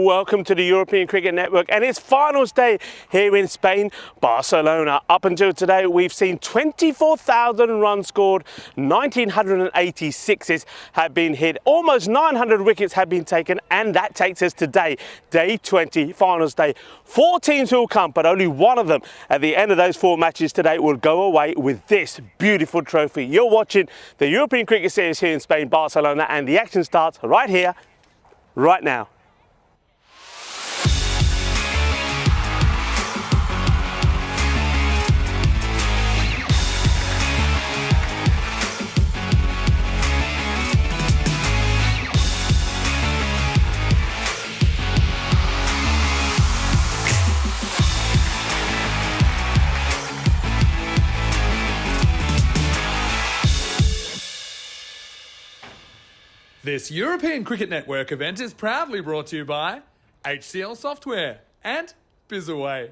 Welcome to the European Cricket Network and its finals day here in Spain, Barcelona. Up until today, we've seen 24,000 runs scored, 1,986s have been hit, almost 900 wickets have been taken, and that takes us today, day 20, finals day. 4 teams will come, but only one of them at the end of those 4 matches today will go away with this beautiful trophy. You're watching the European Cricket Series here in Spain, Barcelona, and the action starts right here, right now. This European Cricket Network event is proudly brought to you by HCL Software and Bizaway.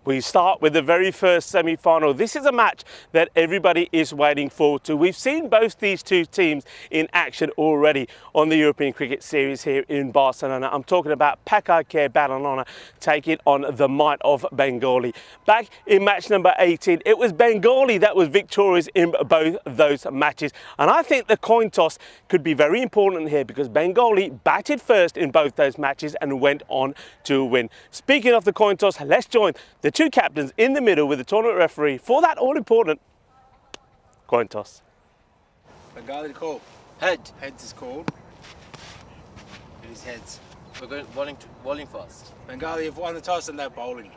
We start with the very first semi-final. This is a match that everybody is waiting for. We've seen both these two teams in action already on the European Cricket Series here in Barcelona. I'm talking about Paka Bon taking on the might of Bengali. Back in match number 18, it was Bengali that was victorious in both those matches. And I think the coin toss could be very important here because Bengali batted first in both those matches and went on to win. Speaking of the coin toss, let's join the two captains in the middle with the tournament referee for that all-important coin toss. Bengali to call. Head. Heads is called. It is heads. We're going bowling first. Bengali have won the toss and they're bowling.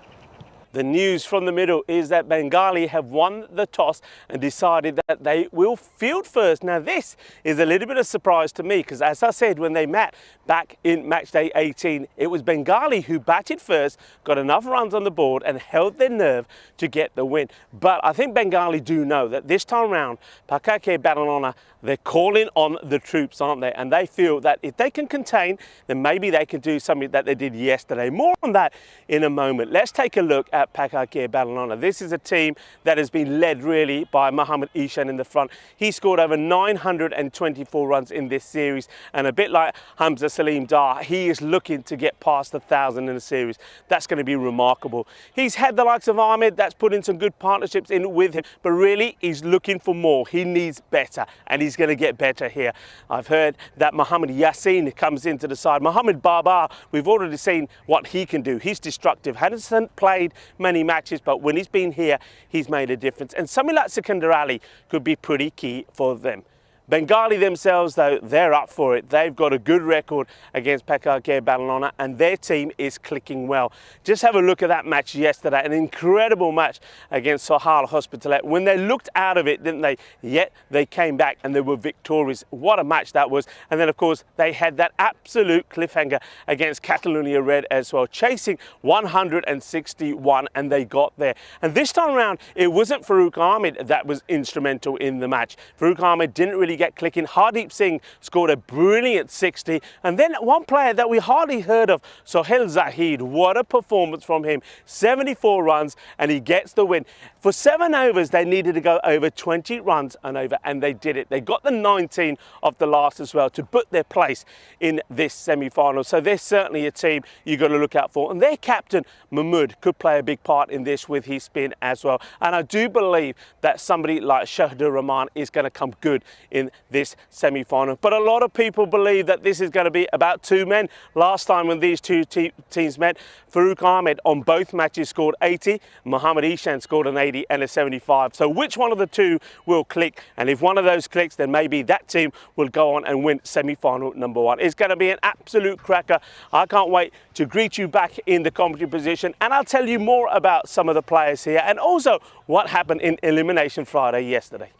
The news from the middle is that Bengali have won the toss and decided that they will field first. Now this is a little bit of a surprise to me because, as I said, when they met back in match day 18, it was Bengali who batted first, got enough runs on the board and held their nerve to get the win. But I think Bengali do know that this time round, Paka Bon, they're calling on the troops, aren't they? And they feel that if they can contain, then maybe they can do something that they did yesterday. More on that in a moment. Let's take a look at Paka Bon. This is a team that has been led really by Mohammad Ishan in the front. He scored over 924 runs in this series, and a bit like Hamza Salim Dar, he is looking to get past 1,000 in the series. That's going to be remarkable. He's had the likes of Ahmed that's put in some good partnerships in with him, but really he's looking for more. He needs better, and he's going to get better here. I've heard that Mohammad Yassin comes into the side. Mohammad Babar, we've already seen what he can do. He's destructive. Hasn't played many matches, but when he's been here, he's made a difference. And something like Sikandar Ali could be pretty key for them. Bengali themselves, though, they're up for it. They've got a good record against Paka Bon, and their team is clicking well. Just have a look at that match yesterday, an incredible match against Sohal Hospitalet. When they looked out of it, didn't they? Yet they came back and they were victorious. What a match that was. And then, of course, they had that absolute cliffhanger against Catalonia Red as well, chasing 161, and they got there. And this time around, it wasn't Farooq Ahmed that was instrumental in the match. Farooq Ahmed didn't really get clicking. Hardeep Singh scored a brilliant 60, and then one player that we hardly heard of, Sohail Zahid, what a performance from him. 74 runs and he gets the win. For 7 overs they needed to go over 20 runs and over, and they did it. They got the 19 of the last as well to put their place in this semi-final. So they're certainly a team you've got to look out for, and their captain Mahmood could play a big part in this with his spin as well. And I do believe that somebody like Shahdur Rahman is going to come good in this semi-final. But a lot of people believe that this is going to be about 2 men. Last time when these two teams met, Farooq Ahmed on both matches scored 80, Mohammad Ishan scored an 80 and a 75. So which one of the two will click? And if one of those clicks, then maybe that team will go on and win semi-final number 1. It's going to be an absolute cracker. I can't wait to greet you back in the commentary position, and I'll tell you more about some of the players here and also what happened in Elimination Friday yesterday.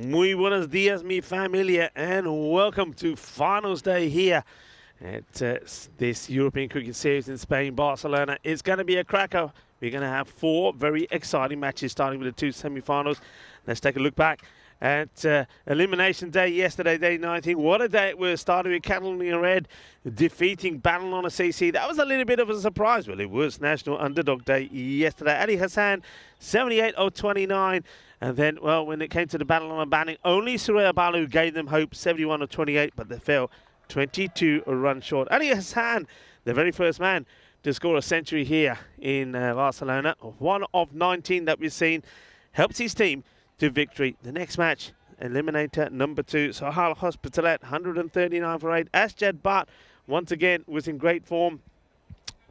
Muy buenos días, mi familia, and welcome to finals day here at this European Cricket Series in Spain, Barcelona. It's going to be a cracker. We're going to have 4 very exciting matches starting with the 2 semi-finals. Let's take a look back at Elimination Day yesterday, day 19. What a day it was. Started with Catalonia Red defeating Barcelona CC. That was a little bit of a surprise. Well, it was National Underdog Day yesterday. Ali Hassan, 78 of 29. And then, well, when it came to the battle on banning, only Suraya Balu gave them hope, 71 of 28, but they fell 22 runs short. Ali Hassan, the very first man to score a century here in Barcelona, one of 19 that we've seen, helps his team to victory. The next match, eliminator number 2, Sohail Hospitalet, 139 for 8. Asjad Bhatt, once again, was in great form.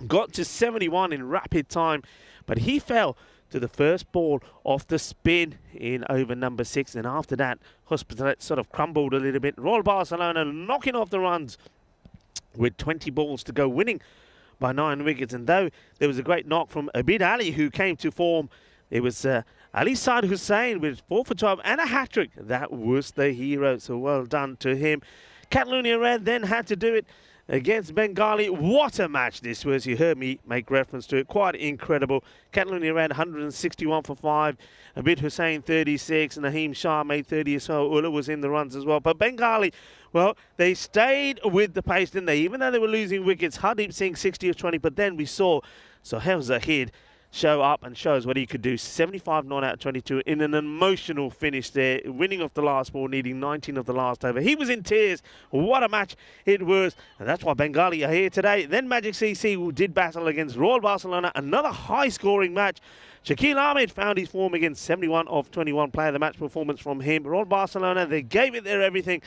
Got to 71 in rapid time, but he fell to the first ball off the spin in over number 6. And after that, Hospitalet sort of crumbled a little bit. Royal Barcelona knocking off the runs with 20 balls to go, winning by 9 wickets. And though there was a great knock from Abid Ali, who came to form, it was Ali Saad Hussain with 4 for 12 and a hat-trick. That was the hero, so well done to him. Catalonia Red then had to do it against Bengali. What a match this was. You heard me make reference to it. Quite incredible. Catalonia Red 161 for 5. Abid Hussain 36. Naheem Shah made 30 as well. Ullah was in the runs as well. But Bengali, well, they stayed with the pace, didn't they? Even though they were losing wickets. Hardeep Singh 60 of 20. But then we saw Sohail Zahid show up and shows what he could do. 75 not out of 22 in an emotional finish there, winning off the last ball, needing 19 of the last over. He was in tears. What a match it was, and that's why Bengali are here today. Then Magic CC did battle against Royal Barcelona, another high-scoring match. Shakil Ahmed found his form against 71 of 21. Player of the match performance from him. Royal Barcelona, they gave it their everything.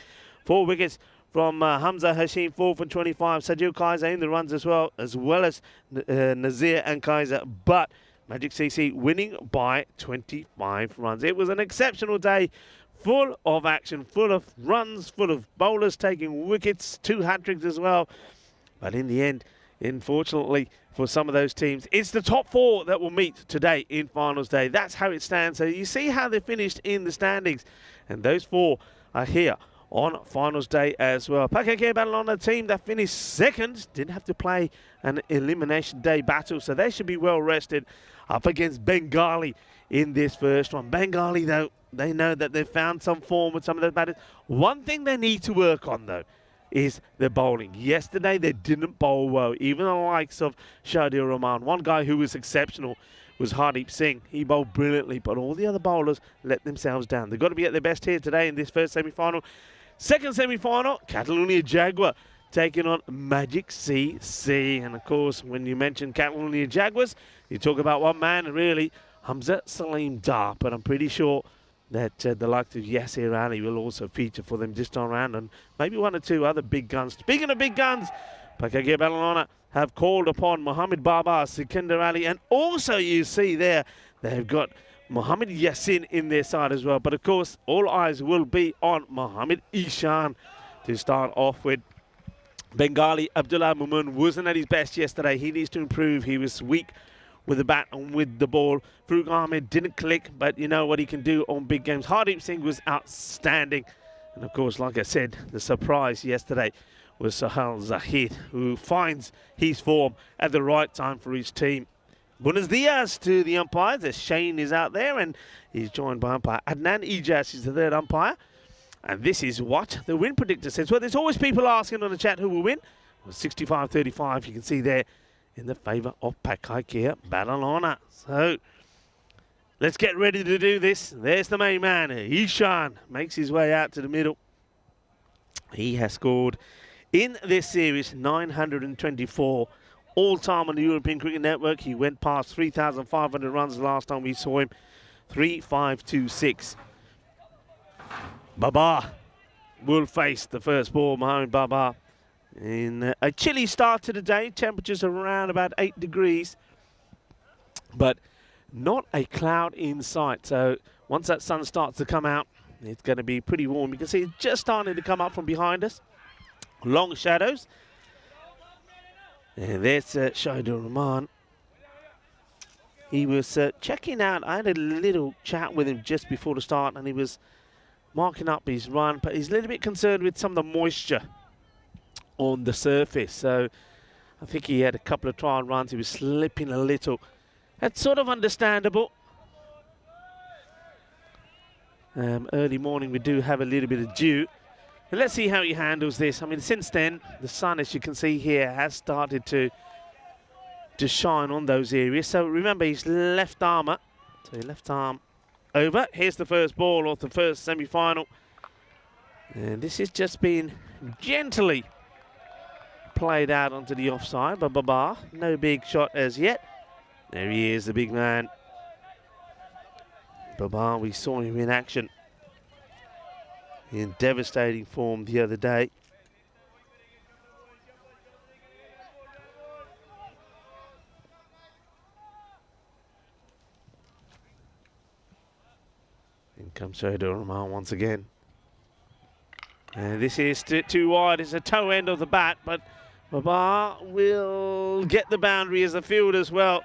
4 wickets from Hamza Hashim, 4 for 25. Sajil Kaiser in the runs as well as Nazir and Kaiser. But Magic CC winning by 25 runs. It was an exceptional day, full of action, full of runs, full of bowlers taking wickets, 2 hat-tricks as well. But in the end, unfortunately for some of those teams, it's the top 4 that will meet today in finals day. That's how it stands. So you see how they finished in the standings. And those 4 are here on finals day as well. Paka Bon on the team that finished second didn't have to play an elimination day battle, so they should be well rested up against Bengali in this first one. Bengali, though, they know that they've found some form with some of their batters. One thing they need to work on, though, is their bowling. Yesterday, they didn't bowl well. Even the likes of Shahidul Rahman. One guy who was exceptional was Hardeep Singh. He bowled brilliantly, but all the other bowlers let themselves down. They've got to be at their best here today in this first semi-final. Second semi-final, Catalonia Jaguar taking on Magic CC. And, of course, when you mention Catalonia Jaguars, you talk about one man, really, Hamza Salim Dar. But I'm pretty sure that the likes of Yasir Ali will also feature for them this time around, and maybe 1 or 2 other big guns. Speaking of big guns, Paka Bon have called upon Mohammed Babar, Sikandar Ali, and also you see there they've got Mohammed Yassin in their side as well. But of course, all eyes will be on Mohammed Ishan to start off with. Bengali Abdullah Mumun wasn't at his best yesterday. He needs to improve. He was weak with the bat and with the ball. Farooq Ahmed didn't click, but you know what he can do on big games. Hardeep Singh was outstanding. And of course, like I said, the surprise yesterday was Sohail Zahid, who finds his form at the right time for his team. Buenos dias to the umpires as Shane is out there, and he's joined by umpire Adnan Ijaz is the third umpire. And this is what the win predictor says. Well, there's always people asking on the chat who will win. Well, 65-35, you can see there in the favour of Paka Bon. So let's get ready to do this. There's the main man. Ishan makes his way out to the middle. He has scored in this series 924 all-time on the European Cricket Network. He went past 3,500 runs the last time we saw him. 3,526. Babar will face the first ball. Mohammed Babar in a chilly start to the day. Temperatures around about 8 degrees. But not a cloud in sight. So once that sun starts to come out, it's going to be pretty warm. You can see it's just starting to come up from behind us. Long shadows. And there's Shahidul Rahman. He was checking out. I had a little chat with him just before the start, and he was marking up his run, but he's a little bit concerned with some of the moisture on the surface. So I think he had a couple of trial runs. He was slipping a little. That's sort of understandable. Early morning, we do have a little bit of dew. But let's see how he handles this. I mean, since then, the sun, as you can see here, has started to shine on those areas. So remember, his left armour. So your left arm over. Here's the first ball of the first semi-final. And this is just being gently played out onto the offside by Baba. No big shot as yet. There he is, the big man. Baba, we saw him in action in devastating form the other day. In comes Shodo Rahman once again. And this is too wide. It's a toe end of the bat, but Baba will get the boundary as the field as well.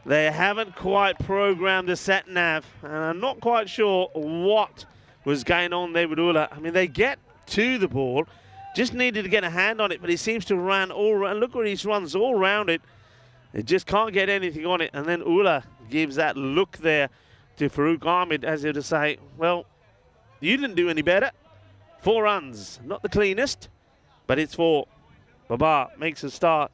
They haven't quite programmed the sat nav, and I'm not quite sure what was going on there with Ula. I mean, they get to the ball, just needed to get a hand on it, but he seems to run all around. Look where he runs all around it. They just can't get anything on it. And then Ula gives that look there to Farouk Ahmed as if to say, well, you didn't do any better. 4 runs, not the cleanest, but it's 4. Baba makes a start.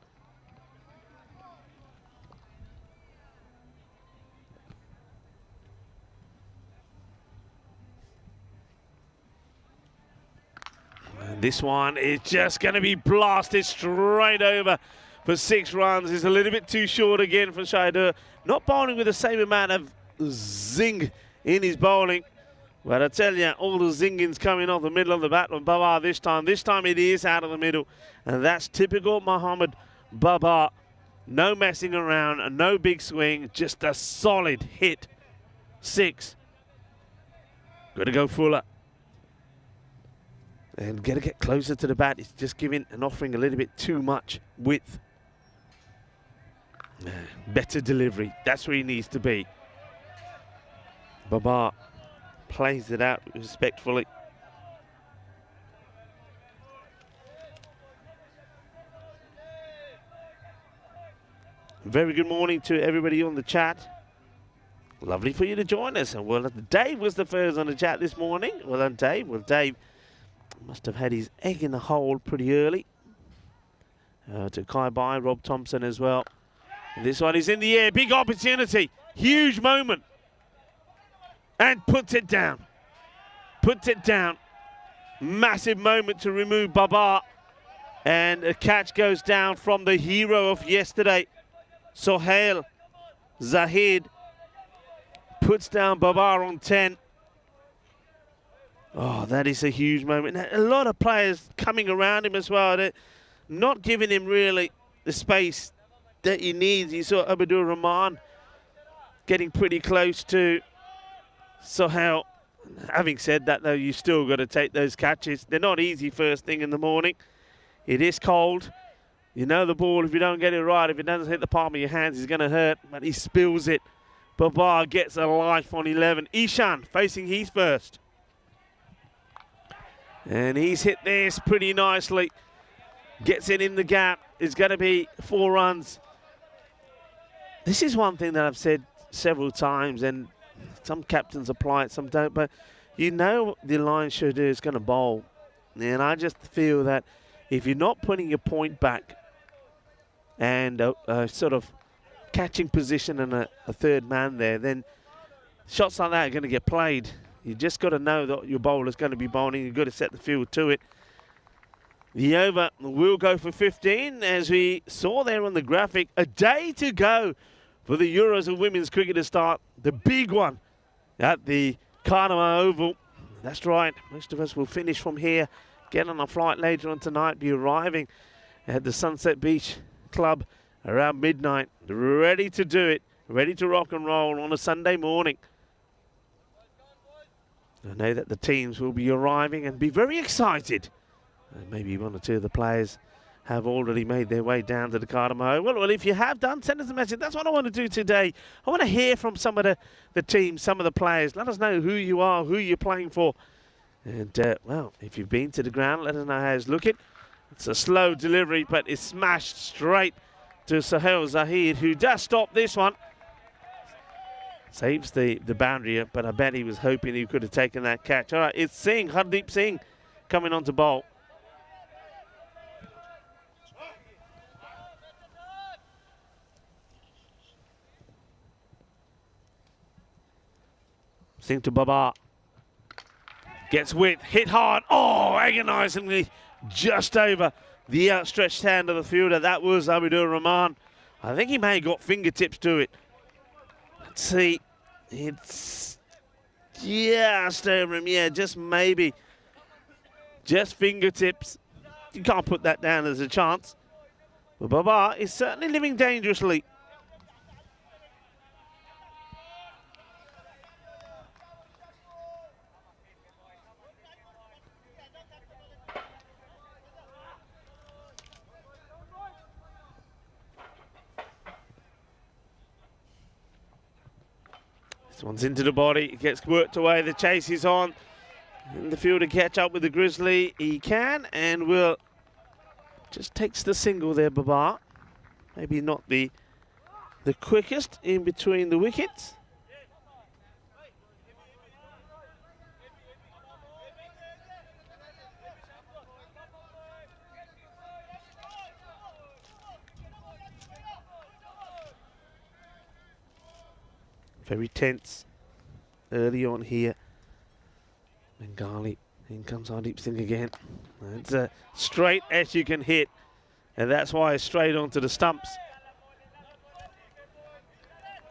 And this one is just going to be blasted straight over for 6 runs. It's a little bit too short again for Shaidur. Not bowling with the same amount of zing in his bowling. But I tell you, all the zingings coming off the middle of the bat from Baba this time. This time it is out of the middle. And that's typical Mohammed Baba. No messing around, no big swing, just a solid hit. 6. Got to go fuller. And got to get closer to the bat. It's just giving and offering a little bit too much width. Better delivery. That's where he needs to be. Baba plays it out respectfully. Very good morning to everybody on the chat. Lovely for you to join us. And well, Dave was the first on the chat this morning. Well done, Dave. Well, Dave must have had his egg in the hole pretty early. To Kai Bai, Rob Thompson as well. And this one is in the air. Big opportunity. Huge moment. And puts it down. Puts it down. Massive moment to remove Baba. And a catch goes down from the hero of yesterday. Sohail Zahid puts down Baba on 10. Oh, that is a huge moment. A lot of players coming around him as well. They're not giving him really the space that he needs. You saw Abdul Rahman getting pretty close to Sohail. Having said that, though, you still got to take those catches. They're not easy first thing in the morning. It is cold. You know the ball, if you don't get it right, if it doesn't hit the palm of your hands, it's going to hurt. But he spills it. Baba gets a life on 11. Ishan facing his first. And he's hit this pretty nicely. Gets it in the gap. It's going to be 4 runs. This is one thing that I've said several times, and some captains apply it, some don't. But you know the line shooter is going to bowl. And I just feel that if you're not putting your point back and sort of catching position and a third man there, then shots like that are going to get played. You just got to know that your bowler's going to be bowling. You've got to set the field to it. The over will go for 15, as we saw there on the graphic. A day to go for the Euros of Women's Cricket to start. The big one at the Cardamom Oval. That's right. Most of us will finish from here, get on a flight later on tonight, be arriving at the Sunset Beach Club around midnight, ready to do it, ready to rock and roll on a Sunday morning. I know that the teams will be arriving and be very excited. Maybe 1 or 2 of the players have already made their way down to the Cardamom. Well, if you have done, send us a message. That's what I want to do today. I want to hear from some of the teams, some of the players. Let us know who you are, who you're playing for. And, well, if you've been to the ground, let us know how it's looking. It's a slow delivery, but it's smashed straight to Sohail Zahid, who does stop this one. Saves the boundary, but I bet he was hoping he could have taken that catch. All right, it's Singh, Hardeep Singh, coming on to bowl. Singh to Baba. Gets width, hit hard. Oh, agonisingly just over the outstretched hand of the fielder. That was Abidul Rahman. I think he may have got fingertips to it. Let's see. It's just over him. Yeah, just maybe. Just fingertips. You can't put that down as a chance. But Baba is certainly living dangerously. This one's into the body, it gets worked away, the chase is on. And the fielder catch up with the Grizzly, he can and will. Just takes the single there, Baba. Maybe not the quickest in between the wickets. Very tense early on here. Bengali, in comes Hardeep Singh again. It's straight as you can hit, and that's why it's straight onto the stumps.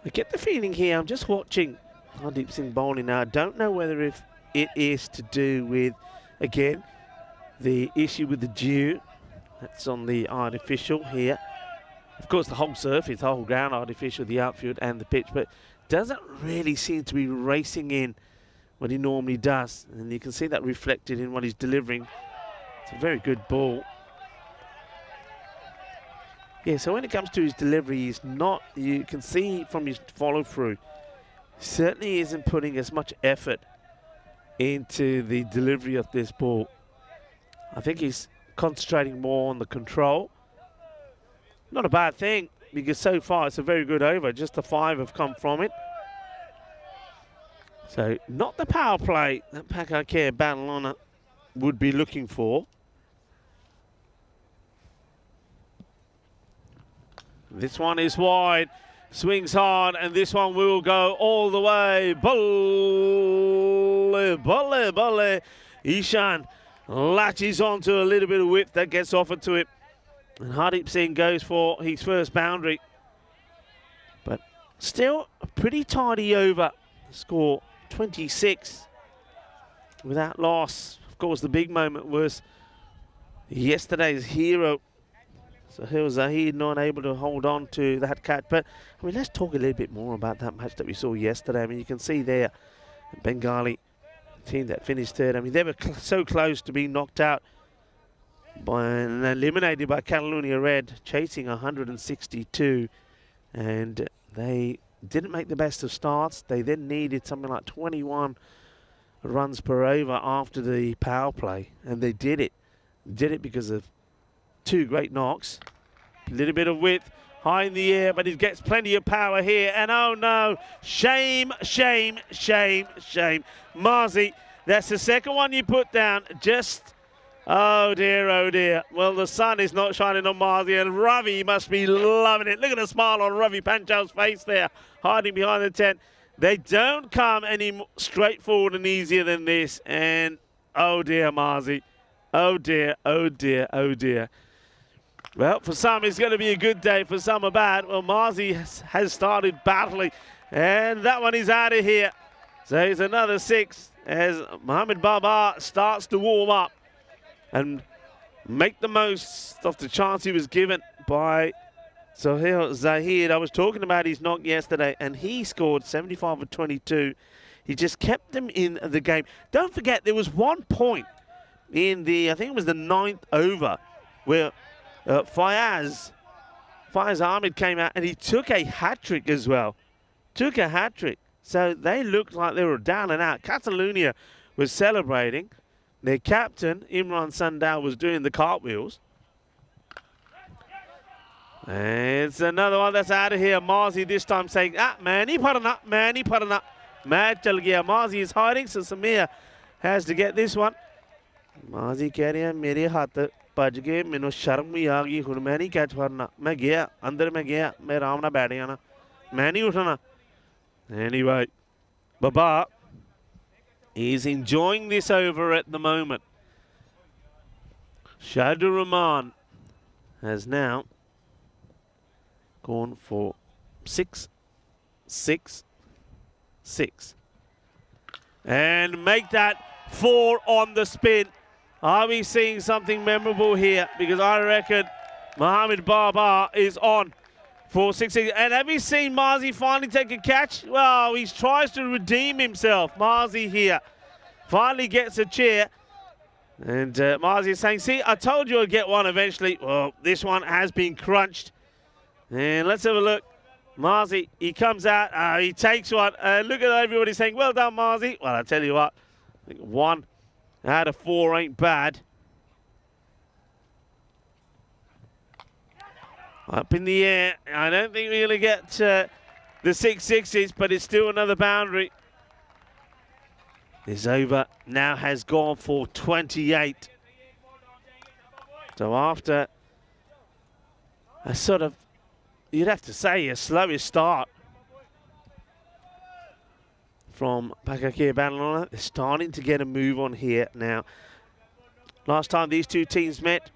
I get the feeling here, I'm just watching Hardeep Singh bowling now. I don't know whether if it is to do with, again, the issue with the dew. That's on the artificial here. Of course, the whole surface, the whole ground artificial, the outfield and the pitch, but doesn't really seem to be racing in what he normally does. And you can see that reflected in what he's delivering. It's a very good ball. Yeah, so when it comes to his delivery, he's not, you can see from his follow through, certainly isn't putting as much effort into the delivery of this ball. I think he's concentrating more on the control. Not a bad thing, because so far it's a very good over. Just the 5 have come from it. So not the power play that Paka Bon would be looking for. This one is wide, swings hard, and this one will go all the way. Bolle, bolle, bolle. Ishan latches onto a little bit of whip that gets offered to him. And Hardeep Singh goes for his first boundary. But still a pretty tidy over. Score 26 without loss. Of course, the big moment was yesterday's hero, Sahil Zahid, not able to hold on to that catch. But I mean, let's talk a little bit more about that match that we saw yesterday. I mean, you can see there, Bengali, the team that finished third. I mean, they were so close to being knocked out and eliminated by Catalonia Red, chasing 162, and they didn't make the best of starts. They then needed something like 21 runs per over after the power play, and they did it. Did it because of 2 great knocks. A little bit of width, high in the air, but he gets plenty of power here, and oh no, shame, shame, shame, shame. Marzi, that's the second one you put down. Just, oh dear, oh dear. Well, the sun is not shining on Marzi, and Ravi must be loving it. Look at the smile on Ravi Panchal's face there, hiding behind the tent. They don't come any more straightforward and easier than this, and oh dear, Marzi. Oh dear, oh dear, oh dear. Well, for some it's going to be a good day, for some a bad. Well, Marzi has started battling, and that one is out of here. So it's another 6 as Mohamed Baba starts to warm up and make the most of the chance he was given by Sahil Zahid. I was talking about his knock yesterday, and he scored 75 of 22. He just kept them in the game. Don't forget, there was one point in the, I think it was the 9th over, where Fayaz Ahmed came out and he took a hat-trick as well. Took a hat-trick. So they looked like they were down and out. Catalonia was celebrating. Their captain, Imran Sandal, was doing the cartwheels. It's another one that's out of here. Marzi this time saying, Mani Parana, Mani Parana. Match chal gaya. Marzi is hiding, so Samir has to get this one. Marzi keh rahe hain, mere haath bhaj gaye, mainu sharm bhi aa gayi, hun main nahi catch farna. Main gaya, andar mein gaya, main aram na baith jana. Main nahi uthana. Anyway, Baba is enjoying this over at the moment. Shadur Rahman has now gone for 6, 6, 6. And make that 4 on the spin. Are we seeing something memorable here? Because I reckon Mohamed Baba is on for 6, 6. And have you seen Marzi finally take a catch? Well, he tries to redeem himself. Marzi here finally gets a chair. And Marzi is saying, see, I told you I'd get one eventually. Well, this one has been crunched. And let's have a look. Marzi, he comes out, he takes one. Look at everybody saying, well done, Marzi. Well, I tell you what, I think 1 out of 4 ain't bad. Up in the air. I don't think we're going to get the 6 6s, but it's still another boundary. This over now has gone for 28. So after a sort of, you'd have to say, a slowest start from Paka Bon, they're starting to get a move on here now. Last time these two teams met,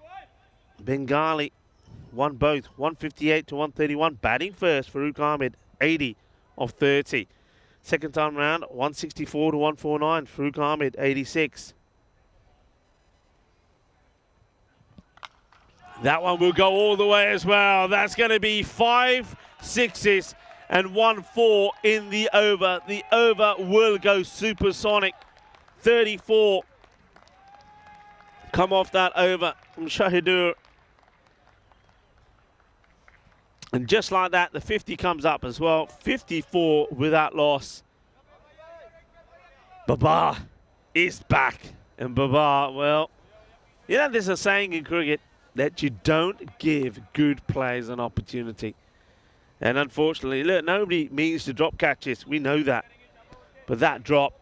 Bengali won both, 158 to 131. Batting first, Farooq Ahmed, 80 of 30. Second time round, 164 to 149. Farooq Ahmed, 86. That one will go all the way as well. That's going to be 5 6s and 1 4 in the over. The over will go supersonic. 34 come off that over from Shahidur. And just like that, the 50 comes up as well. 54 without loss. Baba is back. And Baba, well, you know, there's a saying in cricket that you don't give good players an opportunity. And unfortunately, look, nobody means to drop catches. We know that. But that drop,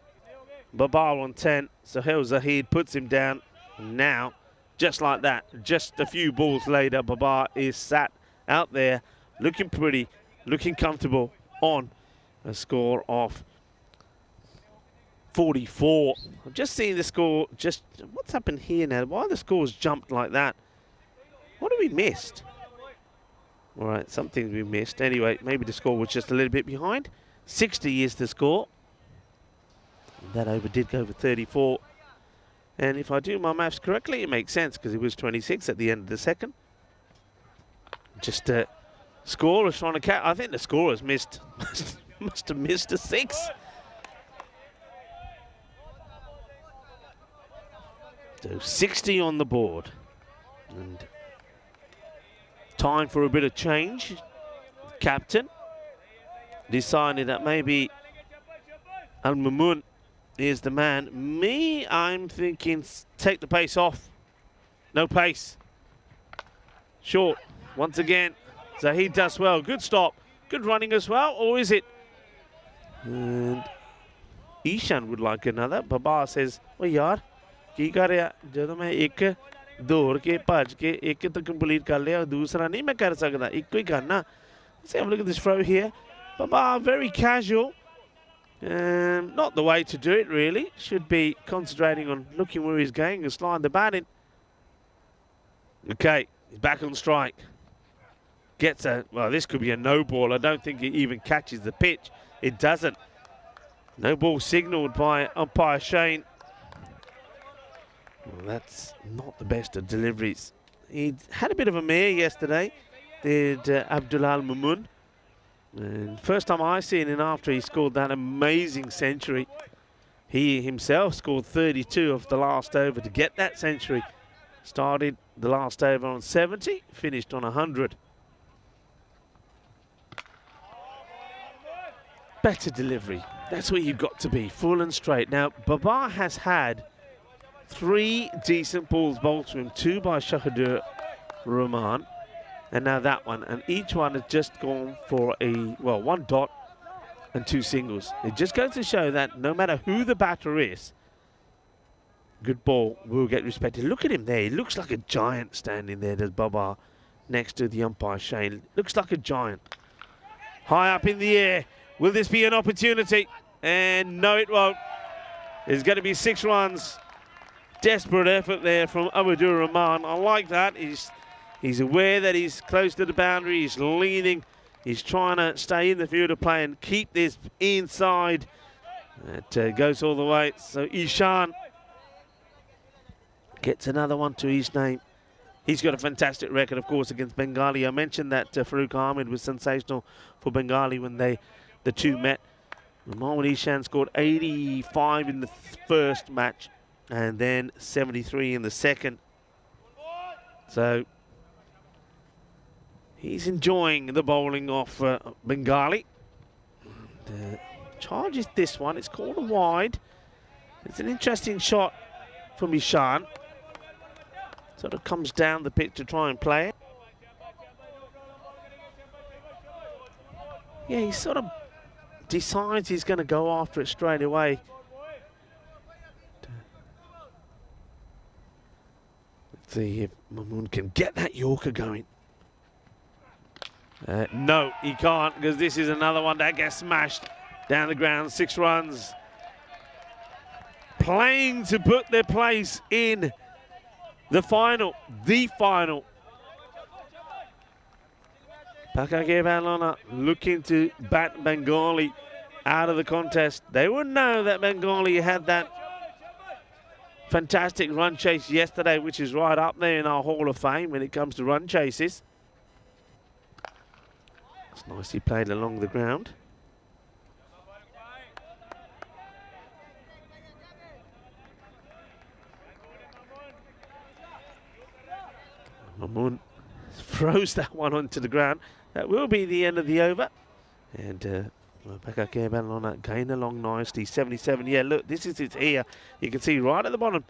Baba on 10. Sohail Zahid puts him down. And now, just like that, just a few balls later, Baba is sat out there, looking pretty, looking comfortable on a score of 44. I'm just seeing the score, just what's happened here now? Why the score's jumped like that? What have we missed? All right, something we missed. Anyway, maybe the score was just a little bit behind. 60 is the score. And that over did go for 34. And if I do my maths correctly, it makes sense because it was 26 at the end of the second. Just scorers trying to catch. I think the scorers missed, must have missed a 6. So 60 on the board. And time for a bit of change. Captain decided that maybe Al-Mamun is the man. Me, I'm thinking take the pace off. No pace. Short. Once again, Zahid does well. Good stop. Good running as well. Or is it? And Ishan would like another. Baba says, oh yaar, ki kar raha? Jadon main ek दौड़ के भज के एक तो complete कर लिया दूसरा नहीं मैं कर सकता एक ही करना. Let's have a look at this throw here. Baba very casual. Not the way to do it really. Should be concentrating on looking where he's going and sliding the bat in. Okay, he's back on strike. Gets a, well, this could be a no ball. I don't think it even catches the pitch. It doesn't. No ball signalled by umpire Shane. Well, that's not the best of deliveries. He had a bit of a mare yesterday, did Abdullah Al-Mamun. And first time I seen him after he scored that amazing century. He himself scored 32 of the last over to get that century. Started the last over on 70, finished on 100. Better delivery. That's where you've got to be, full and straight. Now, Baba has had 3 decent balls bowled to him, 2 by Shahidur Rahman. and now that one. And each one has just gone for one dot and 2 singles. It just goes to show that no matter who the batter is, good ball will get respected. Look at him there. He looks like a giant standing there. There's Baba next to the umpire, Shane. Looks like a giant. High up in the air. Will this be an opportunity? And no, it won't. There's going to be 6 runs. Desperate effort there from Abdur Rahman. I like that. He's aware that he's close to the boundary. He's leaning. He's trying to stay in the field of play and keep this inside. It goes all the way. So Ishan gets another one to his name. He's got a fantastic record, of course, against Bengali. I mentioned that Farooq Ahmed was sensational for Bengali when the two met. Mohammad Ishan scored 85 in the first match and then 73 in the second. So he's enjoying the bowling off Bengali. And, charges this one. It's called a wide. It's an interesting shot from Ishan. Sort of comes down the pitch to try and play it. Yeah, he sort of decides he's going to go after it straight away. Let's see if Mamoon can get that Yorker going. No, he can't, because this is another one that gets smashed down the ground. 6 runs. Playing to put their place in the final. Paka Bon looking to bat Bengali out of the contest. They would know that Bengali had that fantastic run chase yesterday, which is right up there in our Hall of Fame when it comes to run chases. It's nicely played along the ground. Mamoon throws that one onto the ground. That will be the end of the over. And Paka Bon going along nicely. 77. Yeah, look, this is its ear. You can see right at the bottom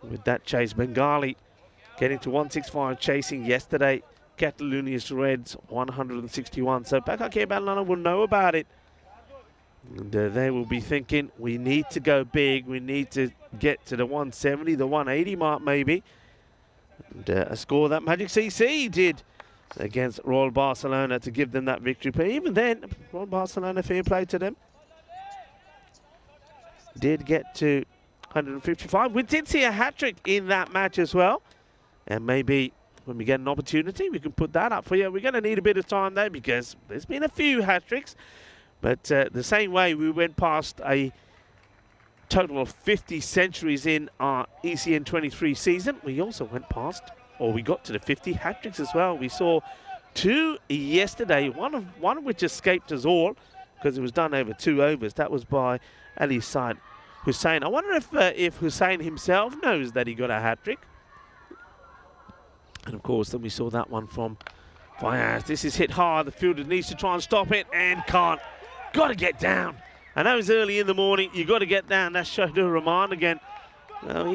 with that chase. Bengali getting to 165, chasing yesterday. Catalonia's Reds 161. So Paka Bon will know about it. And they will be thinking, we need to go big. We need to get to the 170, the 180 mark maybe. And a score that Magic CC did against Royal Barcelona to give them that victory. But even then, Royal Barcelona, fair play to them, did get to 155. We did see a hat-trick in that match as well. And maybe when we get an opportunity, we can put that up for you. We're going to need a bit of time though, because there's been a few hat-tricks. But the same way we went past a total of 50 centuries in our ECN 23 season, we also went past, or we got to the 50 hat-tricks as well. We saw 2 yesterday, one of which escaped us all because it was done over 2 overs. That was by Ali Said Hussain. I wonder if Hussain himself knows that he got a hat-trick. And of course, then we saw that one from Fayaz. This is hit hard. The fielder needs to try and stop it and can't. Got to get down. I know it's early in the morning. You got to get down. That's Shahdur Rahman again. Well,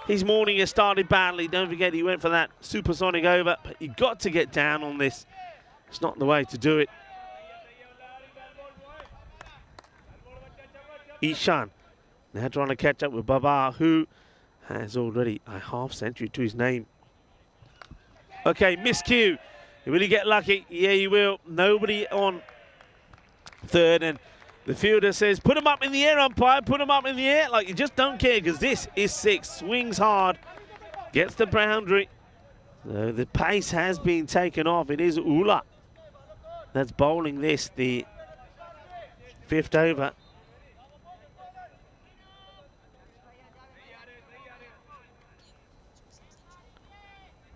his morning has started badly. Don't forget he went for that supersonic over. But you got to get down on this. It's not the way to do it. Ishan now trying to catch up with Baba, who has already a half century to his name. Okay, miscue. Will he get lucky? Yeah, he will. Nobody on third, and the fielder says, put him up in the air, umpire, put him up in the air. Like, you just don't care, because this is 6. Swings hard, gets the boundary. So the pace has been taken off. It is Ula that's bowling this, the 5th over.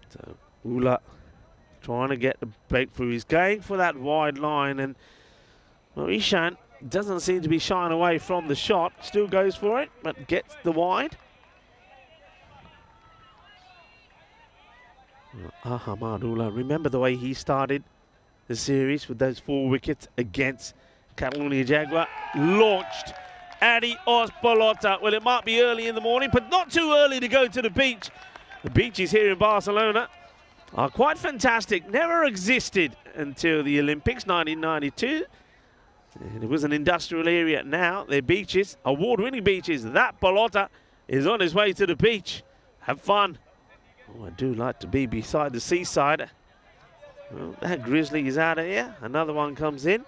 So Ula trying to get the breakthrough. He's going for that wide line, and well, Ishan doesn't seem to be shying away from the shot. Still goes for it, but gets the wide. Ahmad Ula, remember the way he started the series with those 4 wickets against Catalonia Jaguar. Launched Adios Bolota. Well, it might be early in the morning, but not too early to go to the beach. The beach is here in Barcelona. are quite fantastic. Never existed until the Olympics, 1992. And it was an industrial area. Now they're beaches, award-winning beaches. That Balota is on his way to the beach. Have fun. Oh, I do like to be beside the seaside. Well, that Grizzly is out of here. Another one comes in.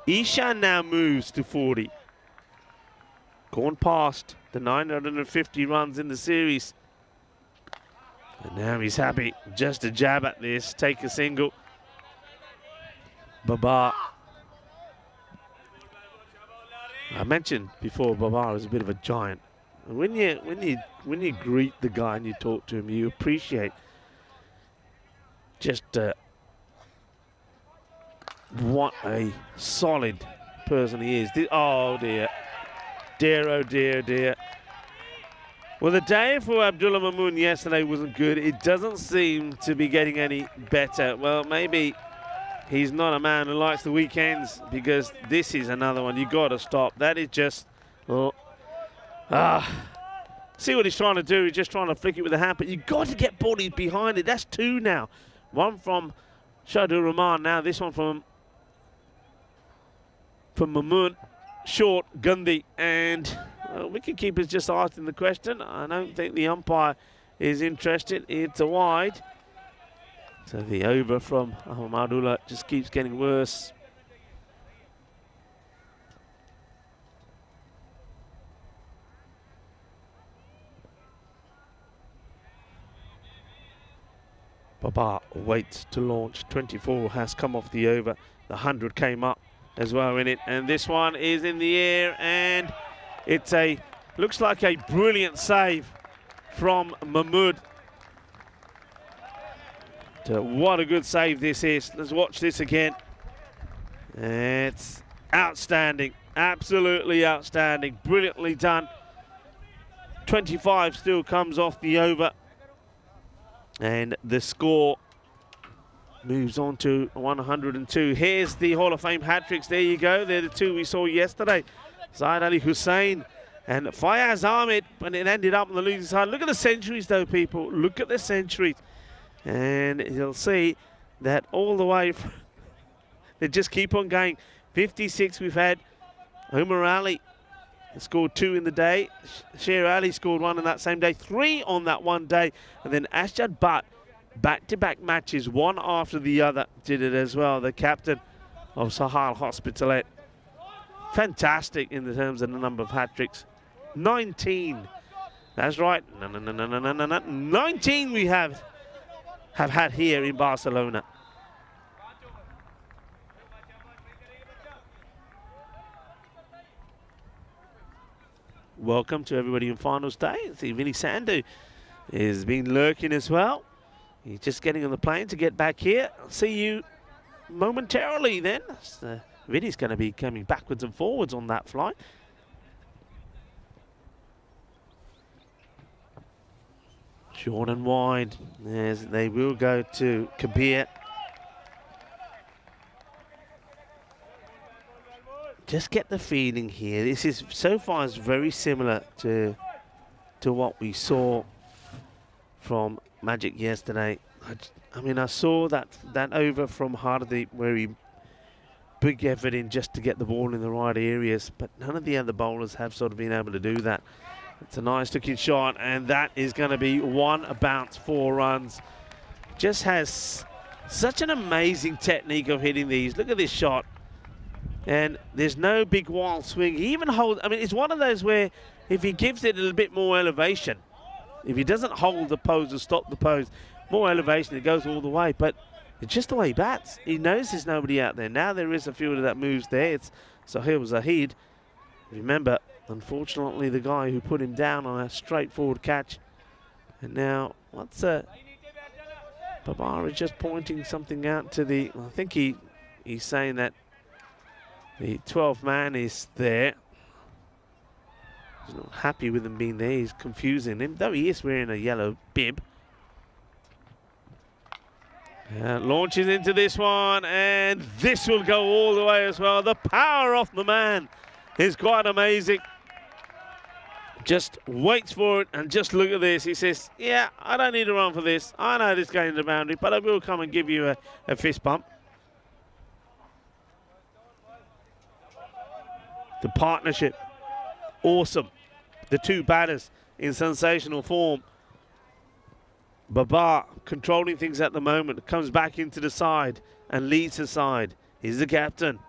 Ishan now moves to 40. Gone past the 950 runs in the series. And now he's happy just to jab at this, take a single. Babar. I mentioned before Babar is a bit of a giant. And when you greet the guy and you talk to him, you appreciate just what a solid person he is. Oh dear. Dear, oh dear, dear. Well, the day for Abdullah Mamoon yesterday wasn't good. It doesn't seem to be getting any better. Well, maybe he's not a man who likes the weekends, because this is another one. You got to stop. That is just... see what he's trying to do. He's just trying to flick it with the hand, but you've got to get bodies behind it. That's two now. One from Shadur Rahman now. This one from Mamoon. Short, Gandhi, and wicketkeeper's just asking the question. I don't think the umpire is interested. It's a wide. So the over from Ahmadullah just keeps getting worse. Babar waits to launch. 24 has come off the over. The 100 came up as well in it, and this one is in the air, and it's looks like a brilliant save from Mahmood. What a good save this is. Let's watch this again. It's outstanding, absolutely outstanding, brilliantly done. 25 still comes off the over, and the score moves on to 102. Here's the Hall of Fame hat-tricks. There you go. They're the two we saw yesterday. Zaid Ali Hussain and Fayaz Ahmed, but it ended up on the losing side. Look at the centuries, though, people. Look at the centuries. And you'll see that all the way, they just keep on going. 56 we've had. Umar Ali scored 2 in the day. Sher Ali scored 1 in that same day. 3 on that one day. And then Ashjad Butt, back-to-back matches, one after the other, did it as well. The captain of Sahal Hospitalet. Fantastic in the terms of the number of hat-tricks. 19. That's right. No. 19 we have had here in Barcelona. Welcome to everybody in finals day. See, Vinny Sandhu has been lurking as well. He's just getting on the plane to get back here. I'll see you momentarily then. Vinny's going to be coming backwards and forwards on that flight. Short and wide. As they will go to Kabir. Just get the feeling here. This is so far is very similar to what we saw from Magic yesterday. I mean, I saw that over from Hardeep where he big effort in just to get the ball in the right areas, but none of the other bowlers have sort of been able to do that. It's a nice looking shot, and that is going to be one bounce, 4 runs. Just has such an amazing technique of hitting these. Look at this shot. And there's no big wild swing. He even holds, I mean, it's one of those where if he gives it a little bit more elevation, if he doesn't hold the pose or stop the pose, more elevation, it goes all the way. But it's just the way he bats. He knows there's nobody out there. Now there is a fielder that moves there. It's Sahil Zahid. Remember, unfortunately, the guy who put him down on a straightforward catch. And now, what's Babar is just pointing something out to the, I think he's saying that the 12th man is there. He's not happy with him being there. He's confusing him, though he is wearing a yellow bib. Launches into this one, and this will go all the way as well. The power of the man is quite amazing. just waits for it, and just look at this. He says, yeah, I don't need to run for this. I know this going to the boundary, but I will come and give you a fist bump. The partnership, awesome. The two batters in sensational form. Baba controlling things at the moment, comes back into the side and leads the side. He's the captain.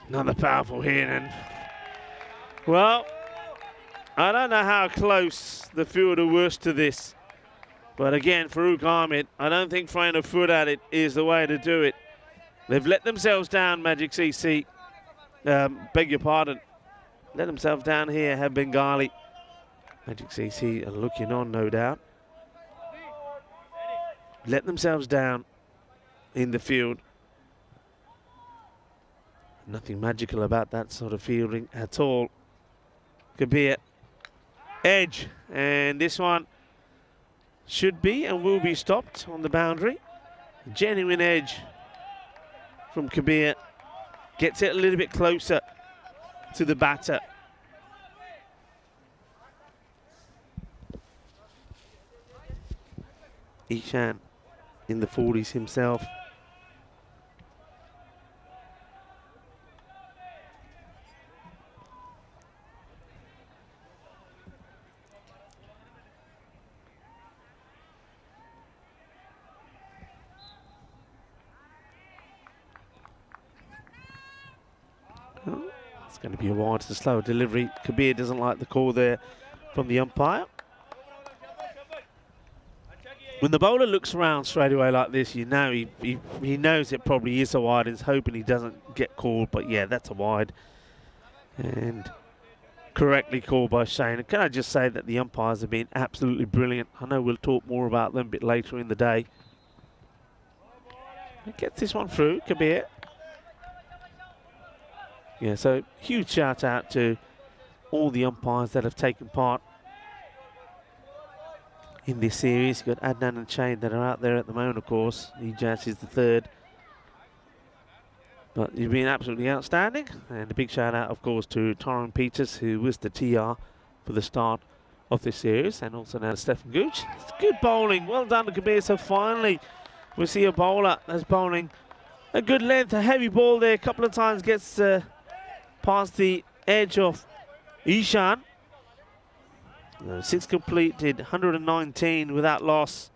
Another powerful hit, and well, I don't know how close the fielder was to this, but again, Farouk Ahmed, I don't think throwing a foot at it is the way to do it. They've let themselves down, Magic CC. Beg your pardon. Let themselves down here, have Bengali. Magic CC are looking on, no doubt. Let themselves down in the field. Nothing magical about that sort of fielding at all. Kabir, edge, and this one should be and will be stopped on the boundary. Genuine edge from Kabir. Gets it a little bit closer to the batter. Ishan in the 40s himself. It's going to be a wide to slow delivery. Kabir doesn't like the call there from the umpire. When the bowler looks around straight away like this, you know he knows it probably is a wide. He's hoping he doesn't get called, but yeah, that's a wide. And correctly called by Shane. And can I just say that the umpires have been absolutely brilliant. I know we'll talk more about them a bit later in the day. He gets this one through, Kabir. Yeah, so huge shout out to all the umpires that have taken part in this series. You've got Adnan and Shane that are out there at the moment, of course. Ijaz is the third. But you've been absolutely outstanding. And a big shout out, of course, to Tyrone Peters, who was the TR for the start of this series. And also now to Stefan Gooch. It's good bowling. Well done to Kabir. So finally, we see a bowler that's bowling a good length. A heavy ball there. A couple of times gets past the edge of Ishan. 6 completed, 119 without loss.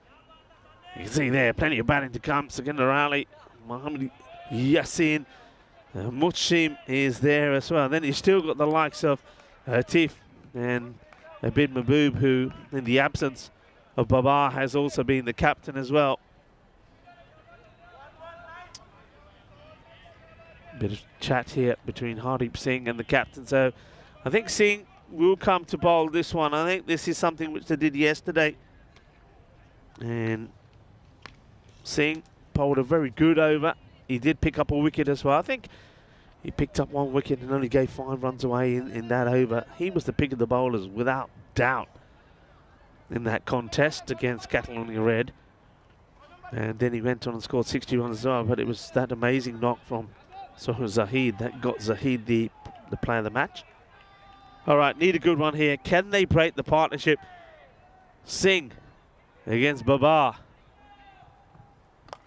You can see there, plenty of batting to come. Second rally, Mohammad Yassin. Mutshim is there as well. Then you've still got the likes of Tif and Abid Mahbub, who, in the absence of Babar, has also been the captain as well. Bit of chat here between Hardeep Singh and the captain. So I think Singh will come to bowl this one. I think this is something which they did yesterday. And Singh bowled a very good over. He did pick up a wicket as well. I think he picked up 1 wicket and only gave 5 runs away in that over. He was the pick of the bowlers without doubt in that contest against Catalonia Red. And then he went on and scored 60 runs as well. But it was that amazing knock from Zahid that got Zahid the player of the match. All right, need a good one here. Can they break the partnership? Singh against Babar.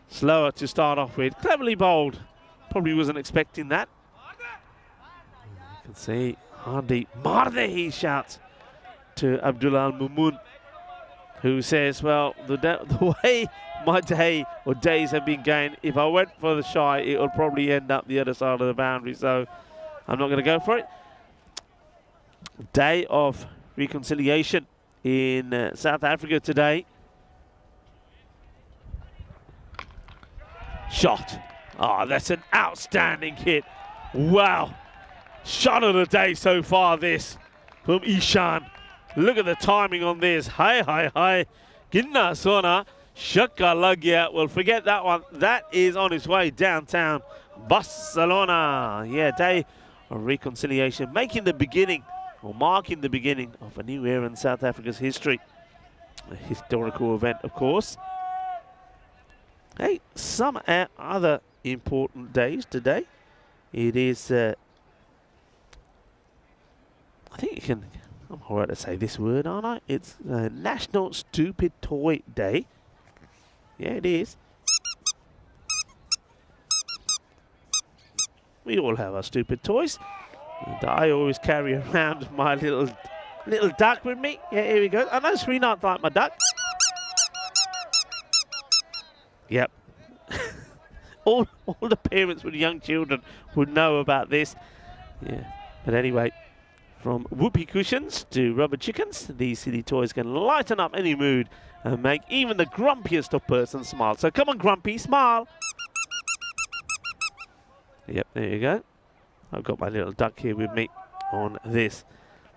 Slower to start off with. Cleverly bowled. Probably wasn't expecting that. You can see Hardeep Marde, he shouts to Abdullah Al-Mumun, who says, well, the way my day or days have been going, if I went for the shy, it will probably end up the other side of the boundary, so I'm not going to go for it. Day of reconciliation in South Africa today. Shot. Oh, that's an outstanding hit. Wow. Shot of the day so far, this from Ishan. Look at the timing on this. Hi. Ginna Sona. Shakka Lagya. Well, forget that one. That is on its way downtown Barcelona. Yeah, day of reconciliation. Making the beginning, or marking the beginning, of a new era in South Africa's history. A historical event, of course. Hey, some other important days today. It is I think you can, I'm all right to say this word, aren't I? It's National Stupid Toy Day. Yeah, it is. We all have our stupid toys. And I always carry around my little duck with me. Yeah, here we go. I know Srinath like my duck. Yep. all the parents with young children would know about this. Yeah. But anyway, from whoopee cushions to rubber chickens, these silly toys can lighten up any mood and make even the grumpiest of persons smile. So come on, Grumpy, smile. Yep, there you go. I've got my little duck here with me on this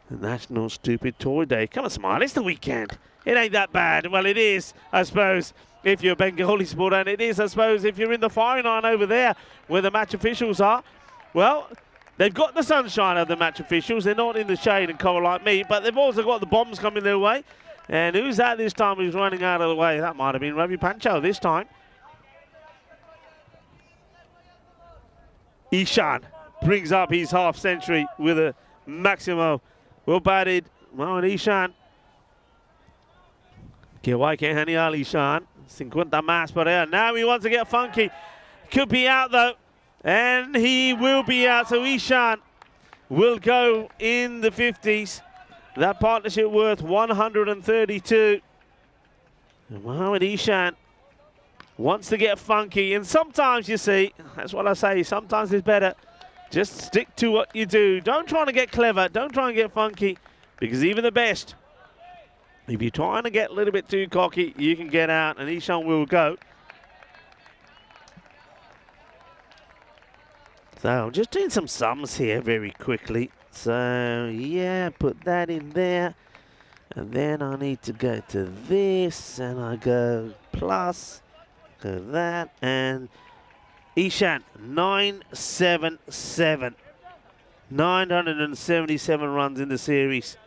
National Stupid Toy Day. Come on, smile. It's the weekend. It ain't that bad. Well, it is, I suppose, if you're a Bengali sport, and it is, I suppose, if you're in the firing line over there where the match officials are. Well, they've got the sunshine of the match officials. They're not in the shade and cold like me, but they've also got the bombs coming their way. And who's that this time who's running out of the way? That might have been Ravi Pancho this time. Ishan brings up his half century with a Maximo. Well batted. Well, Ishan. Que genial, Ishan. 50 más por ahí. Now he wants to get funky. Could be out though. And he will be out. So Ishan will go in the 50s. That partnership worth 132. And Mohamed Ishan wants to get funky, and sometimes, you see, that's what I say, sometimes it's better just stick to what you do. Don't try to get clever, don't try and get funky, because even the best, if you're trying to get a little bit too cocky, you can get out, and Ishan will go. So I'm just doing some sums here very quickly. So yeah, put that in there, and then I need to go to this, and I go plus that, and Ishan 977, 977 runs in the series.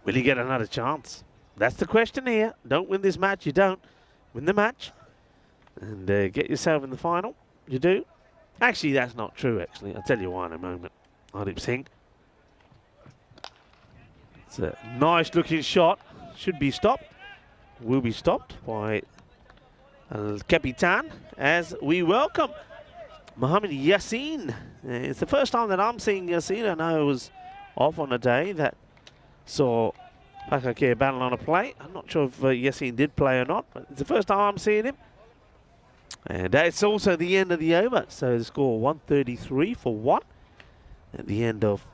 Will he get another chance? That's the question here. Don't win this match, you don't win the match, and get yourself in the final. You do. Actually, that's not true. Actually, I'll tell you why in a moment. Hardeep Singh. It's a nice looking shot. Should be stopped. Will be stopped by Al Capitan as we welcome Mohamed Yassin. It's the first time that I'm seeing Yassin. I know it was off on a day that saw Paka Bon on a play. I'm not sure if Yassin did play or not, but it's the first time I'm seeing him. And it's also the end of the over, so the score 133 for 1 at the end of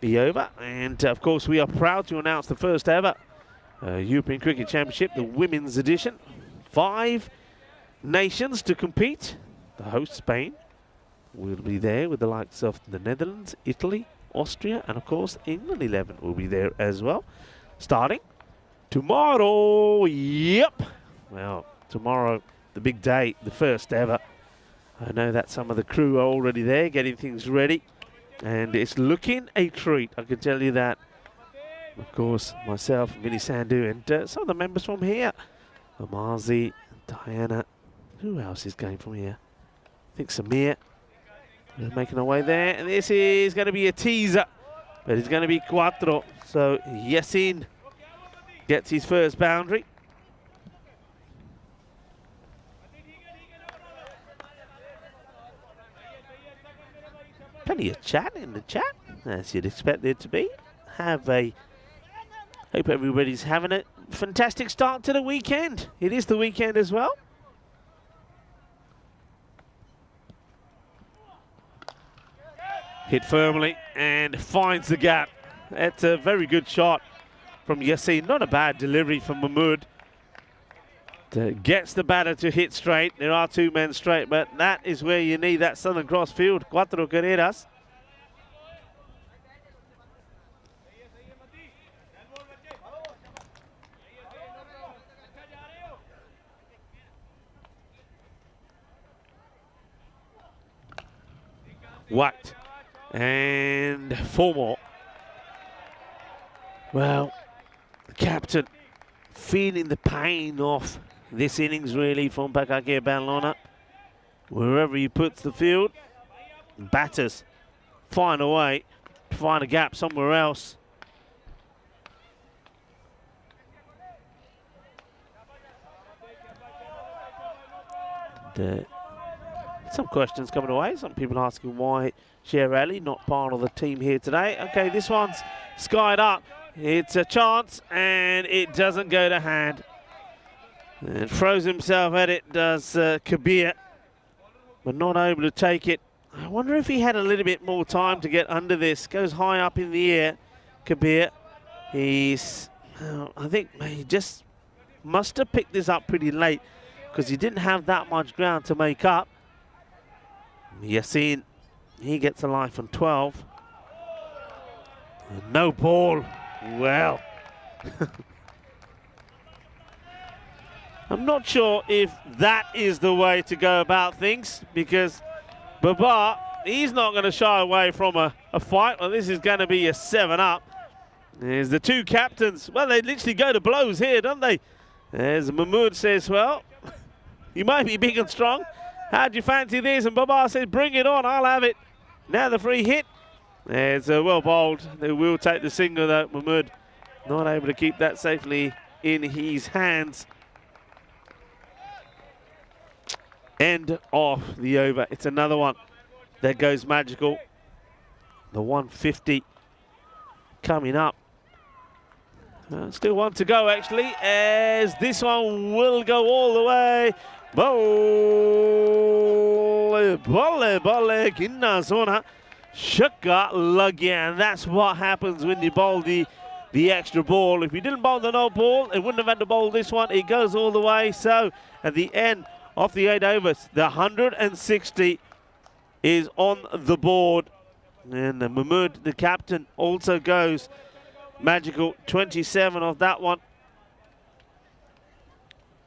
the over. And of course, we are proud to announce the first ever European Cricket Championship, the women's edition. 5 nations to compete. The host, Spain, will be there with the likes of the Netherlands, Italy, Austria, and of course England 11 will be there as well. Starting tomorrow. Yep. Well, tomorrow, the big day, the first ever. I know that some of the crew are already there getting things ready, and it's looking a treat, I can tell you that. Of course, myself, Vinny Sandhu, and some of the members from here. Amazi, Diana. Who else is going from here? I think Samir. We're making our way there, and this is going to be a teaser, but it's going to be Cuatro. So Yassin gets his first boundary. Plenty of chat in the chat, as you'd expect there to be. Hope everybody's having a fantastic start to the weekend. It is the weekend as well. Hit firmly and finds the gap. That's a very good shot from Yassin. Not a bad delivery from Mahmood. Gets the batter to hit straight. There are 2 men straight, but that is where you need that Southern Cross field. Cuatro carreras. Whacked. And 4 more. Well, the captain feeling the pain of this innings really from Paka Bon. Wherever he puts the field, batters find a way, find a gap somewhere else. Some questions coming away. Some people asking why Sherali not part of the team here today. Okay, this one's skied up. It's a chance, and it doesn't go to hand. And throws himself at it, does Kabir, but not able to take it. I wonder if he had a little bit more time to get under this. Goes high up in the air, Kabir. He's, I think he just must have picked this up pretty late because he didn't have that much ground to make up. Yassin, he gets a life on 12. And no ball. Well. I'm not sure if that is the way to go about things, because Babar, he's not going to shy away from a fight. Well, this is going to be a 7-up. There's the two captains. Well, they literally go to blows here, don't they? As Mahmood says, well, you might be big and strong. How'd you fancy this? And Babar says, bring it on, I'll have it. Now the free hit. It's well bowled. They will take the single, though. Mahmood not able to keep that safely in his hands. End of the over. It's another one that goes magical. The 150 coming up. Still one to go, actually, as this one will go all the way. Bolle, ginna zona, shakka lagya. And that's what happens when you bowl the extra ball. If you didn't bowl the no ball, it wouldn't have had to bowl this one. It goes all the way. So at the end of the 8 overs, the 160 is on the board. And Mahmood, the captain, also goes magical. 27 of that one.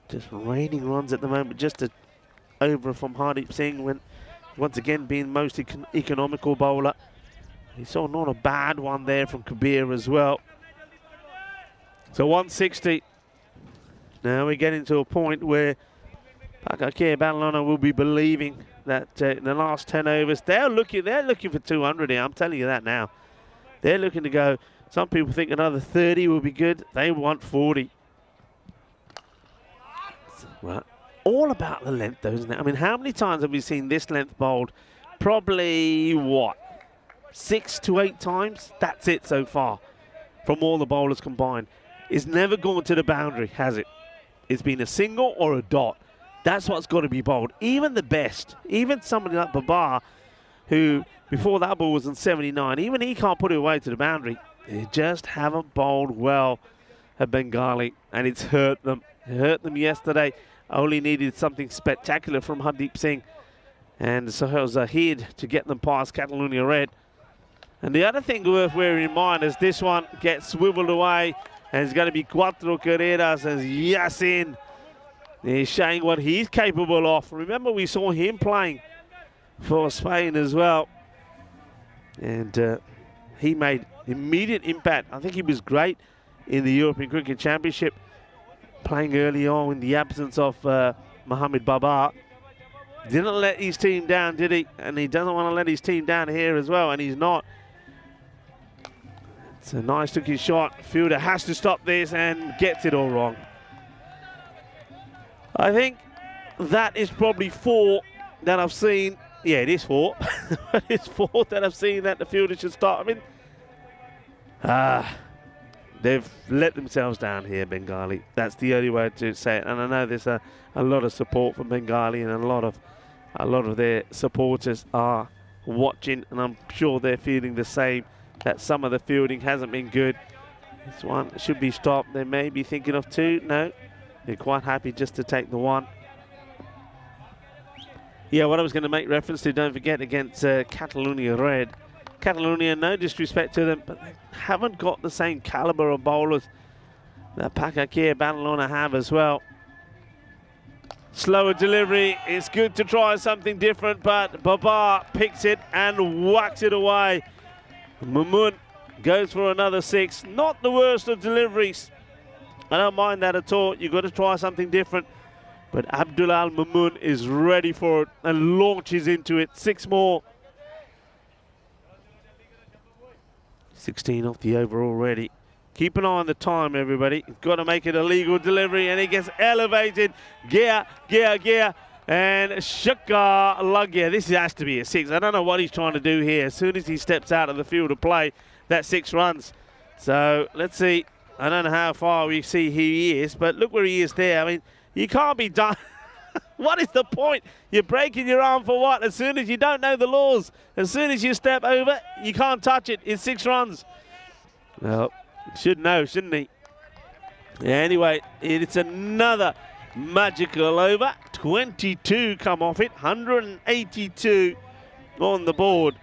Just raining runs at the moment. Just a over from Hardeep Singh, when once again being most economical bowler. He saw not a bad one there from Kabir as well. So 160. Now we're getting to a point where Paka Bon will be believing that in the last 10 overs, they're looking for 200 here. I'm telling you that now. They're looking to go. Some people think another 30 will be good. They want 40. Well, all about the length, though, isn't it? I mean, how many times have we seen this length bowled? Probably, what, 6 to 8 times? That's it so far from all the bowlers combined. It's never gone to the boundary, has it? It's been a single or a dot. That's what's got to be bowled. Even the best, even somebody like Babar, who before that ball was in 79, even he can't put it away to the boundary. They just haven't bowled well at Bengali, and it's hurt them. It hurt them yesterday. Only needed something spectacular from Hardeep Singh and Sohail Zahid to get them past Catalonia Red. And the other thing worth bearing in mind is this one gets swiveled away, and it's going to be Cuatro Carreras as Yassin. He's showing what he's capable of. Remember, we saw him playing for Spain as well. And he made immediate impact. I think he was great in the European Cricket Championship, playing early on in the absence of Mohamed Babar. Didn't let his team down, did he? And he doesn't want to let his team down here as well, and he's not. It's a nice looking shot. Fielder has to stop this and gets it all wrong. I think that is probably 4 that I've seen. Yeah, it is 4. But it's 4 that I've seen that the fielder should start. I mean, they've let themselves down here, Bengali. That's the only way to say it. And I know there's a lot of support from Bengali, and a lot of their supporters are watching, and I'm sure they're feeling the same, that some of the fielding hasn't been good. This one should be stopped. They may be thinking of 2. No, they're quite happy just to take the 1. Yeah, what I was going to make reference to, don't forget, against Catalonia Red. Catalonia, no disrespect to them, but they haven't got the same caliber of bowlers that Paka Bon have as well. Slower delivery. It's good to try something different, but Babar picks it and whacks it away. Mahmood goes for another 6. Not the worst of deliveries. I don't mind that at all. You've got to try something different. But Abdullah Mahmood is ready for it and launches into it. 6 more. 16 off the over already. Keep an eye on the time, everybody. You've got to make it a legal delivery, and it gets elevated. Gear. And Shaka Lugya. This has to be a 6. I don't know what he's trying to do here. As soon as he steps out of the field of play, that 6 runs. So let's see. I don't know how far we see who he is, but look where he is there. I mean, you can't be done. What is the point? You're breaking your arm for what? As soon as you don't know the laws, as soon as you step over, you can't touch it. It's 6 runs. Well, should know, shouldn't he? Yeah, anyway, it's another magical over. 22 come off it. 182 on the board.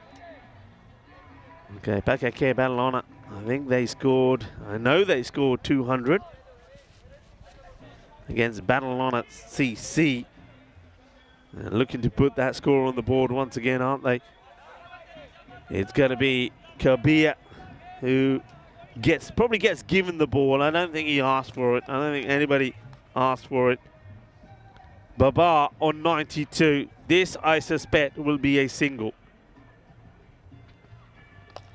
Okay, Paka Bon on it. I think they scored, I know they scored 200 against Battle on at CC. And looking to put that score on the board once again, aren't they? It's going to be Kabir who probably gets given the ball. I don't think he asked for it. I don't think anybody asked for it. Babar on 92. This, I suspect, will be a single.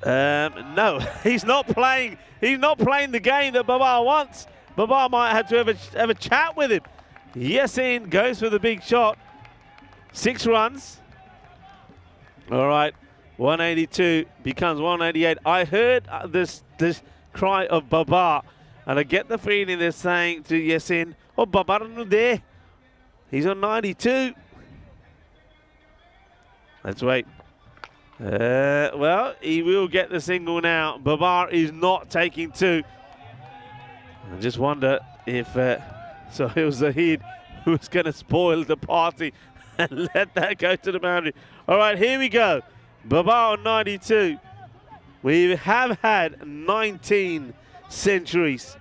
No, he's not playing. He's not playing the game that Babar wants. Babar might have to have a chat with him. Yasin goes for the big shot. 6 runs. All right, 182 becomes 188. I heard this cry of Babar, and I get the feeling they're saying to Yasin, "Oh, Babar no there. He's on 92." Let's wait. Well, he will get the single now. Babar is not taking 2. I just wonder if Sohail Zahid was going to spoil the party and let that go to the boundary. All right, here we go. Babar on 92. We have had 19 centuries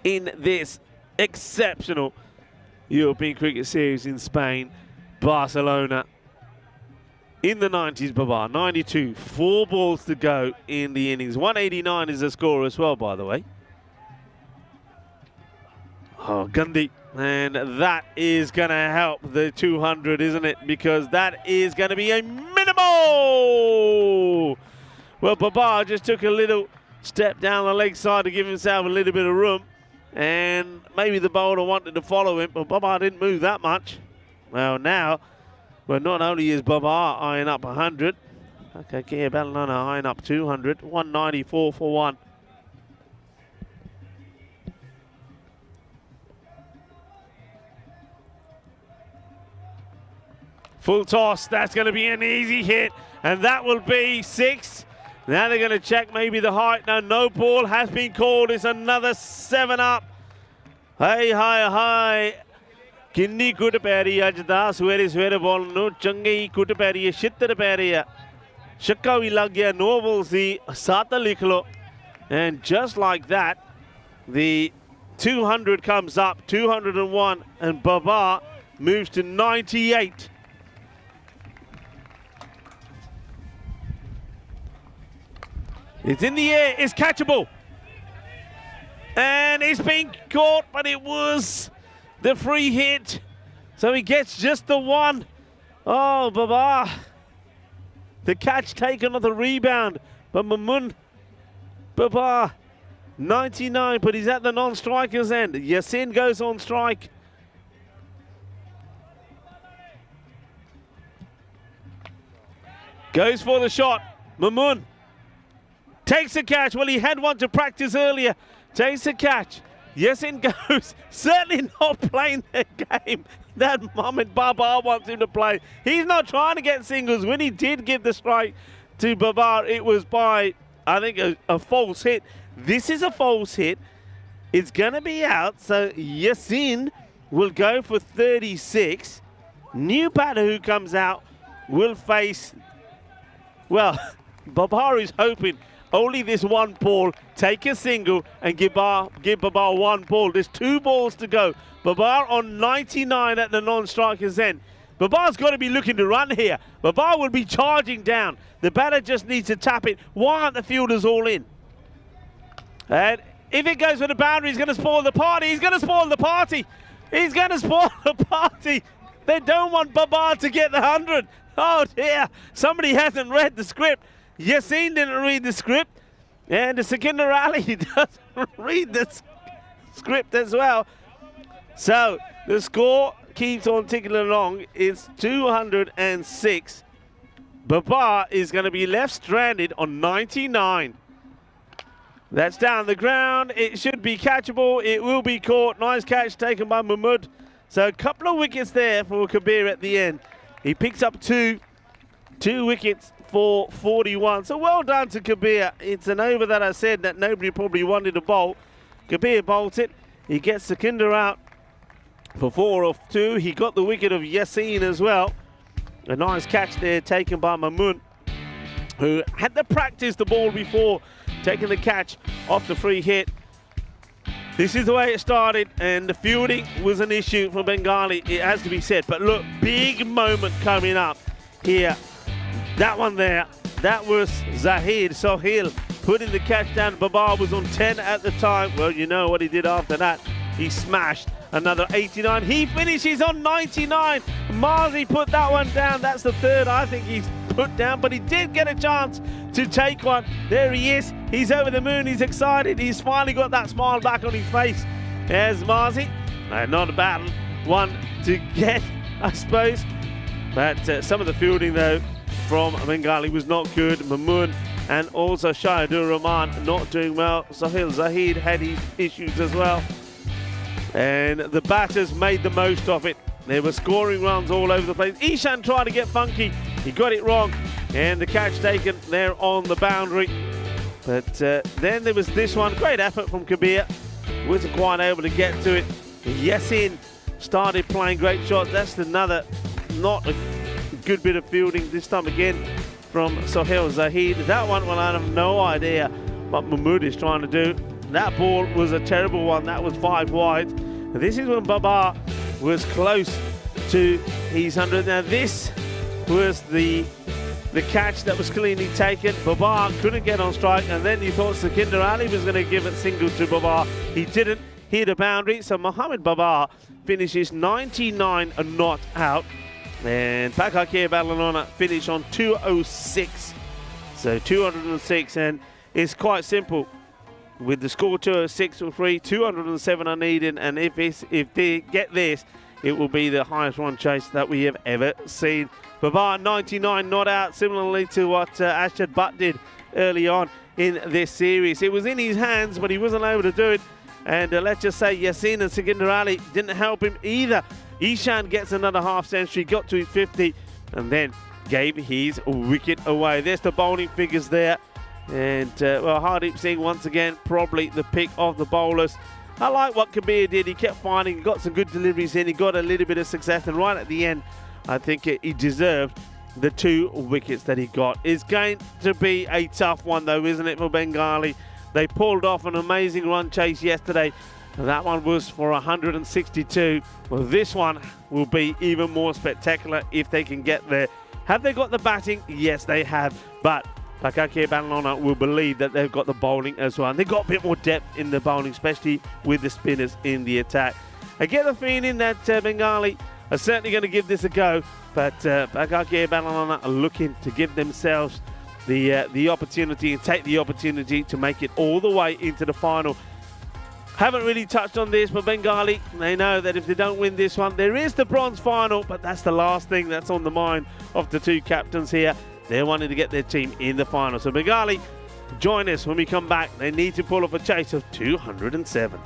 in this exceptional European Cricket Series in Spain, Barcelona. In the 90s, Babar, 92, 4 balls to go in the innings. 189 is the score as well, by the way. Oh, Gandhi. And that is going to help the 200, isn't it? Because that is going to be a minimal. Well, Babar just took a little step down the leg side to give himself a little bit of room. And maybe the bowler wanted to follow him, but Babar didn't move that much. Well, now... Well, not only is Babar eyeing up 100, okay, Ballanana eyeing up 200, 194 for 1. Full toss, that's going to be an easy hit, and that will be 6. Now they're going to check maybe the height. No ball has been called. It's another 7 up. Hey, hi. किन्नी कुट पैरी अज दा सवेरे सवेरे ball no चंगी कुट पैरी है 76 पैरी है छक्का भी लग गया 9 balls सी 7 लिख लो and just like that the 200 comes up 201 and Babar moves to 98. It's in the air, it's catchable and it's been caught, but it was the free hit, so he gets just the 1. Oh, Babar. The catch taken on the rebound, but Mamun Babar, 99, but he's at the non-striker's end. Yasin goes on strike. Goes for the shot. Mamun takes the catch. Well, he had one to practice earlier. Takes the catch. Yasin goes, certainly not playing the game that Mohamed Babar wants him to play. He's not trying to get singles. When he did give the strike to Babar, it was by, I think, a false hit. This is a false hit. It's going to be out, so Yasin will go for 36. New batter who comes out will face, well, Babar is hoping only this 1 ball, take a single and give Babar 1 ball. There's 2 balls to go. Babar on 99 at the non-striker's end. Babar's got to be looking to run here. Babar will be charging down. The batter just needs to tap it. Why aren't the fielders all in? And if it goes for the boundary, he's going to spoil the party. He's going to spoil the party. He's going to spoil the party. They don't want Babar to get the 100. Oh dear, somebody hasn't read the script. Yassine didn't read the script, and the Sekinder Ali doesn't read the script as well. So the score keeps on ticking along. It's 206. Babar is going to be left stranded on 99. That's down the ground. It should be catchable. It will be caught. Nice catch taken by Mahmood. So a couple of wickets there for Kabir at the end. He picks up two wickets for 41. So well done to Kabir. It's an over that I said that nobody probably wanted to bowl. Kabir bowls it. He gets Sekinder out for 4 off 2. He got the wicket of Yassine as well. A nice catch there taken by Mahmood, who had to practice the ball before taking the catch off the free hit. This is the way it started, and the fielding was an issue for Bengali, it has to be said. But look, big moment coming up here. That one there, that was Zahid Sohail putting the catch down. Babar was on 10 at the time. Well, you know what he did after that. He smashed another 89. He finishes on 99. Marzi put that one down. That's the third I think he's put down, but he did get a chance to take one. There he is. He's over the moon. He's excited. He's finally got that smile back on his face. There's Marzi. Not a bad one to get, I suppose. But some of the fielding, though, from Bengali was not good. Mamoon and also Shahidur Rahman not doing well. Sohail Zahid had his issues as well. And the batters made the most of it. They were scoring runs all over the place. Ishan tried to get funky. He got it wrong. And the catch taken there on the boundary. But then there was this one. Great effort from Kabir. Wasn't quite able to get to it. Yassine started playing great shots. That's another not a good bit of fielding. This time again from Sohail Zahid. That one, well, I have no idea what Mahmood is trying to do. That ball was a terrible one. That was 5 wide. This is when Babar was close to his 100. Now this was the catch that was cleanly taken. Babar couldn't get on strike, and then you thought Sekinder Ali was going to give it single to Babar. He didn't hit a boundary, so Mohamed Babar finishes 99 and not out. And Paka Bon finish on 206. So 206, and it's quite simple. With the score 206 or 3, 207 are needed, and if they get this, it will be the highest run chase that we have ever seen. Babar 99 not out, similarly to what Ashad Butt did early on in this series. It was in his hands, but he wasn't able to do it. And let's just say Yassine and Sekinder Ali didn't help him either. Ishan gets another half century, got to his 50, and then gave his wicket away. There's the bowling figures there. And, well, Hardeep Singh, once again, probably the pick of the bowlers. I like what Kabir did. He kept finding, he got some good deliveries in. He got a little bit of success. And right at the end, I think he deserved the 2 wickets that he got. It's going to be a tough one, though, isn't it, for Bengali? They pulled off an amazing run chase yesterday. And that one was for 162. Well, this one will be even more spectacular if they can get there. Have they got the batting? Yes, they have. But Paka Bon will believe that they've got the bowling as well. And they've got a bit more depth in the bowling, especially with the spinners in the attack. I get the feeling that Bengali are certainly going to give this a go. But Paka Bon are looking to give themselves the opportunity and take the opportunity to make it all the way into the final. Haven't really touched on this, but Bengali, they know that if they don't win this one, there is the bronze final, but that's the last thing that's on the mind of the 2 captains here. They're wanting to get their team in the final. So Bengali, join us when we come back. They need to pull off a chase of 207.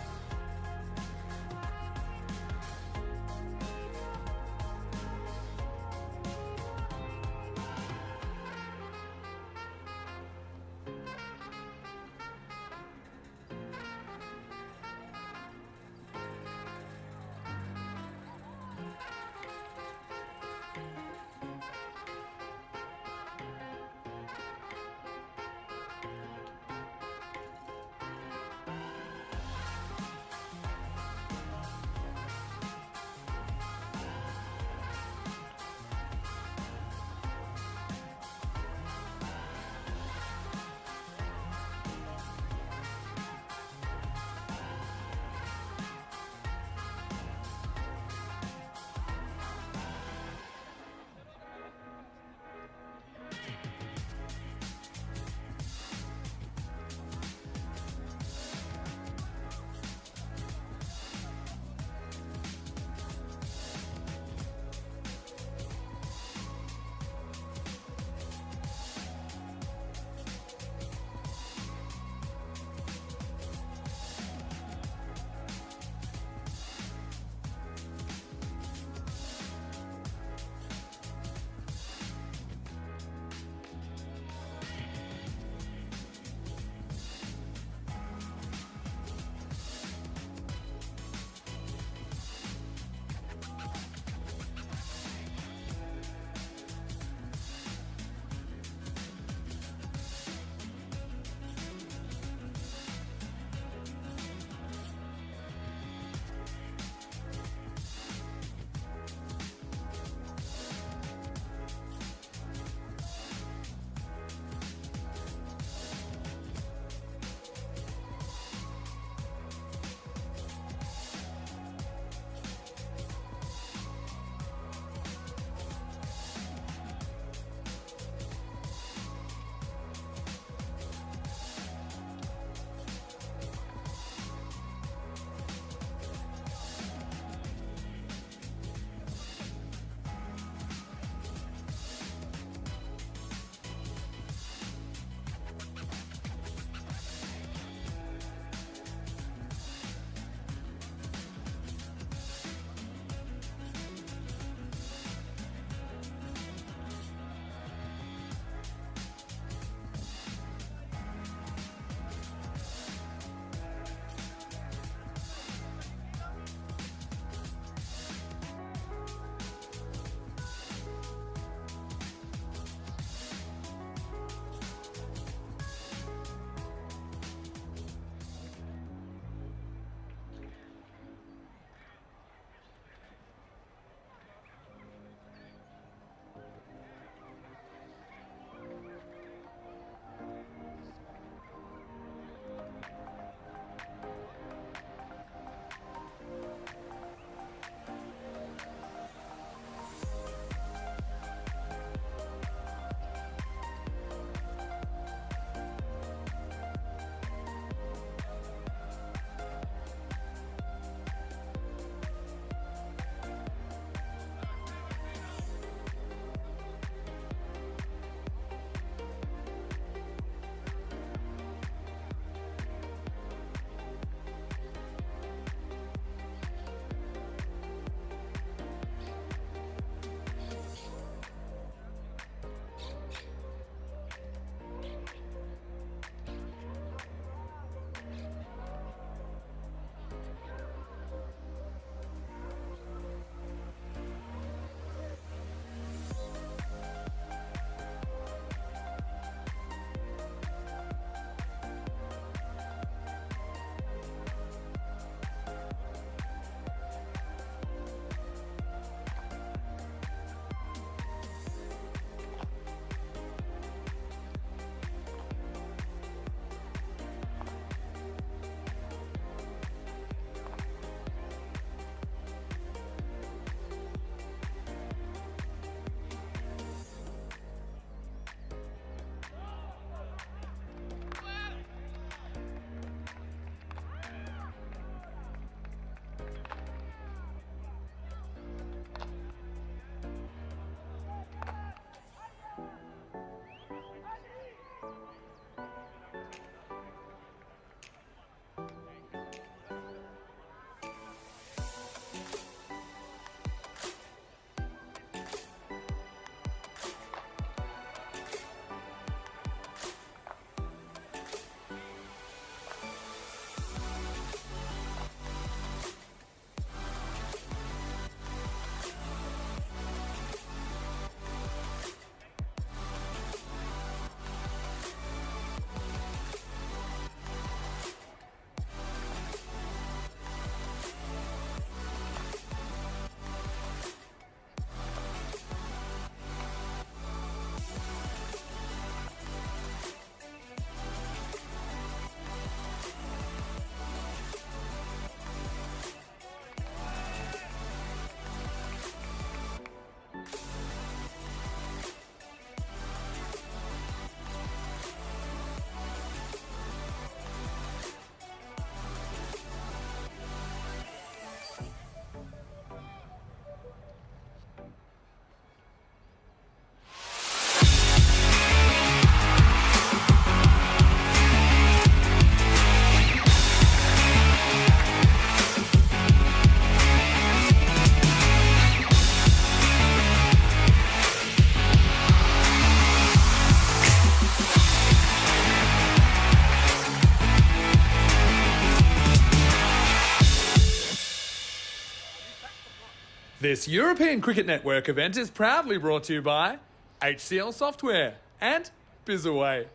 This European Cricket Network event is proudly brought to you by HCL Software and Bizaway.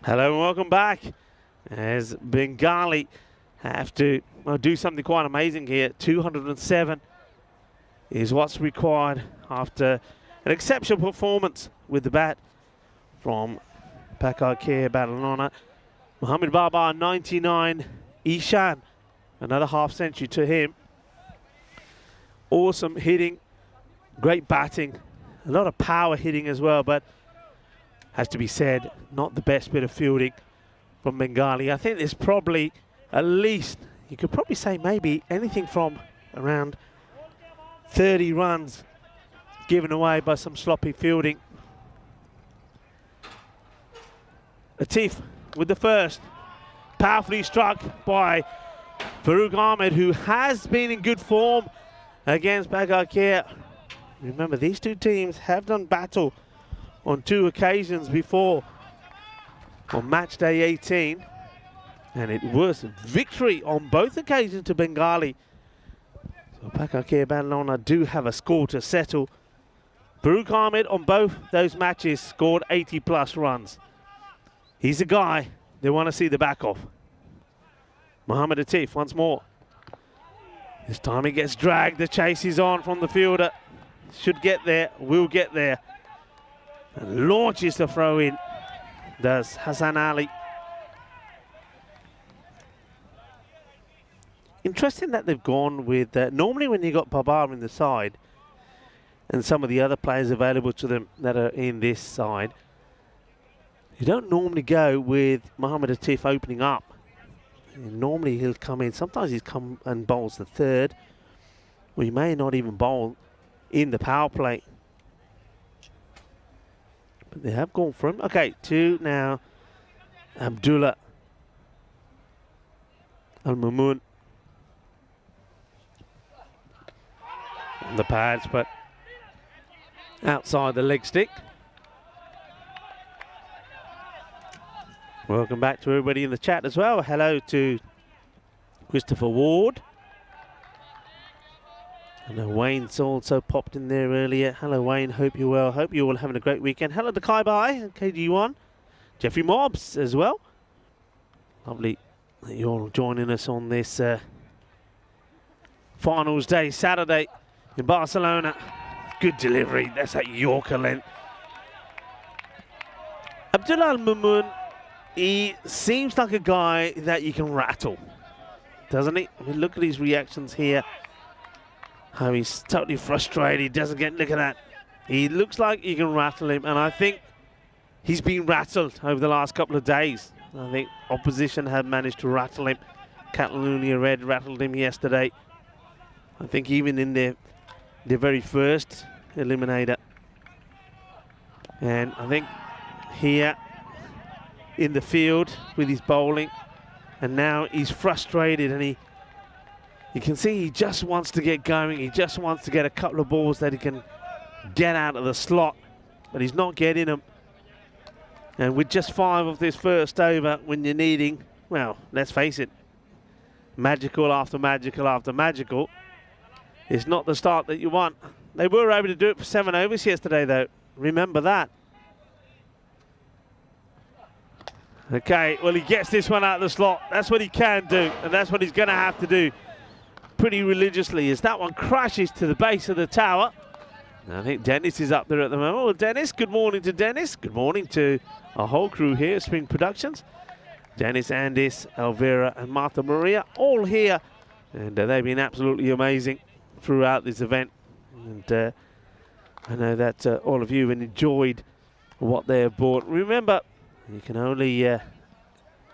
Hello and welcome back. As Bengali have to do something quite amazing here. 207 is what's required after an exceptional performance with the bat from Paka Bon. Mohamed Baba 99, Ishan another half century to him. Awesome hitting, great batting, a lot of power hitting as well, but has to be said, not the best bit of fielding from Bengali. I think there's probably at least, you could probably say maybe anything from around 30 runs given away by some sloppy fielding. Latif with the first, powerfully struck by Farouk Ahmed, who has been in good form against Paka. Remember, these two teams have done battle on 2 occasions before on match day 18, and it was a victory on both occasions to Bengali. So Paka Bon do have a score to settle. Farouk Ahmed on both those matches scored 80 plus runs. He's a guy they want to see the back of. Mohamed Latif once more. This time he gets dragged, the chase is on from the fielder. Should get there, will get there. And launches the throw in, does Hassan Ali. Interesting that they've gone with, normally when you got Babar in the side and some of the other players available to them that are in this side, you don't normally go with Mohamed Latif opening up. And normally he'll come in, sometimes he's come and bowls the third, or he may not even bowl in the power play. But they have gone for him. Okay, to now Abdullah Al-Mamoon on the pads, but outside the leg stick. Welcome back to everybody in the chat as well. Hello to Christopher Ward. I know Wayne's also popped in there earlier. Hello Wayne, hope you're well. Hope you're all having a great weekend. Hello to Kai Bai and KG1. Jeffrey Mobbs as well. Lovely that you're all joining us on this finals day, Saturday in Barcelona. Good delivery, that's that Yorker length. Abdullah Al-Mamoon, he seems like a guy that you can rattle, doesn't he? I mean, look at his reactions here. How he's totally frustrated, he doesn't get, look at that. He looks like you can rattle him, and I think he's been rattled over the last couple of days. I think opposition have managed to rattle him. Catalonia Red rattled him yesterday. I think even in their very first eliminator. And I think here in the field with his bowling, and now he's frustrated, and you can see he just wants to get going. He just wants to get a couple of balls that he can get out of the slot, but he's not getting them. And with just 5 of this first over, when you're needing, well, let's face it, magical after magical after magical, it's not the start that you want. They were able to do it for 7 overs yesterday, though. Remember that. Okay, well, he gets this one out of the slot. That's what he can do, and that's what he's going to have to do pretty religiously, as that one crashes to the base of the tower. I think Dennis is up there at the moment. Well, Dennis, good morning to Dennis. Good morning to our whole crew here at Spring Productions. Dennis, Andis, Elvira, and Martha Maria, all here. And they've been absolutely amazing throughout this event. And I know that all of you have enjoyed what they have brought. Remember, you can only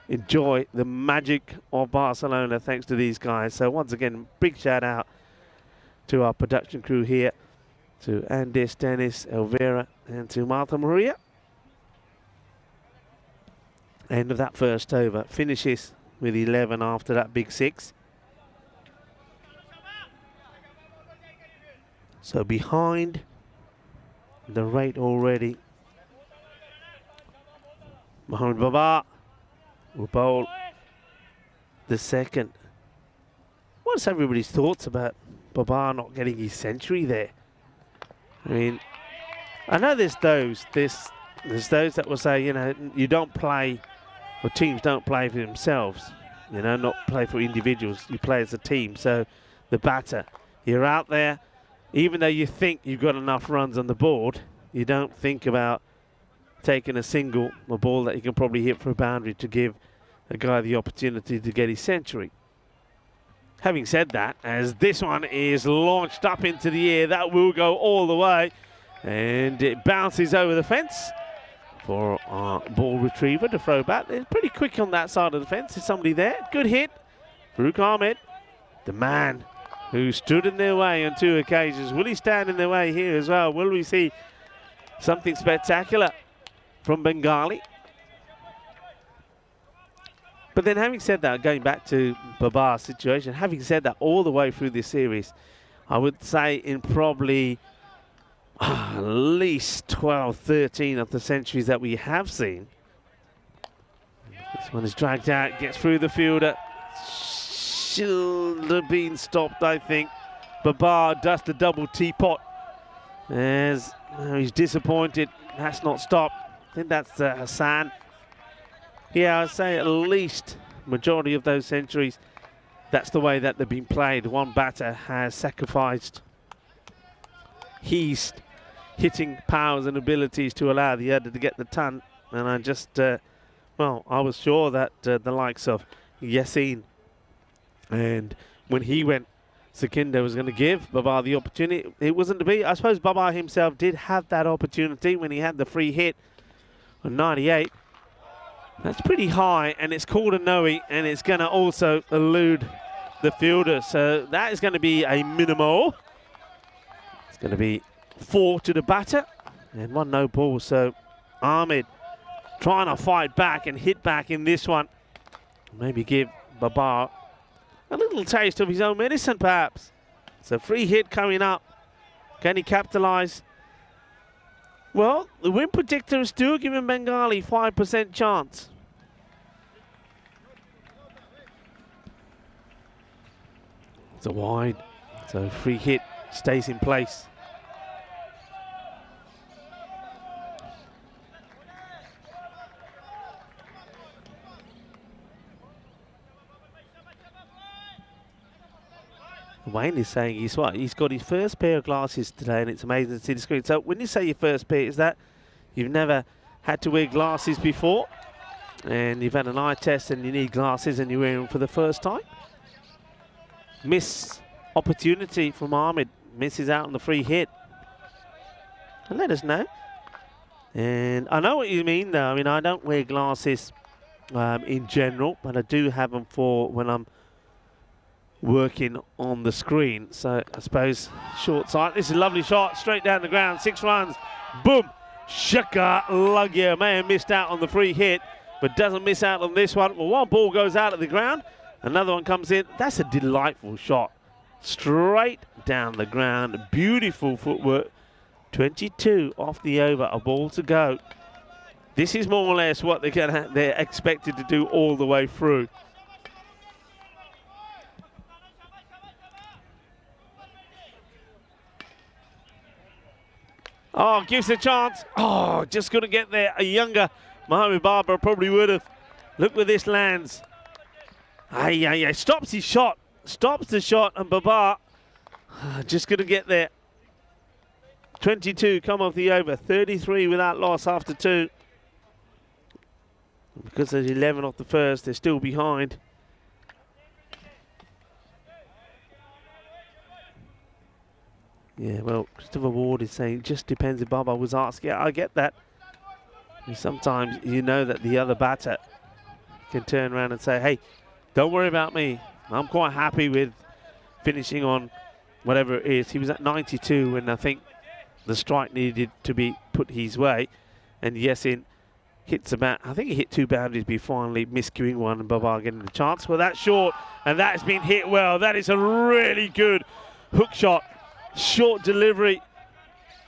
enjoy the magic of Barcelona thanks to these guys. So once again, big shout out to our production crew here, to Andis, Dennis, Elvira, and to Martha Maria. End of that first over. Finishes with 11 after that big 6. So behind the rate already. Mohamed Baba will bowl the second. What's everybody's thoughts about Babar not getting his century there? I mean, I know there's those that will say, you know, you don't play, or teams don't play for themselves, you know, not play for individuals, you play as a team. So the batter, you're out there, even though you think you've got enough runs on the board, you don't think about taking a ball that you can probably hit for a boundary to give a guy the opportunity to get his century. Having said that, as this one is launched up into the air, that will go all the way, and it bounces over the fence for our ball retriever to throw back. They're pretty quick on that side of the fence. There's somebody there. Good hit. Farooq Ahmed, the man who stood in their way on 2 occasions. Will he stand in their way here as well? Will we see something spectacular from Bengali? But then having said that, going back to Babar's situation, having said that all the way through this series, I would say in probably at least 12, 13 of the centuries that we have seen. This one is dragged out, gets through the fielder. Should have been stopped, I think. Babar does the double teapot. As he's disappointed, that's not stopped. I think that's Hassan. Yeah, I'd say at least majority of those centuries, that's the way that they've been played. One batter has sacrificed his hitting powers and abilities to allow the other to get the ton. And I just, well, I was sure that the likes of Yassin, and when he went, Sukinder was going to give Babar the opportunity. It wasn't to be. I suppose Babar himself did have that opportunity when he had the free hit on 98. That's pretty high, and it's called a no-e, and it's going to also elude the fielder. So that is going to be a minimal. It's going to be 4 to the batter, and 1 no ball. So Ahmed trying to fight back and hit back in this one. Maybe give Babar a little taste of his own medicine, perhaps. It's a free hit coming up. Can he capitalise? Well, the win predictor is still giving Bengali 5% chance. It's a wide, so free hit stays in place. Wayne is saying he's got his first pair of glasses today, and it's amazing to see the screen. So when you say your first pair, is that you've never had to wear glasses before, and you've had an eye test and you need glasses and you're wearing them for the first time? Miss opportunity from Ahmed, misses out on the free hit. And let us know. And I know what you mean though. I mean, I don't wear glasses in general, but I do have them for when I'm working on the screen. So I suppose short sight. This is a lovely shot, straight down the ground, 6 runs. Boom! Shaka Lugya may have missed out on the free hit, but doesn't miss out on this one. Well, one ball goes out of the ground, another one comes in. That's a delightful shot. Straight down the ground, beautiful footwork. 22 off the over, a ball to go. This is more or less what they're expected to do all the way through. Oh, gives a chance. Oh, just couldn't get there. A younger Mohamed Barber probably would have. Look where this lands. Stops his shot. Stops the shot, and Babar just couldn't get there. 22 come off the over. 33 without loss after 2. Because there's 11 off the first, they're still behind. Yeah, well, Christopher Ward is saying it just depends if Baba was asked. Yeah, I get that. And sometimes you know that the other batter can turn around and say, hey, don't worry about me. I'm quite happy with finishing on whatever it is. He was at 92 when I think the strike needed to be put his way. And Yassin hits about, I think he hit 2 boundaries before finally miscuing one, and Babar getting the chance. Well, that's short, and that's been hit well. That is a really good hook shot. Short delivery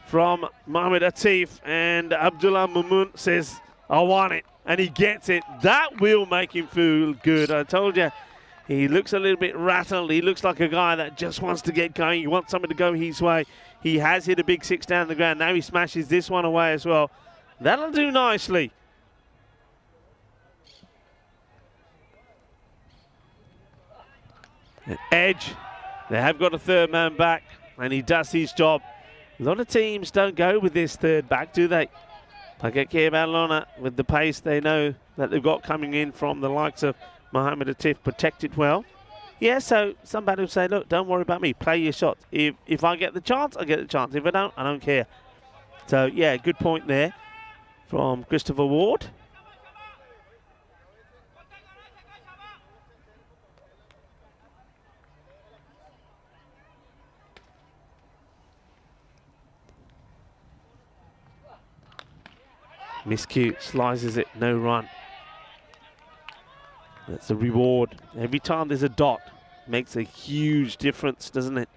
from Mohamed Atif, and Abdullah Mamun says, I want it. And he gets it. That will make him feel good. I told you, he looks a little bit rattled. He looks like a guy that just wants to get going. He wants something to go his way. He has hit a big 6 down the ground. Now he smashes this one away as well. That'll do nicely. An edge. They have got a third man back, and he does his job. A lot of teams don't go with this third back, do they? Paka Bon with the pace they know that they've got coming in from the likes of Mohamed Atif, protected well. Yeah, so somebody will say, look, don't worry about me. Play your shots. If I get the chance, I get the chance. If I don't care. So, yeah, good point there from Christopher Ward. Miscue slices it, no run. That's the reward. Every time there's a dot, makes a huge difference, doesn't it?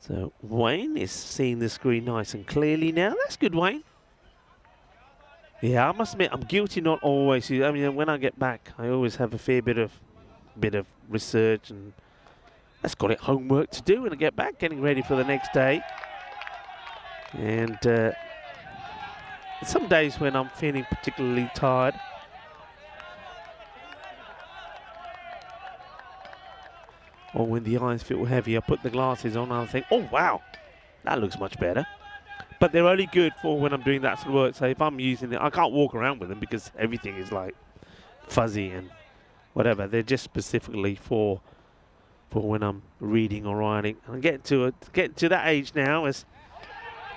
So Wayne is seeing the screen nice and clearly now. That's good, Wayne. Yeah, I must admit, I'm guilty not always. I mean, when I get back, I always have a fair bit of research, and that's got it homework to do when I get back, getting ready for the next day. And some days when I'm feeling particularly tired, or when the eyes feel heavy, I put the glasses on and I think, oh wow, that looks much better. But they're only good for when I'm doing that sort of work. So if I'm using it, I can't walk around with them because everything is like fuzzy and whatever. They're just specifically for when I'm reading or writing. I'm getting to that age now. As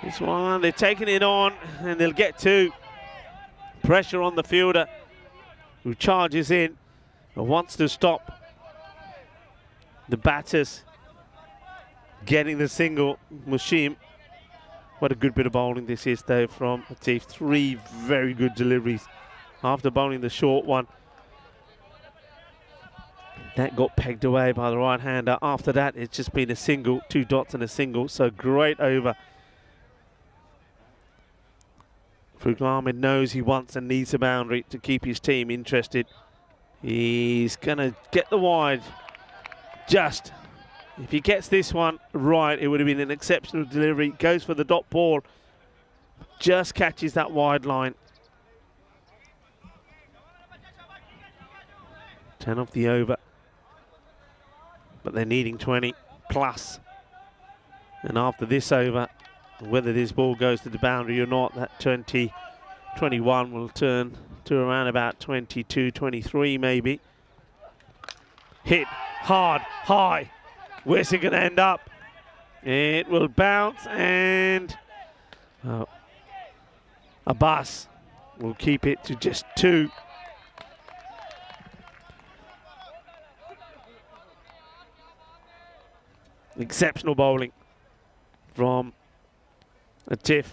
this one, they're taking it on, and they'll get to pressure on the fielder who charges in and wants to stop the batters getting the single. Mushim. What a good bit of bowling this is, though, from Atif. 3 very good deliveries after bowling the short one. That got pegged away by the right-hander. After that, it's just been a single, 2 dots and a single. So great over. Farouk Ahmed knows he wants and needs a boundary to keep his team interested. He's going to get the wide. Just. If he gets this one right, it would have been an exceptional delivery. Goes for the dot ball. Just catches that wide line. 10 off the over. But they're needing 20 plus. And after this over, whether this ball goes to the boundary or not, that 21 will turn to around about 22, 23 maybe. Hit hard, high. Where's it going to end up? It will bounce, and Abbas will keep it to just 2. Exceptional bowling from Atif.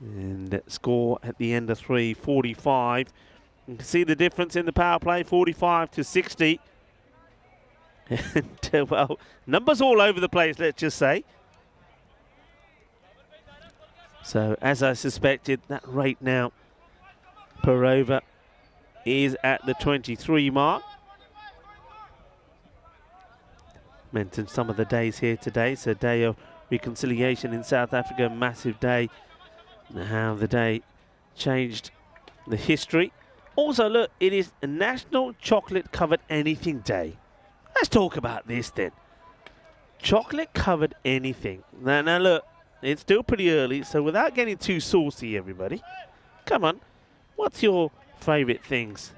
And score at the end of 3, 45. You can see the difference in the power play, 45 to 60. And, well, numbers all over the place, let's just say. So, as I suspected, that rate now per over is at the 23 mark. Mentioned some of the days here today. It's a day of reconciliation in South Africa, massive day. How the day changed the history. Also, look, it is a National Chocolate Covered Anything Day. Let's talk about this then. Chocolate covered anything. Now look, it's still pretty early, so without getting too saucy, everybody, come on, what's your favorite things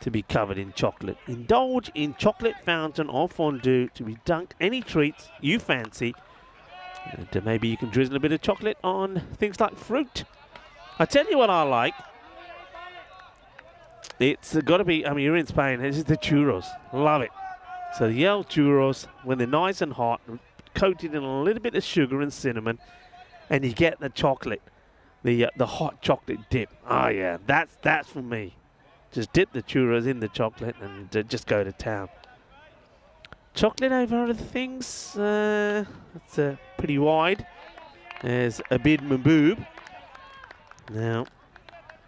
to be covered in chocolate? Indulge in chocolate fountain or fondue to be dunked any treats you fancy. And maybe you can drizzle a bit of chocolate on things like fruit. I tell you what I like. It's got to be, I mean, you're in Spain, this is the churros. Love it. So the yellow churros, when they're nice and hot, coated in a little bit of sugar and cinnamon, and you get the chocolate, the hot chocolate dip. Oh yeah, that's for me. Just dip the churros in the chocolate and just go to town. Chocolate over other things. That's pretty wide. There's a bid Maboob. Now,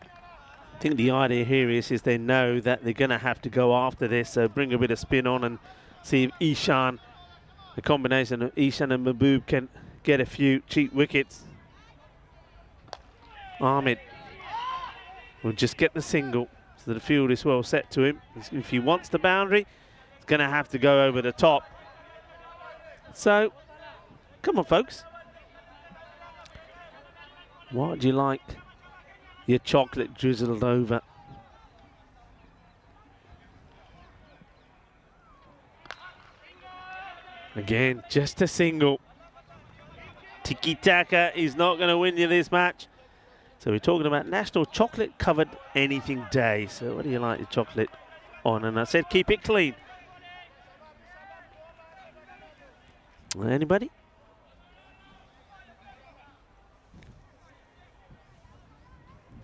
I think the idea here is they know that they're going to have to go after this, so bring a bit of spin on and see if Ishan, the combination of Ishan and Maboob, can get a few cheap wickets. Ahmed will just get the single, so the field is well set to him. If he wants the boundary, he's going to have to go over the top. So, come on, folks. What would you like your chocolate drizzled over? Again, just a single. Tiki-taka is not going to win you this match. So we're talking about National Chocolate Covered Anything Day. So what do you like your chocolate on? And I said keep it clean. Anybody?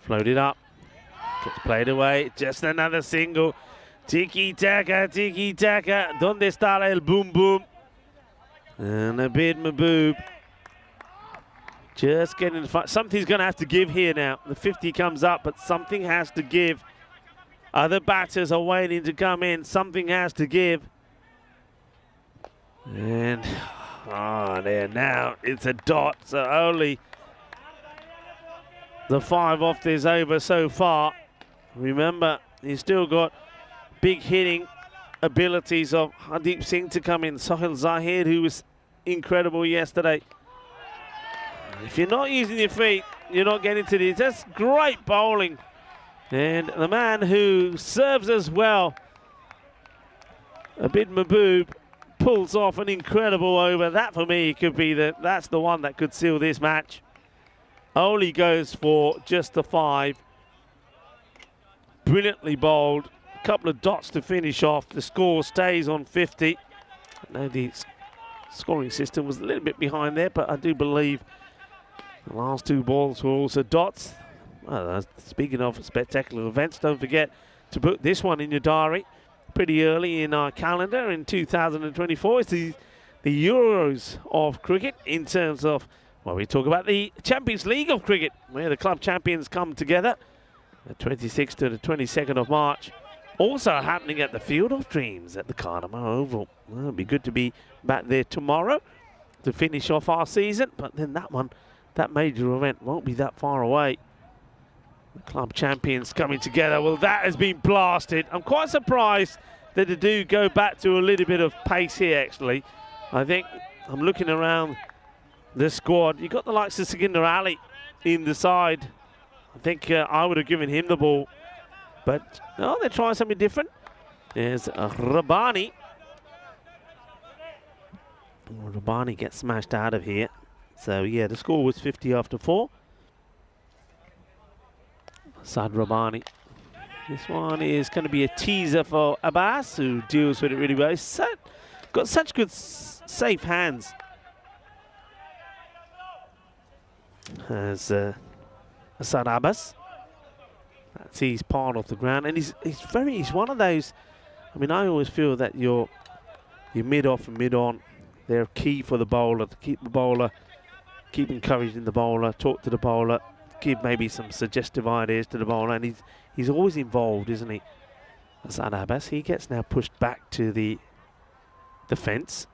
Float it up. Gets played away. Just another single. Tiki-taka, tiki-taka. Donde está el boom boom? And a bid Maboob. Just getting in front. Something's going to have to give here now. The 50 comes up, but something has to give. Other batters are waiting to come in. Something has to give. And, there now. It's a dot. So only the 5 off this over so far. Remember, he's still got big hitting abilities of Hardeep Singh to come in. Sohail Zahid, who was incredible yesterday. If you're not using your feet, you're not getting to this. That's great bowling. And the man who serves as well, Abid Maboob, pulls off an incredible over. That for me could be that's the one that could seal this match. Only goes for just the 5. Brilliantly bowled. A couple of dots to finish off. The score stays on 50. I know the scoring system was a little bit behind there, but I do believe the last 2 balls were also dots. Speaking of spectacular events, don't forget to put this one in your diary pretty early in our calendar in 2024. It's the Euros of cricket in terms of, well, we talk about the Champions League of cricket, where the club champions come together, the 26th to the 22nd of March. Also happening at the Field of Dreams at the Cardamom Oval. Well, it'll be good to be back there tomorrow to finish off our season, but then that major event won't be that far away. The club champions coming together. Well, that has been blasted. I'm quite surprised that they do go back to a little bit of pace here, actually. I think I'm looking around the squad. You've got the likes of Saginder Ali in the side. I think I would have given him the ball. But, no, they're trying something different. There's Rabbani. Rabbani gets smashed out of here. So, yeah, the score was 50 after 4. Sad Rabbani. This one is going to be a teaser for Abbas, who deals with it really well. He's got such good safe hands. As Asad Abbas. That's his part off the ground, and he's one of those. I mean, I always feel that your mid off and mid on, they're key for the bowler, to keep the bowler, keep encouraging the bowler, talk to the bowler, give maybe some suggestive ideas to the bowler, and he's always involved, isn't he? Asad Abbas, he gets now pushed back to the fence.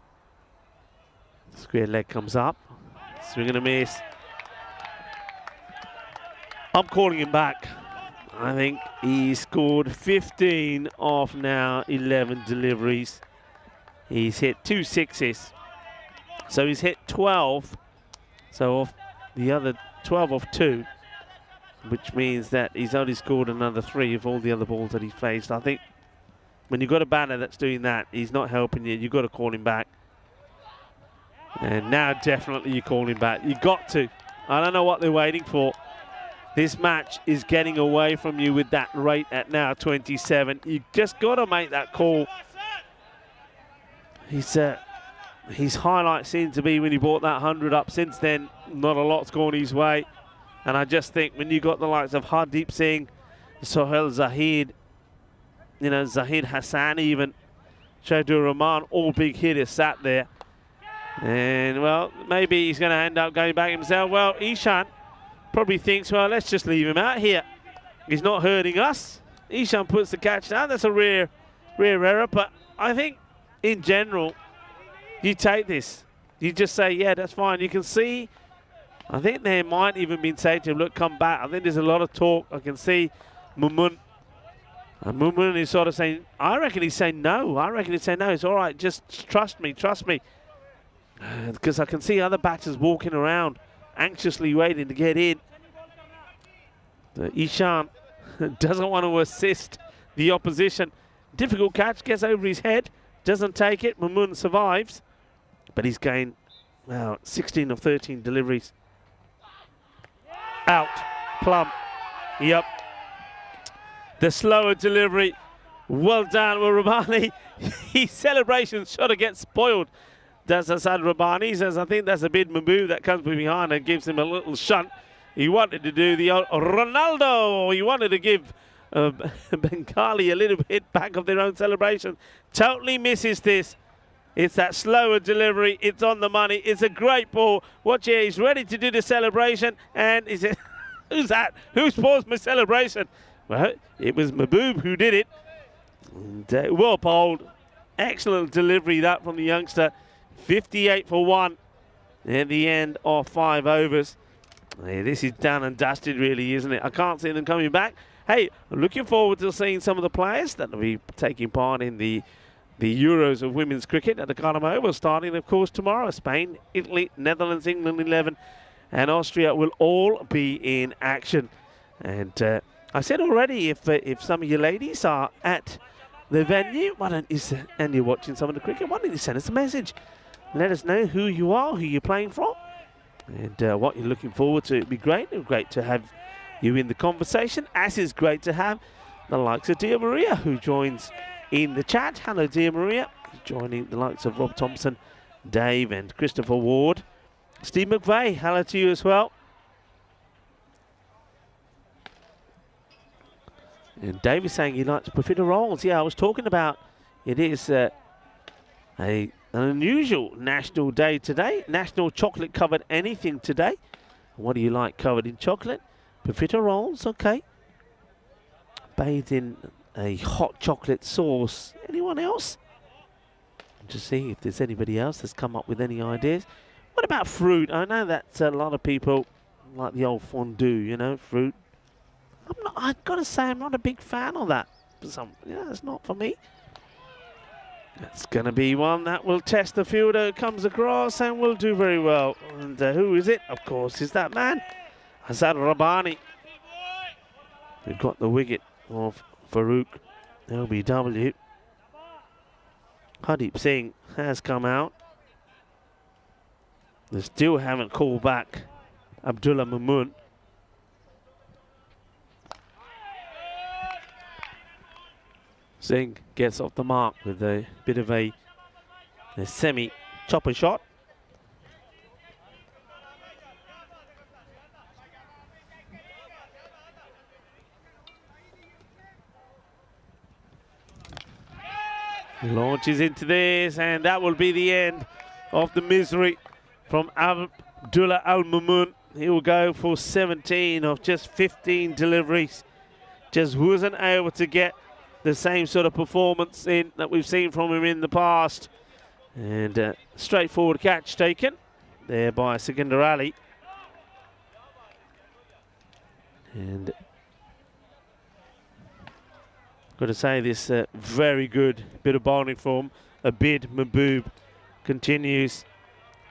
Square leg comes up, swing and a miss. I'm calling him back. I think he scored 15 off now 11 deliveries. He's hit 2 sixes. So he's hit 12. So off the other 12 off 2, which means that he's only scored another 3 of all the other balls that he faced. I think when you've got a batter that's doing that, he's not helping you. You've got to call him back. And now definitely you call him back. You've got to. I don't know what they're waiting for. This match is getting away from you with that rate at now 27. You just got to make that call. His highlight seemed to be when he brought that 100 up. Since then, not a lot's gone his way. And I just think when you got the likes of Hardeep Singh, Sohail Zahid, you know, Zahid Hassan, even Shahdur Rahman, all big hitters sat there. And, well, maybe he's going to end up going back himself. Well, Ishan probably thinks, well, let's just leave him out here. He's not hurting us. Ishan puts the catch down. That's a rare error. But I think, in general, you take this. You just say, yeah, that's fine. You can see, I think they might even been saying to him, look, come back. I think there's a lot of talk. I can see Mumun. And Mumun is sort of saying, I reckon he's saying no. I reckon he's saying no. It's all right. Just trust me. Trust me. Because I can see other batters walking around, anxiously waiting to get in. Ishan doesn't want to assist the opposition. Difficult catch, gets over his head, doesn't take it. Mumun survives, but he's gained 16 of 13 deliveries. Out, plumb. Yep. The slower delivery. Well done, Rabbani. His celebration sort of gets spoiled. Does Asad Rabbani. He says, I think that's a bit Mabu that comes from behind and gives him a little shunt. He wanted to do the Ronaldo. He wanted to give Bengali a little bit back of their own celebration. Totally misses this. It's that slower delivery. It's on the money. It's a great ball. Watch here. He's ready to do the celebration. And he said, who's that? Who's paused my celebration? Well, it was Mahbub who did it. And, well bowled. Excellent delivery that from the youngster. 58 for 1 at the end of 5 overs. Hey, this is done and dusted, really, isn't it? I can't see them coming back. Hey, I'm looking forward to seeing some of the players that will be taking part in the Euros of women's cricket at the Carnival Oval, starting, of course, tomorrow. Spain, Italy, Netherlands, England 11, and Austria will all be in action. And I said already, if some of you ladies are at the venue, and you're watching some of the cricket, why don't you send us a message? Let us know who you are, who you're playing from, and what you're looking forward to. It'd be great. It'd be great to have you in the conversation, as is great to have the likes of Dia Maria, who joins in the chat. Hello, Dia Maria. Joining the likes of Rob Thompson, Dave, and Christopher Ward. Steve McVeigh, hello to you as well. And Dave is saying he likes profiteroles. Yeah, I was talking about it is an unusual national day today. National chocolate covered anything today. What do you like covered in chocolate? Profiteroles, okay. Bathed in a hot chocolate sauce. Anyone else? Just see if there's anybody else that's come up with any ideas. What about fruit? I know that a lot of people like the old fondue, you know, fruit. I've got to say, I'm not a big fan of that. It's not for me. That's going to be one that will test the fielder who comes across and will do very well. And who is it? Of course, is that man, Azad Rabbani. We've got the wicket of Farouk LBW. Hardeep Singh has come out. They still haven't called back Abdullah Mamun. Singh gets off the mark with a bit of a semi-chopper shot. Launches into this, and that will be the end of the misery from Abdullah Al-Mamun. He will go for 17 of just 15 deliveries. Just wasn't able to get the same sort of performance in that we've seen from him in the past. And straightforward catch taken there by Sikandar Ali. And got to say, this very good bit of bowling form. Abid Mahbub continues.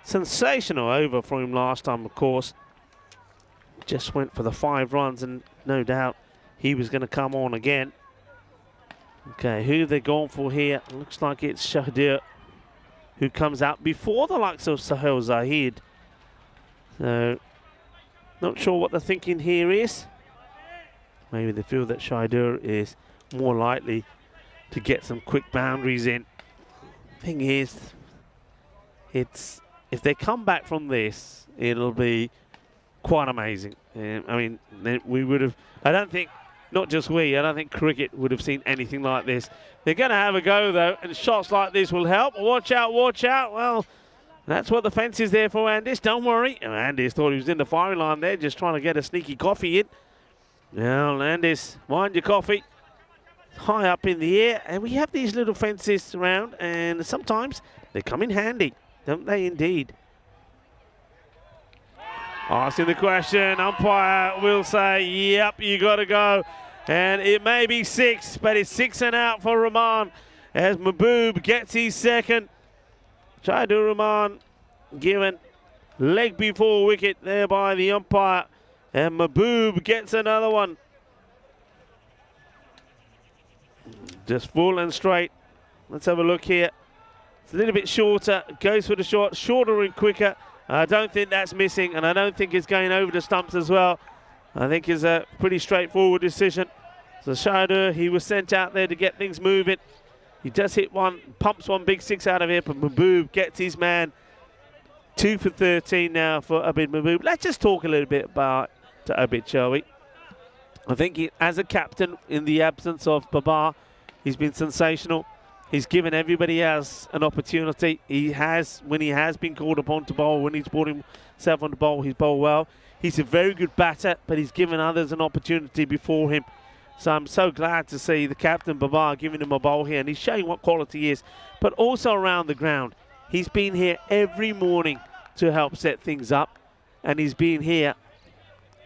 Sensational over from him last time, of course. Just went for the 5 runs, and no doubt he was going to come on again. Okay, who they're going for here? Looks like it's Shahdir, who comes out before the likes of Sahel Zahid. So, not sure what the thinking here is. Maybe they feel that Shahdir is more likely to get some quick boundaries in. Thing is, it's if they come back from this, it'll be quite amazing. I mean, we would have. I don't think not just we, I don't think cricket would have seen anything like this. They're going to have a go, though, and shots like this will help. Watch out, watch out. Well, that's what the fence is there for, Andis. Don't worry. Andis thought he was in the firing line there, just trying to get a sneaky coffee in. Now, Andis, mind your coffee. High up in the air, and we have these little fences around, and sometimes they come in handy, don't they indeed? Asking the question, umpire will say, yep, you got to go. And it may be 6, but it's 6 and out for Rahman as Mahbub gets his second. Shahidul Rahman given leg before wicket there by the umpire, and Mahbub gets another one. Just full and straight. Let's have a look here. It's a little bit shorter. Goes for the short. Shorter and quicker. I don't think that's missing, and I don't think it's going over the stumps as well. I think it's a pretty straightforward decision. So Shahidul, he was sent out there to get things moving. He does hit one, pumps one big 6 out of here, but Mahbub gets his man. 2 for 13 now for Abid Mahbub. Let's just talk a little bit about Abid, shall we? I think he, as a captain, in the absence of Babar, he's been sensational. He's given everybody else an opportunity. He has, when he has been called upon to bowl, when he's brought himself on the bowl, he's bowled well. He's a very good batter, but he's given others an opportunity before him. So I'm so glad to see the captain, Babar, giving him a bowl here, and he's showing what quality he is, but also around the ground. He's been here every morning to help set things up, and he's been here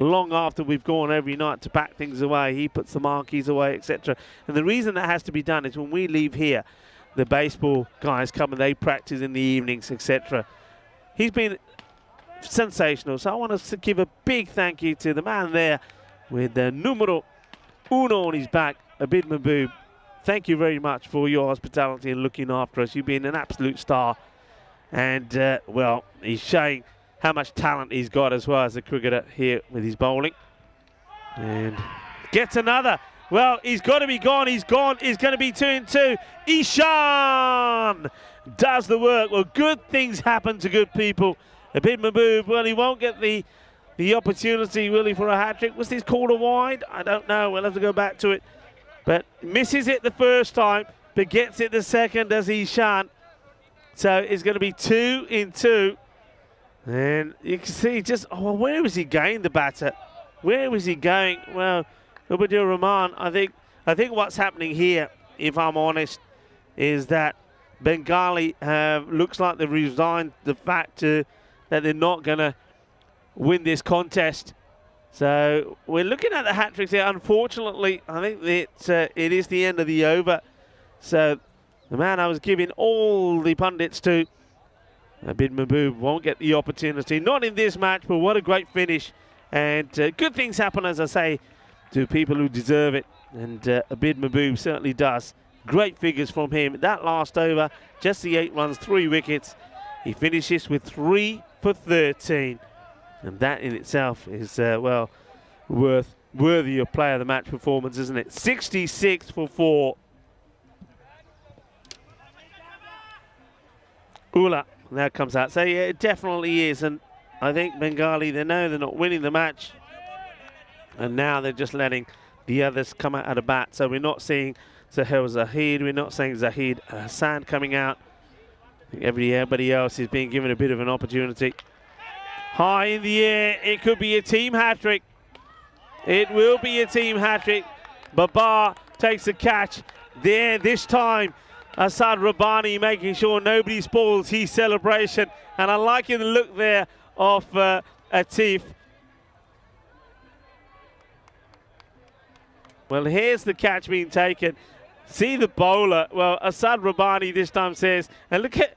long after we've gone every night to pack things away. He puts the marquees away, etc. And the reason that has to be done is when we leave here, the baseball guys come and they practice in the evenings, etc. He's been sensational. So I want to give a big thank you to the man there with the numero uno on his back, Abid Mahbub. Thank you very much for your hospitality and looking after us. You've been an absolute star. And, well, he's showing how much talent he's got as well as a cricketer here with his bowling. And gets another. Well, he's got to be gone. He's gone. He's going to be 2 and 2. Ishan does the work. Well, good things happen to good people. Abid Mahbub, well, he won't get the opportunity, really, for a hat-trick. Was this called a wide? I don't know. We'll have to go back to it. But misses it the first time, but gets it the second as Ishan. So it's going to be 2 and 2. And you can see just, oh, where was he going, the batter? Where was he going? Well, Abidul Rahman, I think what's happening here, if I'm honest, is that Bengali looks like they've resigned the fact that they're not going to win this contest. So we're looking at the hat-tricks here. Unfortunately, I think that it is the end of the over. So the man I was giving all the pundits to, Abid Mahbub, won't get the opportunity. Not in this match, but what a great finish. And good things happen, as I say, to people who deserve it. And Abid Mahbub certainly does. Great figures from him. That last over, just the 8 runs, 3 wickets. He finishes with 3 for 13. And that in itself is, well, worthy of player of the match performance, isn't it? 66 for 4. Ula now comes out. So, yeah, it definitely is. And I think Bengali, they know they're not winning the match. And now they're just letting the others come out of the bat. So we're not seeing Zahir Zahid. We're not seeing Zahid Hassan coming out. I think everybody else is being given a bit of an opportunity. High in the air. It could be a team hat-trick. It will be a team hat-trick. Babar takes the catch there this time. Asad Rabbani making sure nobody spoils his celebration. And I like the look there of Atif. Well, here's the catch being taken. See the bowler. Well, Asad Rabbani this time says, and look at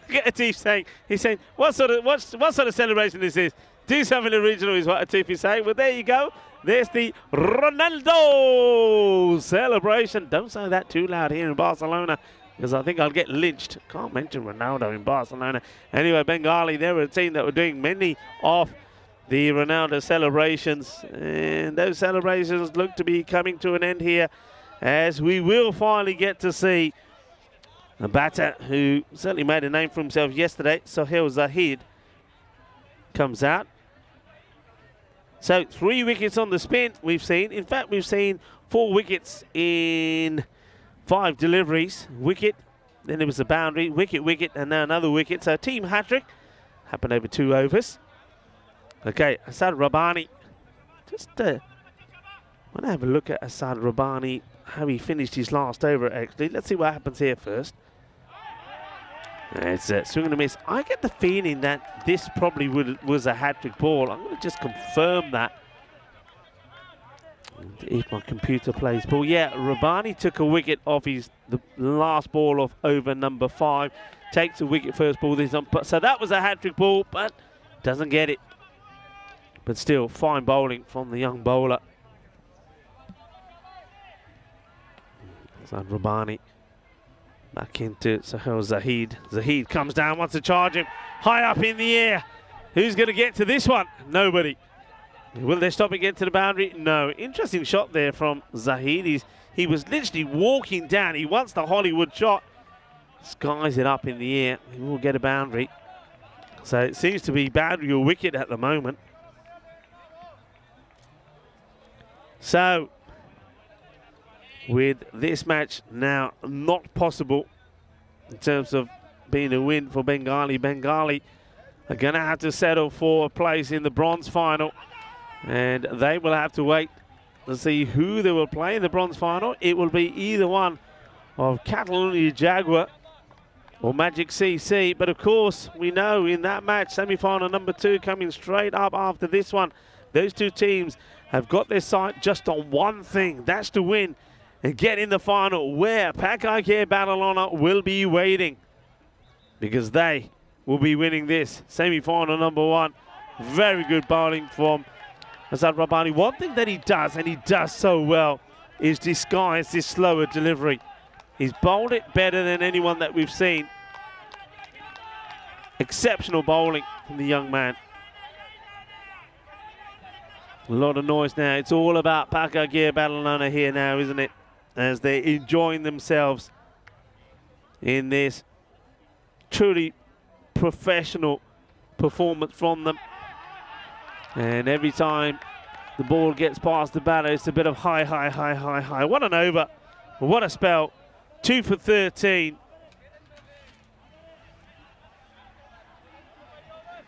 Atif saying, he's saying, what sort of celebration this is? Do something original is what Atif is saying. Well, there you go. There's the Ronaldo celebration. Don't say that too loud here in Barcelona, because I think I'll get lynched. Can't mention Ronaldo in Barcelona. Anyway, Bengali, they were a team that were doing many of the Ronaldo celebrations. And those celebrations look to be coming to an end here, as we will finally get to see a batter who certainly made a name for himself yesterday. Sohail Zahid comes out. So 3 wickets on the spin we've seen. In fact, we've seen 4 wickets in 5 deliveries. Wicket, then there was a boundary, wicket, wicket, and now another wicket. So team hat-trick happened over 2 overs. Okay, Asad Rabbani. Just want to have a look at Asad Rabbani, how he finished his last over, actually. Let's see what happens here first. It's a swing and a miss. I get the feeling that this probably was a hat-trick ball. I'm going to just confirm that. If my computer plays ball. Yeah, Rabbani took a wicket off the last ball of over number 5. Takes a wicket first ball. So that was a hat-trick ball, but doesn't get it. But still, fine bowling from the young bowler. So Rabbani back into Sahel Zahid. Zahid comes down, wants to charge him. High up in the air. Who's going to get to this one? Nobody. Will they stop it, get to the boundary? No. Interesting shot there from Zahid. He was literally walking down. He wants the Hollywood shot. Skies it up in the air. He will get a boundary. So it seems to be boundary or wicket at the moment. So, with this match now not possible in terms of being a win for Bengali, Bengali are going to have to settle for a place in the bronze final. And they will have to wait to see who they will play in the bronze final. It will be either one of Catalonia Jaguar or Magic CC. But of course, we know in that match, semi-final number 2 coming straight up after this one, those 2 teams have got their sight just on one thing. That's to win and get in the final, where Paka Bon will be waiting, because they will be winning this semi-final number 1. Very good bowling from Asad Rabbani. One thing that he does, and he does so well, is disguise this slower delivery. He's bowled it better than anyone that we've seen. Exceptional bowling from the young man. A lot of noise now. It's all about Paka Bon here now, isn't it? As they're enjoying themselves in this truly professional performance from them. And every time the ball gets past the batter, it's a bit of high, high, high, high, high. What an over. What a spell. 2 for 13.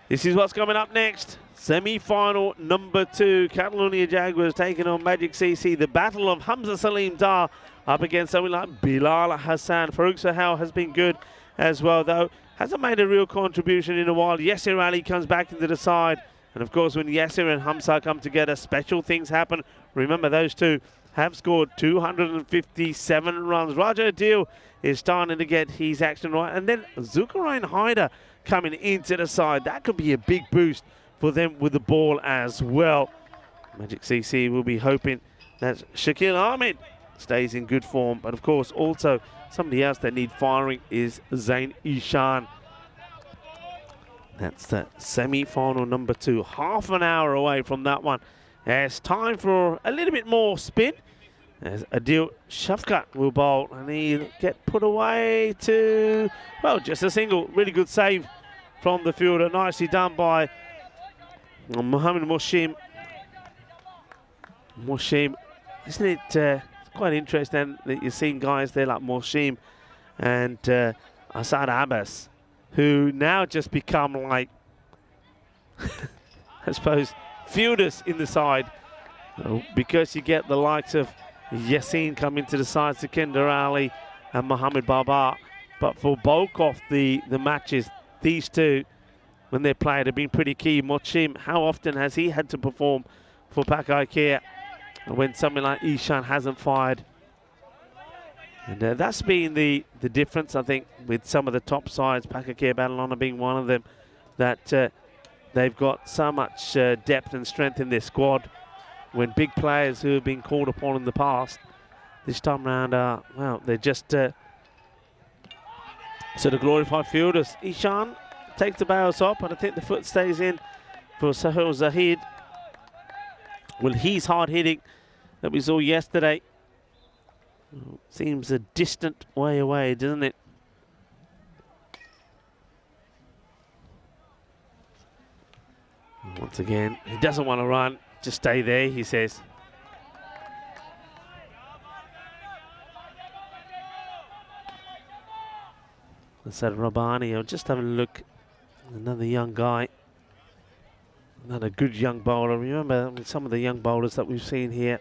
This is what's coming up next. Semi-final number 2. Catalonia Jaguars taking on Magic CC. The battle of Hamza Salim Dar up against someone like Bilal Hassan. Farooq Sahel has been good as well, though. Hasn't made a real contribution in a while. Yasir Ali comes back into the side. And of course, when Yasir and Hamza come together, special things happen. Remember, those 2 have scored 257 runs. Raja Adil is starting to get his action right. And then Zulkarnain Haider coming into the side. That could be a big boost for them with the ball as well. Magic CC will be hoping that Shakil Ahmed stays in good form. But of course, also somebody else that need firing is Zain Ishan. That's the semi-final number 2. Half an hour away from that one. It's time for a little bit more spin, as Adil Shafkat will bowl, and he'll get put away to, well, just a single. Really good save from the fielder. Nicely done by Mohammed Moshim. Moshim, isn't it quite interesting that you're seeing guys there like Moshim and Asad Abbas, who now just become like, I suppose, fielders in the side, because you get the likes of Yassin coming to the side, Sikandar Ali and Mohammed Babar. But for bulk of the matches, these 2, when they played, have been pretty key. Mochim, how often has he had to perform for Paka Kia when something like Ishan hasn't fired? And that's been the difference, I think, with some of the top sides, Paka Bon being one of them, that they've got so much depth and strength in their squad. When big players who have been called upon in the past, this time around, well, they're just sort of glorified fielders. Ishan takes the bails up, and I think the foot stays in for Sahel Zahid. Well, he's hard hitting that we saw yesterday. Seems a distant way away, doesn't it? Once again, he doesn't want to run. just stay there, he says. That's that Rabani. I'll just have a look. Another young guy. Another good young bowler. Remember, I mean, some of the young bowlers that we've seen here.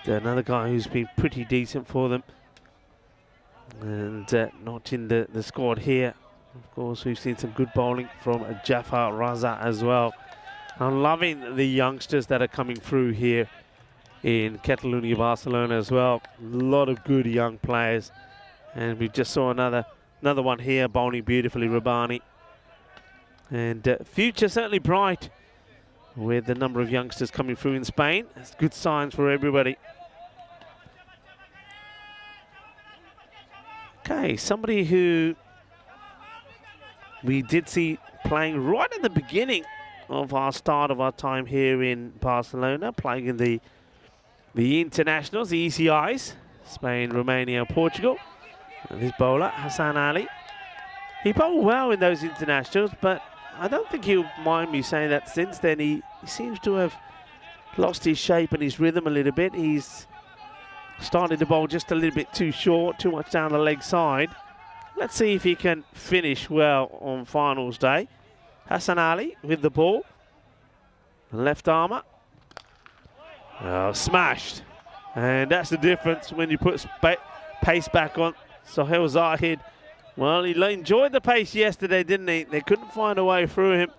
Another guy who's been pretty decent for them. And not in the squad here. Of course, we've seen some good bowling from Jafar Raza as well. I'm loving the youngsters that are coming through here in Catalonia, Barcelona as well. A lot of good young players. And we just saw another one here, bowling beautifully, Rabani. And future certainly bright with the number of youngsters coming through in Spain. That's good signs for everybody. Okay, somebody who we did see playing right at the beginning of our start of our time here in Barcelona, playing in the internationals, the ECIs, Spain, Romania, Portugal. And his bowler, Hassan Ali. He bowled well in those internationals, but I don't think he'll mind me saying that since then. He seems to have lost his shape and his rhythm a little bit. He's started to bowl just a little bit too short, too much down the leg side. Let's see if he can finish well on finals day. Hassan Ali with the ball. Left armour. Oh, smashed. And that's the difference when you put pace back on. Sohail Zahid, well, he enjoyed the pace yesterday, didn't he? They couldn't find a way through him.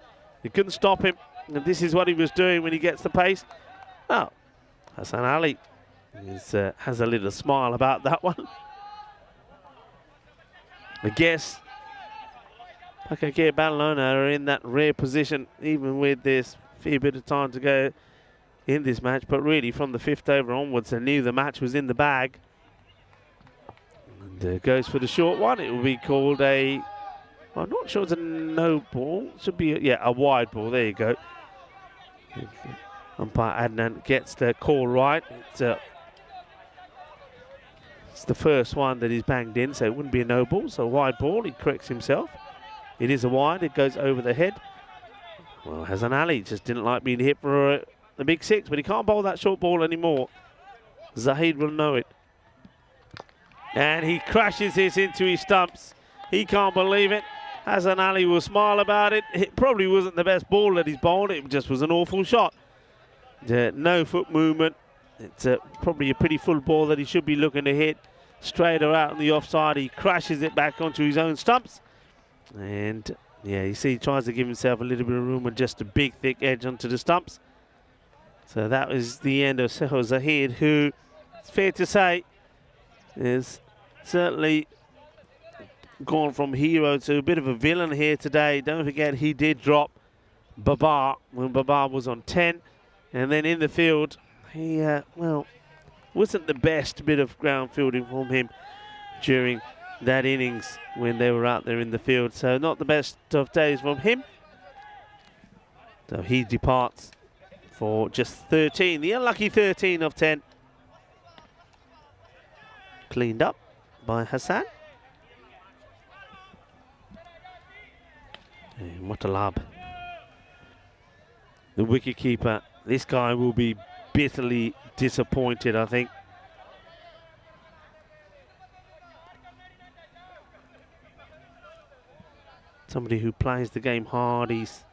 They couldn't stop him. And this is what he was doing when he gets the pace. Oh, Hassan Ali has a little smile about that one. I guess Paka Bon are in that rare position, even with this fair bit of time to go in this match. But really, from the 5th over onwards, they knew the match was in the bag. And goes for the short one. It will be called I'm not sure it's a no ball. It should be, a wide ball. There you go. Umpire Adnan gets the call right. It's the first one that he's banged in, so it wouldn't be a no ball. So a wide ball, he corrects himself. It is a wide, it goes over the head. Well, Hassan Ali just didn't like being hit for the big 6, but he can't bowl that short ball anymore. Zahid will know it. And he crashes this into his stumps. He can't believe it. Hassan Ali will smile about it. It probably wasn't the best ball that he's bowled. It just was an awful shot. No foot movement. It's probably a pretty full ball that he should be looking to hit. Straight or out on the offside. He crashes it back onto his own stumps. And yeah, you see he tries to give himself a little bit of room and just a big thick edge onto the stumps. So that was the end of Sohail Zahid, who, it's fair to say, is certainly gone from hero to a bit of a villain here today. Don't forget, he did drop Babar when Babar was on 10. And then in the field, he, wasn't the best bit of ground fielding from him during that innings when they were out there in the field. So not the best of days from him. So he departs for just 13, the unlucky 13 of 10. Cleaned up by Hassan. And Mutalab, the wicketkeeper. This guy will be bitterly disappointed, I think. Somebody who plays the game hard. He's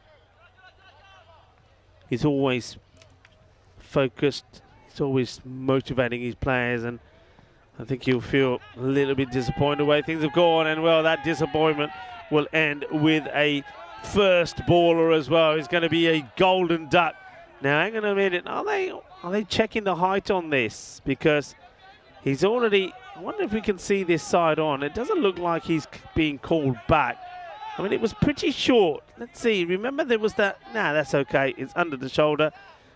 always focused. He's always motivating his players, and I think he'll feel a little bit disappointed the way things have gone. And well, that disappointment will end with a first baller as well. It's going to be a golden duck. Now, hang on a minute. Are they checking the height on this? Because he's already. I wonder if we can see this side on. It doesn't look like he's being called back. I mean, it was pretty short. Let's see. Remember, there was that. Nah, that's okay. It's under the shoulder.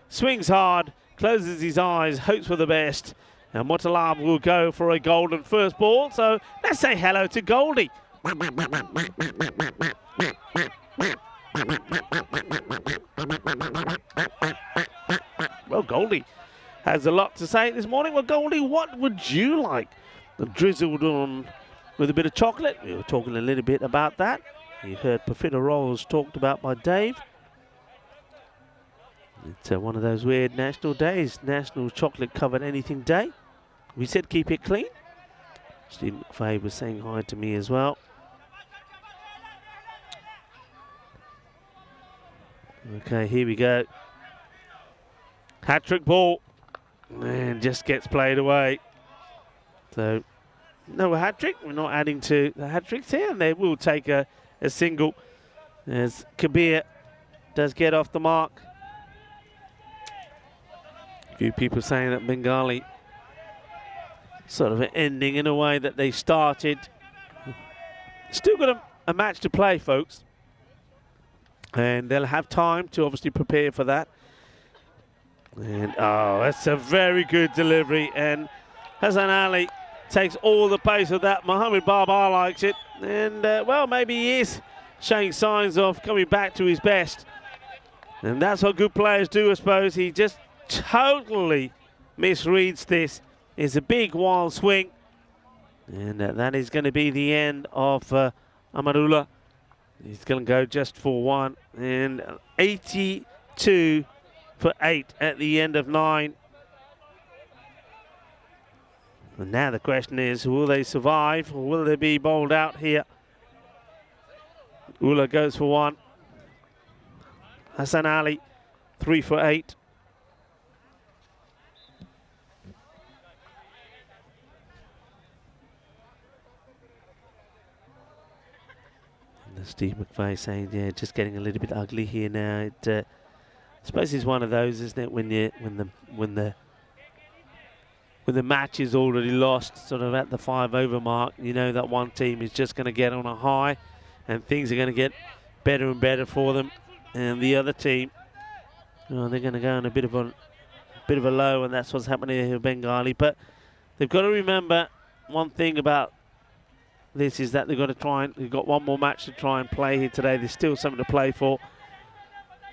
Swings hard. Closes his eyes. Hopes for the best. And Mutalab will go for a golden first ball. So let's say hello to Goldie. Well, Goldie has a lot to say this morning. Well, Goldie, what would you like? Drizzled on with a bit of chocolate. We were talking a little bit about that. You heard profiteroles talked about by Dave. It's one of those weird national days, National Chocolate Covered Anything Day. We said keep it clean. Steve McVeigh was saying hi to me as well. Okay, here we go. Hat-trick ball. And just gets played away. So, no hat-trick. We're not adding to the hat-tricks here. And they will take a single as Kabir does get off the mark. A few people saying that Bengali sort of ending in a way that they started. Still got a match to play, folks. And they'll have time to obviously prepare for that. And oh, that's a very good delivery. And Hassan Ali takes all the pace of that. Mohamed Baba likes it. And well, maybe he is showing signs of coming back to his best. And that's what good players do, I suppose. He just totally misreads this. It's a big wild swing. And that is going to be the end of Amarullah. He's going to go just for one. And 82 for 8 at the end of 9. And now the question is, will they survive or will they be bowled out here? Ullah goes for 1. Hassan Ali, 3 for 8. Steve McVeigh saying, yeah, just getting a little bit ugly here now. I suppose it's one of those, isn't it, when the match is already lost, sort of at the 5 over mark, you know that one team is just going to get on a high, and things are going to get better and better for them, and the other team, they're going to go on a bit of a low, and that's what's happening here with Bengali. But they've got to remember one thing about this is that they've got one more match to try and play here today. There's still something to play for.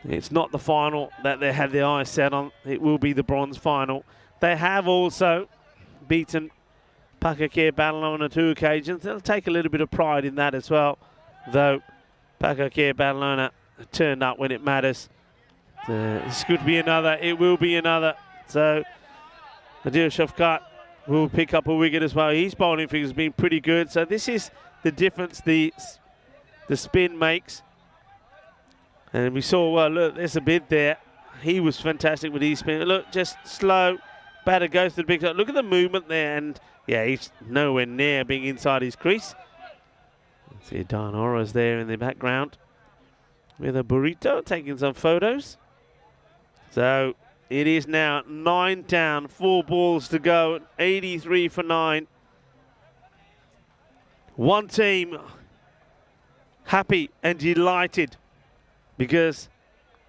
It's not the final that they had their eyes set on. It will be the bronze final. They have also beaten Paka Bon on 2 occasions. They'll take a little bit of pride in that as well, though Paka Bon turned up when it matters. This could be another. It will be another. So Adil Shafqat will pick up a wicket as well. His bowling figure has been pretty good. So this is the difference the spin makes. And we saw, well, look, there's a bid there. He was fantastic with his spin. Look, just slow. Batter goes to the big shot. Look at the movement there. And, yeah, he's nowhere near being inside his crease. See Don Ora's there in the background with a burrito taking some photos. So it is now 9 down, 4 balls to go, 83 for 9. One team happy and delighted because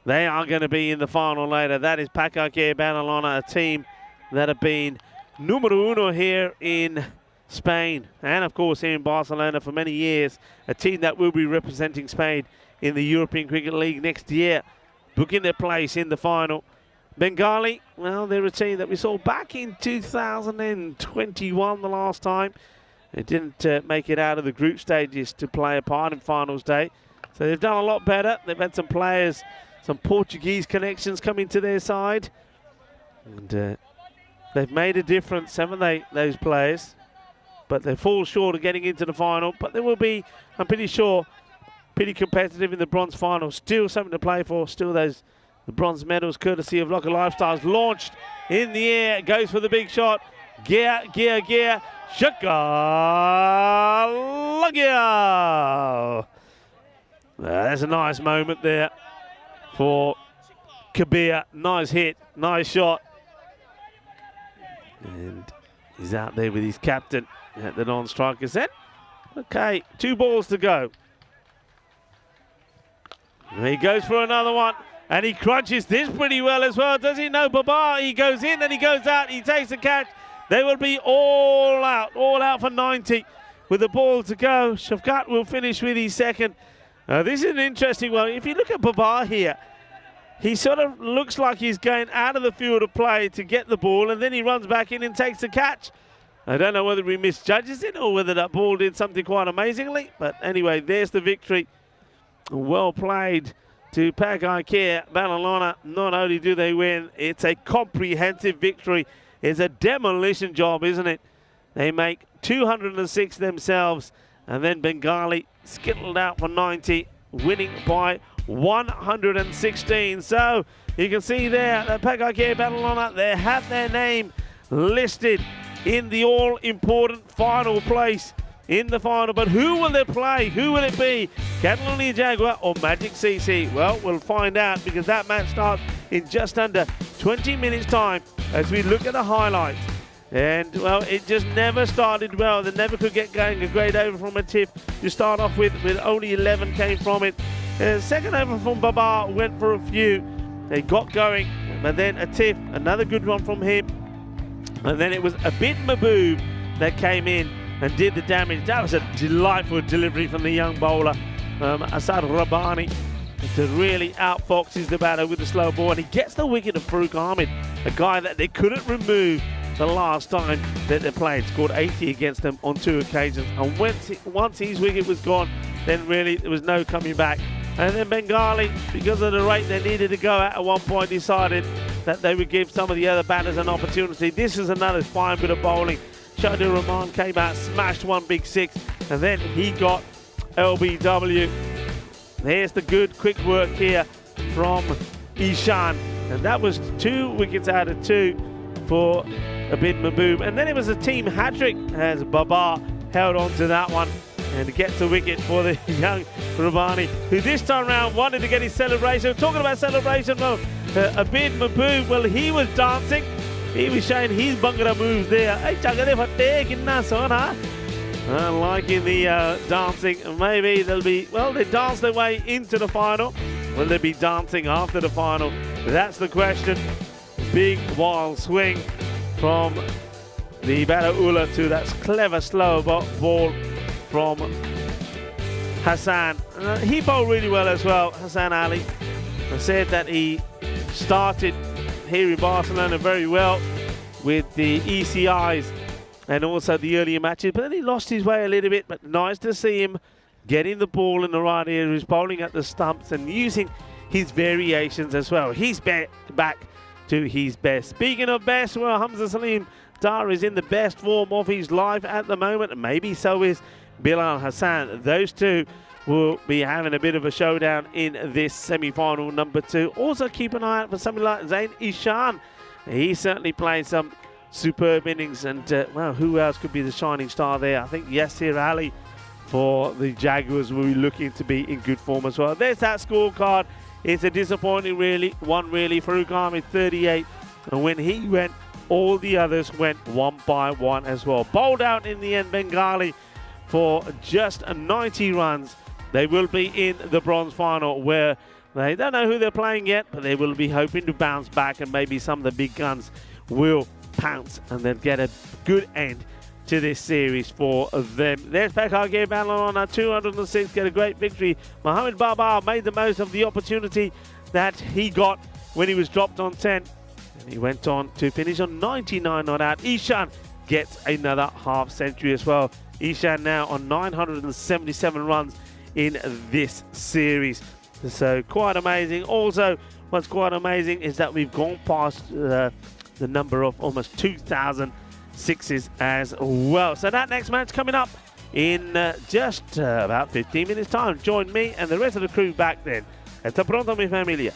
they are going to be in the final later. That is Paka Bon, a team that have been numero uno here in Spain and, of course, here in Barcelona for many years. A team that will be representing Spain in the European Cricket League next year, booking their place in the final. Bengali, well, they're a team that we saw back in 2021 the last time. They didn't make it out of the group stages to play a part in finals day. So they've done a lot better. They've had some players, some Portuguese connections coming to their side. And they've made a difference, haven't they, those players? But they fall short of getting into the final. But they will be, I'm pretty sure, pretty competitive in the bronze final. Still something to play for. Still the bronze medals, courtesy of Locker Lifestyles, launched in the air. Goes for the big shot. Gear. Shaka Lagia. That's a nice moment there for Kabir. Nice hit, nice shot. And he's out there with his captain at the non-striker set. Okay, 2 balls to go. And he goes for another one. And he crunches this pretty well as well, does he? No, Baba, he goes in and he goes out. He takes the catch. They will be all out for 90 with the ball to go. Shafqat will finish with his second. This is an interesting one. If you look at Baba here, he sort of looks like he's going out of the field of play to get the ball, and then he runs back in and takes the catch. I don't know whether he misjudges it or whether that ball did something quite amazingly. But anyway, there's the victory. Well played to Paka Bon. Not only do they win, it's a comprehensive victory. It's a demolition job, isn't it? They make 206 themselves, and then Bengali skittled out for 90, winning by 116. So you can see there that Paka Bon, they have their name listed in the all-important final place in the final. But who will they play? Who will it be? Catalonia Jaguar or Magic CC? Well, we'll find out, because that match starts in just under 20 minutes time as we look at the highlights. And, well, it just never started well. They never could get going. A great over from a tip to start off with only 11 came from it. Second over from Baba went for a few. They got going, but then a tip, another good one from him. And then it was a bit Maboob that came in and did the damage. That was a delightful delivery from the young bowler, Asad Rabbani, to really outfox his batter with the slow ball. And he gets the wicket of Farooq Ahmed, a guy that they couldn't remove the last time that they played. Scored 80 against them on 2 occasions. And once his wicket was gone, then really there was no coming back. And then Bengali, because of the rate they needed to go at one point, decided that they would give some of the other batters an opportunity. This is another fine bit of bowling. Shadur Rahman came out, smashed one big 6, and then he got LBW. There's the good quick work here from Ishan, and that was 2 wickets out of 2 for Abid Mahboob. And then it was a team hat-trick as Baba held on to that one and gets a wicket for the young Rabbani, who this time round wanted to get his celebration. Talking about celebration, well, Abid Mahboob, well, he was dancing. He was showing his Bhangra moves there. Liking the dancing. Maybe they'll be, well, they danced their way into the final. Will they be dancing after the final? That's the question. Big wild swing from the batter Ullah to that clever slow ball from Hassan. He bowled really well as well, Hassan Ali. I said that he started here in Barcelona very well with the ECIs and also the earlier matches, but then he lost his way a little bit. But nice to see him getting the ball in the right areas, bowling at the stumps and using his variations as well. He's back to his best. Speaking of best, well, Hamza Salim Dar is in the best form of his life at the moment, and maybe so is Bilal Hassan. Those two will be having a bit of a showdown in this semi-final number 2. Also keep an eye out for something like Zain Ishan. He's certainly playing some superb innings, and well, who else could be the shining star there? I think Yasir Ali for the Jaguars will be looking to be in good form as well. There's that scorecard. It's a disappointing one really. Farooq Ahmed 38, and when he went, all the others went one by one as well. Bowled out in the end, Bengali, for just 90 runs. They will be in the bronze final, where they don't know who they're playing yet, but they will be hoping to bounce back, and maybe some of the big guns will pounce and then get a good end to this series for them. There's Paka Bon on 206, get a great victory. Mohamed Baba made the most of the opportunity that he got when he was dropped on 10. And he went on to finish on 99 not out. Ishan gets another half century as well. Ishan now on 977 runs in this series. So quite amazing. Also, what's quite amazing is that we've gone past the number of almost 2,000 sixes as well. So that next match coming up in just about 15 minutes time. Join me and the rest of the crew back then. Hasta pronto, mi familia.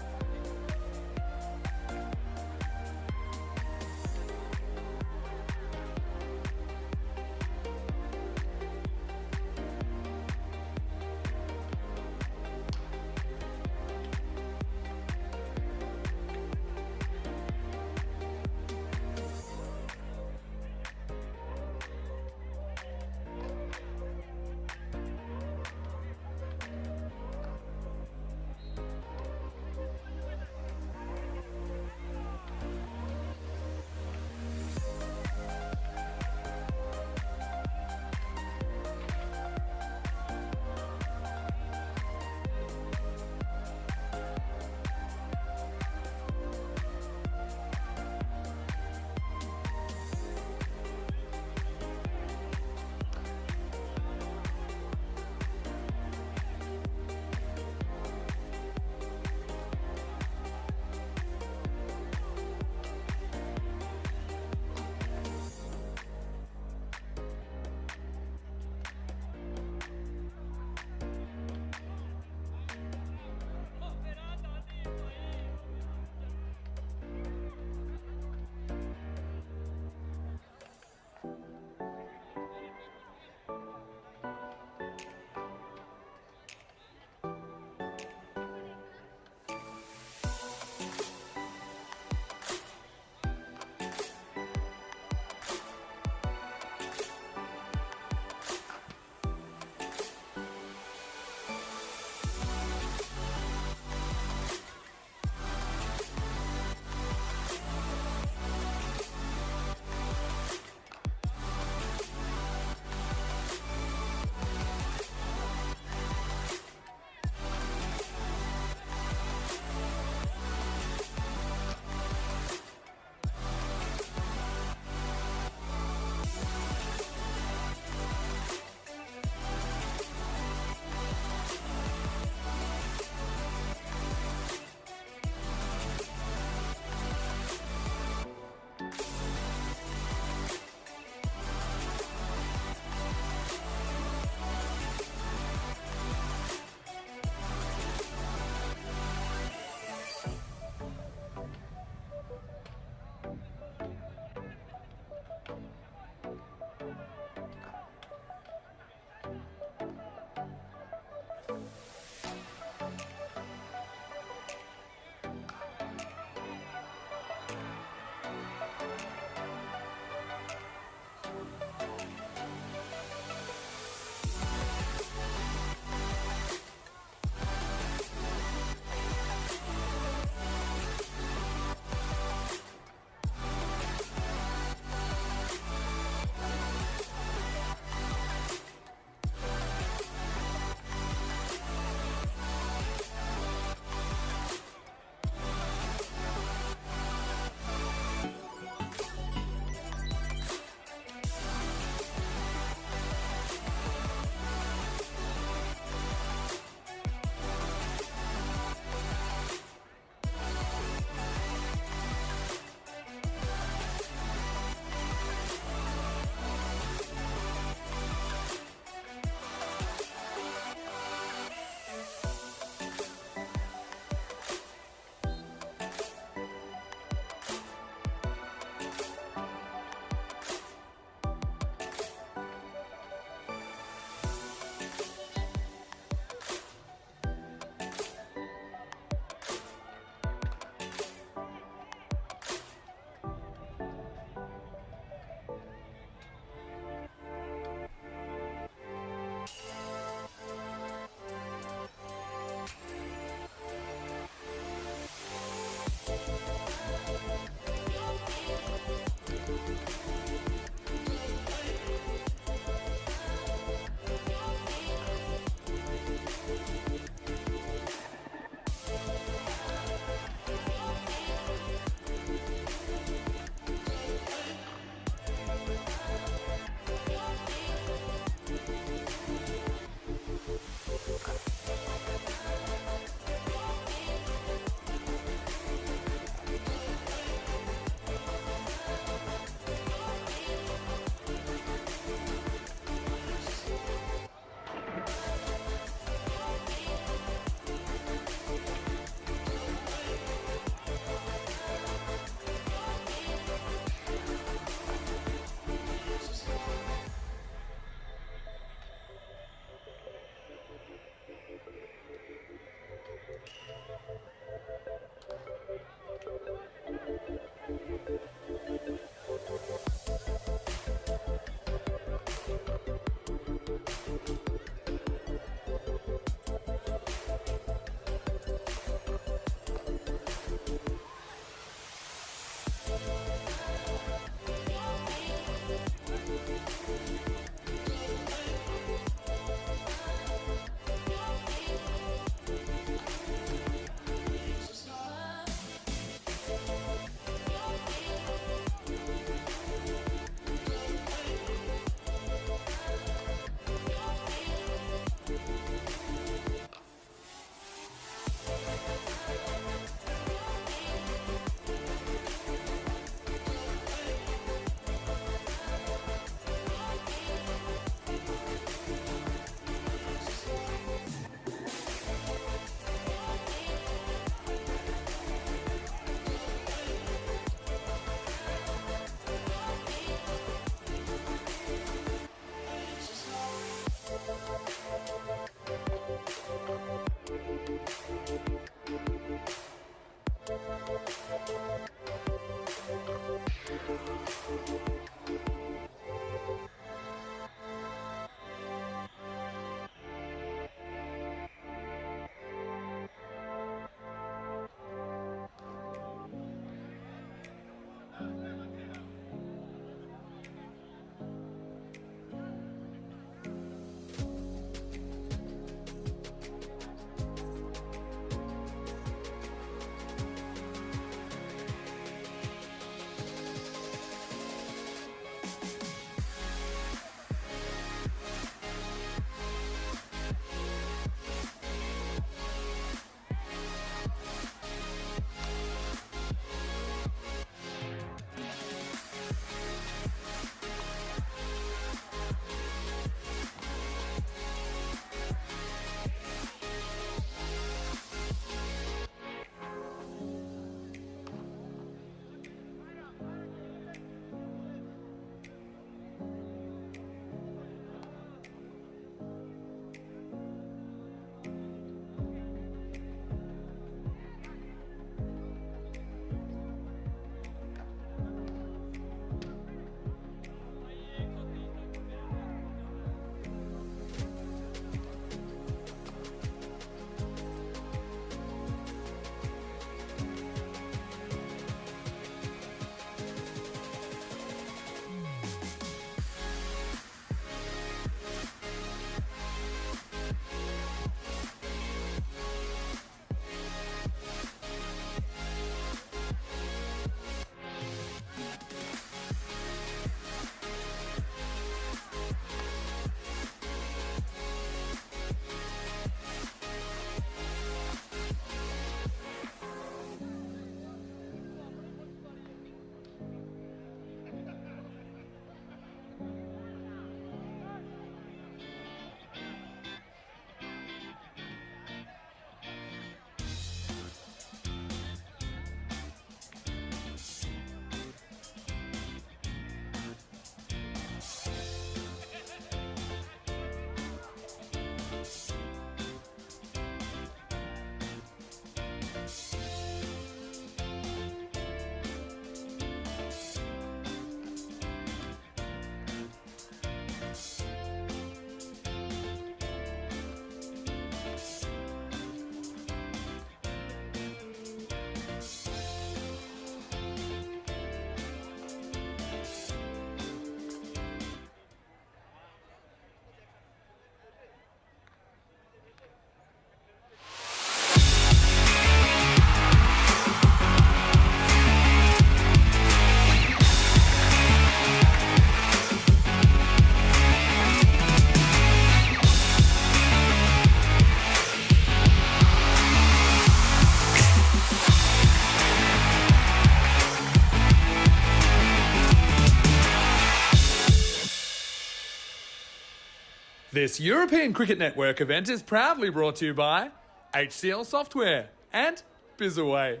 This European Cricket Network event is proudly brought to you by HCL Software and Bizaway.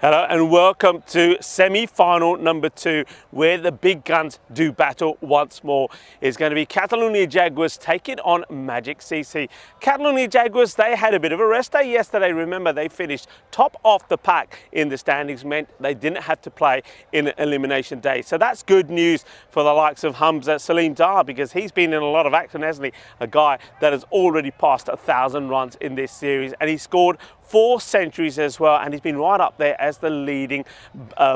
Hello and welcome to semi-final number 2, where the big guns do battle once more. It's going to be Catalonia Jaguars taking on Magic CC. Catalonia Jaguars, they had a bit of a rest day yesterday. Remember, they finished top of the pack in the standings, meant they didn't have to play in elimination day. So that's good news for the likes of Hamza Salim Dar, because he's been in a lot of action, hasn't he? A guy that has already passed 1,000 runs in this series, and he scored 4 centuries as well, and he's been right up there as the leading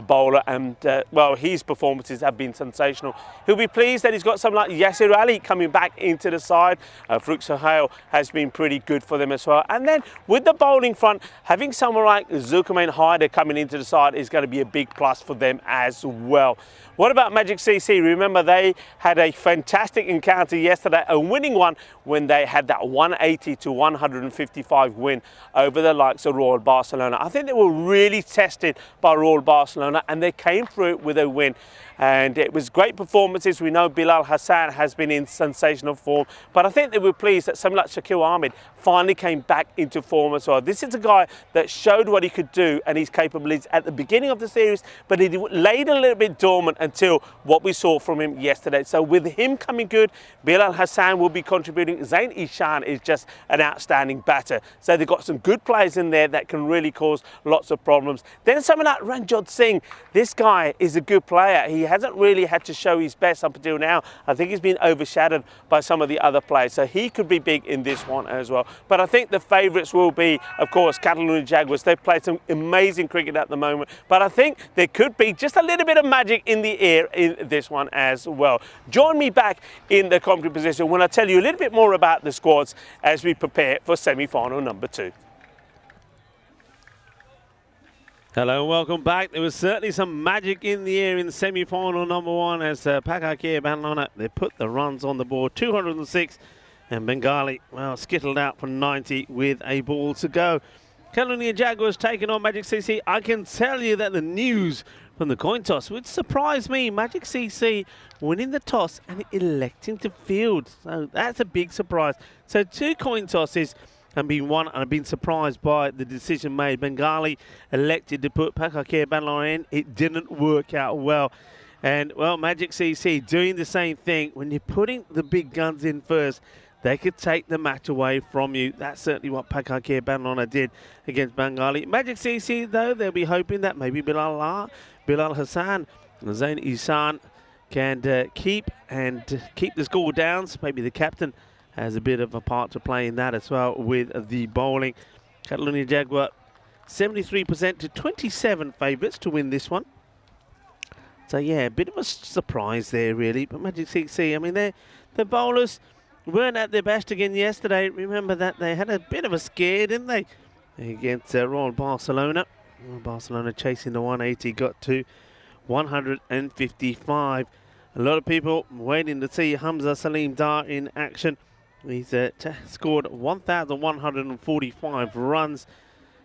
bowler, and well, his performances have been sensational. He'll be pleased that he's got someone like Yasir Ali coming back into the side. Farooq Sohail has been pretty good for them as well, and then with the bowling front, having someone like Zulkarnain Haider coming into the side is going to be a big plus for them as well. What about Magic CC? Remember, they had a fantastic encounter yesterday, a winning one, when they had that 180 to 155 win over the likes of Royal Barcelona. I think they were really tested by Royal Barcelona, and they came through it with a win. And it was great performances. We know Bilal Hassan has been in sensational form, but I think they were pleased that someone like Shakil Ahmed finally came back into form as well. This is a guy that showed what he could do and his capabilities at the beginning of the series, but he laid a little bit dormant until what we saw from him yesterday. So with him coming good, Bilal Hassan will be contributing. Zain Ishan is just an outstanding batter. So they've got some good players in there that can really cause lots of problems. Then someone like Ranjot Singh, this guy is a good player. He hasn't really had to show his best up until now. I think he's been overshadowed by some of the other players, so he could be big in this one as well. But I think the favourites will be, of course, Catalonia Jaguars. They've played some amazing cricket at the moment, but I think there could be just a little bit of magic in the air in this one as well. Join me back in the commentary position when I tell you a little bit more about the squads as we prepare for semi-final number 2. Hello and welcome back. There was certainly some magic in the air in semi-final number 1 as Paka Bon, they put the runs on the board, 206, and Bengali, well, skittled out for 90 with a ball to go. Catalonia Jaguars taking on Magic CC. I can tell you that the news from the coin toss would surprise me. Magic CC winning the toss and electing to field. So that's a big surprise. So 2 coin tosses and been won, and I've been surprised by the decision made. Bengali elected to put Paka Bon in. It didn't work out well. And, well, Magic CC doing the same thing. When you're putting the big guns in first, they could take the match away from you. That's certainly what Paka Bon did against Bengali. Magic CC, though, they'll be hoping that maybe Bilal Hassan and Zain Ihsan can keep the score down. So maybe the captain has a bit of a part to play in that as well with the bowling. Catalonia Jaguar 73% to 27 favourites to win this one. So yeah, a bit of a surprise there really. But Magic CC, I mean, the bowlers weren't at their best again yesterday. Remember that they had a bit of a scare, didn't they, against Royal Barcelona. Barcelona chasing the 180, got to 155. A lot of people waiting to see Hamza Salim Dar in action. He's scored 1,145 runs.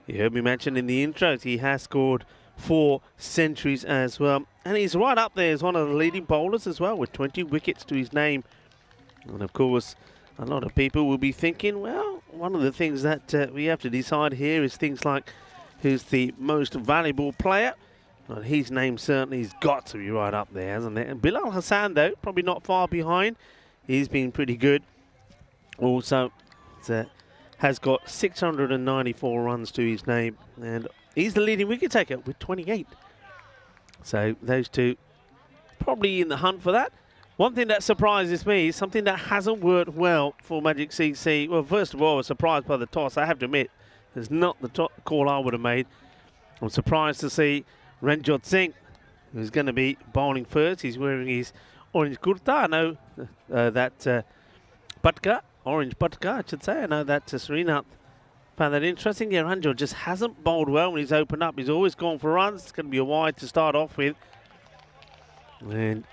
You heard me mention in the intros, he has scored 4 centuries as well. And he's right up there as one of the leading bowlers as well, with 20 wickets to his name. And of course, a lot of people will be thinking, well, one of the things that we have to decide here is things like who's the most valuable player. Well, his name certainly has got to be right up there, hasn't it? And Bilal Hassan, though, probably not far behind. He's been pretty good. Also, has got 694 runs to his name, and he's the leading wicket taker with 28. So those two probably in the hunt for that. One thing that surprises me is something that hasn't worked well for Magic CC. Well, first of all, I was surprised by the toss. I have to admit, it's not the call I would have made. I'm surprised to see Ranjot Singh, who's going to be bowling first. He's wearing his orange kurta. I know that orange patka, I should say. I know that Srinath found that interesting. Yeah, Ranjot just hasn't bowled well when he's opened up. He's always gone for runs. It's going to be a wide to start off with. And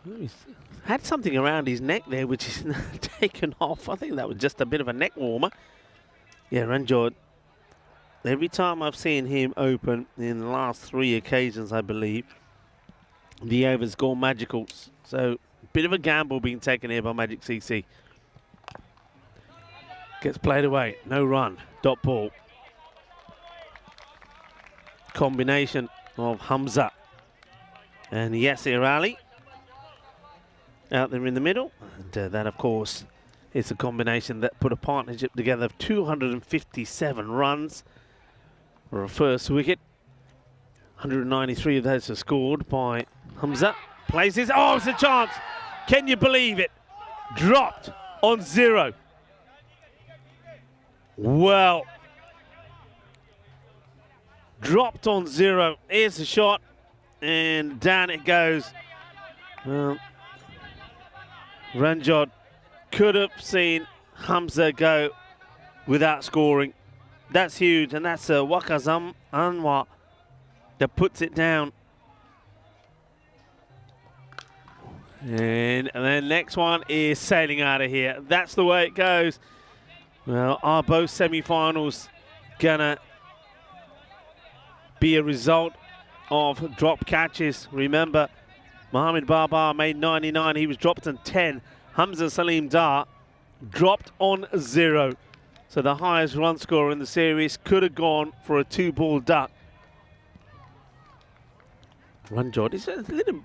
he's had something around his neck there, which is taken off. I think that was just a bit of a neck warmer. Yeah, Ranjot, every time I've seen him open in the last 3 occasions, I believe, the over's gone magical. So Bit of a gamble being taken here by Magic CC. Gets played away. No run. Dot ball. Combination of Hamza and Yasir Ali out there in the middle. And that, of course, is a combination that put a partnership together of 257 runs for a first wicket. 193 of those are scored by Hamza. Places. Oh, it's a chance. Can you believe it? Dropped on 0. Well, dropped on 0. Here's the shot, and down it goes. Well, Ranjot could have seen Hamza go without scoring. That's huge, and that's Wakazam Anwar that puts it down. And then next one is sailing out of here. That's the way it goes. Well, are both semi-finals gonna be a result of drop catches? Remember, Mohamed Babar made 99. He was dropped on 10. Hamza Salim Dar dropped on 0. So the highest run scorer in the series could have gone for a 2-ball duck. Ranjot is a little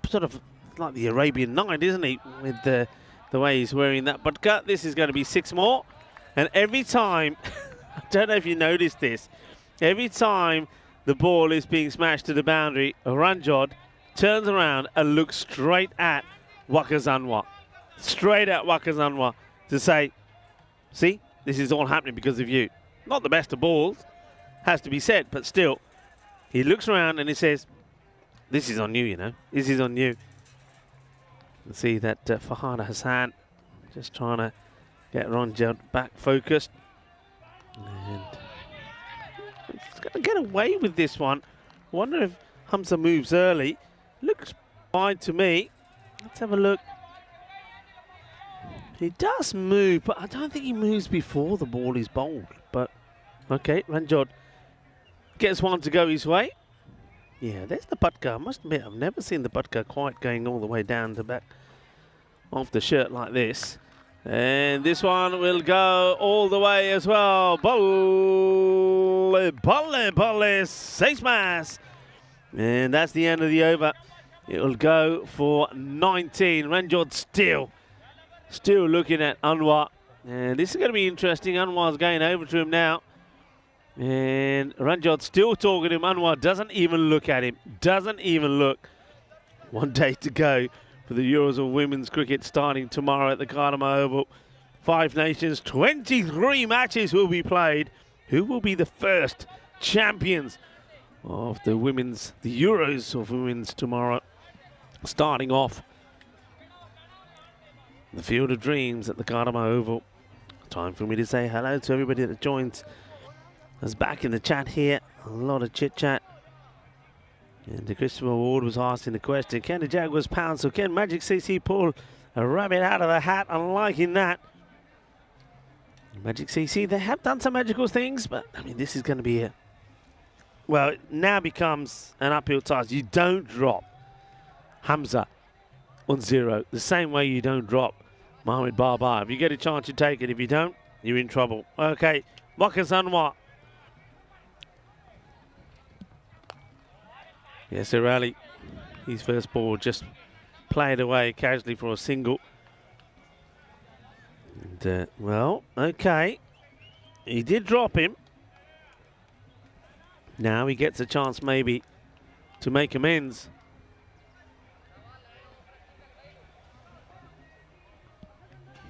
sort of like the Arabian Night, isn't he? With the way he's wearing that. But this is going to be 6 more. And every time, I don't know if you noticed this, every time the ball is being smashed to the boundary, Ranjot turns around and looks straight at Wakazanwa. Straight at Wakazanwa to say, see, this is all happening because of you. Not the best of balls, has to be said, but still, he looks around and he says, this is on you, you know. This is on you. You see that Fahad Hassan just trying to get Ranjot back focused. And he's going to get away with this one. Wonder if Hamza moves early. Looks fine to me. Let's have a look. He does move, but I don't think he moves before the ball is bowled. But, okay, Ranjot gets one to go his way. Yeah, there's the Patka. I must admit, I've never seen the Patka quite going all the way down the back of the shirt like this. And this one will go all the way as well. Bolle, bolle, bolle, 6 mas. And that's the end of the over. It will go for 19. Ranjot still looking at Anwar. And this is going to be interesting. Anwar's going over to him now. And Ranjot still talking to him. Anwar doesn't even look at him. Doesn't even look. 1 day to go for the Euros of Women's Cricket starting tomorrow at the Kardama Oval. 5 nations, 23 matches will be played. Who will be the first champions of the Euros of Women's tomorrow? Starting off the Field of Dreams at the Kardama Oval. Time for me to say hello to everybody that joins us back in the chat here. A lot of chit-chat. And Christopher Ward was asking the question, can the Jaguars pounce or can Magic CC pull a rabbit out of the hat? I'm liking that. Magic CC, they have done some magical things, but I mean, this is going to be well, it now becomes an uphill task. You don't drop Hamza on 0 the same way you don't drop Mohamed Babar. If you get a chance, you take it. If you don't, you're in trouble. Okay, Mokas Anwar. Yes, Ali, his first ball just played away casually for a single. And, well, okay. He did drop him. Now he gets a chance maybe to make amends.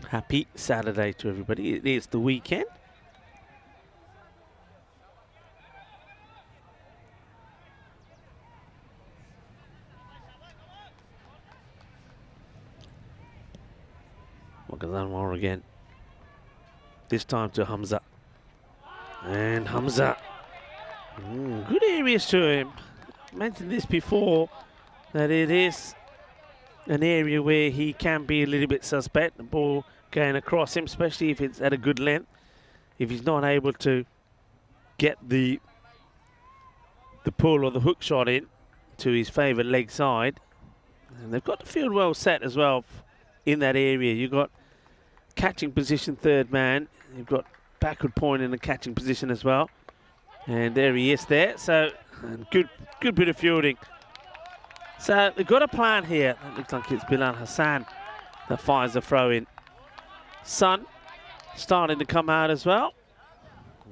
Happy Saturday to everybody. It is the weekend. Anwar again. This time to Hamza. And Hamza. Good areas to him. I mentioned this before, that it is an area where he can be a little bit suspect. The ball going across him, especially if it's at a good length. If he's not able to get the pull or the hook shot in to his favourite leg side, And they've got the field well set as well in that area. You've got catching position, third man. You've got backward point in the catching position as well. And there he is there. So good bit of fielding. So they've got a plan here. That looks like it's Bilal Hassan that fires the throw in. Sun starting to come out as well.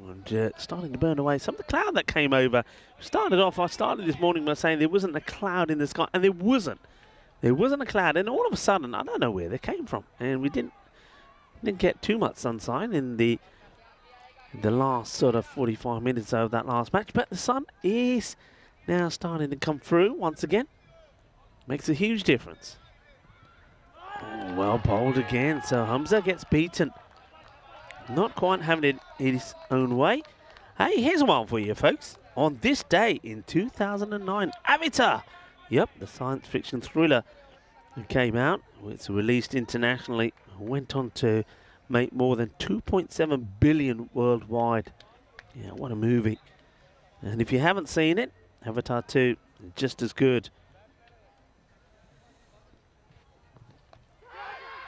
And starting to burn away some of the cloud that came over. I started this morning by saying there wasn't a cloud in the sky, and there wasn't. There wasn't a cloud, and all of a sudden, I don't know where they came from, and we didn't get too much sunshine in the last sort of 45 minutes of that last match, but the sun is now starting to come through once again. Makes a huge difference. Oh, well bowled again, so Hamza gets beaten. Not quite having it his own way. Hey, here's one for you, folks. On this day in 2009, Avatar. Yep, the science fiction thriller came out. It's released internationally. Went on to make more than 2.7 billion worldwide. Yeah, what a movie. And if you haven't seen it, Avatar 2, just as good.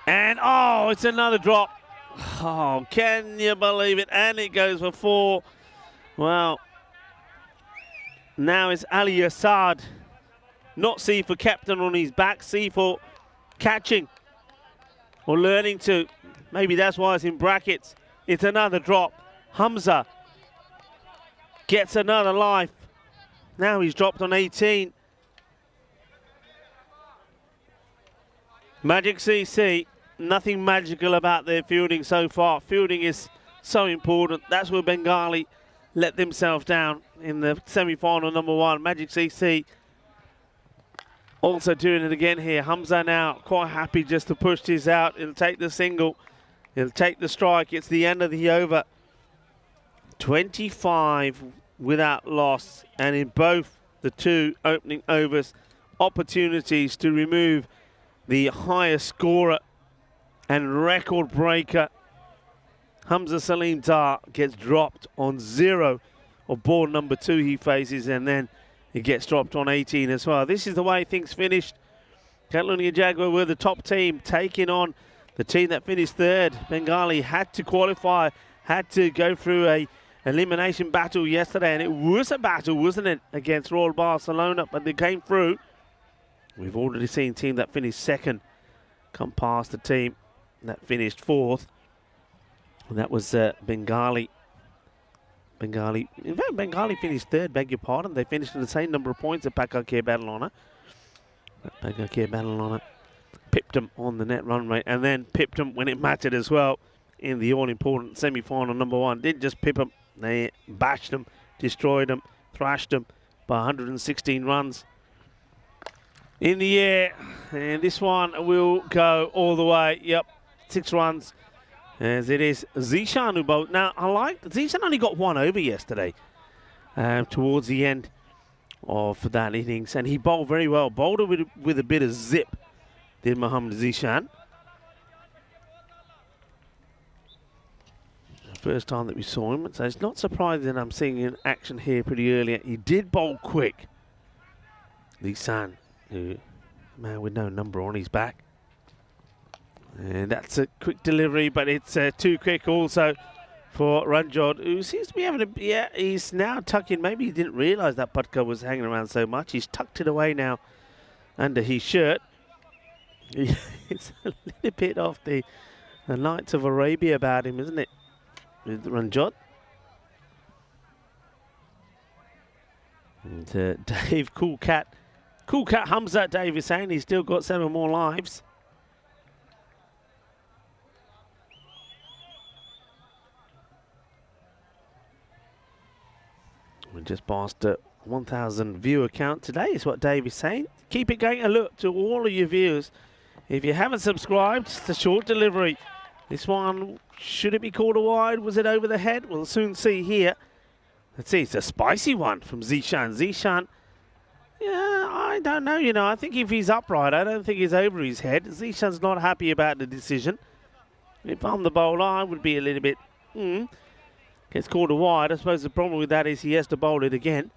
And, oh, it's another drop. Oh, can you believe it? And it goes for 4. Well, now it's Ali Assad. Not C for captain on his back, C for catching or learning to. Maybe that's why it's in brackets. It's another drop. Hamza gets another life. Now he's dropped on 18. Magic CC. Nothing magical about their fielding so far. Fielding is so important. That's where Bengali let themselves down in the semi-final number 1. Magic CC also doing it again here. Hamza now quite happy just to push this out. He'll take the single. He'll take the strike. It's the end of the over. 25 without loss. And in both the 2 opening overs, opportunities to remove the highest scorer and record breaker. Hamza Salim Dar gets dropped on 0 of ball number 2 he faces, and then he gets dropped on 18 as well. This is the way things finished. Catalonia Jaguar were the top team, taking on the team that finished 3rd. Bengali had to qualify, had to go through a elimination battle yesterday, and it was a battle, wasn't it, against Royal Barcelona, but they came through. We've already seen team that finished 2nd come past the team that finished 4th. And that was Bengali. In fact, Bengali finished 3rd, beg your pardon. They finished with the same number of points at Paka Bon. Paka Bon pipped them on the net run rate, and then pipped them when it mattered as well in the all-important semi-final number 1. Didn't just pip them, they bashed them, destroyed them, thrashed them by 116 runs in the air. And this one will go all the way. Yep, 6 runs. As it is Zishan who bowled. Now, I like Zishan only got 1 over yesterday towards the end of that innings, and he bowled very well. Bowled with a bit of zip, did Mohammad Zishan. First time that we saw him, so it's not surprising I'm seeing in action here pretty early. He did bowl quick. Zishan, who, man with no number on his back. And that's a quick delivery, but it's too quick also for Ranjot, who seems to be having a... Yeah, he's now tucking. Maybe he didn't realise that Patka was hanging around so much. He's tucked it away now under his shirt. It's a little bit of the Knights of Arabia about him, isn't it, with Ranjot? And Dave, Cool Cat Hamza, Dave is saying he's still got 7 more lives. We just passed a 1,000 viewer count today, is what Dave is saying. Keep it going. And look, to all of your viewers, if you haven't subscribed, it's a short delivery. This one, should it be called a wide? Was it over the head? We'll soon see here. Let's see, it's a spicy one from Zishan. Zishan, yeah, I don't know, you know. I think if he's upright, I don't think he's over his head. Zishan's not happy about the decision. If I'm the bowler, I would be a little bit, Gets called a wide. I suppose the problem with that is he has to bowl it again.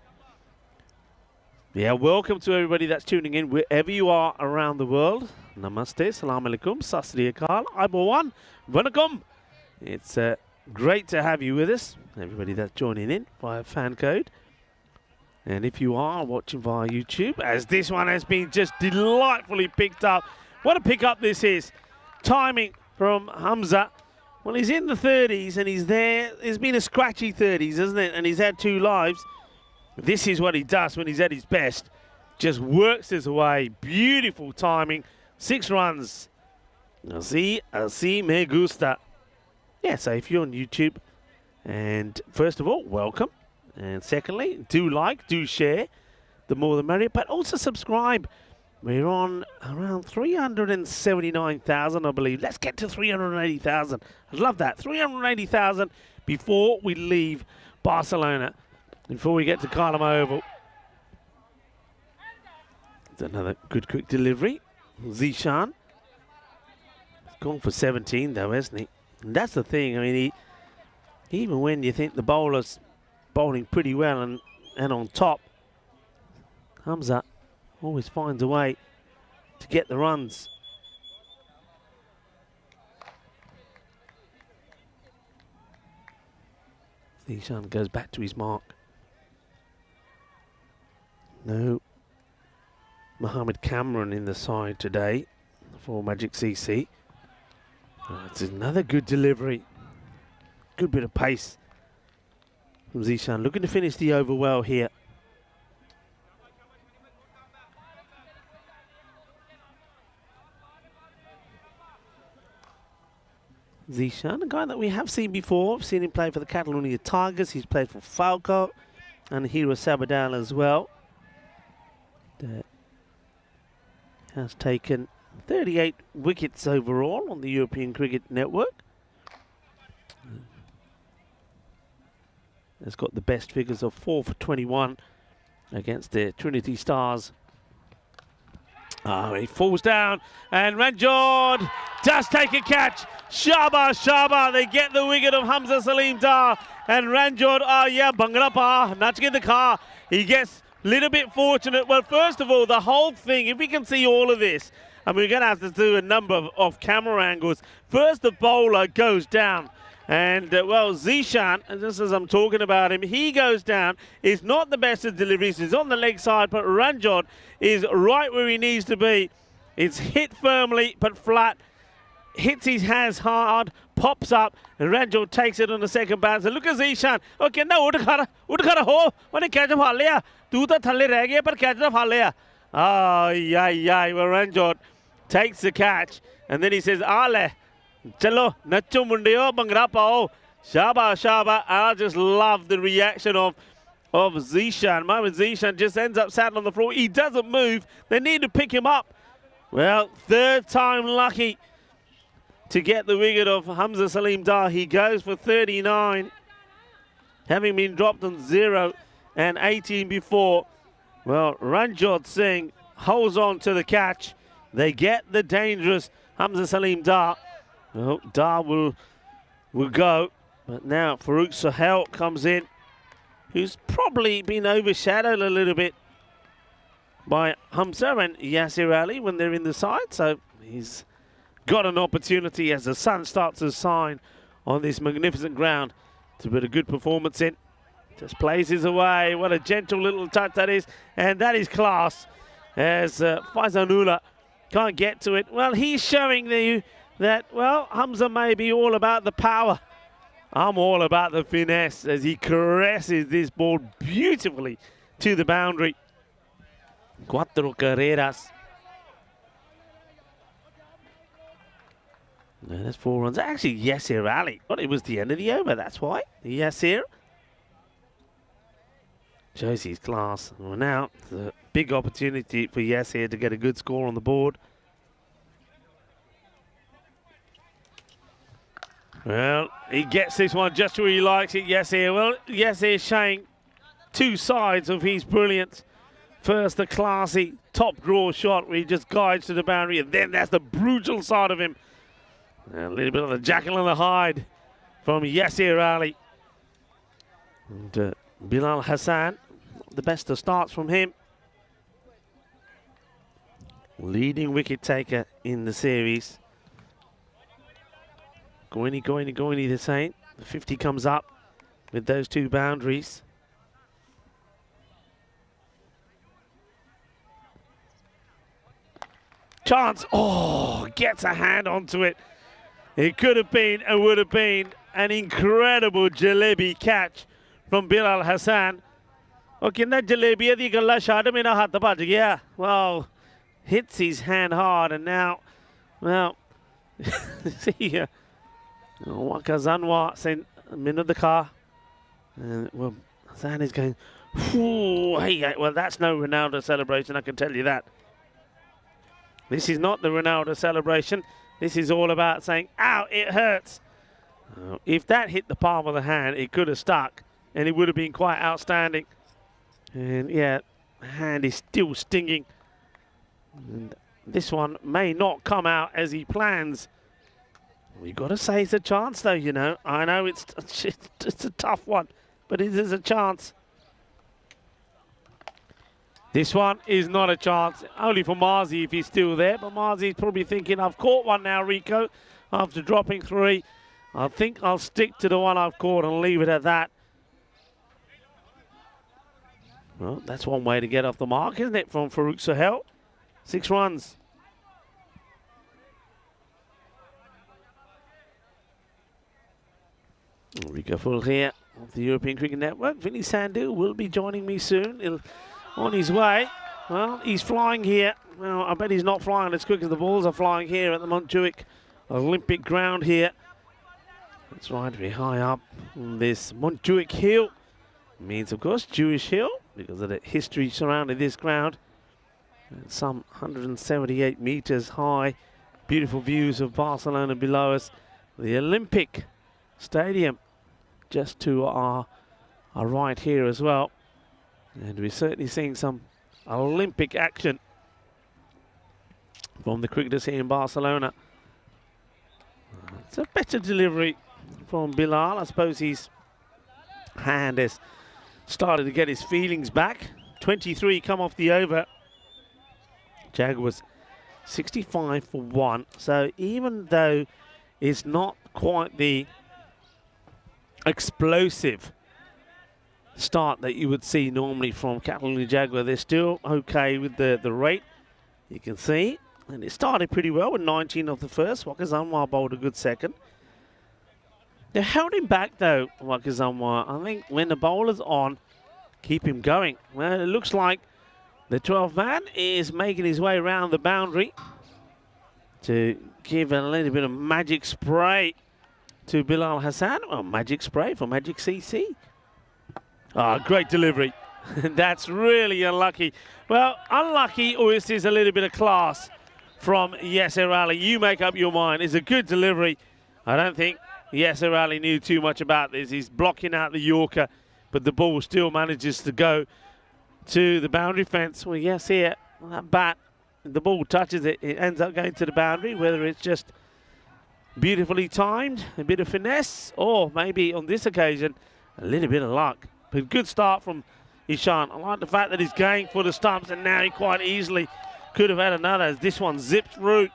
Yeah, welcome to everybody that's tuning in wherever you are around the world. Namaste, salam alaikum, sat sri akal, aibowan, vanakkam. It's great to have you with us, everybody that's joining in via fan code. And if you are watching via YouTube, as this one has been just delightfully picked up. What a pickup this is. Timing from Hamza. Well, he's in the 30s and he's there. It's been a scratchy 30s, isn't it? And he's had 2 lives. This is what he does when he's at his best. Just works his way. Beautiful timing. 6 runs. Así me gusta. Yeah, so if you're on YouTube, and first of all, welcome. And secondly, do like, do share. The more the merrier. But also subscribe. We're on around 379,000, I believe. Let's get to 380,000. I love that. 380,000 before we leave Barcelona. Before we get to Carlem Oval. It's another good quick delivery. Zishan. He's gone for 17 though, hasn't he? And that's the thing. I mean, even when you think the bowler's bowling pretty well and on top, Hamza always finds a way to get the runs. Zishan goes back to his mark. No Mohammed Cameron in the side today for Magic CC. It's another good delivery. Good bit of pace from Zishan. Looking to finish the over well here. Zishan, a guy that we have seen before. We've seen him play for the Catalonia Tigers. He's played for Falco and Hero Sabadell as well. Has taken 38 wickets overall on the European Cricket Network. Has got the best figures of 4 for 21 against the Trinity Stars. He falls down and Ranjord does take a catch. Shaba, they get the wicket of Hamza Salim Dar and Ranjord, Bhangra pa, nach ke dikha. He gets a little bit fortunate. Well, first of all, the whole thing, if we can see all of this, and we're going to have to do a number of camera angles. First, the bowler goes down. And, well, Zishan, and just as I'm talking about him, he goes down. It's not the best of deliveries. He's on the leg side, but Ranjod is right where he needs to be. It's hit firmly, but flat. Hits his hands hard, pops up, and Ranjod takes it on the second bounce. And look at Zishan. Okay, now ud khara ho. When he catch him phal liya. Tu ta thalle reh gaya, par catch na phal liya. Well, Ranjod takes the catch, and then he says, "Ale. Chalo, nacho mundiyo, bhangra pao." Shaba. I just love the reaction of Zishan. Mohammad Zishan just ends up sat on the floor. He doesn't move. They need to pick him up. Well, 3rd time lucky to get the wicket of Hamza Salim Dar. He goes for 39, having been dropped on 0 and 18 before. Well, Ranjot Singh holds on to the catch. They get the dangerous Hamza Salim Dar. Well, Dar will go. But now Farooq Sohail comes in, who's probably been overshadowed a little bit by Hamza and Yasir Ali when they're in the side. So he's got an opportunity as the sun starts to shine on this magnificent ground to put a good performance in. Just plays his away. What a gentle little touch that is. And that is class as Faizanullah can't get to it. Well, he's showing you that, well, Hamza may be all about the power. I'm all about the finesse as he caresses this ball beautifully to the boundary. 4 carreras. No, that's 4 runs. Actually, Yasir Ali. Well, it was the end of the over, that's why. Yasir shows his class. Well, now, it's a big opportunity for Yasir to get a good score on the board. Well, he gets this one just where he likes it, Yasir. Well, Yasir showing 2 sides of his brilliance. First, the classy top draw shot where he just guides to the boundary, and then that's the brutal side of him. A little bit of the Jekyll and the Hyde from Yasir Ali. And Bilal Hassan, the best of starts from him. leading wicket taker in the series. Goini, they're saying. The 50 comes up with those two boundaries. Chance, oh, gets a hand onto it. It could have been and would have been an incredible jalebi catch from Bilal Hassan. Okay, that jalebi, the galla shot him in a hat, yeah. Well, hits his hand hard, and now, well, see, Waka Zanwa sent him into the car. And, well, Hassan is going, hey, well, that's no Ronaldo celebration, I can tell you that. This is not the Ronaldo celebration. This is all about saying, ow, it hurts. If that hit the palm of the hand, it could have stuck, and it would have been quite outstanding. And yeah, the hand is still stinging. And this one may not come out as he plans. We've got to say it's a chance, though, you know. I know it's a tough one, but it is a chance. This one is not a chance, only for Marzi if he's still there. But Marzi's probably thinking, I've caught one now, Rico, after dropping 3. I think I'll stick to the one I've caught and leave it at that. Well, that's one way to get off the mark, isn't it, from Farouk Sahel? 6 runs. Rico Full here of the European Cricket Network. Vinny Sandhu will be joining me soon. On his way. Well, he's flying here. Well, I bet he's not flying as quick as the balls are flying here at the Montjuic Olympic ground here. That's right, very high up on this Montjuic hill. Means, of course, Jewish hill because of the history surrounding this ground. And some 178 meters high. Beautiful views of Barcelona below us. The Olympic Stadium just to our right here as well. And we're certainly seeing some Olympic action from the cricketers here in Barcelona. It's a better delivery from Bilal. I suppose his hand has started to get his feelings back. 23 come off the over. Jaguars 65 for 1. So even though it's not quite the explosive start that you would see normally from Catalunya Jaguar, they're still okay with the rate, you can see. And it started pretty well with 19 off the first. Waka Zanwa bowled a good second. They held him back though, Waka Zanwa. I think when the bowler's on, keep him going. Well, it looks like the 12th man is making his way around the boundary to give a little bit of magic spray to Bilal Hassan. Well, magic spray for Magic CC. Ah, great delivery. That's really unlucky. Well, unlucky, or this is a little bit of class from Yasser Ali. You make up your mind. It's a good delivery. I don't think Yasser Ali knew too much about this. He's blocking out the Yorker, but the ball still manages to go to the boundary fence. Well, yes, here, that bat, the ball touches it, it ends up going to the boundary, whether it's just beautifully timed, a bit of finesse, or maybe on this occasion, a little bit of luck. But good start from Ishan. I like the fact that he's going for the stumps, and now he quite easily could have had another as this one zipped through.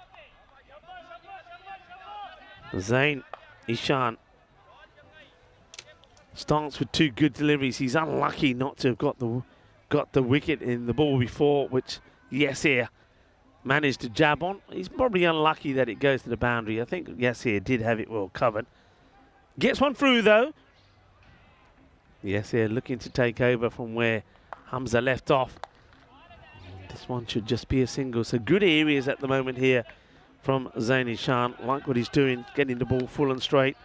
Zain Ishan starts with 2 good deliveries. He's unlucky not to have got the wicket in the ball before, which Yasser managed to jab on. He's probably unlucky that it goes to the boundary. I think Yasser did have it well covered. Gets one through though. Yasser looking to take over from where Hamza left off. And this one should just be a single. So good areas at the moment here from Zain Ishan. Like what he's doing, getting the ball full and straight.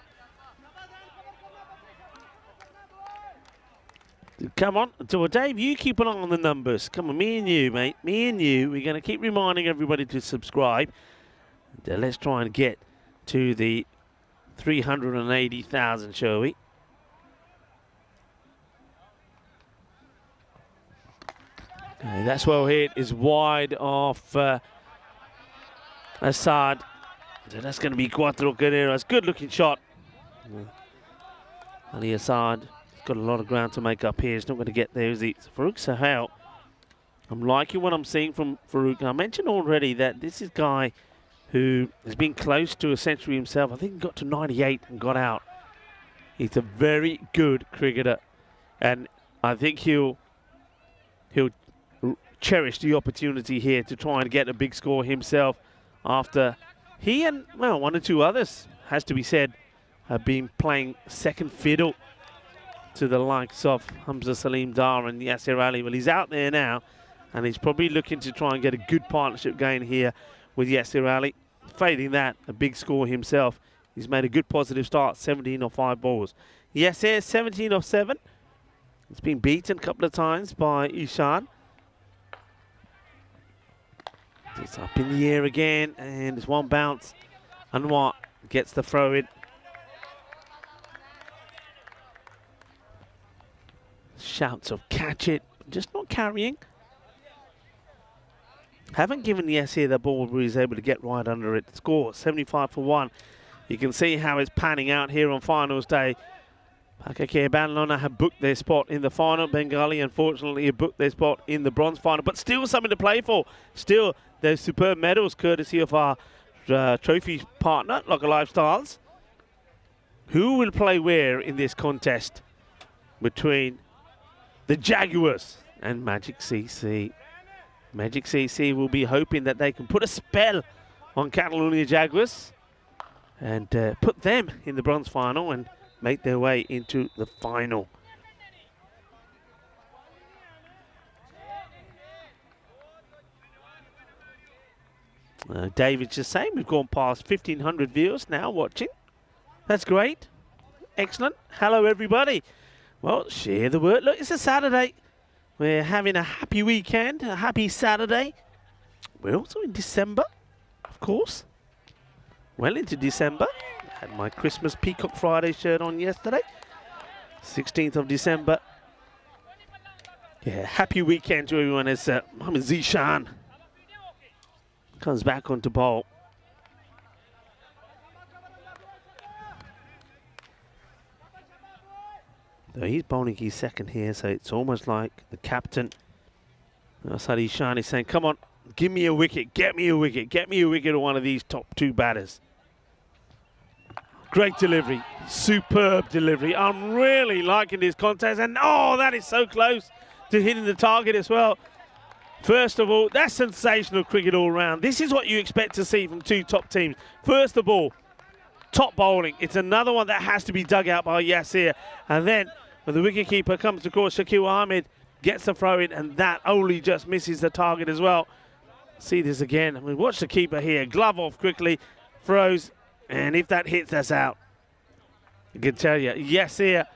Come on, so Dave, you keep an eye on the numbers. Come on, me and you, mate. Me and you. We're going to keep reminding everybody to subscribe. Let's try and get to the 380,000, shall we? Okay, that's well hit. Is wide off Assad. So that's going to be Cuatro Guerreros. Good looking shot. Ali Assad got a lot of ground to make up here. He's not going to get there, is he? Farouk Sahel I'm liking what I'm seeing from Farouk. I mentioned already that this is a guy who has been close to a century himself. I think he got to 98 and got out. He's a very good cricketer, and I think he'll cherish the opportunity here to try and get a big score himself after he and, well, one or two others, has to be said, have been playing second fiddle to the likes of Hamza Salim Dar and Yasir Ali. Well, he's out there now, and he's probably looking to try and get a good partnership going here with Yasir Ali. Failing that, a big score himself. He's made a good positive start, 17 off 5 balls. Yasir, 17 off 7. It's been beaten a couple of times by Ishan. It's up in the air again, and it's one bounce. Anwar gets the throw in. Shouts of catch it, just not carrying. Haven't given Yasir the ball where he's able to get right under it. Score 75 for 1. You can see how it's panning out here on finals day. Paka Bon have booked their spot in the final. Bengali, unfortunately, have booked their spot in the bronze final, but still something to play for. Still, there's superb medals courtesy of our trophy partner, Locker Lifestyles. Who will play where in this contest between the Jaguars and Magic CC? Magic CC will be hoping that they can put a spell on Catalonia Jaguars and put them in the bronze final and make their way into the final. David's just saying we've gone past 1,500 viewers now watching. That's great. Excellent. Hello, everybody. Well, share the word. Look, it's a Saturday. We're having a happy weekend, a happy Saturday. We're also in December, of course. Well into December. Had my Christmas Peacock Friday shirt on yesterday. 16th of December. Yeah, happy weekend to everyone as Mohamed Zishan comes back onto bowl. So he's bowling his second here, so it's almost like the captain, Sadi Shan, is saying, come on, give me a wicket, get me a wicket, get me a wicket on one of these top 2 batters. Great delivery, superb delivery. I'm really liking this contest, and oh, that is so close to hitting the target as well. First of all, that's sensational cricket all round. This is what you expect to see from 2 top teams. First of all, top bowling. It's another one that has to be dug out by Yasir. And then when the wicketkeeper comes across, Shakil Ahmed gets the throw in, and that only just misses the target as well. See this again. I mean, watch the keeper here. Glove off quickly, throws, and if that hits, that's out. I can tell you, Yasir,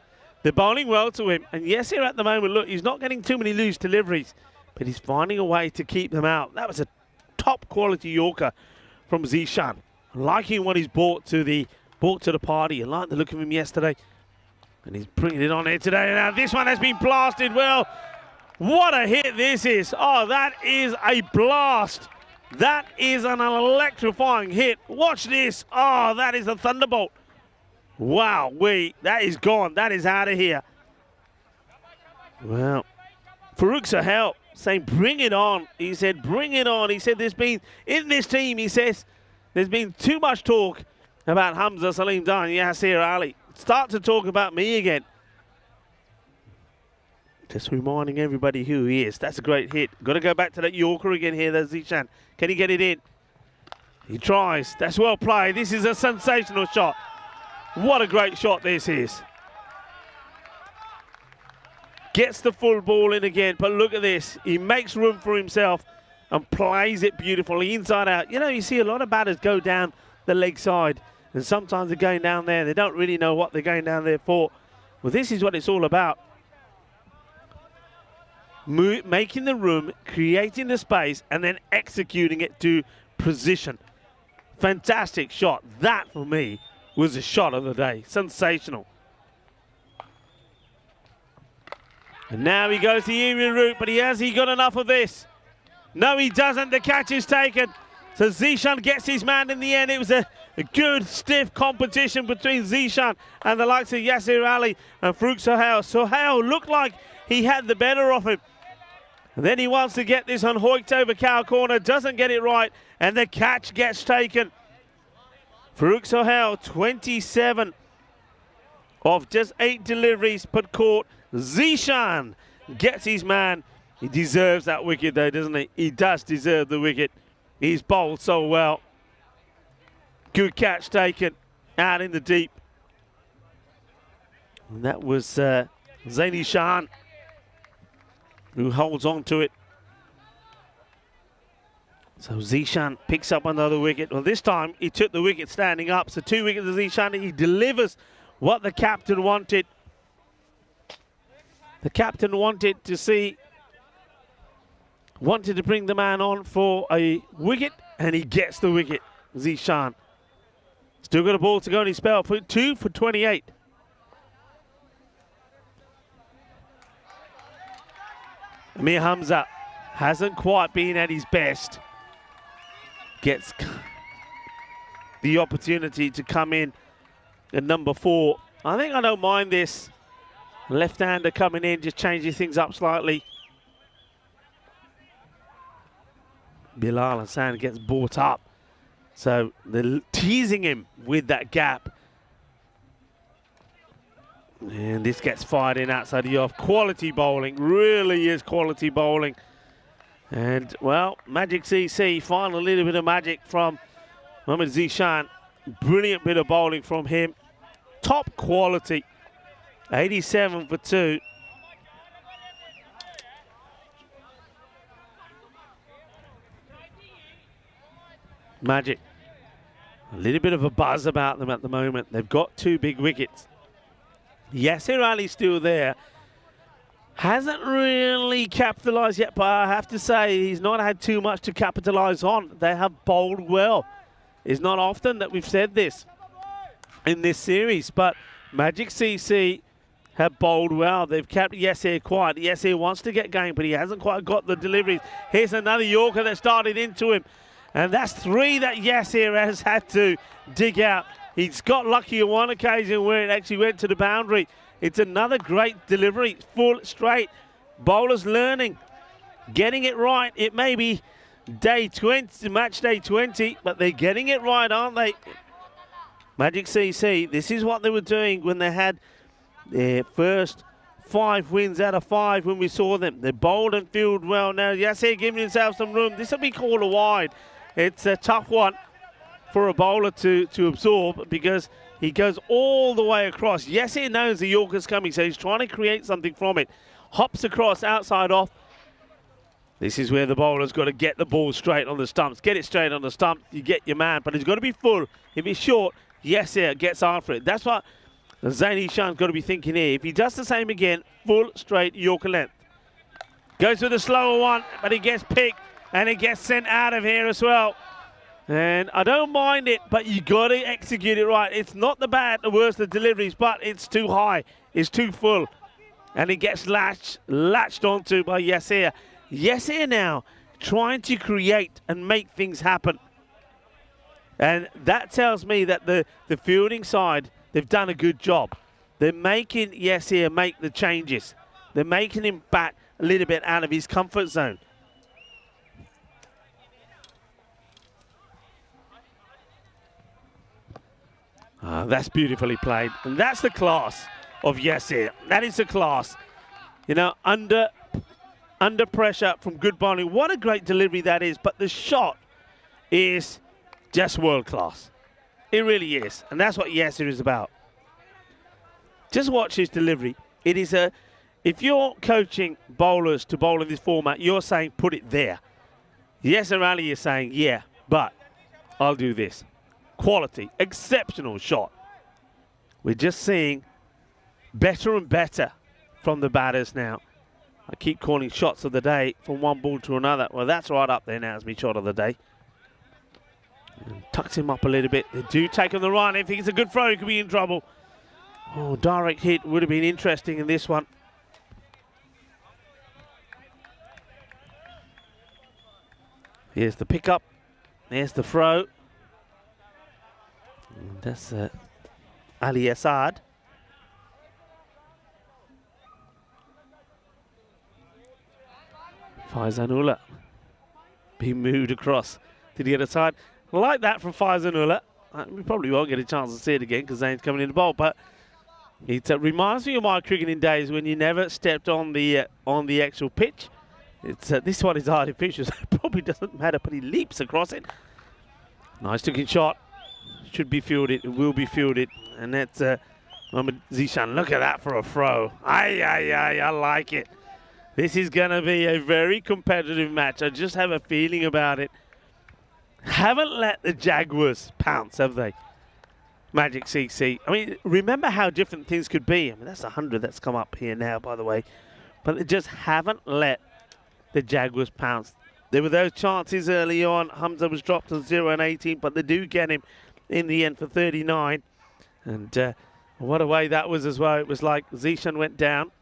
they're bowling well to him. And Yasir at the moment, look, he's not getting too many loose deliveries, but he's finding a way to keep them out. That was a top quality Yorker from Zishan. Liking what he's brought to the party. I like the look of him yesterday, and he's bringing it on here today. Now this one has been blasted well. What a hit this is. Oh, that is a blast. That is an electrifying hit. Watch this. Oh, that is a thunderbolt. Wow, that is gone. That is out of here. Well, Farouk Sahel saying, bring it on. He said, bring it on. He said, there's been, in this team, he says, there's been too much talk about Hamza Salim Dar and Yasir Ali. Start to talk about me again. Just reminding everybody who he is. That's a great hit. Got to go back to that Yorker again here. There's Zishan. Can he get it in? He tries. That's well played. This is a sensational shot. What a great shot this is. Gets the full ball in again, but look at this. He makes room for himself and plays it beautifully inside out. You know, you see a lot of batters go down the leg side, and sometimes they're going down there. They don't really know what they're going down there for. Well, this is what it's all about. Making the room, creating the space, and then executing it to position. Fantastic shot. That, for me, was a shot of the day. Sensational. And now he goes the Indian route, but has he got enough of this? No, he doesn't. The catch is taken. So Zishan gets his man in the end. It was a good, stiff competition between Zishan and the likes of Yasir Ali and Farouk Sohail. Sohail looked like he had the better of him. And then he wants to get this on Hoikt over cow corner, doesn't get it right, and the catch gets taken. Farouk Sohail, 27 of just 8 deliveries put caught. Zishan gets his man. He deserves that wicket though, doesn't he? He does deserve the wicket. He's bowled so well. Good catch taken out in the deep. And that was Zaini Shan who holds on to it. So Zishan picks up another wicket. Well, this time he took the wicket standing up. So 2 wickets to Zishan. He delivers what the captain wanted. The captain wanted to bring the man on for a wicket, and he gets the wicket, Zishan. Still got a ball to go in his spell. 2 for 28. Amir Hamza hasn't quite been at his best. Gets the opportunity to come in at number 4. I think I don't mind this. Left-hander coming in, just changing things up slightly. Bilal Hassan gets brought up. So they're teasing him with that gap. And this gets fired in outside the off. Quality bowling, really is quality bowling. And, well, Magic CC, find a little bit of magic from Mohammad Zishan. Brilliant bit of bowling from him. Top quality. 87 for 2. Magic. A little bit of a buzz about them at the moment. They've got 2 big wickets. Yasir Ali's still there. Hasn't really capitalised yet, but I have to say he's not had too much to capitalise on. They have bowled well. It's not often that we've said this in this series, but Magic CC have bowled well. They've kept Yasir quiet. Yasir wants to get going, but he hasn't quite got the deliveries. Here's another Yorker that started into him. And that's 3 that Yasir has had to dig out. He's got lucky on one occasion where it actually went to the boundary. It's another great delivery, full straight. Bowlers learning, getting it right. It may be day 20, match day 20, but they're getting it right, aren't they? Magic CC, this is what they were doing when they had their first 5 wins out of 5 when we saw them. They bowled and fielded well. Now, Yasir giving himself some room. This will be called a wide. It's a tough one for a bowler to absorb because he goes all the way across. Yasir knows the Yorker's coming, so he's trying to create something from it. Hops across, outside off. This is where the bowler's got to get the ball straight on the stumps. Get it straight on the stump, you get your man, but it's got to be full. If it's short, Yasir gets after it. That's what Zaini Shan's got to be thinking here. If he does the same again, full straight Yorker length. Goes with the slower one, but he gets picked and it gets sent out of here as well. And I don't mind it, but you got to execute it right. It's not the bad, the worst of deliveries, but it's too high. It's too full. And it gets latched onto by Yasir. Yasir now trying to create and make things happen. And that tells me that the fielding side, they've done a good job. They're making Yasir make the changes. They're making him back a little bit out of his comfort zone. That's beautifully played. And that's the class of Yasir. That is the class. You know, under pressure from good bowling. What a great delivery that is. But the shot is just world class. It really is. And that's what Yasir is about. Just watch his delivery. It is a... If you're coaching bowlers to bowl in this format, you're saying put it there. Yasir Ali is saying, yeah, but I'll do this. Quality, exceptional shot. We're just seeing better and better from the batters now. I keep calling shots of the day from one ball to another. Well, that's right up there now as my shot of the day. And tucks him up a little bit. They do take on the run. If it's a good throw, he could be in trouble. Oh, direct hit would have been interesting in this one. Here's the pickup. There's the throw. And that's Ali Assad. Faizanullah being moved across to the other side. I like that from Faizanullah. We probably won't get a chance to see it again because Zane's coming in the bowl, but it reminds me of my cricketing days when you never stepped on the actual pitch. It's this one is artificial, so it probably doesn't matter, but he leaps across it. Nice looking shot. Should be fielded. It will be fielded, and that's Mohammad Zishan. Look at that for a throw. I like it. This is going to be a very competitive match. I just have a feeling about it. Haven't let the Jaguars pounce, have they? Magic CC. I mean, remember how different things could be. I mean, that's 100 that's come up here now, by the way. But they just haven't let the Jaguars pounce. There were those chances early on. Hamza was dropped on 0 and 18, but they do get him in the end for 39. And what a way that was as well. It was like Zishan went down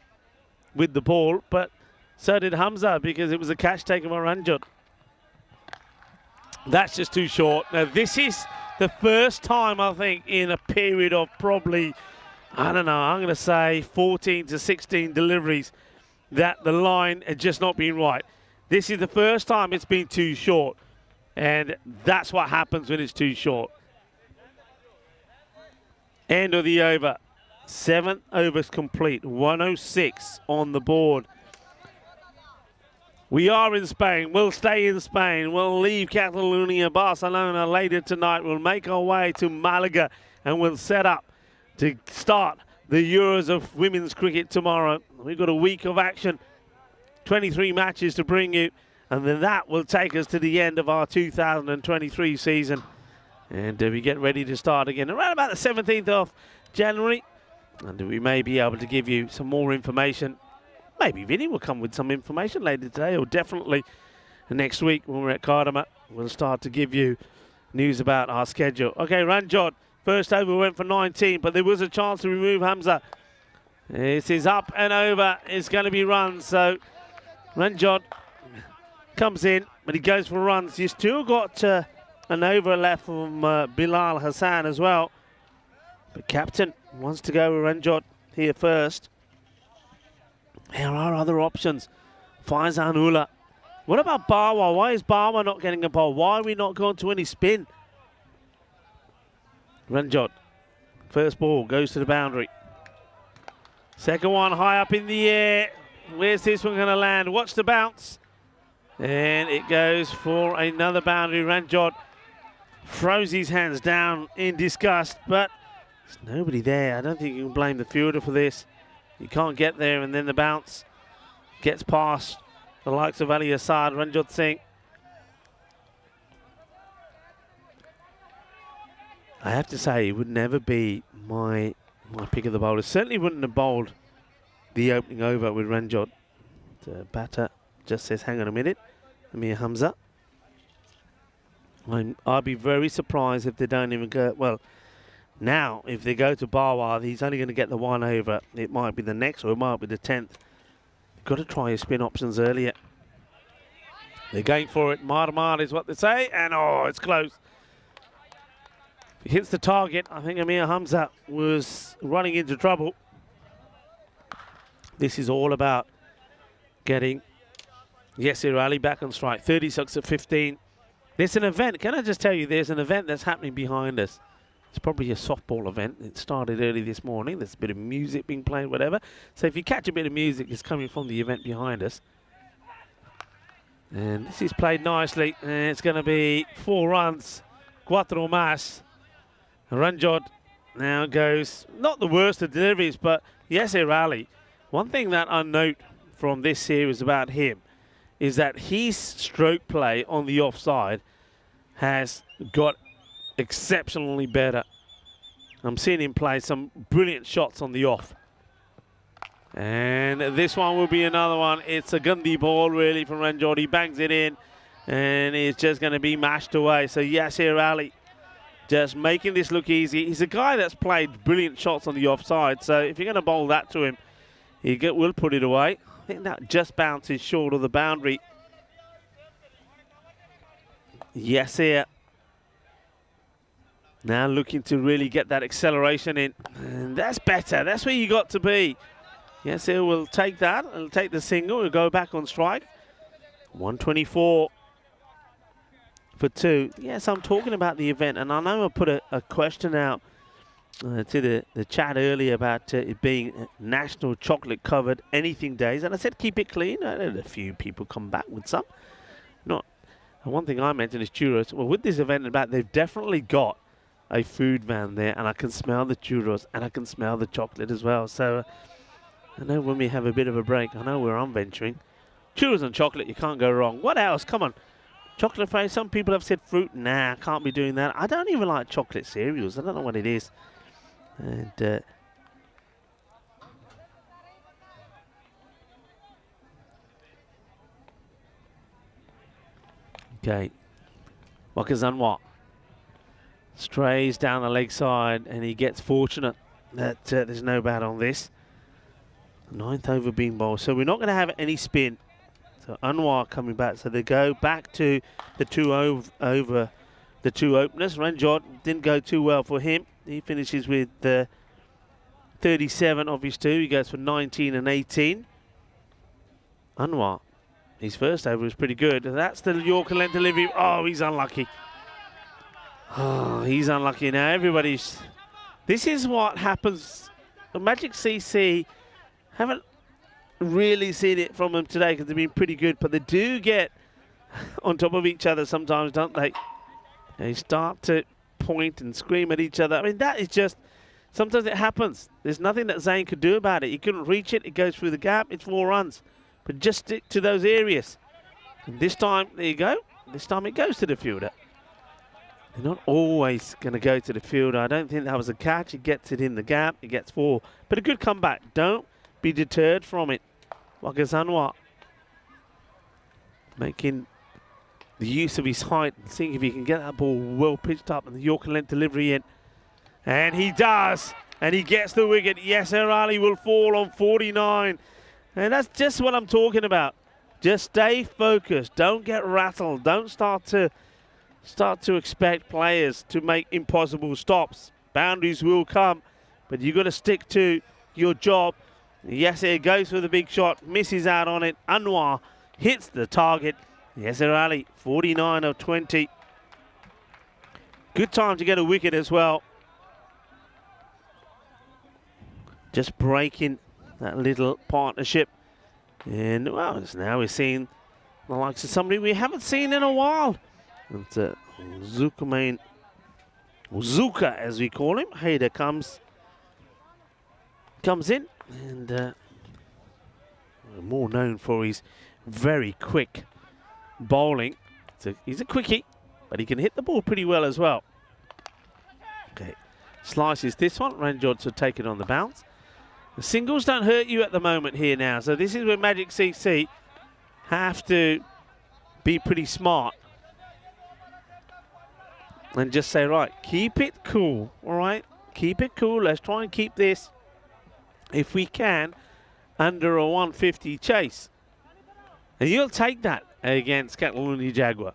with the ball, but so did Hamza because it was a catch taken by Ranjot. That's just too short. Now, this is the first time, I think, in a period of probably, I don't know, I'm going to say 14 to 16 deliveries that the line had just not been right. This is the first time it's been too short, and that's what happens when it's too short. End of the over. 7 overs complete. 106 on the board. We are in Spain. We'll stay in Spain. We'll leave Catalonia, Barcelona later tonight. We'll make our way to Malaga and we'll set up to start the Euros of women's cricket tomorrow. We've got a week of action, 23 matches to bring you, and then that will take us to the end of our 2023 season. And we get ready to start again around about the 17th of January. And we may be able to give you some more information. Maybe Vinny will come with some information later today, or definitely next week when we're at Cardama. We'll start to give you news about our schedule. Okay, Ranjot, first over went for 19, but there was a chance to remove Hamza. This is up and over. It's going to be runs. So Ranjot comes in, but he goes for runs. You've still got an over left from Bilal Hassan as well. But captain wants to go with Ranjot here first. There are other options. Faizanullah. What about Barwa? Why is Barwa not getting a ball? Why are we not going to any spin? Ranjot. First ball goes to the boundary. Second one high up in the air. Where's this one going to land? Watch the bounce. And it goes for another boundary. Ranjot throws his hands down in disgust, but there's nobody there. I don't think you can blame the fielder for this. You can't get there, and then the bounce gets past the likes of Ali Assad, Ranjot Singh. I have to say, it would never be my pick of the bowlers. Certainly wouldn't have bowled the opening over with Ranjot. The batter just says, hang on a minute, Amir Hamza. I'd be very surprised if they don't even go, well, now, if they go to Barwa, he's only going to get the one over. It might be the next, or it might be the 10th. You've got to try your spin options earlier. They're going for it. Mar is what they say, and oh, it's close. He hits the target. I think Amir Hamza was running into trouble. This is all about getting Yasir Ali back on strike. 36 at 15. There's an event. Can I just tell you, there's an event that's happening behind us. It's probably a softball event. It started early this morning. There's a bit of music being played, whatever. So if you catch a bit of music, it's coming from the event behind us. And this is played nicely. And it's going to be 4 runs. Cuatro más. Ranjot now goes, not the worst of deliveries, but Yasir Ali. One thing that I note from this series about him is that his stroke play on the offside has got exceptionally better. I'm seeing him play some brilliant shots on the off. And this one will be another one. It's a Gandhi ball really from Ranjot. He bangs it in and it's just going to be mashed away. So Yasir Ali just making this look easy. He's a guy that's played brilliant shots on the offside. So if you're going to bowl that to him, he will put it away. I think that just bounces short of the boundary. Yasir now looking to really get that acceleration in. And that's better. That's where you got to be. Yasir will take that. He'll take the single. He'll go back on strike. 124 for 2. Yes, I'm talking about the event, and I know I put a question out to the chat earlier about it being National Chocolate Covered Anything Days, and I said keep it clean. I had a few people come back with some. Not. And one thing I mentioned is churros. Well, with this event about, they've definitely got a food van there, and I can smell the churros and I can smell the chocolate as well. So I know when we have a bit of a break, I know where I'm venturing. Churros and chocolate, you can't go wrong. What else? Come on. Chocolate flavour. Some people have said fruit. Nah, I can't be doing that. I don't even like chocolate cereals. I don't know what it is. And okay, Wakazanwa strays down the leg side, and he gets fortunate that there's no bat on this. 9th over being bowled, so we're not going to have any spin. So Anwar coming back, so they go back to the two over the two openers. Ranjot didn't go too well for him. He finishes with 37 of his 2. He goes for 19 and 18. Anwar, his first over was pretty good. That's the Yorker length delivery. Oh, he's unlucky. Oh, he's unlucky now. Everybody's... This is what happens. The Magic CC haven't really seen it from them today because they've been pretty good, but they do get on top of each other sometimes, don't they? They start to point and scream at each other. I mean, that is just... Sometimes it happens. There's nothing that Zane could do about it. He couldn't reach it. It goes through the gap. It's 4 runs. But just stick to those areas. And this time, there you go. This time it goes to the fielder. They're not always going to go to the fielder. I don't think that was a catch. He gets it in the gap. He gets 4. But a good comeback. Don't be deterred from it. Wakazanwa making the use of his height and seeing if he can get that ball well pitched up and the Yorker length delivery in. And he does. And he gets the wicket. Yasser Ali will fall on 49. And that's just what I'm talking about. Just stay focused. Don't get rattled. Don't start to expect players to make impossible stops. Boundaries will come, but you've got to stick to your job. Yasser goes for the big shot, misses out on it. Anwar hits the target. Yasser Ali, 49 of 20. Good time to get a wicket as well. Just breaking that little partnership. And, well, now we're seeing the likes of somebody we haven't seen in a while. And Zuka, as we call him. Haider comes in. And more known for his very quick bowling. So he's a quickie, but he can hit the ball pretty well as well. Okay, slices this one. Ranjot to take it on the bounce. The singles don't hurt you at the moment here now. So this is where Magic CC have to be pretty smart. And just say, right, keep it cool, all right? Keep it cool. Let's try and keep this, if we can, under a 150 chase. And you'll take that against Catalunya Jaguar.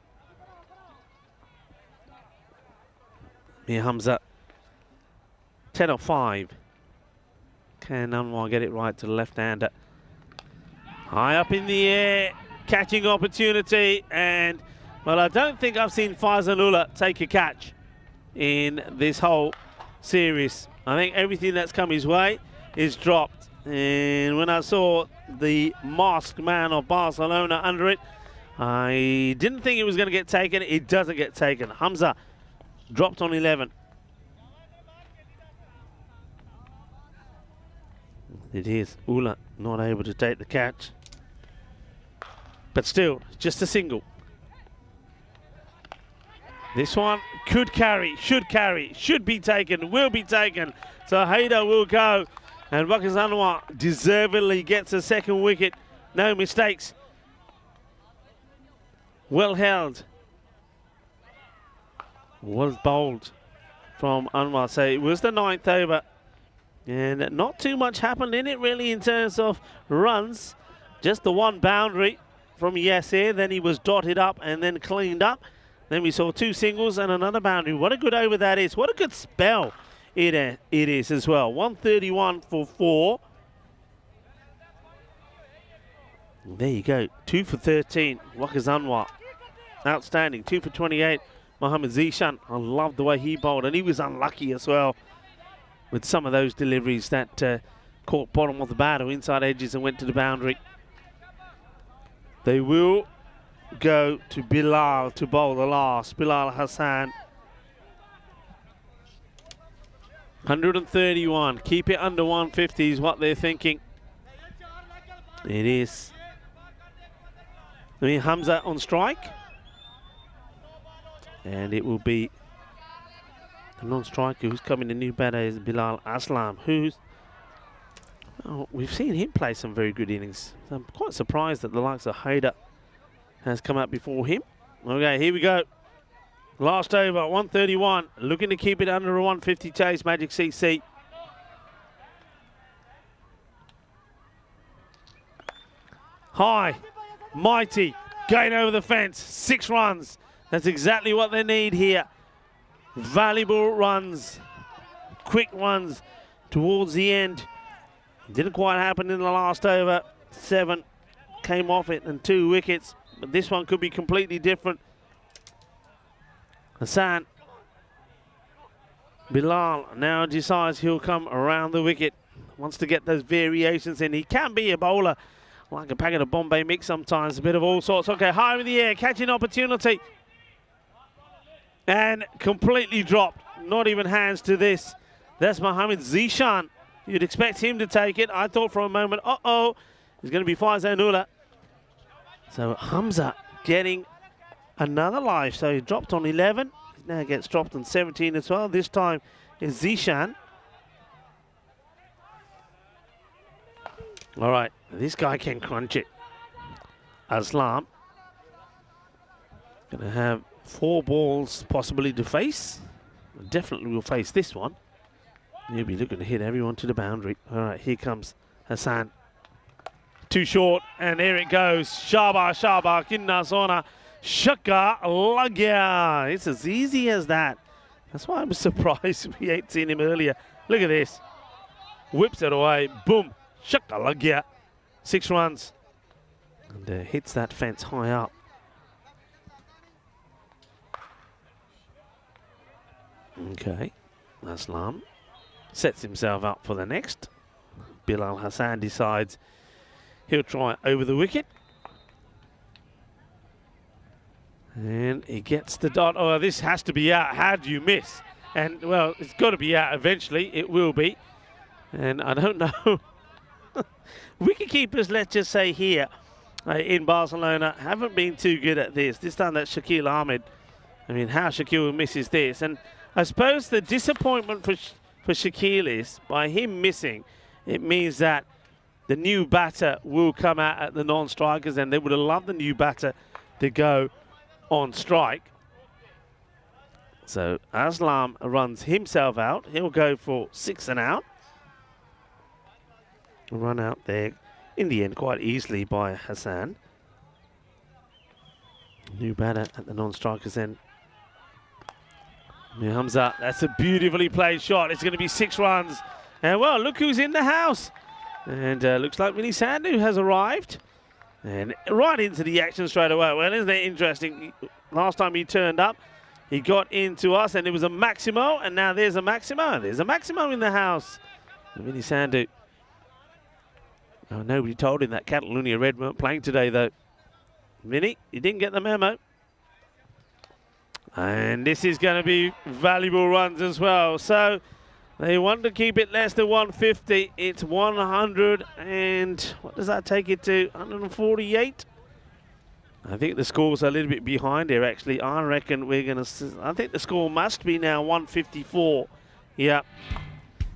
Here, Hamza. 10 or 5. Can Anwar get it right to the left-hander? High up in the air, catching opportunity, and, well, I don't think I've seen Faizanullah take a catch in this whole series. I think everything that's come his way is dropped. And when I saw the masked man of Barcelona under it, I didn't think it was going to get taken. It doesn't get taken. Hamza dropped on 11. It is Ula not able to take the catch. But still, just a single. This one could carry, should be taken, will be taken. So Haider will go. And Wakazanwa deservedly gets a second wicket. No mistakes. Well held. Well bowled from Anwar. So it was the 9th over. And not too much happened in it really in terms of runs. Just the one boundary from Yasser. Then he was dotted up and then cleaned up. Then we saw 2 singles and another boundary. What a good over that is. What a good spell it is as well. 131 for 4. There you go. 2 for 13. Wakazanwa. Outstanding. 2 for 28. Mohamed Zishan. I love the way he bowled, and he was unlucky as well with some of those deliveries that caught bottom of the bat or inside edges and went to the boundary. They will go to Bilal to bowl the last. Bilal Hassan. 131. Keep it under 150 is what they're thinking. It is. I mean, Hamza on strike. And it will be a non-striker who's coming. The new batter is Bilal Aslam, who's... Oh, we've seen him play some very good innings. I'm quite surprised that the likes of Haider has come out before him. Okay, here we go. Last over, 131. Looking to keep it under a 150 chase, Magic CC. High, mighty, going over the fence. 6 runs. That's exactly what they need here. Valuable runs, quick runs towards the end. Didn't quite happen in the last over. 7 came off it and 2 wickets. But this one could be completely different. Hassan. Bilal now decides he'll come around the wicket. Wants to get those variations in. He can be a bowler like a packet of Bombay mix sometimes. A bit of all sorts. Okay, high in the air. Catching opportunity. And completely dropped. Not even hands to this. That's Mohamed Zishan. You'd expect him to take it. I thought for a moment, uh-oh, it's going to be Faizanullah. So Hamza getting another life. So he dropped on 11. He now gets dropped on 17 as well. This time is Zishan. All right, this guy can crunch it. Aslam. Going to have 4 balls possibly to face. Definitely will face this one. He'll be looking to hit everyone to the boundary. All right, here comes Hassan. Too short, and there it goes. Shaba, Shaba, Kinna Sona, Shaka, Lagya. It's as easy as that. That's why I was surprised we ain't seen him earlier. Look at this. Whips it away. Boom. Shaka, Lagya. 6 runs. And hits that fence high up. Okay. Aslam sets himself up for the next. Bilal Hassan decides he'll try over the wicket. And he gets the dot. Oh, this has to be out. How do you miss? And, well, it's got to be out eventually. It will be. And I don't know. Wicketkeepers, let's just say here in Barcelona, haven't been too good at this. This time that's Shakil Ahmed. I mean, how Shakil misses this. And I suppose the disappointment for Shakil is, by him missing, it means that the new batter will come out at the non-strikers, and they would have loved the new batter to go on strike. So Aslam runs himself out. He'll go for 6 and out. Run out there in the end quite easily by Hassan. New batter at the non-strikers end. Hamza, that's a beautifully played shot. It's going to be 6 runs. And, well, look who's in the house. And looks like Vinny Sandhu has arrived. And right into the action straight away. Well, isn't it interesting? Last time he turned up, he got into us, and it was a Maximo. And now there's a Maximo. There's a Maximo in the house. And Vinny Sandhu. Oh, nobody told him that Catalonia Red weren't playing today, though. Vinny, you didn't get the memo. And this is going to be valuable runs as well. So they want to keep it less than 150. It's 100 and what does that take it to? 148. I think the score's a little bit behind here, actually. I reckon we're going to... I think the score must be now 154. Yeah.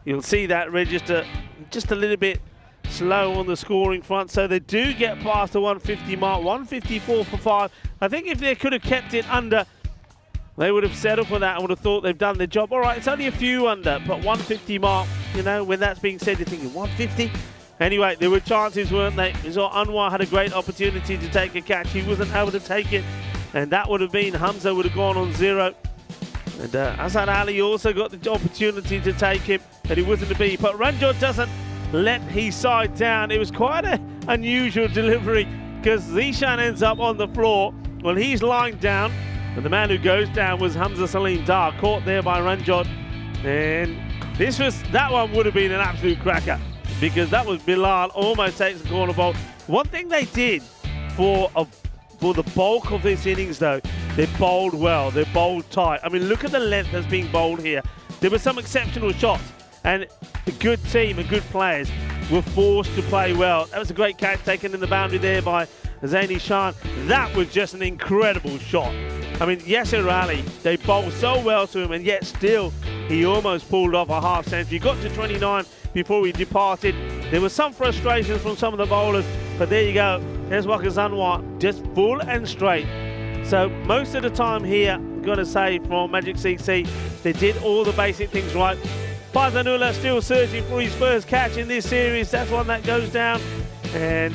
You'll see that register just a little bit slow on the scoring front. So they do get past the 150 mark. 154 for 5. I think if they could have kept it under... They would have settled for that. I would have thought they've done their job. All right, it's only a few under, but 150 mark, you know, when that's being said, you're thinking 150? Anyway, there were chances, weren't they? Anwar had a great opportunity to take a catch. He wasn't able to take it, and that would have been, Hamza would have gone on 0. And Asad Ali also got the opportunity to take him, but he wasn't to be. But Ranjot doesn't let his side down. It was quite unusual delivery because Zishan ends up on the floor. Well, he's lying down, and the man who goes down was Hamza Salim Dar, caught there by Ranjot. And that one would have been an absolute cracker because that was Bilal almost takes the corner ball. One thing they did for the bulk of this innings, though, they bowled well, they bowled tight. I mean, look at the length that's being bowled here. There were some exceptional shots, and a good team and good players were forced to play well. That was a great catch taken in the boundary there by Zaini Shan. That was just an incredible shot. I mean, Yasser Ali, they bowled so well to him, and yet still he almost pulled off a half century. Got to 29 before he departed. There was some frustrations from some of the bowlers, but there you go. There's Waqar Zanwar, just full and straight. So most of the time here, got to say, from Magic CC, they did all the basic things right. Fazanullah still searching for his first catch in this series. That's one that goes down. And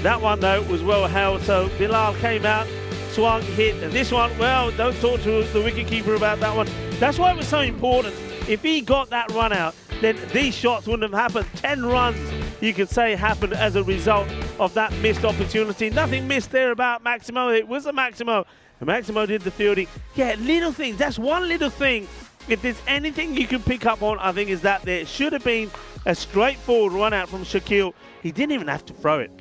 that one, though, was well held. So Bilal came out, swung, hit. And this one, well, don't talk to the wicketkeeper about that one. That's why it was so important. If he got that run out, then these shots wouldn't have happened. 10 runs, you could say, happened as a result of that missed opportunity. Nothing missed there about Maximo. It was a Maximo. And Maximo did the fielding. Yeah, little things. That's one little thing. If there's anything you can pick up on, I think, is that there should have been a straightforward run out from Shakil. He didn't even have to throw it.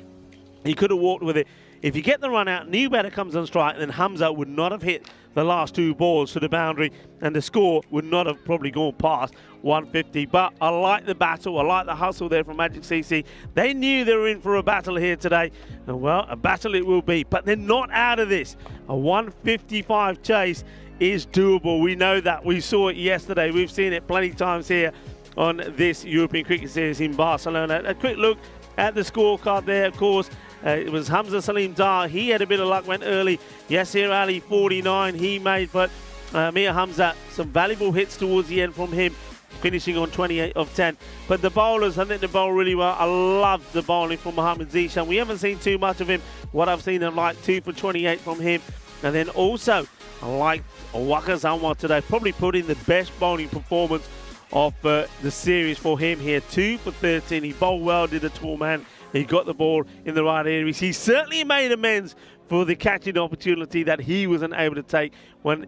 He could have walked with it. If you get the run out, new batter comes on strike, then Hamza would not have hit the last two balls to the boundary, and the score would not have probably gone past 150. But I like the battle. I like the hustle there from Magic CC. They knew they were in for a battle here today. And, well, a battle it will be. But they're not out of this. A 155 chase is doable. We know that. We saw it yesterday. We've seen it plenty of times here on this European Cricket Series in Barcelona. A quick look at the scorecard there, of course. It was Hamza Salim Dar. He had a bit of luck, went early. Yasser Ali, 49 he made, but Mir Hamza, some valuable hits towards the end from him, finishing on 28 of 10. But the bowlers, I think they bowl really well. I love the bowling from Mohammad Zishan. We haven't seen too much of him. What I've seen, I'm like 2 for 28 from him. And then also, I like Waqar Zanwar today. Probably put in the best bowling performance of the series for him here. 2 for 13. He bowled well, did a tall man. He got the ball in the right areas. He certainly made amends for the catching opportunity that he wasn't able to take when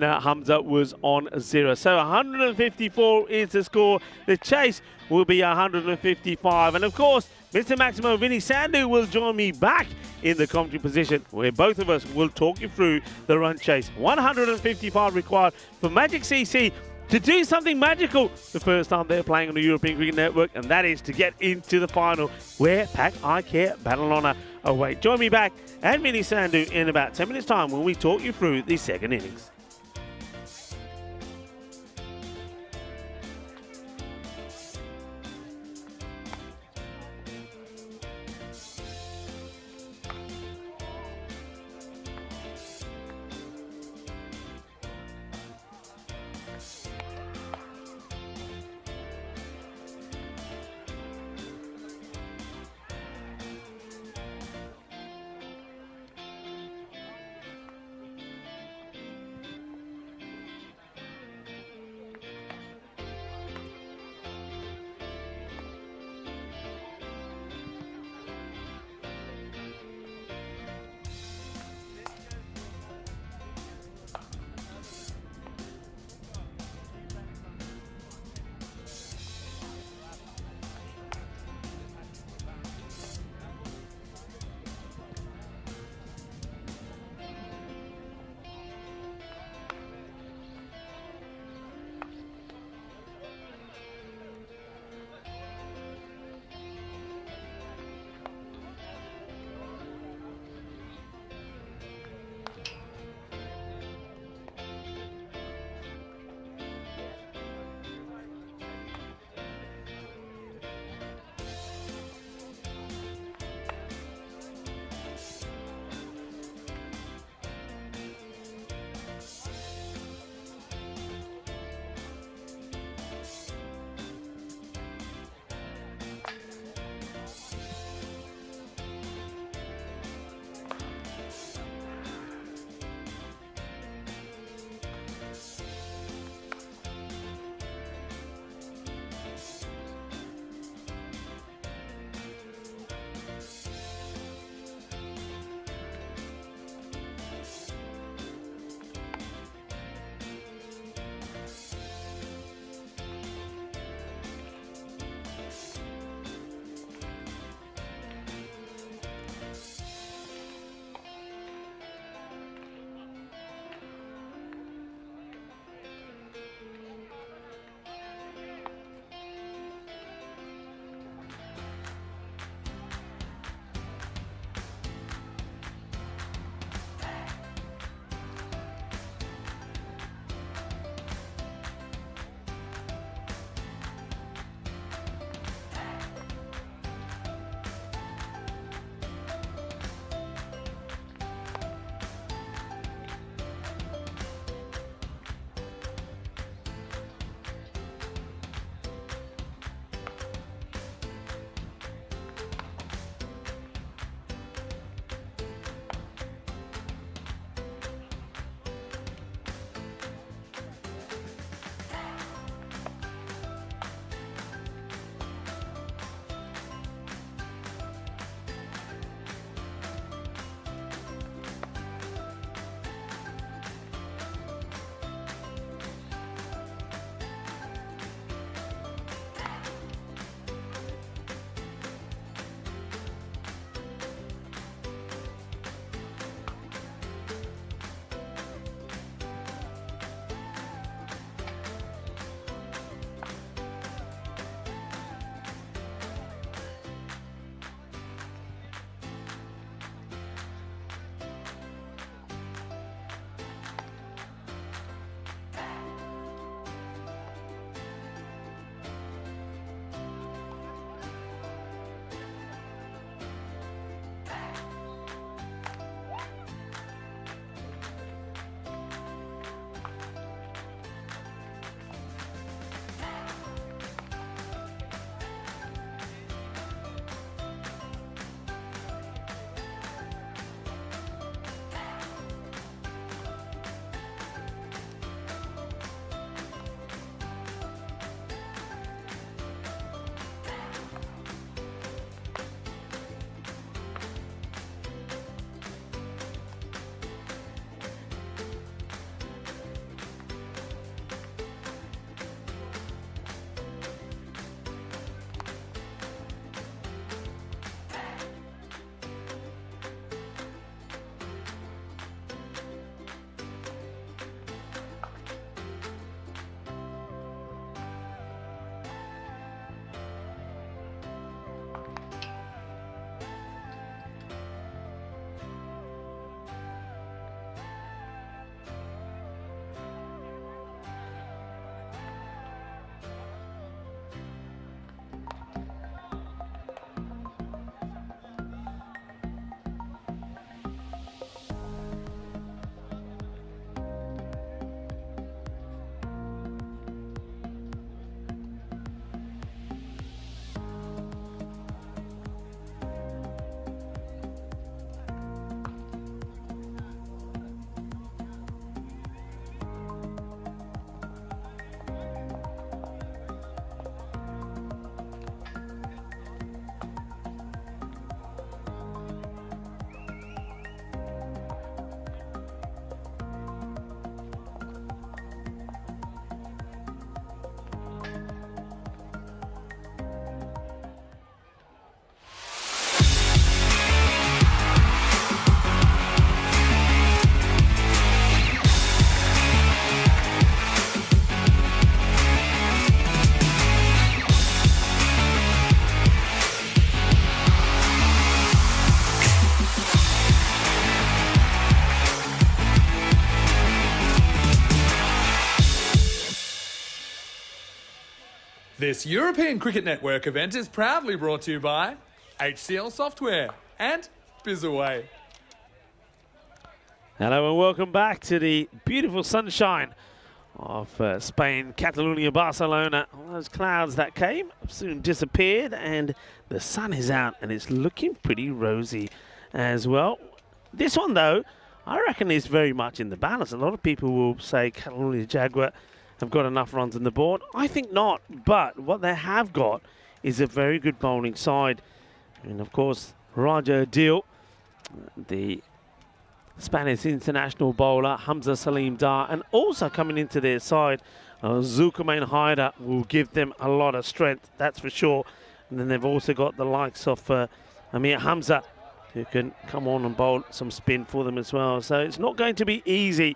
Hamza was on 0. So 154 is the score. The chase will be 155. And of course, Mr. Maximo Vinny Sandhu will join me back in the commentary position, where both of us will talk you through the run chase. 155 required for Magic CC to do something magical the first time they're playing on the European Cricket Network, and that is to get into the final where Pak I Care Battle Honour await. Join me back and Vinny Sandhu in about 10 minutes time when we talk you through the second innings. This European Cricket Network event is proudly brought to you by HCL Software and Bizaway. Hello and welcome back to the beautiful sunshine of Spain, Catalonia, Barcelona. All those clouds that came soon disappeared and the sun is out and it's looking pretty rosy as well. This one though, I reckon is very much in the balance. A lot of people will say Catalonia Jaguar have got enough runs on the board. I think not, but what they have got is a very good bowling side. And of course, Raja Adil, the Spanish international bowler, Hamza Salim Dar, and also coming into their side, Zulkarnain Haider will give them a lot of strength, that's for sure. And then they've also got the likes of Amir Hamza, who can come on and bowl some spin for them as well. So it's not going to be easy.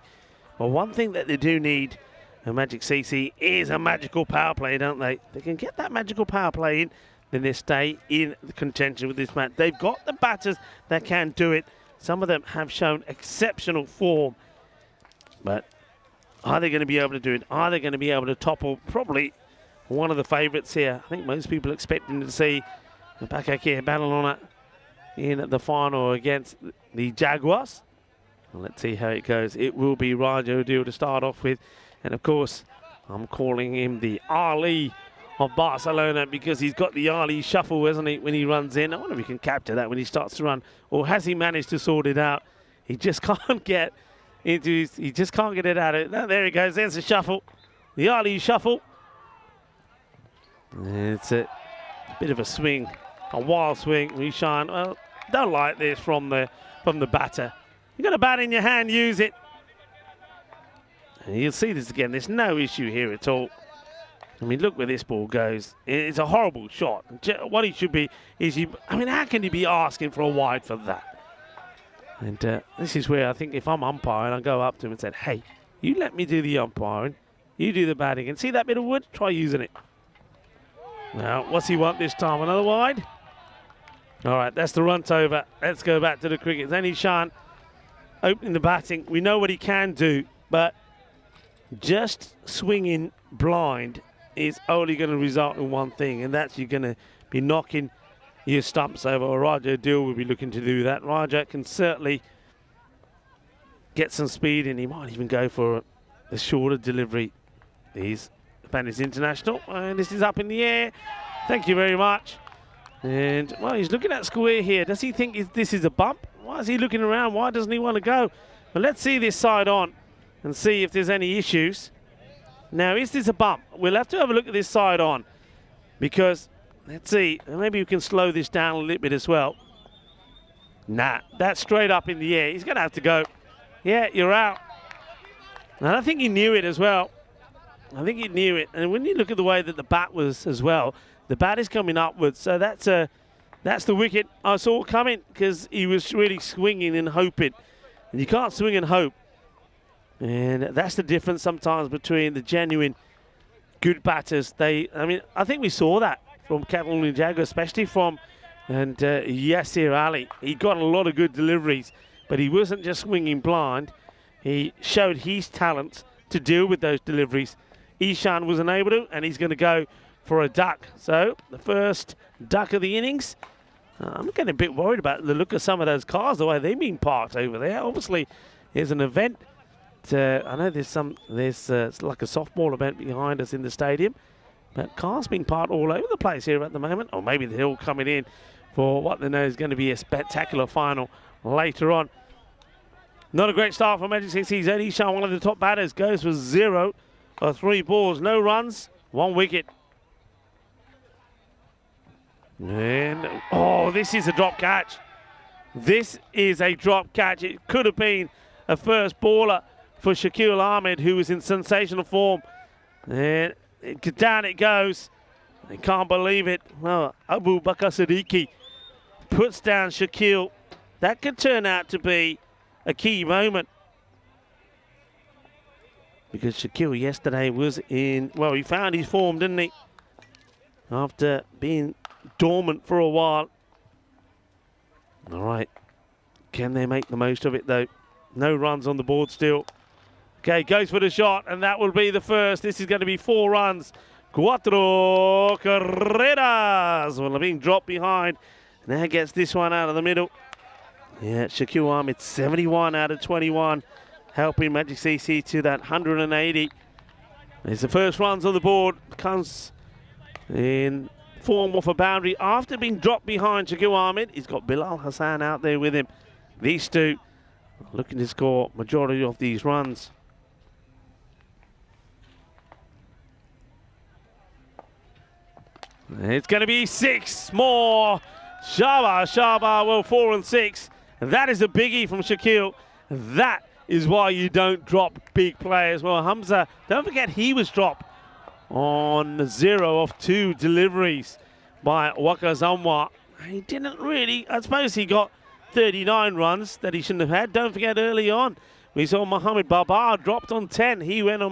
But one thing that they do need, a Magic CC, is a magical power play, don't they? They can get that magical power play in, then they stay in the contention with this match. They've got the batters that can do it. Some of them have shown exceptional form, but are they going to be able to do it? Are they going to be able to topple probably one of the favourites here? I think most people expecting to see the Paka Bon battle on it in the final against the Jaguars. Well, let's see how it goes. It will be Raja Adil to start off with, and of course, I'm calling him the Ali of Barcelona because he's got the Ali shuffle, hasn't he, when he runs in. I wonder if he can capture that when he starts to run, or has he managed to sort it out? He just can't get into his, he just can't get it out of it. No, there he goes, there's the shuffle, the Ali shuffle. It's a bit of a swing, a wild swing. Rishan, well, don't like this from the batter. You got a bat in your hand, use it. And you'll see this again, there's no issue here at all. I mean, look where this ball goes. It's a horrible shot. What he should be is, I mean, how can he be asking for a wide for that? And this is where I think if I'm umpiring, I'll go up to him and say, hey, you let me do the umpiring. You do the batting. And see that bit of wood? Try using it. Now, what's he want this time? Another wide? All right, that's the runt over. Let's go back to the cricket. Then Ishan opening the batting. We know what he can do, but just swinging blind is only going to result in one thing, and that's you're going to be knocking your stumps over. Raja Adil will be looking to do that. Raja can certainly get some speed, and he might even go for a shorter delivery. He's Spanish international, and this is up in the air. Thank you very much. And, well, he's looking at square here. Does he think this is a bump? Why is he looking around? Why doesn't he want to go? Well, let's see this side on and see if there's any issues. Now, is this a bump? We'll have to have a look at this side on because, let's see, maybe we can slow this down a little bit as well. Nah, that's straight up in the air. He's going to have to go. Yeah, you're out. And I think he knew it as well. I think he knew it. And when you look at the way that the bat was as well, the bat is coming upwards. So that's the wicket I saw coming because he was really swinging and hoping. And you can't swing and hope. And that's the difference sometimes between the genuine good batters. I think we saw that from Catalonia Jaguars, especially from Yasir Ali. He got a lot of good deliveries, but he wasn't just swinging blind. He showed his talent to deal with those deliveries. Ishan was unable to, and he's going to go for a duck. So the first duck of the innings. I'm getting a bit worried about the look of some of those cars, the way they're being parked over there. Obviously, there's an event. I know there's like a softball event behind us in the stadium, but cars being parked all over the place here at the moment, or maybe they're all coming in for what they know is going to be a spectacular final later on. Not a great start for Magic CC's Eddie Shah, one of the top batters, goes for 0 or 3 balls, no runs, 1 wicket. And, oh, this is a drop catch. This is a drop catch. It could have been a first baller for Shakil Ahmed, who was in sensational form. And down it goes. I can't believe it. Well, Abu Bakr Siddiqui puts down Shakil. That could turn out to be a key moment. Because Shakil yesterday was in, well, he found his form, didn't he? After being dormant for a while. All right. Can they make the most of it, though? No runs on the board still. Okay, goes for the shot, and that will be the first. This is going to be 4 runs Cuatro carreras. Well, they're being dropped behind. Now gets this one out of the middle. Yeah, Shaquille Ahmed, 71 out of 21, helping Magic CC to that 180. It's the first runs on the board. Comes in form off a boundary after being dropped behind Shaquille Ahmed. He's got Bilal Hassan out there with him. These two looking to score majority of these runs. It's going to be 6 more. Shaba, well, 4 and 6. That is a biggie from Shaquille. That is why you don't drop big players. Well, Hamza, don't forget he was dropped on 0 of 2 deliveries by Waka Zamwa. He didn't really, I suppose he got 39 runs that he shouldn't have had. Don't forget early on, we saw Mohamed Babar dropped on 10. He went on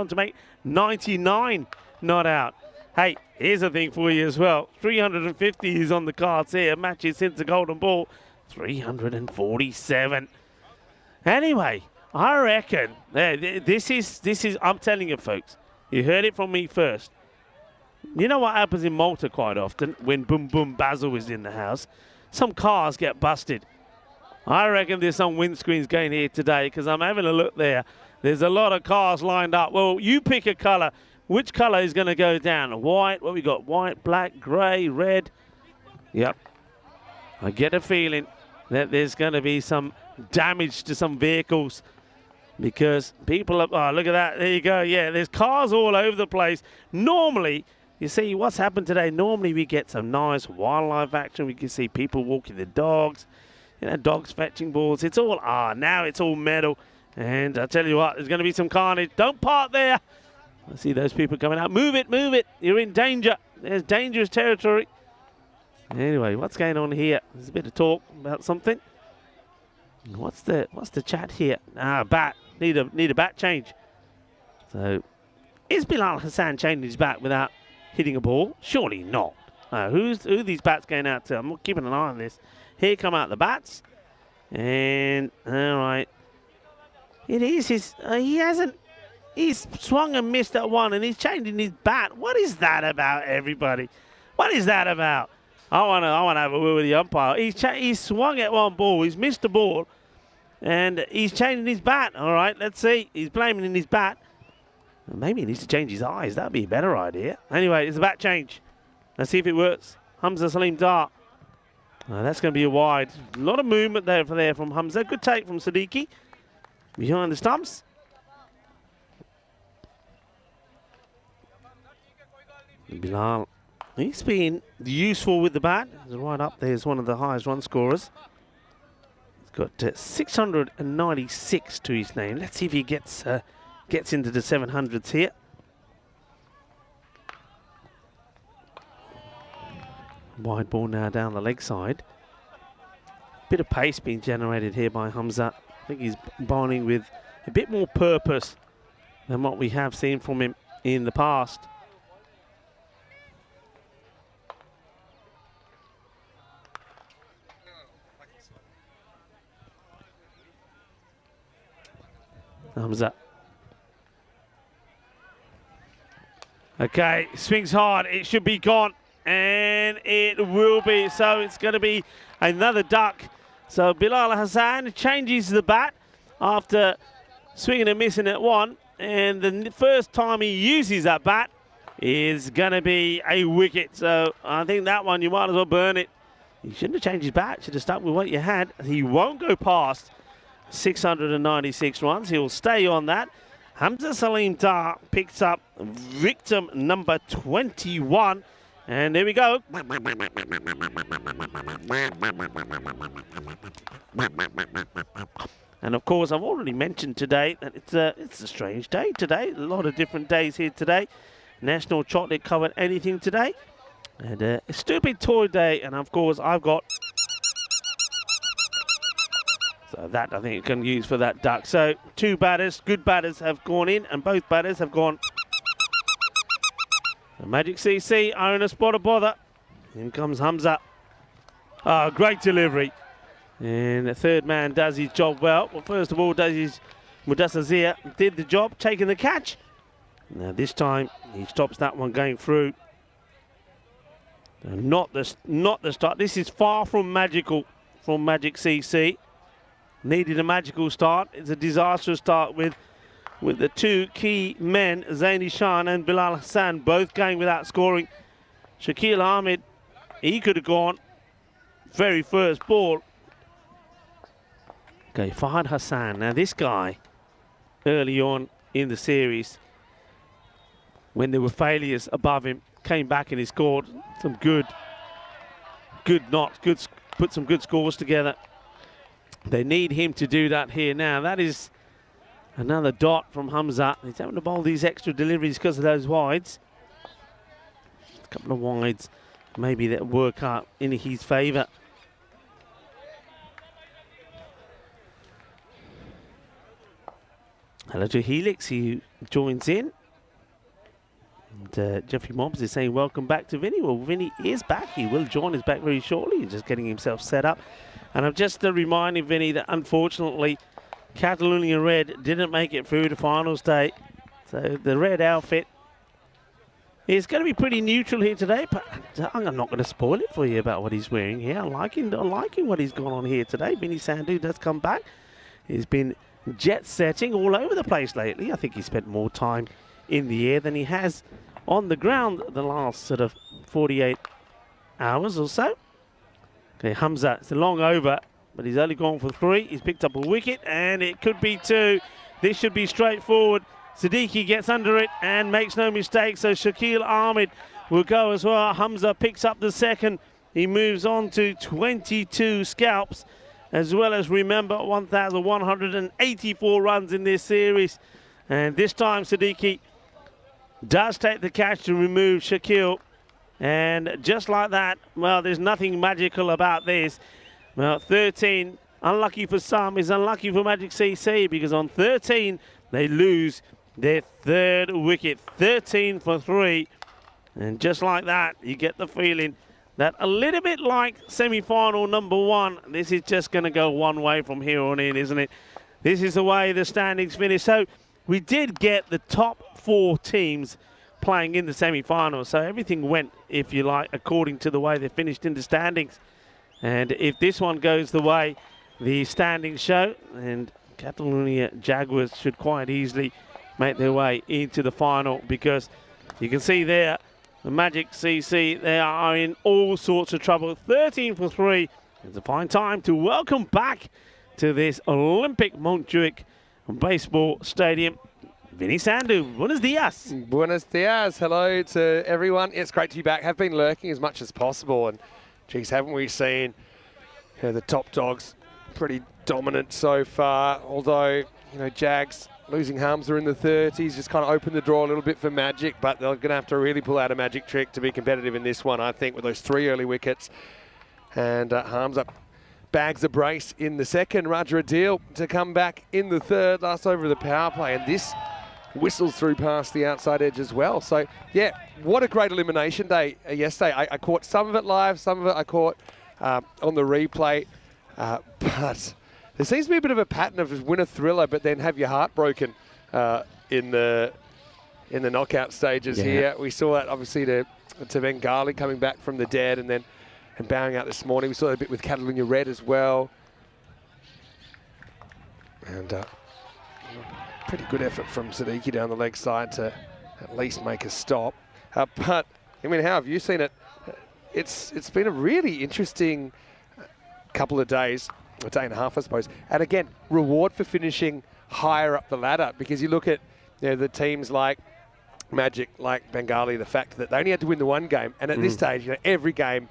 to make 99 not out. Hey, here's a thing for you as well. 350 is on the cards here. Matches since the golden ball. 347. Anyway, I reckon this is. I'm telling you, folks. You heard it from me first. You know what happens in Malta quite often when Boom Boom Basil is in the house? Some cars get busted. I reckon there's some windscreens going here today because I'm having a look there. There's a lot of cars lined up. Well, you pick a colour. Which colour is going to go down? White, what we got? White, black, grey, red. Yep. I get a feeling that there's going to be some damage to some vehicles because people are, oh, look at that. There you go. Yeah, there's cars all over the place. Normally, you see what's happened today. Normally, we get some nice wildlife action. We can see people walking their dogs, dogs fetching balls. It's all, now it's all metal. And I tell you what, there's going to be some carnage. Don't park there. I see those people coming out. Move it, move it. You're in danger. There's dangerous territory. Anyway, what's going on here? There's a bit of talk about something. What's the chat here? Bat. Need a bat change. So, is Bilal Hassan changing his bat without hitting a ball? Surely not. Who are these bats going out to? I'm keeping an eye on this. Here come out the bats. And, all right. It is his, he's swung and missed at one, and he's changing his bat. What is that about, everybody? What is that about? I want to have a word with the umpire. He's swung at one ball. He's missed the ball, and he's changing his bat. All right, let's see. He's blaming his bat. Maybe he needs to change his eyes. That'd be a better idea. Anyway, it's a bat change. Let's see if it works. Hamza Salim Dar. That's going to be a wide. A lot of movement there from Hamza. Good take from Siddiqui. Behind the stumps. Bilal, he's been useful with the bat. He's right up there as one of the highest run scorers. He's got 696 to his name. Let's see if he gets into the 700s here. Wide ball now down the leg side. Bit of pace being generated here by Hamza. I think he's bowling with a bit more purpose than what we have seen from him in the past. Hamza. Okay, swings hard. It should be gone. And it will be. So it's going to be another duck. So Bilal Hassan changes the bat after swinging and missing at one. And the first time he uses that bat is going to be a wicket. So I think that one, you might as well burn it. You shouldn't have changed his bat. Should have stuck with what you had. He won't go past 696 runs. He'll stay on that. Hamza Salim Dar picks up victim number 21. And there we go. And of course, I've already mentioned today that it's a strange day today. A lot of different days here today. National Chocolate Covered Anything today. And a stupid toy day. And of course, I've got... So that I think you can use for that duck. So 2 batters, good batters have gone in. And both batters have gone... The Magic CC are in a spot of bother. In comes Hamza. Great delivery. And the third man does his job well. Well, first of all, Mudassir did the job, taking the catch. Now this time he stops that one going through. Not the start. This is far from magical from Magic CC. Needed a magical start. It's a disastrous start with the two key men, Zaini Shan and Bilal Hassan, both going without scoring. Shakil Ahmed, he could have gone very first ball. Okay, Fahad Hassan. Now this guy, early on in the series, when there were failures above him, came back and he scored some good knots, put some good scores together. They need him to do that here now. That is another dot from Hamza. He's having to bowl these extra deliveries because of those wides. A couple of wides, maybe that work out in his favour. Hello to Helix, who joins in. And Jeffrey Mobbs is saying welcome back to Vinny. Well, Vinny is back. He will join us back very shortly. He's just getting himself set up. And I'm just reminding Vinny that unfortunately Catalonia Red didn't make it through the finals day. So the red outfit is going to be pretty neutral here today. But I'm not going to spoil it for you about what he's wearing here. I'm liking what he's got on here today. Vinny Sandhu does come back. He's been jet setting all over the place lately. I think he spent more time in the air than he has on the ground the last sort of 48 hours or so. Okay, Hamza, it's a long over, but he's only gone for 3. He's picked up a wicket, and it could be 2. This should be straightforward. Siddiqui gets under it and makes no mistake, so Shakil Ahmed will go as well. Hamza picks up the second. He moves on to 22 scalps, as well as, remember, 1,184 runs in this series. And this time, Siddiqui does take the catch to remove Shakil. And just like that, well, there's nothing magical about this. Well, 13, unlucky for some, is unlucky for Magic CC, because on 13, they lose their 3rd wicket. 13 for 3. And just like that, you get the feeling that a little bit like semi-final number 1, this is just going to go one way from here on in, isn't it? This is the way the standings finish. So we did get the top 4 teams playing in the semi-finals. So everything went, if you like, according to the way they finished in the standings. And if this one goes the way the standings show, and Catalonia Jaguars should quite easily make their way into the final, because you can see there, the Magic CC, they are in all sorts of trouble. 13 for 3. It's a fine time to welcome back to this Olympic Montjuic baseball stadium Vinny Sandhu. Buenos dias. Buenos dias. Hello to everyone. It's great to be back. Have been lurking as much as possible. And, geez, haven't we seen the top dogs pretty dominant so far? Although, Jags losing Hamza in the 30s just kind of opened the door a little bit for Magic, but they're going to have to really pull out a magic trick to be competitive in this one, I think, with those 3 early wickets. And Hamza bags a brace in the second. Raja Adil to come back in the 3rd, last over the power play. And this whistles through past the outside edge as well. So, yeah, what a great elimination day yesterday. I caught some of it live, some of it I caught on the replay. But there seems to be a bit of a pattern of win a thriller, but then have your heart broken in the knockout stages here. We saw that, obviously, to Bengali coming back from the dead and bowing out this morning. We saw that a bit with Catalonia Red as well. And pretty good effort from Siddiqui down the leg side to at least make a stop. But, I mean, how have you seen it? It's been a really interesting couple of days, a day and a half, I suppose. And again, reward for finishing higher up the ladder, because you look at the teams like Magic, like Bengali, the fact that they only had to win the 1 game. And at this stage, every game,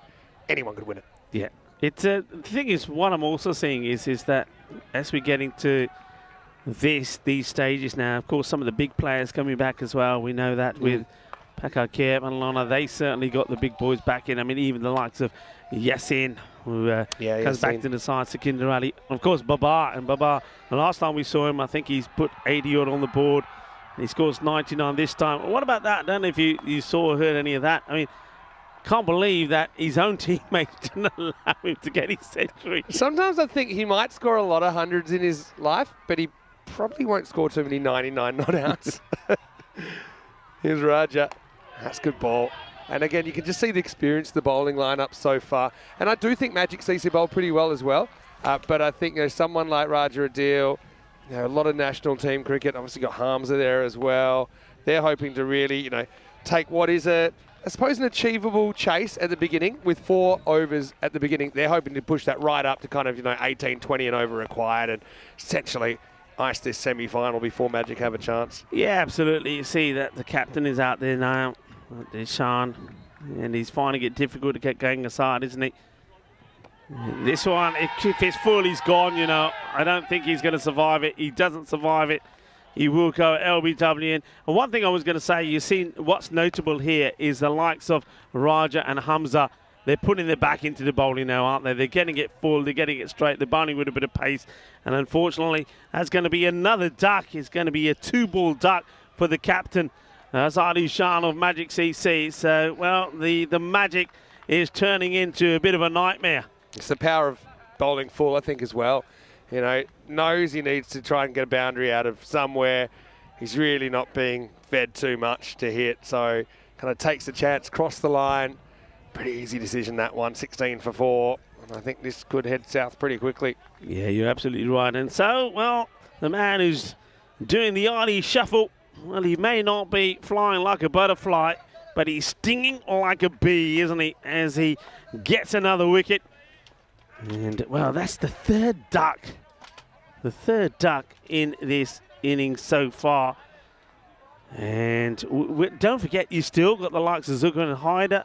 anyone could win it. Yeah. It's the thing is, what I'm also seeing is that as we get into these stages now, of course, some of the big players coming back as well. We know that with Paka and Lana, they certainly got the big boys back in. I mean, even the likes of Yasin, who comes back to the side, Sikinder Ali. Of course, Baba. The last time we saw him, I think he's put 80 odd on the board. And he scores 99 this time. What about that? I don't know if you saw or heard any of that. I mean, can't believe that his own teammates didn't allow him to get his century. Sometimes I think he might score a lot of hundreds in his life, but he probably won't score too many 99 not outs. Here's Raja. That's good ball. And again, you can just see the experience of the bowling lineup so far. And I do think Magic CC bowled pretty well as well. But I think someone like Raja Adil, a lot of national team cricket, obviously got Hamza there as well. They're hoping to really, take what is I suppose an achievable chase at the beginning with 4 overs at the beginning. They're hoping to push that right up to kind of, 18, 20 and over required and essentially ice this semi-final before Magic have a chance. Yeah, absolutely. You see that the captain is out there now, Deshaun, and he's finding it difficult to get going aside, isn't he? This one, if it's full, he's gone, I don't think he's going to survive it. He doesn't survive it. He will go LBW in. And one thing I was going to say, you've seen what's notable here is the likes of Raja and Hamza. They're putting their back into the bowling now, aren't they? They're getting it full. They're getting it straight. They're bowling with a bit of pace. And unfortunately, that's going to be another duck. It's going to be a 2-ball duck for the captain, Azadi Shan of Magic CC. So, well, the Magic is turning into a bit of a nightmare. It's the power of bowling full, I think, as well. Knows he needs to try and get a boundary out of somewhere. He's really not being fed too much to hit, so kind of takes the chance, cross the line. Pretty easy decision, that one, 16 for 4. And I think this could head south pretty quickly. Yeah, you're absolutely right. And so, well, the man who's doing the Arnie shuffle, well, he may not be flying like a butterfly, but he's stinging like a bee, isn't he, as he gets another wicket. And, well, that's the third duck. The third duck in this innings so far. And don't forget, you still got the likes of Zucker and Hyder.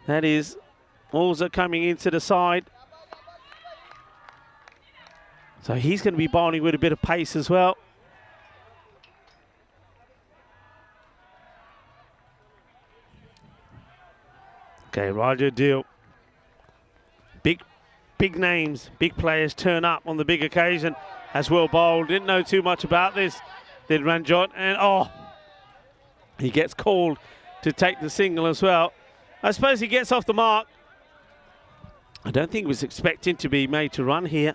That is also coming into the side. So he's going to be bowling with a bit of pace as well. Okay, Roger Deal. Big names, big players turn up on the big occasion. As well bowled. Didn't know too much about this, did Ranjot. And, he gets called to take the single as well. I suppose he gets off the mark. I don't think he was expecting to be made to run here.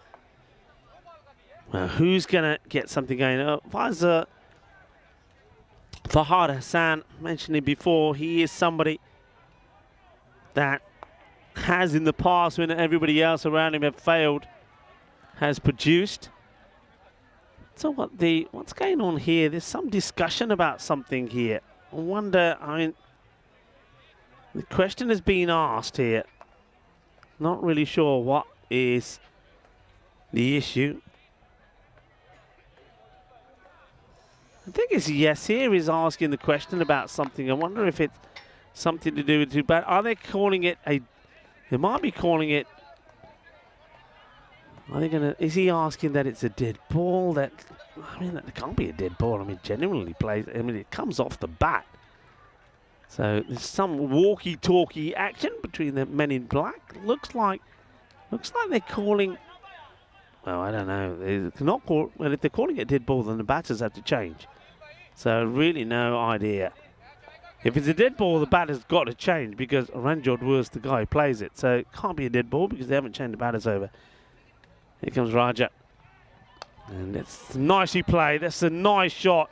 Well, who's going to get something going? Fahad Hassan, mentioned him before, he is somebody that has in the past, when everybody else around him have failed, has produced. So what's going on here? There's some discussion about something here. I wonder, the question is being asked here. Not really sure what is the issue. I think it's yes here is asking the question about something. I wonder if it's something to do with too bad. Are they calling it a... They might be calling it... Are they gonna... Is he asking that it's a dead ball? That can't be a dead ball. Genuinely plays... it comes off the bat. So there's some walkie-talkie action between the men in black. Looks like they're calling... Well, I don't know. They're not call, well, if they're calling it a dead ball, then the batters have to change. So really no idea. If it's a dead ball, the batter's got to change because Ranjot was the guy who plays it. So it can't be a dead ball because they haven't changed the batters over. Here comes Raja. And it's nicely played. That's a nice shot.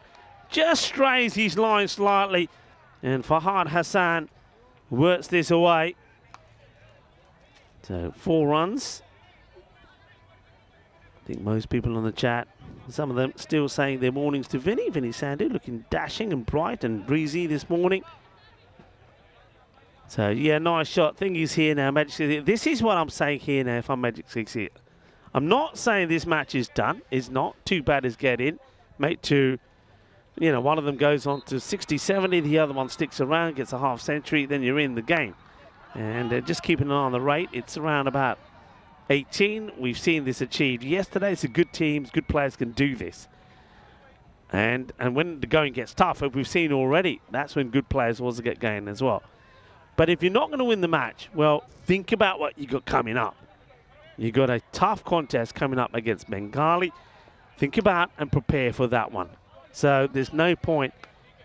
Just strays his line slightly. And Fahad Hassan works this away. So 4 runs. I think most people on the chat, some of them still saying their mornings to Vinny. Vinny Sandhu looking dashing and bright and breezy this morning. So, yeah, nice shot. Thing is here now, Magic 6. This is what I'm saying here now if I'm Magic 6 here. I'm not saying this match is done. It's not. 2 batters get in. Mate 2, one of them goes on to 60, 70. The other one sticks around, gets a half century. Then you're in the game. And just keeping an eye on the rate. It's around about 18. We've seen this achieved yesterday. It's a good teams, good players can do this. And when the going gets tough, as we've seen already, that's when good players also get going as well. But if you're not going to win the match, well, think about what you got coming up. You got a tough contest coming up against Bengali. Think about and prepare for that one. So there's no point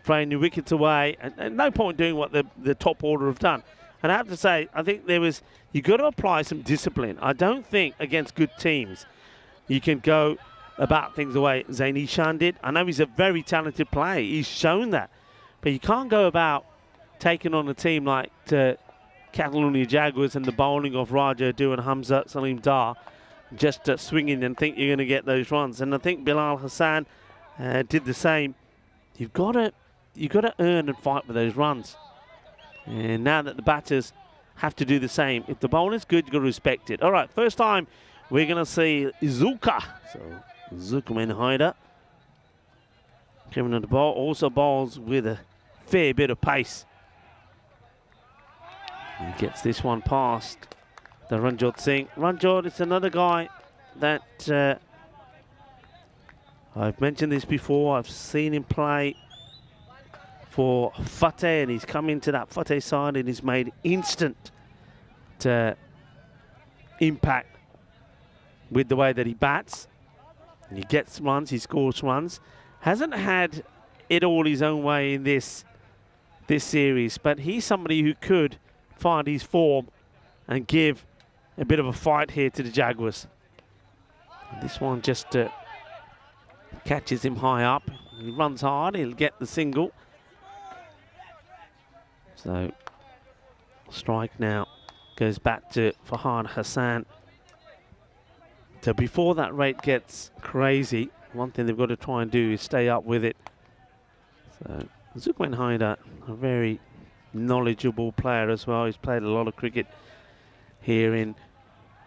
throwing your wickets away and no point doing what the top order have done. And I have to say, I think you got to apply some discipline. I don't think against good teams you can go about things the way Zaini Shan did. I know he's a very talented player. He's shown that. But you can't go about taking on a team like the Catalonia Jaguars and the bowling of Raja Du and Hamza Salim Dar, just swinging and think you're going to get those runs. And I think Bilal Hassan did the same. You've got to earn and fight for those runs. And now that the batters have to do the same, if the bowler's good, you've got to respect it. All right, first time we're going to see Izuka. So Zulkarnain Haider coming on the ball, also bowls with a fair bit of pace. He gets this one past the Ranjot Singh. Ranjot is another guy that I've mentioned this before. I've seen him play for Fateh, and he's come into that Fateh side and he's made instant impact with the way that he bats. And he gets runs, he scores runs. Hasn't had it all his own way in this series, but he's somebody who could find his form and give a bit of a fight here to the Jaguars. And this one just catches him high up. He runs hard, he'll get the single. So strike now goes back to Farhan Hassan. So before that rate gets crazy, one thing they've got to try and do is stay up with it. So Zulkarnain Haider, a very knowledgeable player as well. He's played a lot of cricket here in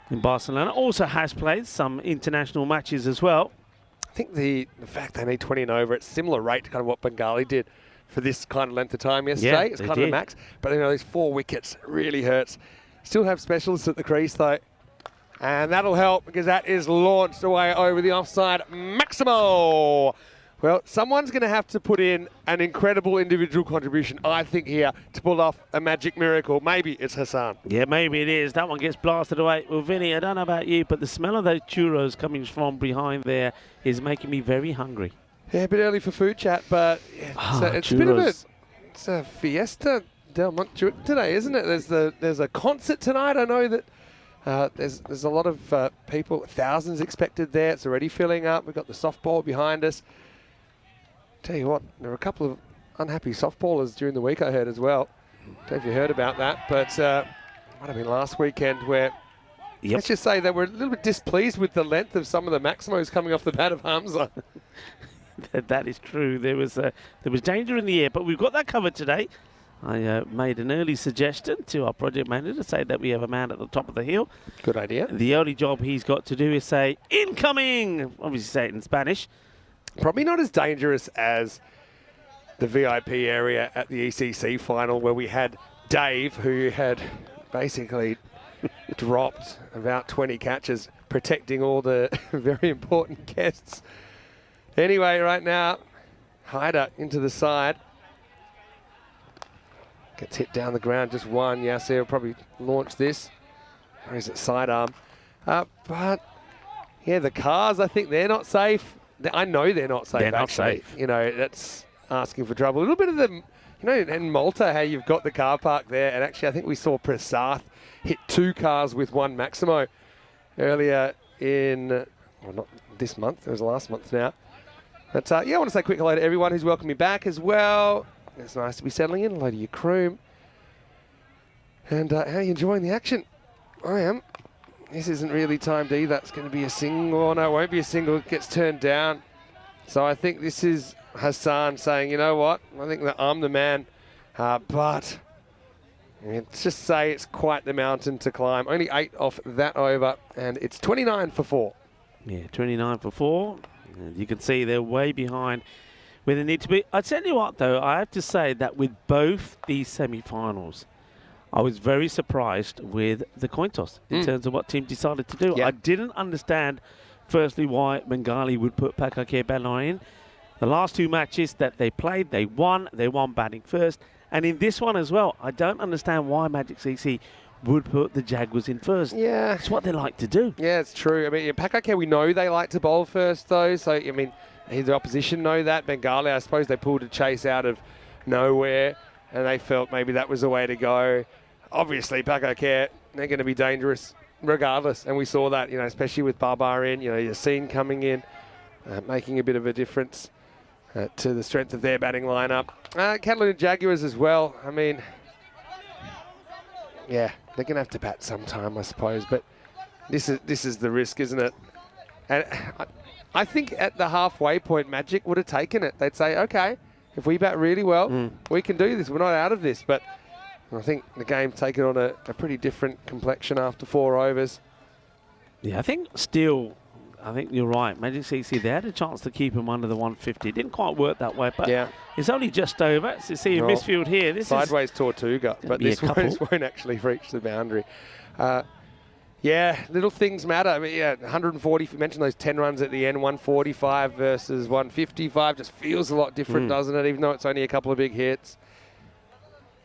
Barcelona. Also has played some international matches as well. I think the fact they need 20 and over at similar rate to kind of what Bengali did for this kind of length of time yesterday. Yeah, it's kind of the max. But you know, these 4 wickets really hurts. Still have specialists at the crease though. And that'll help because that is launched away over the offside. Maximo! Well, someone's going to have to put in an incredible individual contribution, I think, here to pull off a magic miracle. Maybe it's Hassan. Yeah, maybe it is. That one gets blasted away. Well, Vinny, I don't know about you, but the smell of those churros coming from behind there is making me very hungry. Yeah, a bit early for food chat, but yeah, it's a bit of a fiesta del Monte today, isn't it? There's a concert tonight. I know that there's a lot of people, thousands expected there. It's already filling up. We've got the softball behind us. Tell you what, there were a couple of unhappy softballers during the week, I heard as well. Don't know if you heard about that, but might have been last weekend where, let's just say they were a little bit displeased with the length of some of the Maximos coming off the bat of Hamza. That is true. There was danger in the air, but we've got that covered today. I made an early suggestion to our project manager to say that we have a man at the top of the hill. Good idea. The only job he's got to do is say, incoming! Obviously say it in Spanish. Probably not as dangerous as the VIP area at the ECC final where we had Dave, who had basically dropped about 20 catches, protecting all the very important guests. Anyway, right now, Haider into the side. Gets hit down the ground, just one. Yasser will probably launch this. Or is it sidearm? But, yeah, the cars, I think they're not safe. I know they're not safe, They're not actually. safe. You know, that's asking for trouble. A little bit of the, you know, in Malta, how you've got the car park there. And actually, I think we saw Prasath hit 2 cars with 1 Maximo earlier in, well, not this month. It was last month now. But, yeah, I want to say a quick hello to everyone who's welcomed me back as well. It's nice to be settling in. Hello to your crew. And how are you enjoying the action? I am. This isn't really timed either. It's going to be a single. Oh, no, it won't be a single. It gets turned down. So I think this is Hassan saying, you know what? I think that I'm the man. But let's just say it's quite the mountain to climb. Only 8 off that over. And it's 29 for 4. Yeah, 29 for 4. And you can see they're way behind where they need to be. I tell you what, though, I have to say that with both these semi-finals, I was very surprised with the coin toss in terms of what team decided to do. Yeah. I didn't understand, firstly, why Bengali would put Paka Bon in. The last 2 matches that they played, they won batting first. And in this one as well, I don't understand why Magic CC would put the Jaguars in first. Yeah. It's what they like to do. Yeah, it's true. I mean, Paka, we know they like to bowl first, though. So, I mean, the opposition know that. Bengali, I suppose they pulled a chase out of nowhere, and they felt maybe that was the way to go. Obviously, Paka, they're going to be dangerous regardless, and we saw that, you know, especially with Babar in, you know, Yassine coming in, making a bit of a difference. to the strength of their batting lineup. Catalina Jaguars as well. I mean, yeah, they're going to have to bat sometime, I suppose. But this is the risk, isn't it? And I think at the halfway point, Magic would have taken it. They'd say, okay, if we bat really well, we can do this. We're not out of this. But I think the game's taken on a pretty different complexion after 4 overs. Yeah, I think you're right. Magic CC, they had a chance to keep him under the 150. It didn't quite work that way, but it's only just over. So you see a misfield here. This sideways Tortuga, but this won't actually reach the boundary. Yeah, little things matter. I mean, 140, you mentioned those 10 runs at the end, 145 versus 155. Just feels a lot different, doesn't it, even though it's only a couple of big hits.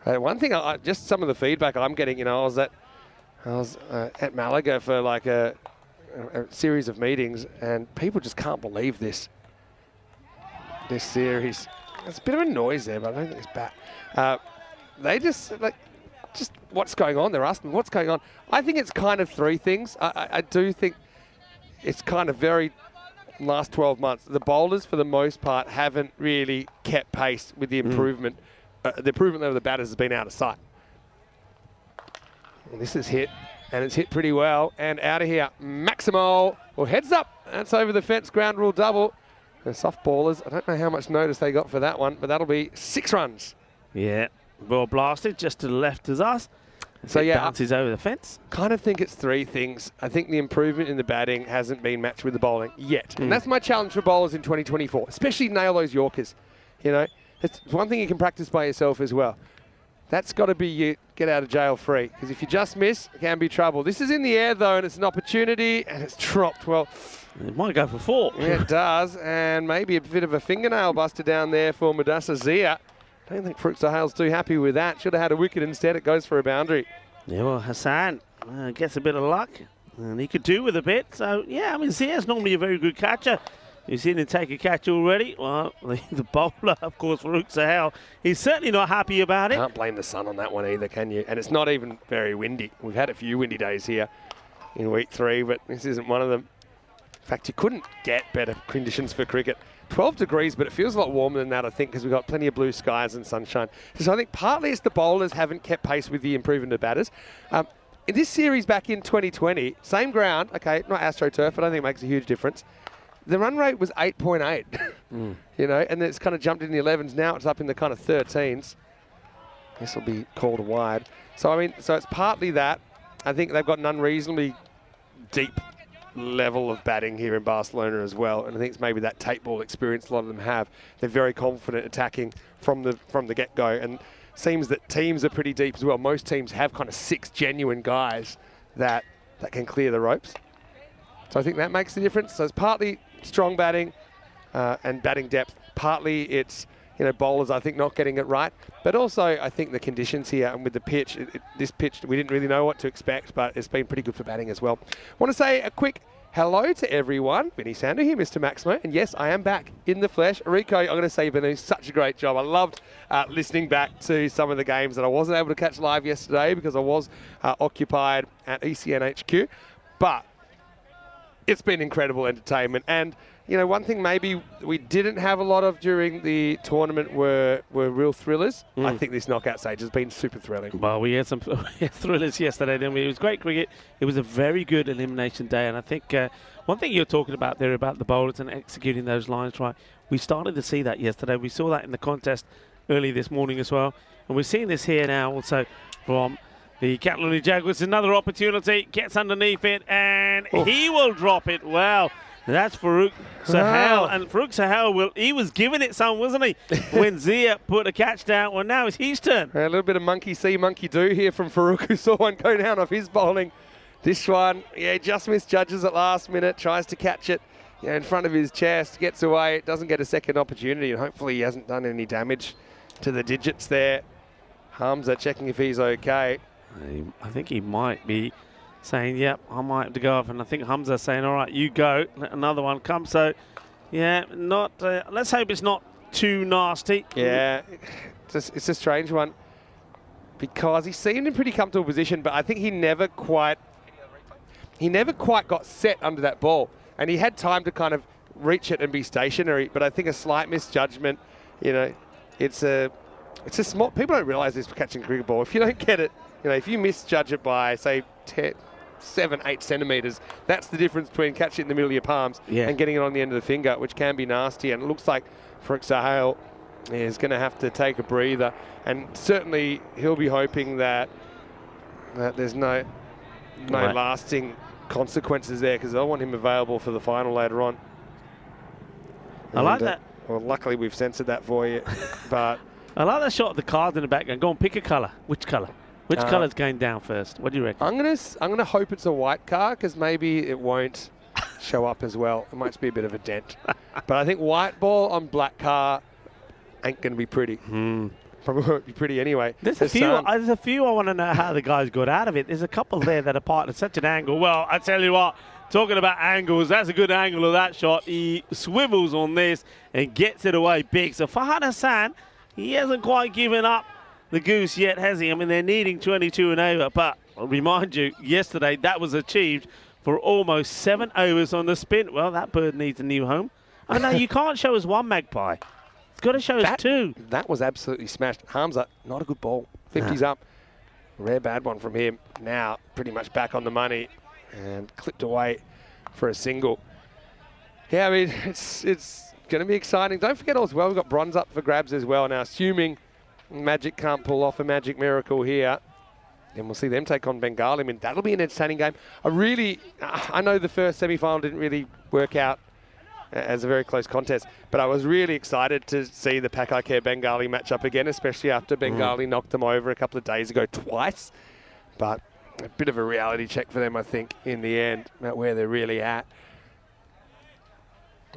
One thing, just some of the feedback I'm getting, I was at Malaga for like a series of meetings, and people just can't believe this series. There's a bit of a noise there, but I don't think it's bad. They just what's going on? They're asking what's going on. I think it's kind of 3 things. I do think it's kind of very last 12 months. The bowlers, for the most part, haven't really kept pace with the improvement. The improvement level of the batters has been out of sight. And this is hit, and it's hit pretty well. And out of here, Maximo. Well, heads up. That's over the fence, ground rule double. The soft ballers, I don't know how much notice they got for that one, but that'll be 6 runs. Yeah, well blasted just to the left as us. So it bounces over the fence. Kind of think it's 3 things. I think the improvement in the batting hasn't been matched with the bowling yet. And that's my challenge for bowlers in 2024, especially nail those Yorkers. It's one thing you can practice by yourself as well. That's got to be you get out of jail free, because if you just miss, it can be trouble. This is in the air though, and it's an opportunity, and it's dropped. Well, it might go for 4. Yeah, it does, and maybe a bit of a fingernail buster down there for Madassa Zia. I don't think Farouk Sahal's too happy with that. Should have had a wicket instead. It goes for a boundary. Yeah, well, Hassan gets a bit of luck, and he could do with a bit. So, yeah, I mean, Zia's normally a very good catcher. You've seen him take a catch already. Well, the bowler, of course, Farouk Sahal, he's certainly not happy about it. Can't blame the sun on that one either, can you? And it's not even very windy. We've had a few windy days here in week 3, but this isn't one of them. In fact, you couldn't get better conditions for cricket. 12 degrees, but it feels a lot warmer than that, I think, because we've got plenty of blue skies and sunshine. So I think partly it's the bowlers haven't kept pace with the improvement of batters. In this series back in 2020, same ground, okay, not AstroTurf, I don't think it makes a huge difference. The run rate was 8.8, and it's kind of jumped in the 11s. Now it's up in the kind of 13s. This will be called a wide. So, I mean, it's partly that. I think they've got an unreasonably deep level of batting here in Barcelona as well. And I think it's maybe that tape ball experience a lot of them have. They're very confident attacking from the get-go. And seems that teams are pretty deep as well. Most teams have kind of 6 genuine guys that can clear the ropes. So I think that makes the difference. So it's partly strong batting and batting depth. Partly it's bowlers, I think, not getting it right. But also I think the conditions here and with the pitch, this pitch, we didn't really know what to expect, but it's been pretty good for batting as well. I want to say a quick hello to everyone. Vinny Sander here, Mr. Maximo. And yes, I am back in the flesh. Rico, I'm going to say you've been doing such a great job. I loved listening back to some of the games that I wasn't able to catch live yesterday because I was occupied at ECN HQ. But it's been incredible entertainment. And, one thing maybe we didn't have a lot of during the tournament were real thrillers. I think this knockout stage has been super thrilling. Well, we had some thrillers yesterday, didn't we? It was great cricket. It was a very good elimination day. And I think one thing you're talking about there about the bowlers and executing those lines right, we started to see that yesterday. We saw that in the contest early this morning as well. And we're seeing this here now also from the Catalina Jaguars. Another opportunity, gets underneath it, and he will drop it. Well, that's Farouk Sahal. And Farouk Sahal, he was giving it some, wasn't he? When Zia put a catch down. Well, now it's his turn. A little bit of monkey see, monkey do here from Farouk, who saw one go down off his bowling. This one, just misjudges at last minute, tries to catch it in front of his chest, gets away, doesn't get a second opportunity, and hopefully he hasn't done any damage to the digits there. Hamza checking if he's okay. I think he might be saying, yep, I might have to go off. And I think Hamza's saying, all right, you go. Let another one come. So, yeah, let's hope it's not too nasty. Yeah, it's a strange one because he seemed in pretty comfortable position, but I think he never quite got set under that ball. And he had time to kind of reach it and be stationary, but I think a slight misjudgment, you know, it's a small, people don't realise this catching a cricket ball. If you don't get it, you know, if you misjudge it by, say, 7, 8 centimetres, that's the difference between catching it in the middle of your palms and getting it on the end of the finger, which can be nasty. And it looks like Farouk Sahel is going to have to take a breather. And certainly he'll be hoping that there's no lasting consequences there, because I want him available for the final later on. I like that. Well, luckily we've censored that for you, but I like that shot of the cards in the background. Go on, pick a colour. Which colour? Which colour's going down first? What do you reckon? I'm gonna hope it's a white car, because maybe it won't show up as well. It might be a bit of a dent. But I think white ball on black car ain't going to be pretty. Probably won't be pretty anyway. There's a few I want to know how the guys got out of it. There's a couple there that are part of such an angle. Well, I tell you what, talking about angles, that's a good angle of that shot. He swivels on this and gets it away big. So Fahad Hassan, he hasn't quite given up the goose yet, has he? I mean, they're needing 22 and over. But I'll remind you, yesterday that was achieved for almost 7 overs on the spin. Well, that bird needs a new home. Oh, no, you can't show us one magpie. It's got to show us 2. That was absolutely smashed. Hamza, not a good ball. 50's up. Rare bad one from him. Now pretty much back on the money and clipped away for a single. Yeah, I mean, it's going to be exciting. Don't forget as well, we've got bronze up for grabs as well. Now, assuming Magic can't pull off a magic miracle here, then we'll see them take on Bengali. I mean, that'll be an entertaining game. I know the first semi-final didn't really work out as a very close contest, but I was really excited to see the Paka Bengali match up again, especially after Bengali knocked them over a couple of days ago twice. But a bit of a reality check for them, I think, in the end, about where they're really at.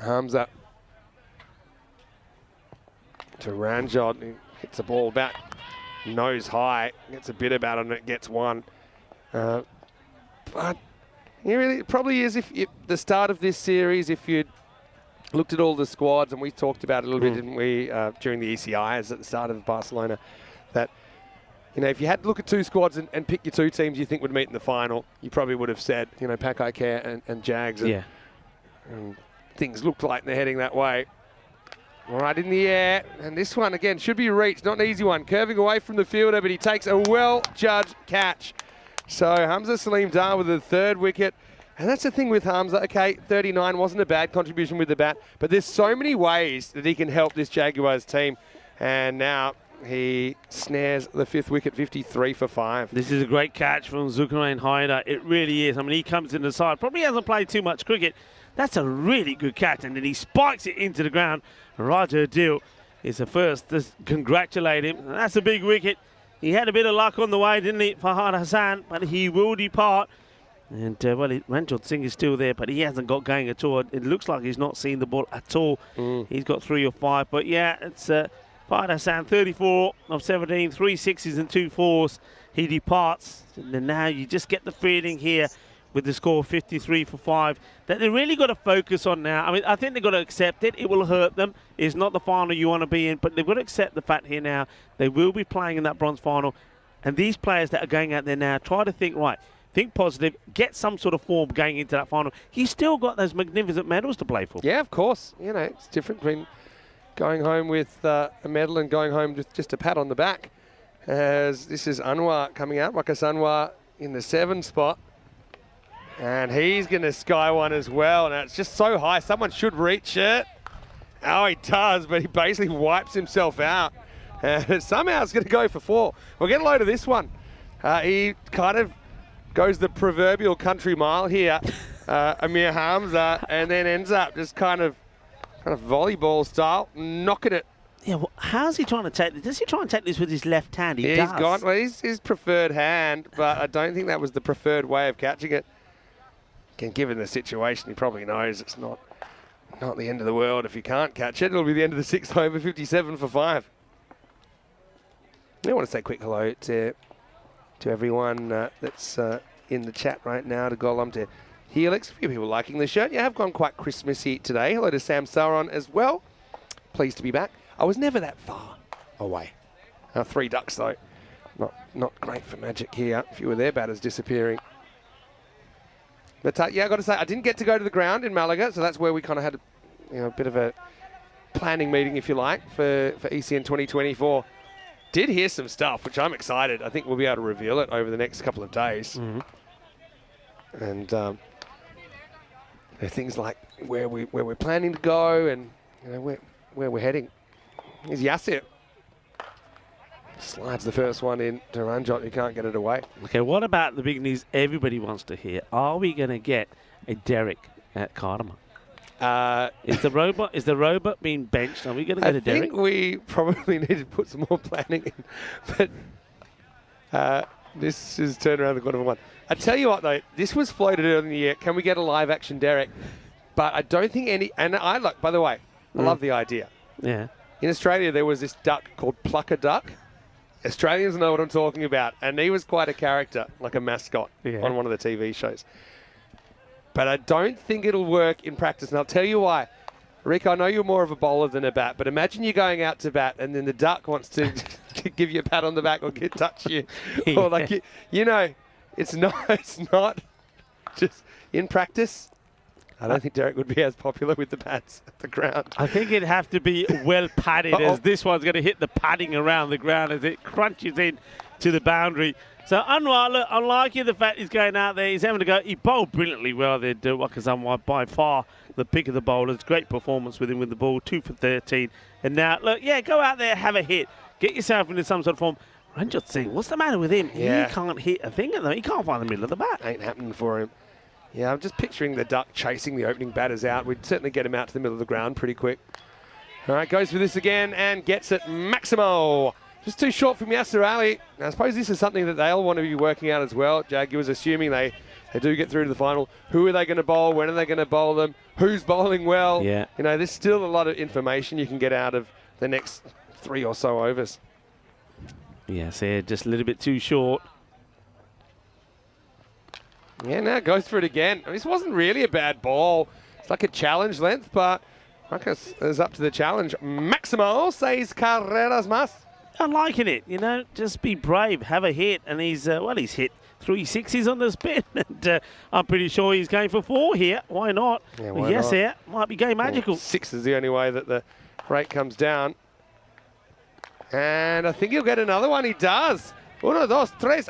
Hamza to Ranjot, he hits the ball about nose high, gets a bit about it and it gets one. But it really probably is if the start of this series, if you'd looked at all the squads, and we talked about it a little bit, didn't we, during the ECIs at the start of Barcelona, that, you know, if you had to look at 2 squads and pick your 2 teams you think would meet in the final, you probably would have said, you know, Paka and Jags. And things looked like they're heading that way. All right, in the air. And this one, again, should be reached. Not an easy one. Curving away from the fielder, but he takes a well-judged catch. So Hamza Salim Dar with the 3rd wicket. And that's the thing with Hamza. Okay, 39 wasn't a bad contribution with the bat, but there's so many ways that he can help this Jaguars team. And now he snares the 5th wicket, 53 for 5. This is a great catch from Zulkarnain Haider. It really is. I mean, he comes in the side. Probably hasn't played too much cricket. That's a really good catch. And then he spikes it into the ground. Raja Adil is the first to congratulate him. And that's a big wicket. He had a bit of luck on the way, didn't he, Fahad Hassan? But he will depart. And, well, Ranjot Singh is still there, but he hasn't got going at all. It looks like he's not seen the ball at all. He's got 3 or 5. But, yeah, it's Fahad Hassan, 34 of 17, 3 6s and 2 4s. He departs. And now you just get the feeling here with the score 53 for 5 that they really got to focus on now. I mean, I think they've got to accept it. It will hurt them. It's not the final you want to be in, but they've got to accept the fact here now they will be playing in that bronze final. And these players that are going out there now, try to think, right, think positive, get some sort of form going into that final. He's still got those magnificent medals to play for. Yeah, of course. You know, it's different between going home with a medal and going home with just a pat on the back. As this is Anwar coming out, Marcus Anwar in the 7 spot. And he's going to sky one as well. Now, it's just so high. Someone should reach it. Oh, he does, but he basically wipes himself out. And somehow it's going to go for 4. We'll get a load of this one. He kind of goes the proverbial country mile here, Amir Hamza, and then ends up just kind of volleyball style, knocking it. Yeah, well, how's he trying to take this? Does he try and take this with his left hand? He does. He's gone. Well, his preferred hand, but I don't think that was the preferred way of catching it. Again, given the situation, he probably knows it's not the end of the world if he can't catch it. It'll be the end of the 6th over, 57 for 5. I want to say a quick hello to everyone that's in the chat right now, to Gollum, to Helix. A few people liking the shirt. You have gone quite Christmassy today. Hello to Sam Sauron as well. Pleased to be back. I was never that far away. 3 ducks though. Not great for Magic here. A few of their batters disappearing. But yeah, I got to say, I didn't get to go to the ground in Malaga, so that's where we kind of had a bit of a planning meeting, if you like, for ECN 2024. Did hear some stuff, which I'm excited. I think we'll be able to reveal it over the next couple of days. And things like where we're planning to go and where we're heading. Here's Yasir. Slides the first one in to Ranjot, who can't get it away. Okay, what about the big news everybody wants to hear? Are we going to get a Derek at Cardamom? Is the robot being benched? Are we going to get a Derek? I think we probably need to put some more planning in. But this is turned around the corner for one. I tell you what, though, this was floated earlier in the year. Can we get a live action Derek? But I don't think any. And I look. By the way, I love the idea. Yeah. In Australia, there was this duck called Paka Duck. Australians know what I'm talking about, and he was quite a character, like a mascot on one of the TV shows. But I don't think it'll work in practice, and I'll tell you why. Rick, I know you're more of a bowler than a bat, but imagine you're going out to bat, and then the duck wants to give you a pat on the back or touch you, or like it's not just in practice. I don't think Derek would be as popular with the bats at the ground. I think it'd have to be well padded, as this one's going to hit the padding around the ground as it crunches in to the boundary. So Anwar, look, unlike the fact he's going out there, he's having to go. He bowled brilliantly well there, Wakazanwar, by far the pick of the bowlers. Great performance with him with the ball, 2 for 13. And now, look, go out there, have a hit. Get yourself into some sort of form. Ranjot Singh, what's the matter with him? Yeah. He can't hit a finger, though. He can't find the middle of the bat. Ain't happening for him. Yeah, I'm just picturing the duck chasing the opening batters out. We'd certainly get him out to the middle of the ground pretty quick. All right, goes for this again and gets it. Maximo. Just too short from Yasser Ali. Now, I suppose this is something that they'll want to be working out as well. Jaguars, assuming they do get through to the final. Who are they going to bowl? When are they going to bowl them? Who's bowling well? Yeah. There's still a lot of information you can get out of the next 3 or so overs. Yes, just a little bit too short. Yeah, now goes for it again. This wasn't really a bad ball. It's like a challenge length, but Marcus is up to the challenge. Maximo says carreras más. I'm liking it, just be brave, have a hit. And he's hit 3 sixes on the spin. And I'm pretty sure he's going for 4 here. Why not? Yeah, why not? Here might be game magical. 6 is the only way that the rate comes down. And I think he'll get another one. He does. 1, 2, 3,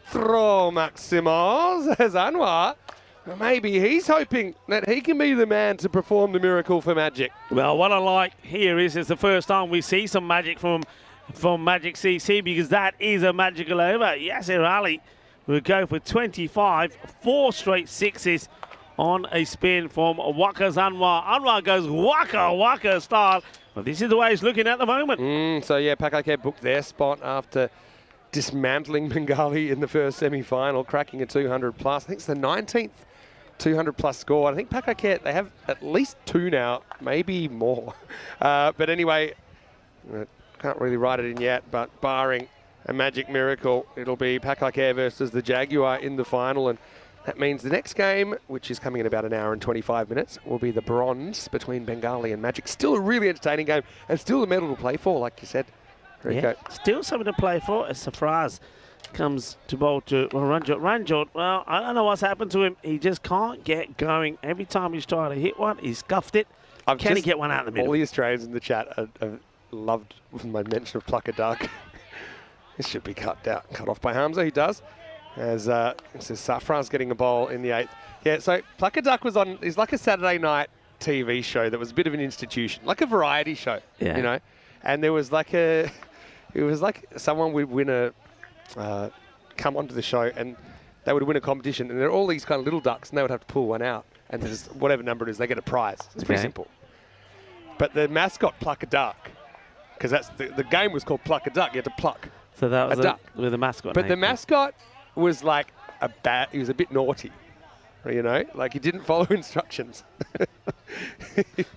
4, Maximo, says Anwar. Maybe he's hoping that he can be the man to perform the miracle for Magic. Well, what I like here is it's the first time we see some magic from Magic CC, because that is a magical over. Yasir Ali will go for 25, 4 straight sixes on a spin from Waka's Anwar. Anwar goes Waka style. Well, this is the way he's looking at the moment. So, Paka booked their spot after dismantling Bengali in the first semi-final, cracking a 200 plus. I think it's the 19th 200 plus score. I think Paka they have at least 2 now, maybe more. But anyway, can't really write it in yet, but barring a magic miracle, it'll be Paka versus the Jaguar in the final. And that means the next game, which is coming in about 1 hour and 25 minutes, will be the bronze between Bengali and Magic. Still a really entertaining game, and still a medal to play for, like you said. Yeah, still something to play for. As Safraz comes to bowl to Ranjot. Ranjot, well, I don't know what's happened to him. He just can't get going. Every time he's trying to hit one, he's scuffed it. Can he get one out in the middle? All the Australians in the chat have loved my mention of Plucker Duck. This should be cut off by Hamza. He does. As Safraz getting a bowl in the 8th. Yeah, so Plucker Duck was on. It's like a Saturday night TV show that was a bit of an institution, like a variety show. Yeah. And there was it was like someone would win come onto the show and they would win a competition, and there are all these kind of little ducks, and they would have to pull one out, and there's whatever number it is, they get a prize. It's pretty simple. But the mascot Plucker Duck, because that's the game was called Plucker Duck. You had to pluck. So that was a duck with a mascot. But the mascot was like he was a bit naughty, like he didn't follow instructions.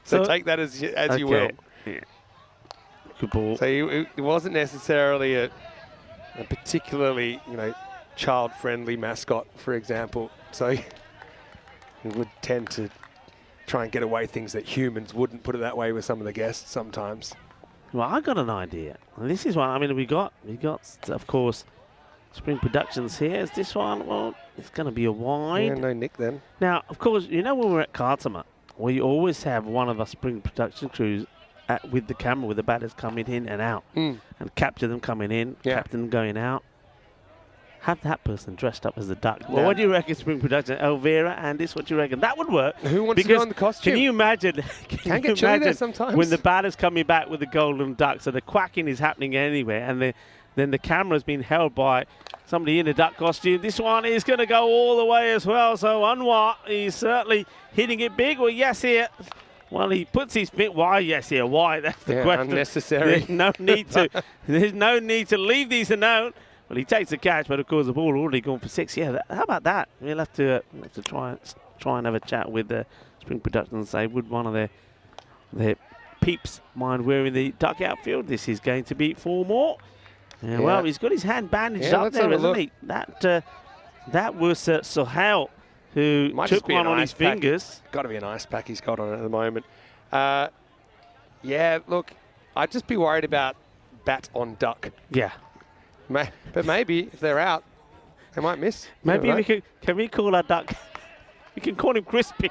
so take that as you will. Yeah. Good ball. So it wasn't necessarily a particularly, child-friendly mascot, for example. So he would tend to try and get away things that humans wouldn't, put it that way, with some of the guests sometimes. Well, I got an idea. This is one. I mean, we got of course Spring Productions here. Is this one? Well, it's going to be a wide. Yeah, no Nick then. Now, of course, when we were at Kartama, we always have one of our spring production crews with the camera with the batters coming in and out and capture them coming in, capture them going out. Have that person dressed up as the duck. Well, what do you reckon, spring production? Elvira, Andis, what do you reckon? That would work. Who wants to go in the costume? Can you imagine? Can get chilly there sometimes. When the batter's coming back with the golden duck, so the quacking is happening anywhere, and then the camera's been held by somebody in a duck costume. This one is going to go all the way as well. So Anwar, he's certainly hitting it big. Well, yes, here. Well, he puts his bit. Why, yes, here? Why? That's the question. Unnecessary. There's no need to. There's no need to leave these alone. Well, he takes the catch, but of course the ball already gone for 6. Yeah, how about that? We'll have to try and have a chat with the Spring Production and say, would one of their peeps mind wearing the duck outfield? This is going to be 4 more. Yeah. Well, he's got his hand bandaged up there, hasn't he? That was Sohail who took one on his fingers. Got to be an ice pack he's got on it at the moment. Yeah, look, I'd just be worried about bat on duck. Yeah. But maybe if they're out, they might miss. Maybe can we call our duck? We can call him Crispy.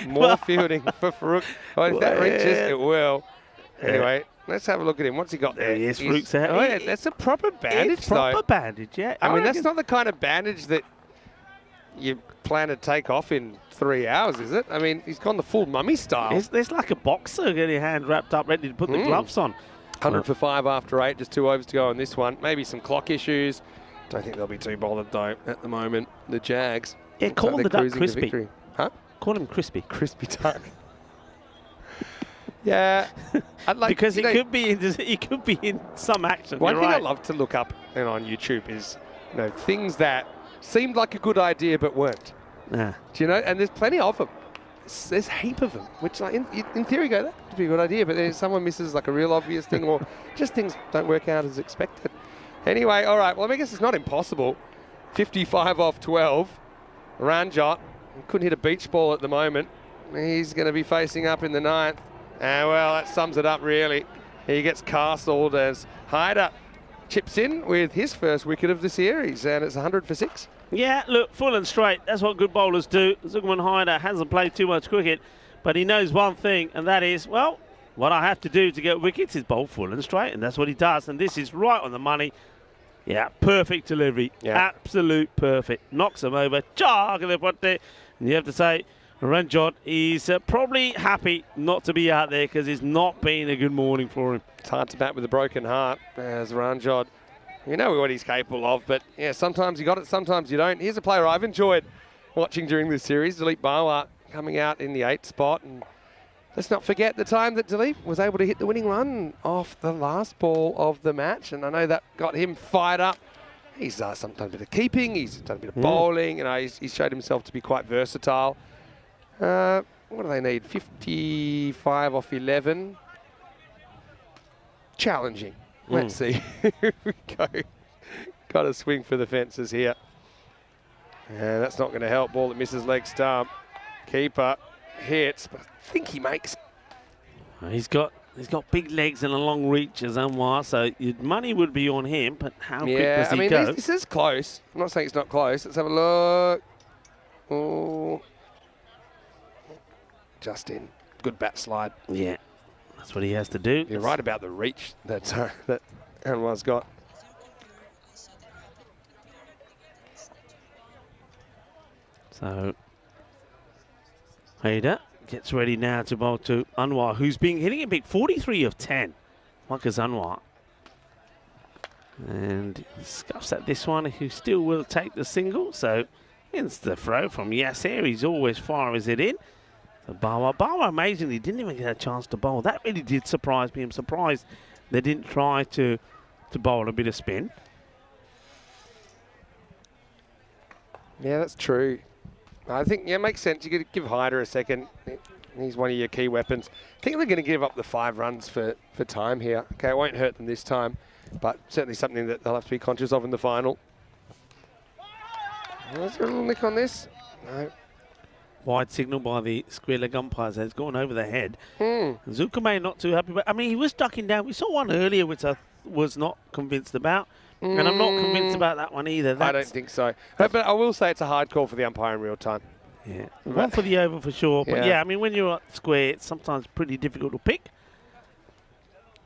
More fielding for Farouk. Oh, if that reaches, it will. Anyway, let's have a look at him. What's he got there? Yes, Farouk's out. Oh, yeah, that's a proper bandage, proper bandage, yeah. I mean, that's not the kind of bandage that you plan to take off in 3 hours, is it? I mean, he's gone the full mummy style. There's like a boxer getting your hand wrapped up, ready to put the gloves on. 100 for 5 after 8, just 2 overs to go on this one. Maybe some clock issues. Don't think they'll be too bothered, though, at the moment. The Jags. Yeah, call the duck Crispy. Huh? Call him Crispy. Crispy duck. Yeah. I'd like, because he could be in some action. One thing I love to look up on YouTube is things that seemed like a good idea but weren't. Yeah. Do you know? And there's plenty of them. There's a heap of them, which in theory go, that would be a good idea, but then someone misses like a real obvious thing or just things don't work out as expected. Anyway, all right, well, I guess it's not impossible. 55 off 12. Ranjot couldn't hit a beach ball at the moment. He's going to be facing up in the 9th. Well, that sums it up, really. He gets castled as Hyder chips in with his first wicket of the series, and it's 100 for 6. Yeah, look, full and straight. That's what good bowlers do. Zugman Hyder hasn't played too much cricket, but he knows one thing, and that is, well, what I have to do to get wickets is bowl full and straight, and that's what he does. And this is right on the money. Yeah, perfect delivery. Yeah. Absolute perfect. Knocks him over. And you have to say, Ranjot is probably happy not to be out there because it's not been a good morning for him. It's hard to bat with a broken heart as Ranjot. You know what he's capable of, but yeah, sometimes you got it, sometimes you don't. Here's a player I've enjoyed watching during this series, Dilip Bawa, coming out in the 8th spot. And let's not forget the time that Dilip was able to hit the winning run off the last ball of the match, and I know that got him fired up. He's sometimes done a bit of keeping, he's done a bit of bowling, he's showed himself to be quite versatile. What do they need? 55 off 11. Challenging. Let's see. Here we go. Got to swing for the fences here. And that's not going to help. Ball that misses leg stump. Keeper hits, but I think he makes. He's got big legs and a long reach as Anwar, so your money would be on him, but how quick does he go? This is close. I'm not saying it's not close. Let's have a look. Oh. Just in. Good bat slide. Yeah. That's what he has to do. You're right about the reach that Anwar's got. So Hyder gets ready now to bowl to Anwar, who's been hitting a big 43 of 10. Marcus Anwar. And he scuffs at this one, who still will take the single. So it's the throw from Yasser. He's always fires it in. Bawa amazingly didn't even get a chance to bowl. That really did surprise me. I'm surprised they didn't try to bowl a bit of spin. Yeah, that's true. I think, it makes sense. You could give Hyder a second. He's one of your key weapons. I think they're going to give up the 5 runs for time here. Okay, it won't hurt them this time, but certainly something that they'll have to be conscious of in the final. Was there a little nick on this? No. Wide signal by the square leg umpires. It's gone over the head. Zulkarnain not too happy, but I mean, he was ducking down. We saw one earlier which I was not convinced about, and I'm not convinced about that one either. I don't think so. But I will say it's a hard call for the umpire in real time. Yeah, one for the over for sure. But yeah, I mean, when you're at square, it's sometimes pretty difficult to pick.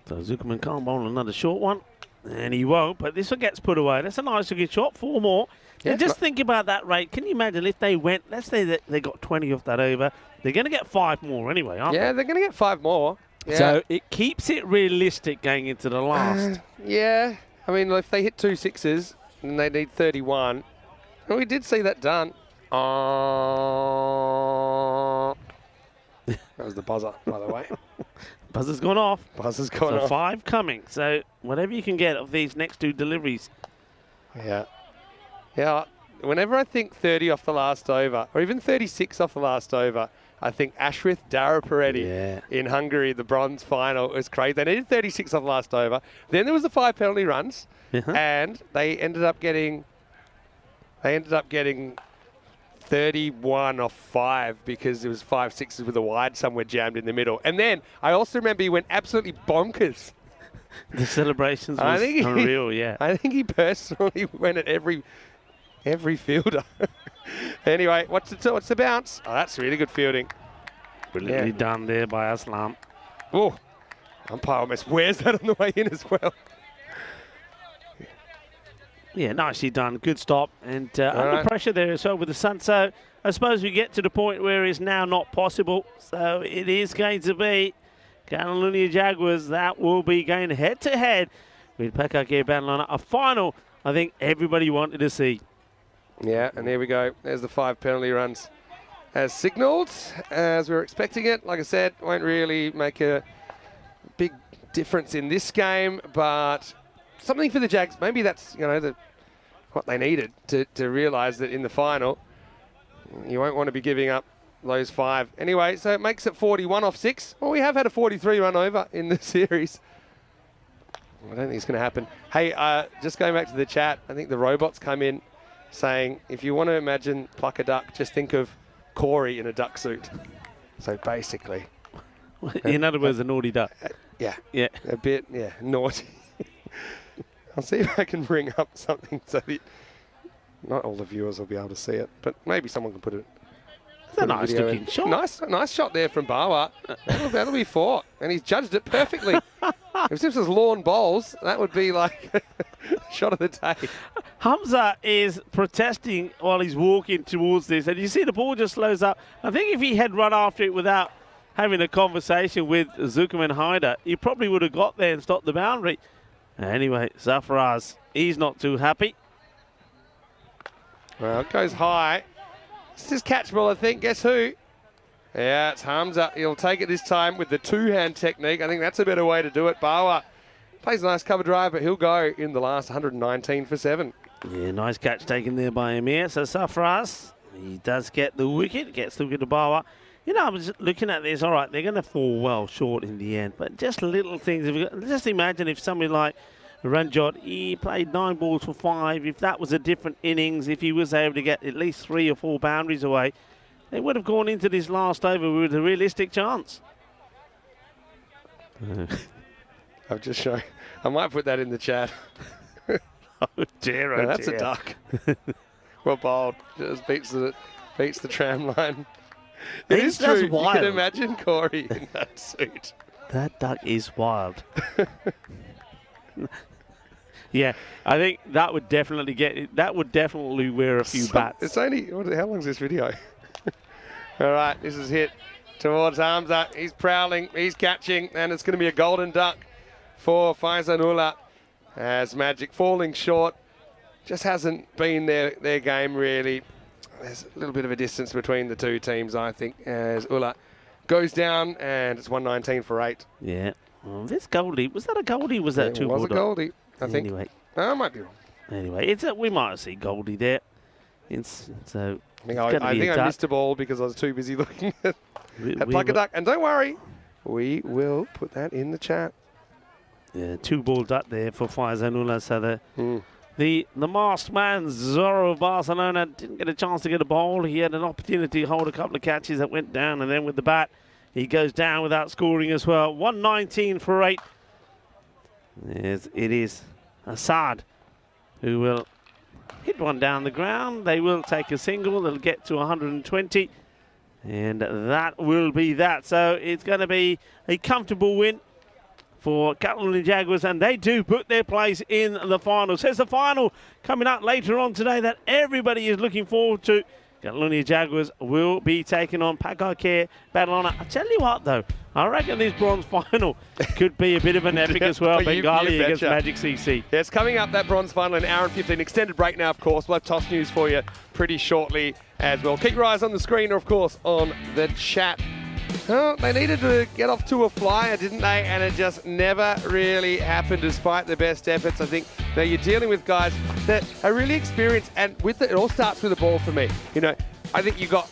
So Zuckerman can't bowl another short one. And he won't, but this one gets put away. That's a nice looking shot. 4 more. Yeah, and just think about that rate. Can you imagine if they went, let's say that they got 20 off that over, they're going to get 5 more anyway, aren't they? Yeah, they're going to get 5 more. Yeah. So it keeps it realistic going into the last. Yeah. I mean, if they hit 2 sixes, then they need 31. And we did see that done. That was the buzzer, by the way. Buzzer's gone off. Buzzer's gone So off. 5 coming. So whatever you can get of these next 2 deliveries. Yeah. Yeah. Whenever I think 30 off the last over, or even 36 off the last over, I think Ashwith Daraparetti in Hungary, the bronze final, was crazy. They needed 36 off the last over. Then there was the 5 penalty runs, and they ended up getting 31 off 5 because there was 5 sixes with a wide somewhere jammed in the middle. And then I also remember he went absolutely bonkers. The celebrations was unreal, yeah. I think he personally went at every fielder. Anyway, what's the bounce? Oh, that's really good fielding. Brilliantly done there by Aslam. Oh, umpire almost wears that on the way in as well. Yeah, nicely done. Good stop. And under pressure there as well with the sun. So I suppose we get to the point where it's now not possible. So it is going to be Catalunya Jaguars that will be going head-to-head with Paka Bon. A final I think everybody wanted to see. Yeah, and here we go. There's the 5 penalty runs as signalled, as we were expecting it. Like I said, won't really make a big difference in this game, but something for the Jags. Maybe that's, what they needed to realise that in the final, you won't want to be giving up those 5. Anyway, so it makes it 41 off 6. Well, we have had a 43 run over in the series. I don't think it's going to happen. Hey, just going back to the chat, I think the robots come in saying, if you want to imagine pluck a duck, just think of Corey in a duck suit. So basically. In other words, a naughty duck. Yeah. Yeah. A bit, naughty. I'll see if I can bring up something so that not all the viewers will be able to see it, but maybe someone can put it. It's a nice looking shot. Nice shot there from Bawa. That'll be 4. And he's judged it perfectly. If this was lawn bowls, that would be like shot of the day. Hamza is protesting while he's walking towards this. And you see the ball just slows up. I think if he had run after it without having a conversation with Zuckerman Haider, he probably would have got there and stopped the boundary. Anyway, Zafraz, he's not too happy. Well, it goes high. This is catchable, I think. Guess who? Yeah, it's Hamza. He'll take it this time with the 2-hand technique. I think that's a better way to do it. Bawa plays a nice cover drive, but he'll go in the last 119 for 7. Yeah, nice catch taken there by Amir. So Safras, he does get the wicket, gets the wicket to Bawa. I was looking at this. All right, they're going to fall well short in the end, but just little things. Just imagine if somebody like Ranjot, he played 9 balls for 5. If that was a different innings, if he was able to get at least 3 or 4 boundaries away, they would have gone into this last over with a realistic chance. I've just shown. I might put that in the chat. Oh dear, no, that's a duck. Well bowled. Just beats the tram line. It is true. Wild. You can imagine Corey in that suit. That duck is wild. Yeah, I think that would definitely wear a few bats. It's only, how long is this video? All right, this is hit towards Hamza. He's prowling, he's catching, and it's going to be a golden duck for Faizanullah. As Magic falling short, just hasn't been their game really. There's a little bit of a distance between the two teams, I think, as Ullah goes down, and it's 119 for 8. Yeah. Well, this Goldie, was that a Goldie? Was that it was a Goldie, I think. Anyway. I might be wrong. Anyway, we might see Goldie there. I think I missed a ball because I was too busy looking at Pluck a Duck. And don't worry, we will put that in the chat. Yeah, 2 ball duck there for Faizanullah. So the masked man, Zorro of Barcelona, didn't get a chance to get a ball. He had an opportunity to hold a couple of catches that went down, and then with the bat, he goes down without scoring as well. 119 for 8. Yes, it is Assad who will hit one down the ground. They will take a single. They'll get to 120. And that will be that. So it's going to be a comfortable win for Catalunya Jaguars, and they do put their place in the finals. Here's the final coming up later on today that everybody is looking forward to. Catalunya Jaguars will be taking on Paka Bon. I tell you what, though, I reckon this bronze final could be a bit of an epic as well. Bengali against Magic CC. Yeah, it's coming up, that bronze final, in an hour and 15. Extended break now, of course. We'll have toss news for you pretty shortly as well. Keep your eyes on the screen or, of course, on the chat. Well, they needed to get off to a flyer, didn't they? And it just never really happened despite their best efforts. I think now you're dealing with guys that are really experienced, and with it all starts with the ball for me. You know, I think you got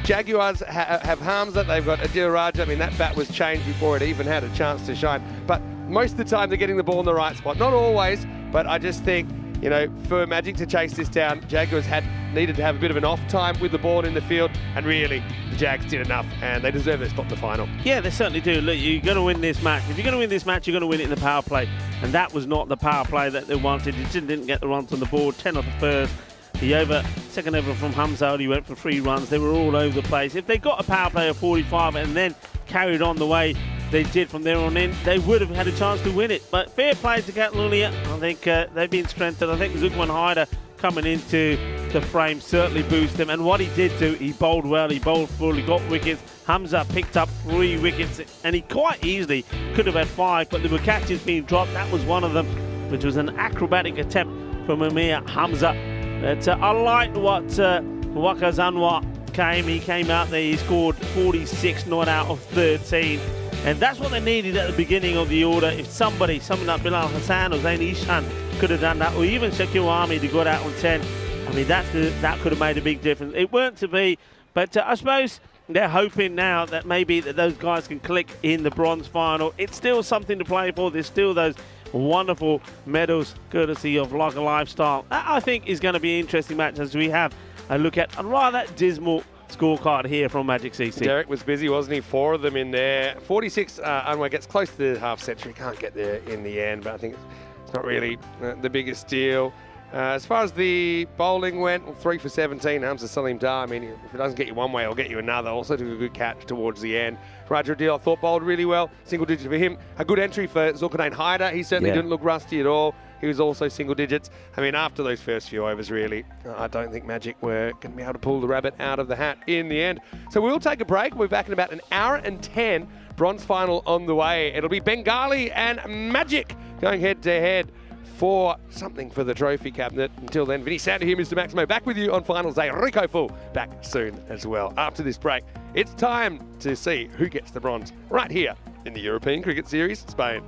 Jaguars have Hamza, they've got Adil Raja. I mean, that bat was changed before it even had a chance to shine. But most of the time they're getting the ball in the right spot. Not always, but I just think, you know, for Magic to chase this down, Jaguars needed to have a bit of an off time with the ball in the field, and really, the Jags did enough, and they deserve their spot in the final. Yeah, they certainly do. Look, you're going to win this match. If you're going to win this match, you're going to win it in the power play, and that was not the power play that they wanted. It didn't get the runs on the board. 10 off the first. The second over from Hamza only went for 3 runs. They were all over the place. If they got a power play of 45 and then carried on the way they did from there on in, they would have had a chance to win it. But fair play to Catalunya. I think they've been strengthened. I think Zukwan Haider coming into the frame certainly boosted him. And what he did do, he bowled well, he bowled full, he got wickets. Hamza picked up 3 wickets, and he quite easily could have had 5, but there were catches being dropped. That was one of them, which was an acrobatic attempt from Amir Hamza. But I liked what Waka Zanwa he came out there, he scored 46 not out of 13. And that's what they needed at the beginning of the order. If someone like Bilal Hassan or Zain Ishan could have done that, or even Shakil Ahmed who got out on 10, I mean, that could have made a big difference. It weren't to be, but I suppose they're hoping now that maybe that those guys can click in the bronze final. It's still something to play for. There's still those wonderful medals courtesy of Lager Lifestyle. That, I think, is going to be an interesting match as we have a look at a rather dismal scorecard here from Magic CC. Derek was busy, wasn't he? 4 of them in there. 46, Anwar gets close to the half century. Can't get there in the end, but I think it's not really the biggest deal. As far as the bowling went, 3 for 17, Hamza Salim Dar. I mean, if it doesn't get you one way, it'll get you another. Also took a good catch towards the end. Raja Adil, I thought, bowled really well. Single digit for him. A good entry for Zulkarnain Haider. He certainly didn't look rusty at all. He was also single digits. I mean, after those first few overs, really, I don't think Magic were going to be able to pull the rabbit out of the hat in the end. So we'll take a break. We'll be back in about an hour and 10. Bronze final on the way. It'll be Bengali and Magic going head-to-head for something for the trophy cabinet. Until then, Vinny Sander here, Mr. Maximo, back with you on finals day. Rico Full back soon as well. After this break, it's time to see who gets the bronze right here in the European Cricket Series, Spain.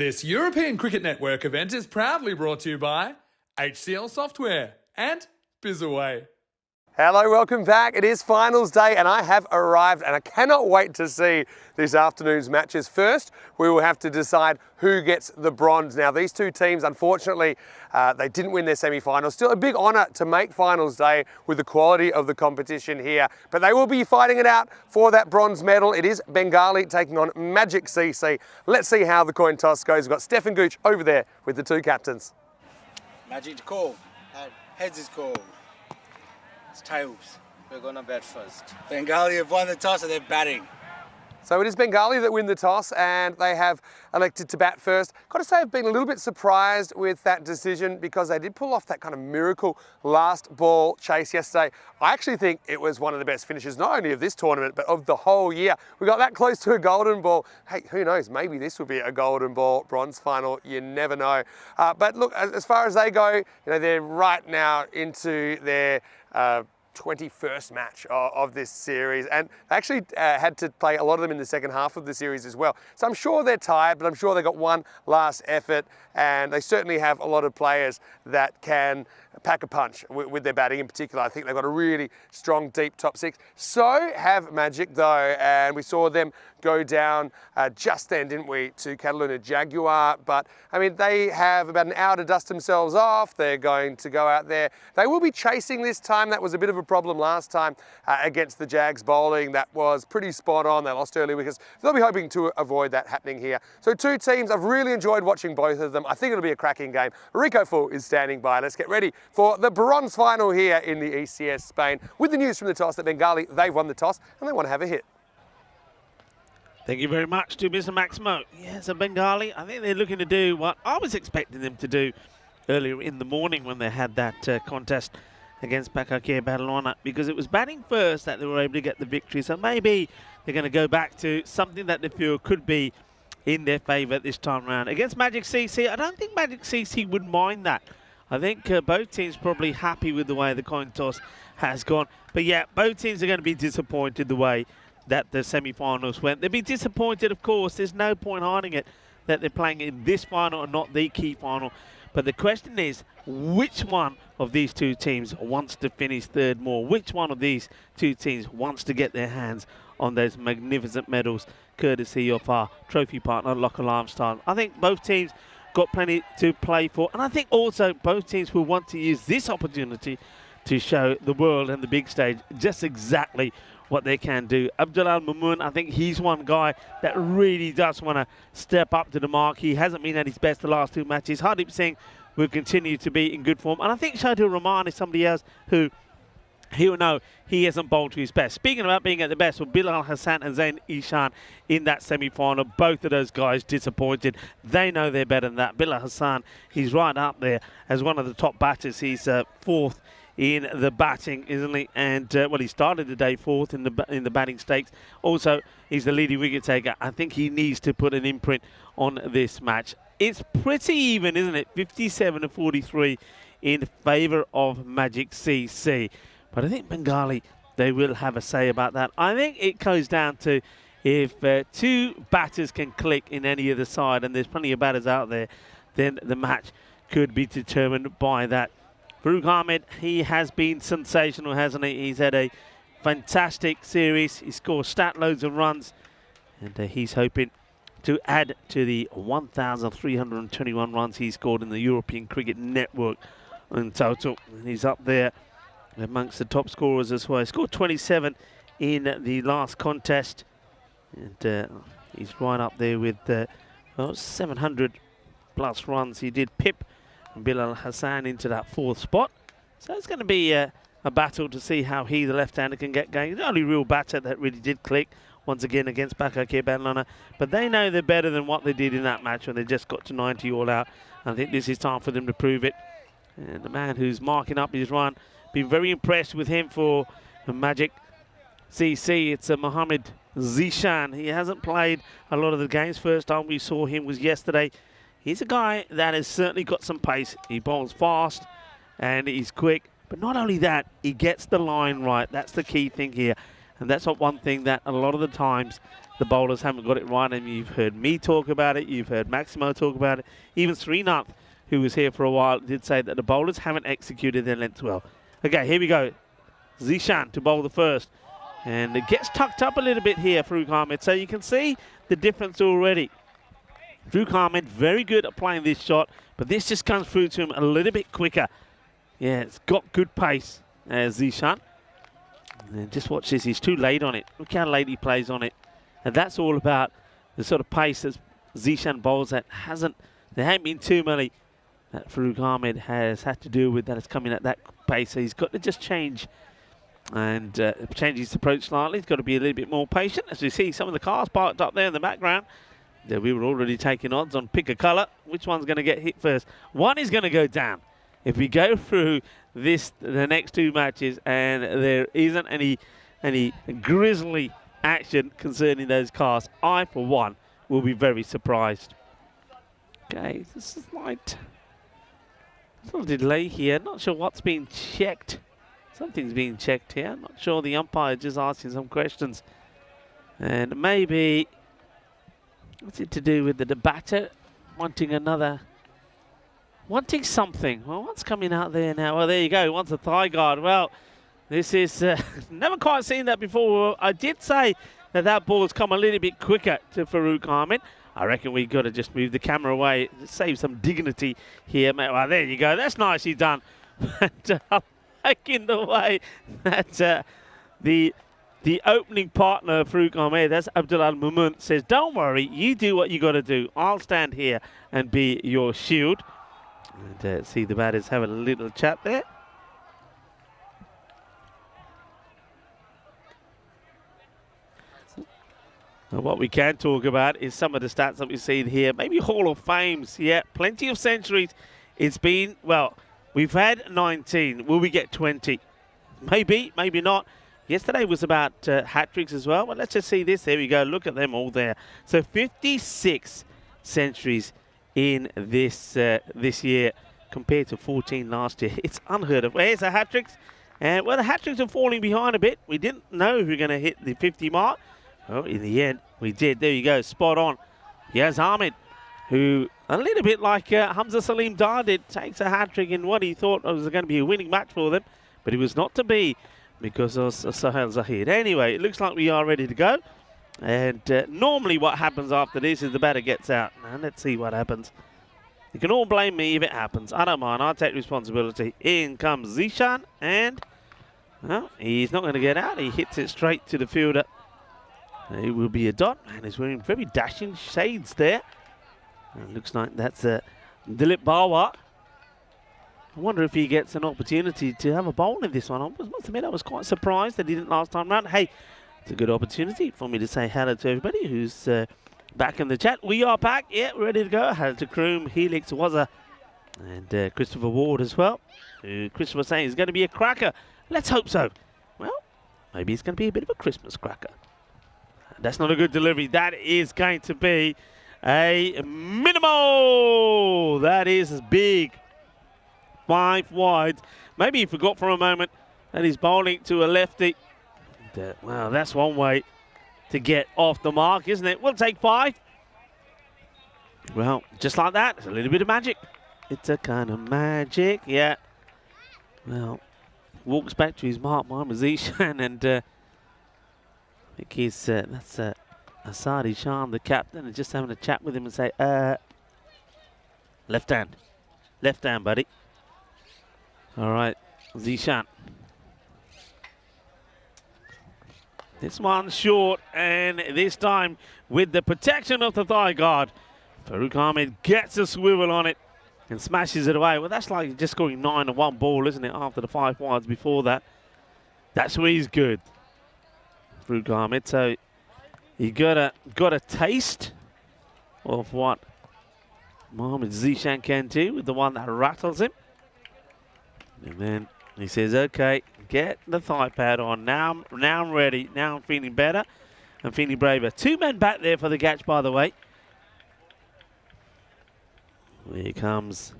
This European Cricket Network event is proudly brought to you by HCL Software and Bizaway. Hello, welcome back. It is finals day and I have arrived and I cannot wait to see this afternoon's matches. First, we will have to decide who gets the bronze. Now, these two teams, unfortunately, they didn't win their semi-finals. Still a big honour to make finals day with the quality of the competition here. But they will be fighting it out for that bronze medal. It is Bengali taking on Magic CC. Let's see how the coin toss goes. We've got Stefan Gooch over there with the two captains. Magic to call. Heads is called. It's tails. We're gonna bat first. Bengali have won the toss and they're batting. So it is Bengali that win the toss and they have elected to bat first. Got to say I've been a little bit surprised with that decision because they did pull off that kind of miracle last ball chase yesterday. I actually think it was one of the best finishes, not only of this tournament, but of the whole year. We got that close to a golden ball. Hey, who knows? Maybe this will be a golden ball bronze final. You never know. But look, as far as they go, they're right now into their 21st match of this series, and they actually had to play a lot of them in the second half of the series as well. So I'm sure they're tired, but I'm sure they got one last effort, and they certainly have a lot of players that can pack a punch with their batting in particular. I think they've got a really strong, deep top six. So have Magic though, and we saw them go down just then, didn't we, to Cataluna Jaguar. But I mean, they have about an hour to dust themselves off. They're going to go out there. They will be chasing this time. That was a bit of a problem last time against the Jags bowling. That was pretty spot on. They lost early wickets. They'll be hoping to avoid that happening here. So two teams, I've really enjoyed watching both of them. I think it'll be a cracking game. Rico Full is standing by. Let's get ready for the bronze final here in the ECS Spain. With the news from the toss that Bengali, they've won the toss and they want to have a hit. Thank you very much to Mr. Maximo. Yes, a Bengali, I think they're looking to do what I was expecting them to do earlier in the morning when they had that contest against Paka Bon, because it was batting first that they were able to get the victory. So maybe they're going to go back to something that they feel could be in their favour this time around. Against Magic CC, I don't think Magic CC would mind that. I think both teams probably happy with the way the coin toss has gone. But yeah, both teams are going to be disappointed the way that the semi-finals went. They'll be disappointed, of course. There's no point hiding it that they're playing in this final and not the key final. But the question is, which one of these two teams wants to finish third more? Which one of these two teams wants to get their hands on those magnificent medals, courtesy of our trophy partner, Local Armstrong? I think both teams got plenty to play for, and I think also both teams will want to use this opportunity to show the world and the big stage just exactly what they can do. Abdullah Mamoon, I think he's one guy that really does want to step up to the mark. He hasn't been at his best the last two matches. Hardeep Singh will continue to be in good form, and I think Shahidul Rahman is somebody else who he'll know he hasn't bowled to his best. Speaking about being at the best, well, Bilal Hassan and Zain Ishan in that semi-final, both of those guys disappointed. They know they're better than that. Bilal Hassan, he's right up there as one of the top batters. He's fourth in the batting, isn't he? And well, he started the day fourth in the batting stakes. Also, he's the leading wicket taker. I think he needs to put an imprint on this match. It's pretty even, isn't it? 57-43 in favour of Magic CC. But I think Bengali, they will have a say about that. I think it goes down to if two batters can click in any other side, and there's plenty of batters out there, then the match could be determined by that. Farooq Ahmed, he has been sensational, hasn't he? He's had a fantastic series. He scored stat loads of runs, and he's hoping to add to the 1,321 runs he scored in the European Cricket Network in total. And he's up there amongst the top scorers as well. He scored 27 in the last contest, and he's right up there with 700 plus runs. He did pip Bilal Hassan into that fourth spot. So it's going to be a battle to see how he, the left-hander, can get going. The only real batter that really did click once again against Paka Bon, but they know they're better than what they did in that match when they just got to 90 all out. I think this is time for them to prove it. And the man who's marking up his run, been very impressed with him for Magic CC. It's Mohammed Zishan. He hasn't played a lot of the games. First time we saw him was yesterday. He's a guy that has certainly got some pace. He bowls fast and he's quick. But not only that, he gets the line right. That's the key thing here. And that's what one thing that a lot of the times the bowlers haven't got it right. And you've heard me talk about it. You've heard Maximo talk about it. Even Srinath, who was here for a while, did say that the bowlers haven't executed their length well. Okay, here we go. Zishan to bowl the first. And it gets tucked up a little bit here, Farooq Ahmed. So you can see the difference already. Farooq Ahmed, very good at playing this shot, but this just comes through to him a little bit quicker. Yeah, it's got good pace, Zishan. And just watch this, he's too late on it. Look how late he plays on it. And that's all about the sort of pace that Zishan bowls that there haven't been too many that Farooq Ahmed has had to deal with that is coming at that pace. So he's got to just change and change his approach slightly. He's got to be a little bit more patient. As you see, some of the cars parked up there in the background. We were already taking odds on pick a colour. Which one's going to get hit first? One is going to go down. If we go through the next two matches and there isn't any grisly action concerning those cars, I, for one, will be very surprised. Okay, this is like a little delay here. Not sure what's being checked. Something's being checked here. Not sure. The umpire just asking some questions. And maybe, what's it to do with the batter wanting something? Well, what's coming out there now? Well, there you go. He wants a thigh guard. Well, this is never quite seen that before. I did say that ball's come a little bit quicker to Farooq Ahmed. I reckon we've got to just move the camera away, save some dignity here. Well, there you go. That's nicely done. Back in the way that the opening partner of Farooq Ahmed, that's Abdullah Al-Mumun, says, don't worry, you do what you got to do. I'll stand here and be your shield. And see the batters have a little chat there. And what we can talk about is some of the stats that we've seen here. Maybe Hall of Fames. Yeah, plenty of centuries. It's been, well, we've had 19. Will we get 20? Maybe, maybe not. Yesterday was about hat-tricks as well. But let's just see this. There we go. Look at them all there. So 56 centuries in this year compared to 14 last year. It's unheard of. Where's the hat-tricks? And well, the hat-tricks are falling behind a bit. We didn't know if we were going to hit the 50 mark. Well, in the end, we did. There you go. Spot on. Here's Ahmed, who, a little bit like Hamza Salim Dar did, takes a hat-trick in what he thought was going to be a winning match for them. But it was not to be because of Sahel Zahid. Anyway, it looks like we are ready to go. And normally what happens after this is the batter gets out. Now, let's see what happens. You can all blame me if it happens. I don't mind. I'll take responsibility. In comes Zishan. And, well, he's not going to get out. He hits it straight to the fielder. It will be a dot, and he's wearing very dashing shades there. And it looks like that's Dilip Bawa. I wonder if he gets an opportunity to have a bowl in this one. I must admit, I was quite surprised that he didn't last time round. Hey, it's a good opportunity for me to say hello to everybody who's back in the chat. We are back. Yeah, we're ready to go. Hello to Kroom, Helix, Wazza, and Christopher Ward as well. Christopher saying it's going to be a cracker. Let's hope so. Well, maybe it's going to be a bit of a Christmas cracker. That's not a good delivery. That is going to be a minimal. That is big. 5 wide. Maybe he forgot for a moment that he's bowling to a lefty. Well, that's one way to get off the mark, isn't it? We'll take 5. Well, just like that. It's a little bit of magic. It's a kind of magic. Yeah. Well, walks back to his mark, Mohammad Zishan, and I think he's, that's Asadi Shan, the captain, and just having a chat with him and say, left hand, buddy. All right, Zishan. This one's short, and this time with the protection of the thigh guard, Farooq Ahmed gets a swivel on it and smashes it away. Well, that's like just scoring 9 on 1 ball, isn't it, after the 5 wides before that. That's where he's good. Farooq Ahmed, so he got a taste of what Mohammad Zishan can do with the one that rattles him. And then he says, okay, get the thigh pad on. Now I'm ready. Now I'm feeling better. I'm feeling braver. 2 men back there for the catch, by the way. Here comes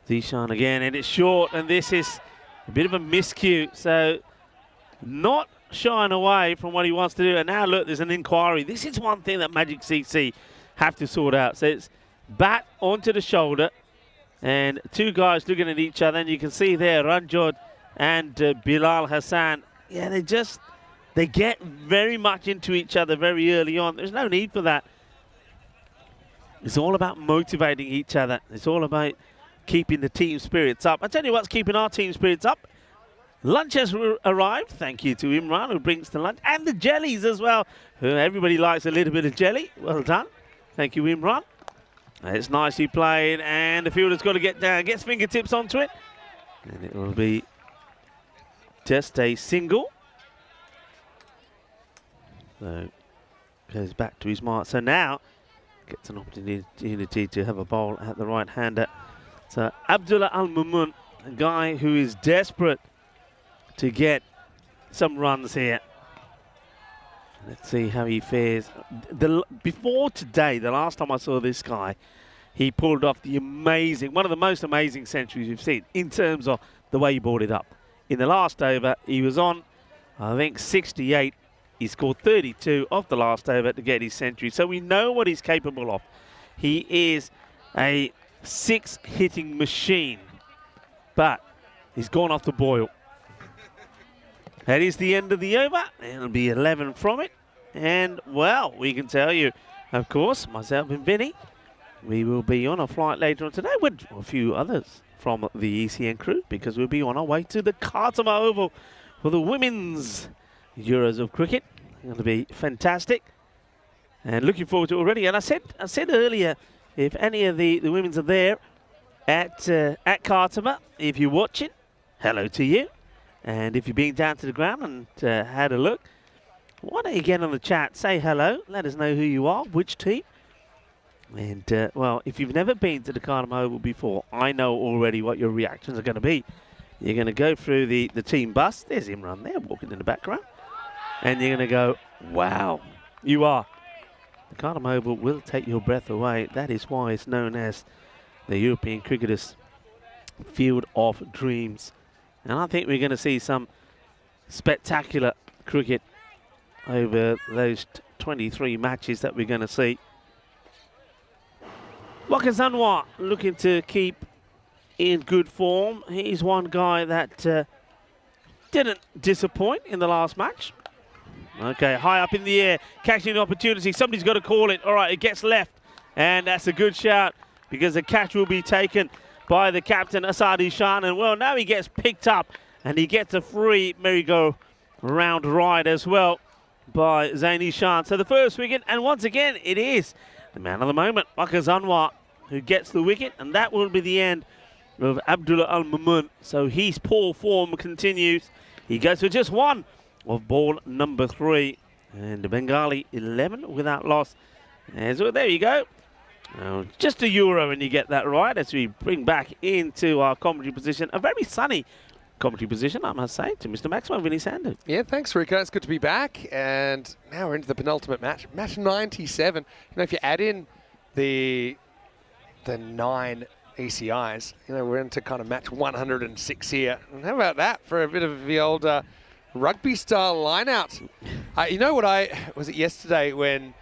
Zishan again, and it's short, and this is a bit of a miscue. So not shying away from what he wants to do. And now, look, there's an inquiry. This is one thing that Magic CC have to sort out. So it's bat onto the shoulder, and two guys looking at each other. And you can see there, Ranjot and Bilal Hassan. Yeah, they get very much into each other very early on. There's no need for that. It's all about motivating each other. It's all about keeping the team spirits up. I tell you what's keeping our team spirits up. Lunch has arrived. Thank you to Imran, who brings the lunch. And the jellies as well. Everybody likes a little bit of jelly. Well done. Thank you, Imran. It's nicely played. And the fielder's got to get down. Gets fingertips onto it. And it will be just a single. So, goes back to his mark. So now, gets an opportunity to have a bowl at the right-hander. So Abdullah Al-Mamun, a guy who is desperate to get some runs here. Let's see how he fares. Before today, the last time I saw this guy, he pulled off one of the most amazing centuries we've seen in terms of the way he brought it up. In the last over, he was on, I think, 68. He scored 32 off the last over to get his century. So we know what he's capable of. He is a 6-hitting machine, but he's gone off the boil. That is the end of the over. It'll be 11 from it. And, well, we can tell you, of course, myself and Vinny, we will be on a flight later on today with a few others from the ECN crew, because we'll be on our way to the Khartoum Oval for the women's Euros of cricket. It's going to be fantastic. And looking forward to it already. And I said earlier, if any of the women's are there at Khartoum, if you're watching, hello to you. And if you've been down to the ground and had a look, why don't you get on the chat, say hello, let us know who you are, which team. And, well, if you've never been to the Khartoum Oval before, I know already what your reactions are going to be. You're going to go through the team bus. There's Imran there walking in the background. And you're going to go, wow, you are. The Khartoum Oval will take your breath away. That is why it's known as the European Cricketers' Field of Dreams. And I think we're going to see some spectacular cricket over those 23 matches that we're going to see. Waka Zanwa looking to keep in good form. He's one guy that didn't disappoint in the last match. Okay, high up in the air, catching the opportunity. Somebody's got to call it. All right, it gets left. And that's a good shout, because the catch will be taken by the captain, Asad Ishan. And, well, now he gets picked up, and he gets a free merry-go-round ride as well by Zain Ishan. So the first wicket, and once again, it is the man of the moment, Waka Zanwa, who gets the wicket. And that will be the end of Abdullah Al-Mamun. So his poor form continues. He goes for just one of ball number 3. And the Bengali 11 without loss. And so there you go. Just a euro and you get that right, as we bring back into our commentary position. A very sunny commentary position, I must say, to Mr. Maxwell, Vinny Sandu. Yeah, thanks, Rico. It's good to be back. And now we're into the penultimate match. Match 97. You know, if you add in the 9 ECIs, you know, we're into kind of match 106 here. And how about that for a bit of the old rugby-style line-out? You know what was it yesterday when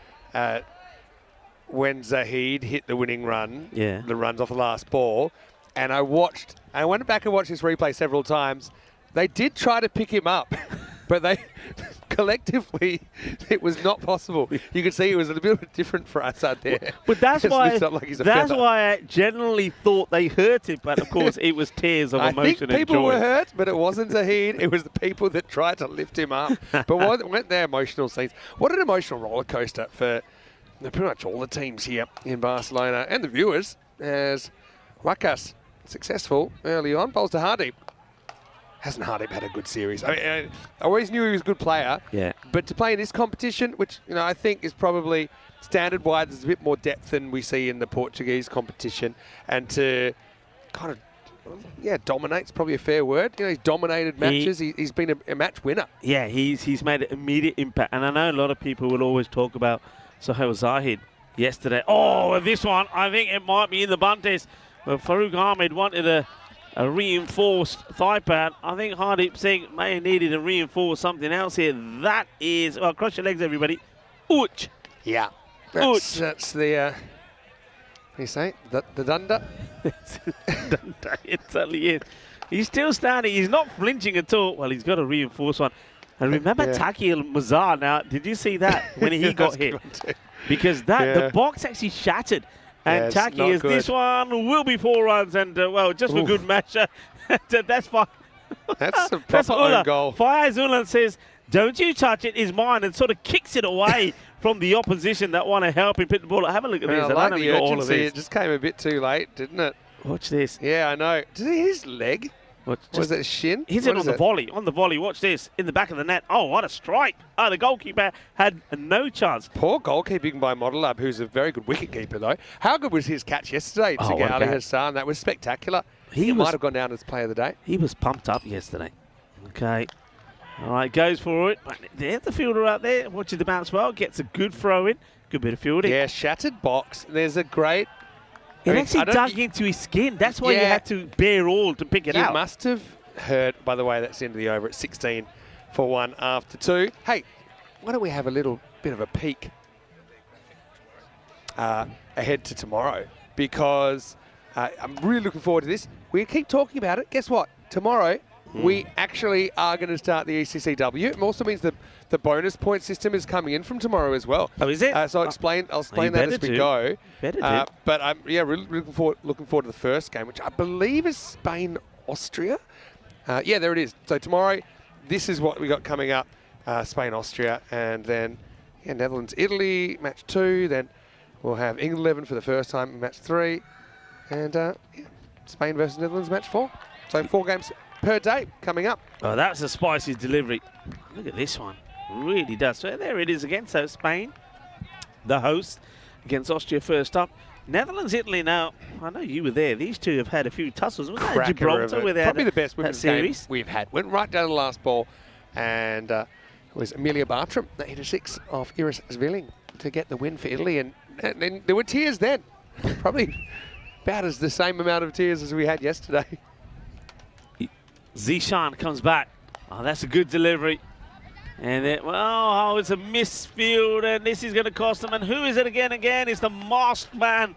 Zahid hit the winning run, the runs off the last ball, and I went back and watched this replay several times. They did try to pick him up, but they collectively, it was not possible. You could see it was a little bit different for us out there. But that's why I generally thought they hurt him, but of course it was tears of emotion and joy. I think people were hurt, but it wasn't Zahid. It was the people that tried to lift him up. But weren't there emotional scenes? What an emotional roller coaster for pretty much all the teams here in Barcelona and the viewers, as Wakas successful early on. Bowls to Hardeep. Hasn't Hardeep had a good series? I mean, I always knew he was a good player. Yeah. But to play in this competition, which I think is probably standard-wide, there's a bit more depth than we see in the Portuguese competition, and to kind of dominate's probably a fair word. He's dominated matches. He's been a match winner. Yeah, he's made an immediate impact, and I know a lot of people will always talk about Sohail Zahid yesterday. Oh, this one, I think it might be in the bunties. Well, Farouk Ahmed wanted to a reinforced thigh pad. I think Hardeep Singh may have needed to reinforce something else here. That is, well, cross your legs, everybody. Ouch. Yeah. Ouch. That's the, what do you say? The dunda? Dunda, it certainly is. He's still standing. He's not flinching at all. Well, he's got a reinforced one. And remember Taki Al-Mazar now. Did you see that when he got hit? Because the box actually shattered. And Taki is, this one will be 4 runs. And, well, just for good measure, that's fine. That's a proper own goal. Fayez Ulan says, don't you touch it, it's mine, and sort of kicks it away from the opposition that want to help him put the ball. Have a look at this. I like the urgency. It just came a bit too late, didn't it? Watch this. Yeah, I know. Did he hit his leg? Was it shin? He's it on the volley. On the volley. Watch this. In the back of the net. Oh, what a strike. Oh, the goalkeeper had no chance. Poor goalkeeping by Modelab, who's a very good wicketkeeper, though. How good was his catch yesterday to get Ali Hassan? That was spectacular. He might have gone down as player of the day. He was pumped up yesterday. Okay. All right, goes for it. There's the fielder out there. Watches the bounce well. Gets a good throw in. Good bit of fielding. Yeah, shattered box. There's a great... It actually dug into his skin. That's why you had to bear all to pick it out. You must have heard, by the way, that's the end of the over at 16 for 1 after 2. Hey, why don't we have a little bit of a peek ahead to tomorrow? Because I'm really looking forward to this. We keep talking about it. Guess what? Tomorrow, we actually are going to start the ECCW. It also means that the bonus point system is coming in from tomorrow as well. Oh, is it? So I'll explain that as we go. Better do. But I'm really looking forward to the first game, which I believe is Spain-Austria. Yeah, there it is. So tomorrow, this is what we got coming up. Spain-Austria, and then Netherlands-Italy, match 2. Then we'll have England-11 for the first time in match 3. And Spain versus Netherlands, match 4. So 4 games per day coming up. Oh, that's a spicy delivery. Look at this one. Really does. So there it is again. So Spain, the host, against Austria first up. Netherlands, Italy. Now, I know you were there. These two have had a few tussles. Was that Gibraltar where they had probably the best women's series game we've had. Went right down the last ball, and it was Amelia Bartram that hit a 6 off Iris Svilling to get the win for Italy. And then there were tears then. Probably about as the same amount of tears as we had yesterday. Zishan comes back. Oh, that's a good delivery. And then, well, it's a misfield, and this is going to cost them. And who is it again? It's the masked man.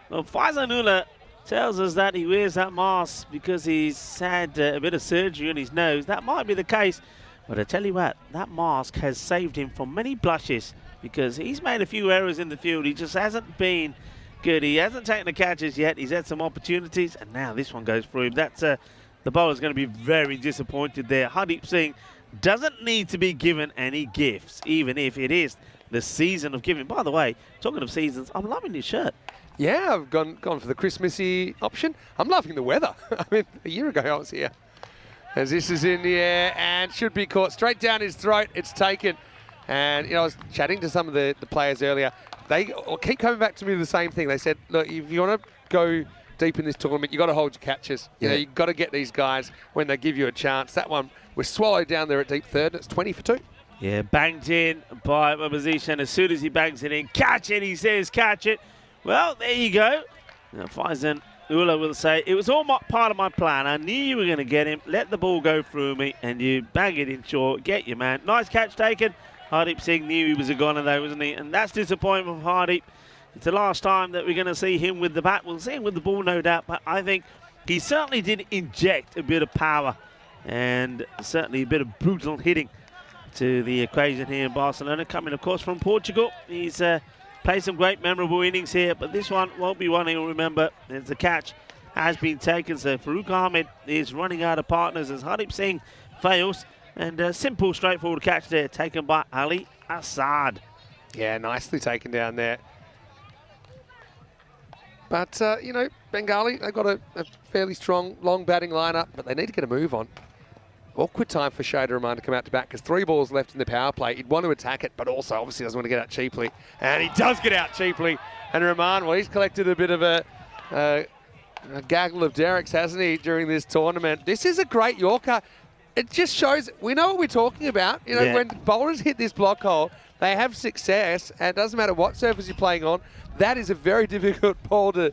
Well, Faizanullah tells us that he wears that mask because he's had a bit of surgery on his nose. That might be the case. But I tell you what, that mask has saved him from many blushes because he's made a few errors in the field. He just hasn't been good. He hasn't taken the catches yet. He's had some opportunities, and now this one goes through him. That's the bowler's going to be very disappointed there. Hardeep Singh doesn't need to be given any gifts, even if it is the season of giving. By the way, talking of seasons, I'm loving this shirt. Yeah, I've gone for the Christmassy option. I'm loving the weather. I mean, a year ago I was here. As this is in the air and should be caught straight down his throat. It's taken. And, I was chatting to some of the players earlier. They keep coming back to me with the same thing. They said, look, if you want to go deep in this tournament, you got to hold your catches. You got to get these guys when they give you a chance. That one was swallowed down there at deep third. It's 20 for 2. Yeah, banged in by Mabazishan. As soon as he bangs it in, catch it, he says, catch it. Well, there you go. Now, Faizan Ullah will say, it was all part of my plan. I knew you were going to get him. Let the ball go through me, and you bang it in short. Get your man. Nice catch taken. Hardeep Singh knew he was a goner, though, wasn't he? And that's disappointment for Hardeep. It's the last time that we're going to see him with the bat. We'll see him with the ball, no doubt, but I think he certainly did inject a bit of power and certainly a bit of brutal hitting to the equation here in Barcelona. Coming, of course, from Portugal. He's played some great, memorable innings here, but this one won't be one he'll remember. As the catch has been taken, so Farooq Ahmed is running out of partners as Hardeep Singh fails. And a simple, straightforward catch there, taken by Ali Assad. Yeah, nicely taken down there. But, Bengali, they've got a fairly strong, long batting lineup, but they need to get a move on. Awkward time for Shade Rahman to come out to bat because 3 balls left in the power play. He'd want to attack it, but also obviously doesn't want to get out cheaply. And he does get out cheaply. And Rahman, well, he's collected a bit of a gaggle of derricks, hasn't he, during this tournament. This is a great Yorker. It just shows we know what we're talking about. When bowlers hit this block hole, they have success, and it doesn't matter what surface you're playing on. That is a very difficult ball to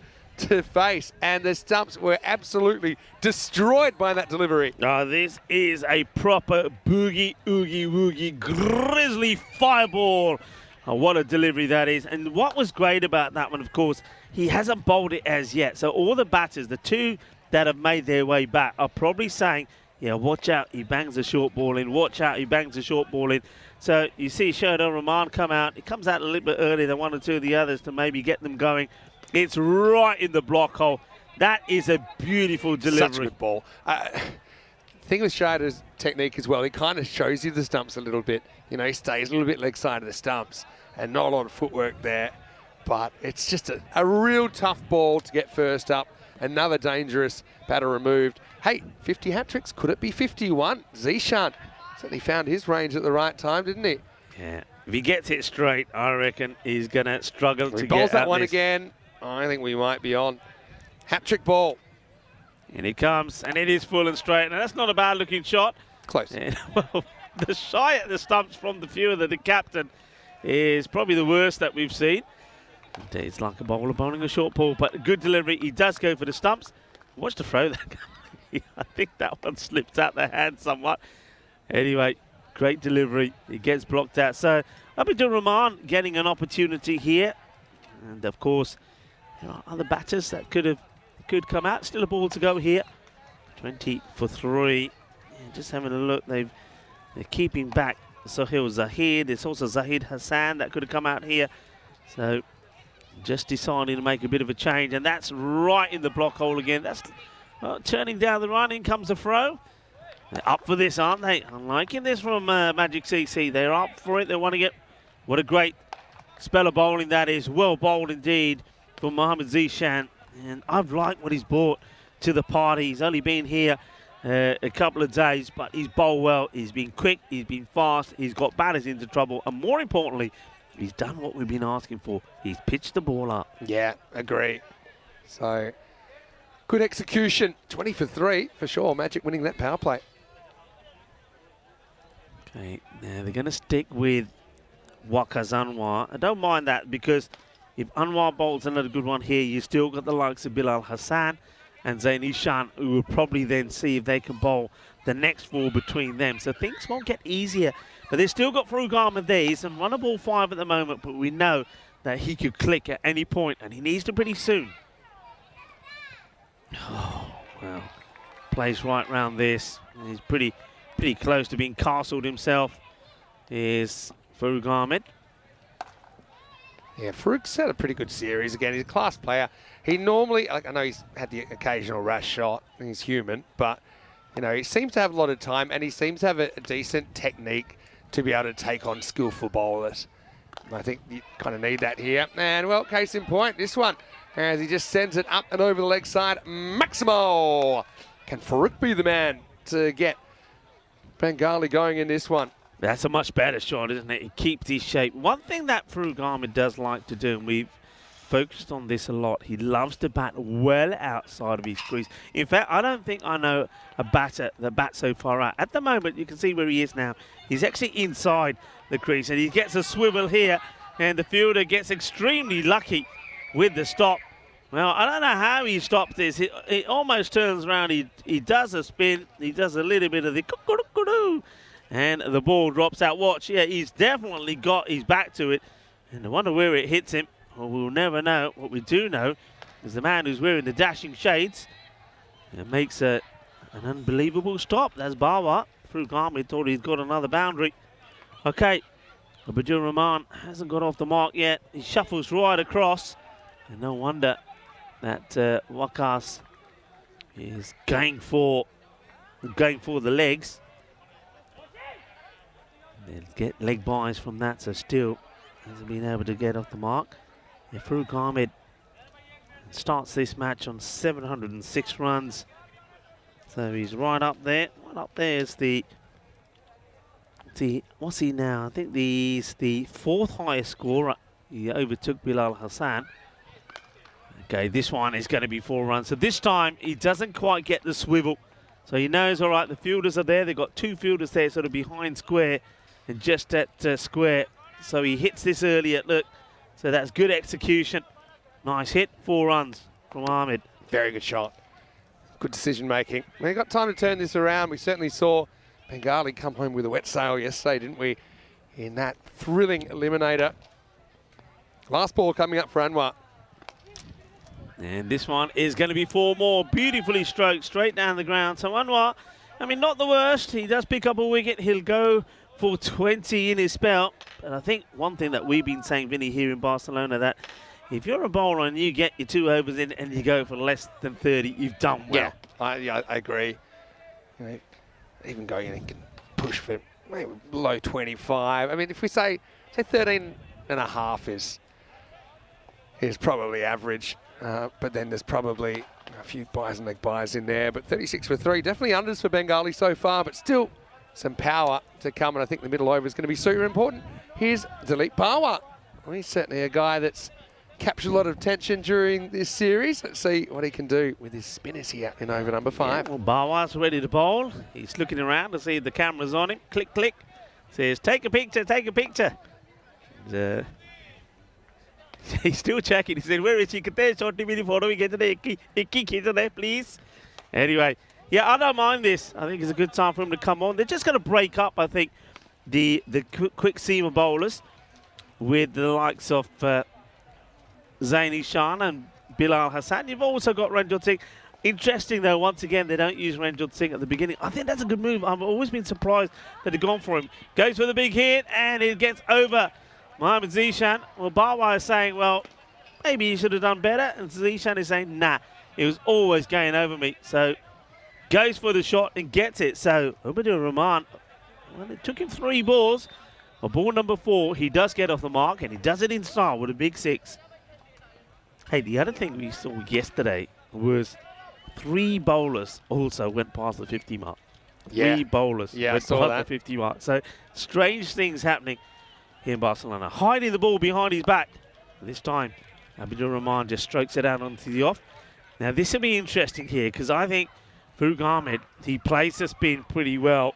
to face, and the stumps were absolutely destroyed by that delivery. This is a proper boogie, oogie, woogie, grizzly fireball. What a delivery that is. And what was great about that one, of course, he hasn't bowled it as yet. So all the batters, the two that have made their way back, are probably saying, yeah, watch out, he bangs a short ball in. Watch out, he bangs a short ball in. So you see Shahidul Rahman come out. He comes out a little bit earlier than one or two of the others to maybe get them going. It's right in the block hole. That is a beautiful delivery. Such a good ball. Thing with Shahidul's technique as well, he kind of shows you the stumps a little bit. You know, he stays a little bit leg side of the stumps and not a lot of footwork there. But it's just a real tough ball to get first up. Another dangerous batter removed. Hey, 50 hat-tricks. Could it be 51? Zishan certainly found his range at the right time, didn't he? Yeah. If he gets it straight, I reckon he's going to struggle to He bowls get that out one this. again. I think we might be on. Hat-trick ball. And he comes, and it is full and straight. Now, that's not a bad-looking shot. Close. And, well, the shy at the stumps from the viewer, the captain, is probably the worst that we've seen. And it's like a bowler bowling a short ball, but a good delivery. He does go for the stumps. Watch the throw that. I think that one slipped out the hand somewhat. Anyway, great delivery. He gets blocked out. So Abidul Rahman getting an opportunity here. And, of course, there are other batters that could come out. Still a ball to go here. 20 for 3. Yeah, just having a look. They're keeping back Sohail Zahid. There's also Zahid Hassan that could have come out here. So just deciding to make a bit of a change. And that's right in the block hole again. That's turning down the run. In comes the throw. They're up for this, aren't they? I'm liking this from Magic CC. They're up for it. They want to get... What a great spell of bowling that is. Well bowled indeed for Mohammad Zishan. And I've liked what he's brought to the party. He's only been here a couple of days, but he's bowled well. He's been quick. He's been fast. He's got batters into trouble. And more importantly, he's done what we've been asking for. He's pitched the ball up. Yeah, agree. So, good execution. 20 for 3 for sure. Magic winning that power play. Okay, now they're going to stick with Waqas Anwar. I don't mind that because if Anwar bowls another good one here, you still got the likes of Bilal Hassan and Zain Ishan, who will probably then see if they can bowl the next 4 between them. So things won't get easier. But they've still got Farouk Ahmed there. He's on run a ball 5 at the moment, but we know that he could click at any point, and he needs to pretty soon. Oh, well, plays right round this. He's pretty close to being castled himself. Is Farouk Ahmed. Yeah, Farouk's had a pretty good series again. He's a class player. He normally, I know he's had the occasional rash shot, and he's human, but you know, he seems to have a lot of time, and he seems to have a decent technique to be able to take on skillful bowlers. And I think you kind of need that here. And well, case in point, this one, as he just sends it up and over the leg side. Maximo! Can Farouk be the man to get Bengali going in this one? That's a much better shot, isn't it? He keeps his shape. One thing that Farouk Ahmed does like to do, and we've focused on this a lot, he loves to bat well outside of his crease. In fact, I don't think I know a batter that bats so far out. At the moment, you can see where he is now. He's actually inside the crease, and he gets a swivel here, and the fielder gets extremely lucky with the stop. Well, I don't know how he stopped this. He almost turns around. He does a spin. He does a little bit of the cuckoo-cuckoo, and the ball drops out. Watch, yeah, he's definitely got his back to it, and I wonder where it hits him. Well, we'll never know. What we do know is the man who's wearing the dashing shades makes an unbelievable stop. That's Bawa. Farouk Ahmed thought he's got another boundary. Okay, Abidul Rahman hasn't got off the mark yet. He shuffles right across, and no wonder that Waqas is going for the legs. They'll get leg buys from that, so still hasn't been able to get off the mark. Yeah, Farouk Ahmed starts this match on 706 runs. So he's right up there. Right up there is the what's he now? I think he's the 4th highest scorer. He overtook Bilal Hassan. Okay, this one is going to be 4 runs. So this time he doesn't quite get the swivel. So he knows, all right, the fielders are there. They've got 2 fielders there sort of behind square and just at square. So he hits this earlier. Look. So that's good execution. Nice hit, 4 runs. from Ahmed. Very good shot. Good decision making. We got time to turn this around. We certainly saw Bengali come home with a wet sail yesterday, didn't we? In that thrilling eliminator. Last ball coming up for Anwar. And this one is going to be 4 more. Beautifully stroked straight down the ground. So Anwar, I mean, not the worst. He does pick up a wicket. He'll go for 20 in his spell. And I think one thing that we've been saying, Vinny, here in Barcelona, that if you're a bowler and you get your 2 overs in and you go for less than 30, you've done well. Yeah, I agree. You know, even going in and can push for maybe below 25. I mean, if we say 13 and a half is probably average, but then there's probably a few buys and leg buys in there. But 36 for 3, definitely unders for Bengali so far, but still some power to come. And I think the middle over is going to be super important. Here's Dilip Bawa. Well, he's certainly a guy that's captured a lot of attention during this series. Let's see what he can do with his spinners here in over number 5. Yeah, well, Bawa's ready to bowl. He's looking around to see if the camera's on him. Click, click. Says, take a picture, take a picture. And, he's still checking. He said, where is he? Photo we get today, please. Anyway, yeah, I don't mind this. I think it's a good time for him to come on. They're just going to break up, I think, the quick seamer bowlers with the likes of Zaini Shan and Bilal Hassan. You've also got Ranjit Singh. Interesting, though, once again, they don't use Ranjit Singh at the beginning. I think that's a good move. I've always been surprised that they've gone for him. Goes for the big hit, and it gets over Mohammad Zishan. Well, Bawa is saying, well, maybe he should have done better. And Zishan is saying, nah, it was always going over me. So goes for the shot and gets it. So Ubadur Rahman, well, it took him 3 balls. Well, ball number 4, he does get off the mark, and he does it in style with a big 6. Hey, the other thing we saw yesterday was 3 bowlers also went past the 50 mark. 3 bowlers went past the 50 mark. So strange things happening here in Barcelona. Hiding the ball behind his back. This time, Abdul Rahman just strokes it out onto the off. Now, this will be interesting here because I think Farooq Ahmed, he plays the spin pretty well.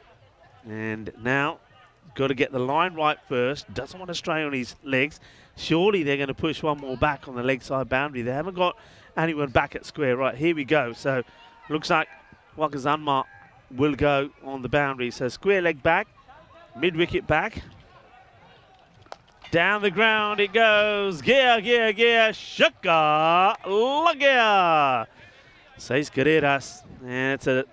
And now, got to get the line right first. Doesn't want to stray on his legs. Surely they're going to push one more back on the leg side boundary. They haven't got anyone back at square. Right, here we go. So, looks like Waqar Zanma will go on the boundary. So, square leg back, mid-wicket back. Down the ground it goes. Gear, gear, gear. Shaka. Lagaya. Seis Carreras. And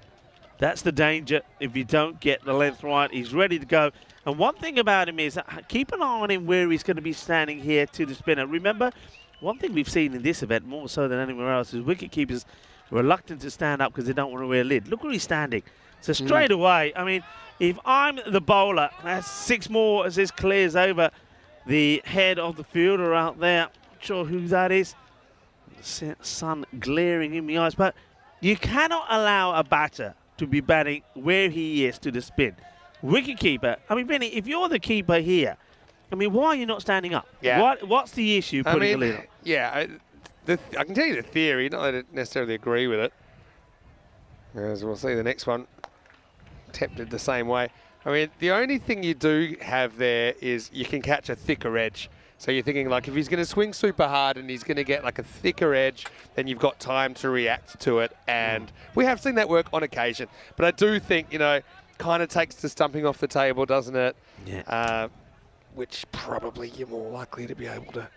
that's the danger if you don't get the length right. He's ready to go. And one thing about him is keep an eye on him where he's going to be standing here to the spinner. Remember, one thing we've seen in this event more so than anywhere else is wicket keepers reluctant to stand up because they don't want to wear a lid. Look where he's standing. So straight away, I mean, if I'm the bowler, that's 6 more as this clears over the head of the fielder out there. Not sure who that is. The sun glaring in the eyes. But you cannot allow a batter to be batting where he is to the spin. Wicket keeper, I mean, Vinny, if you're the keeper here, I mean, why are you not standing up? Yeah. What's the issue putting the lid on? Yeah, I can tell you the theory, not that I necessarily agree with it. As we'll see the next one, tempted the same way. I mean, the only thing you do have there is you can catch a thicker edge. So you're thinking, like, if he's going to swing super hard and he's going to get, like, a thicker edge, then you've got time to react to it. And we have seen that work on occasion. But I do think, you know, kind of takes the stumping off the table, doesn't it? Yeah. Which probably you're more likely to be able to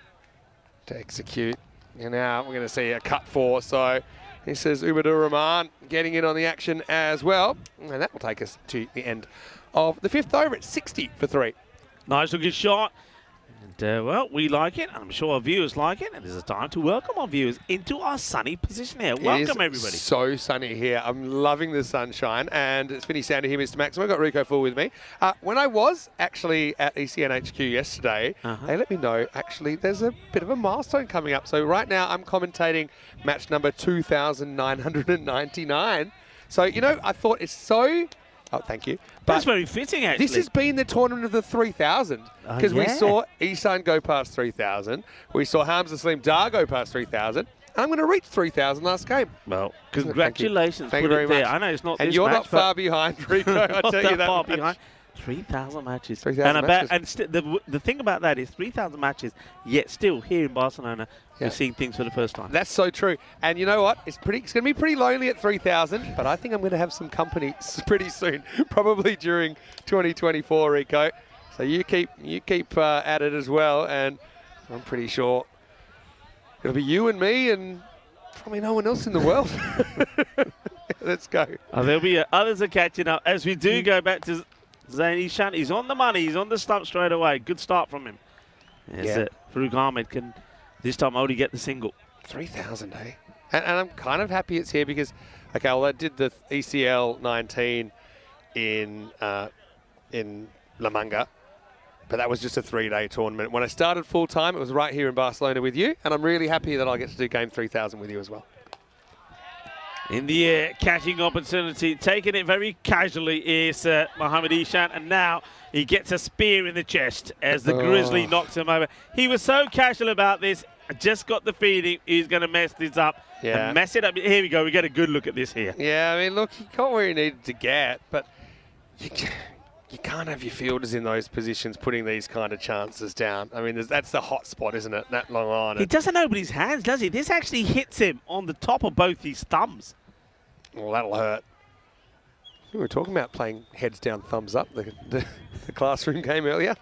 execute. And now we're going to see a cut 4. So he says Ubadur Rahman getting in on the action as well. And that will take us to the end of the 5th over at 60 for 3. Nice looking shot. And, well, we like it. I'm sure our viewers like it. And it's a time to welcome our viewers into our sunny position here. Welcome, everybody. So sunny here. I'm loving the sunshine. And it's Vinny Sander here, Mr. Max. I've got Rico Full with me. When I was actually at ECN HQ yesterday, they let me know, actually, there's a bit of a milestone coming up. So right now, I'm commentating match number 2,999. So, you know, I thought it's so... Oh, thank you. But that's very fitting, actually. This has been the tournament of the 3,000 because we saw Isan go past 3,000. We saw Hamza Saleem Dar go past 3,000. And I'm going to reach 3,000 last game. Well, congratulations. Thank you very much. I know it's not and this you're match, not far behind, Rico. I tell you that far much. behind. 3,000 matches. 3,000 matches. And the thing about that is 3,000 matches, yet still here in Barcelona, we're seeing things for the first time. That's so true. And you know what? It's going to be pretty lonely at 3,000, but I think I'm going to have some company pretty soon, probably during 2024, Rico. So you keep at it as well, and I'm pretty sure it'll be you and me and probably no one else in the world. Let's go. There'll be others are catching up as we do go back to Zain Ishan. He's on the money. He's on the stump straight away. Good start from him. Farouk Ahmed can this time only get the single. 3,000, eh? And I'm kind of happy it's here because, okay, well, I did the ECL 19 in La Manga, but that was just a 3-day tournament. When I started full-time, it was right here in Barcelona with you, and I'm really happy that I get to do game 3,000 with you as well. In the air, catching opportunity, taking it very casually is Mohamed Ishan, and now he gets a spear in the chest as the Grizzly knocks him over. He was so casual about this, I just got the feeling he's going to mess this up and mess it up. Here we go, we get a good look at this here. Yeah, I mean, look, he got where he needed to get, but you can't have your fielders in those positions putting these kind of chances down. I mean, that's the hot spot, isn't it? That long on. He doesn't open his hands, does he? This actually hits him on the top of both his thumbs. Well, that'll hurt. We were talking about playing heads down, thumbs up, the classroom game earlier.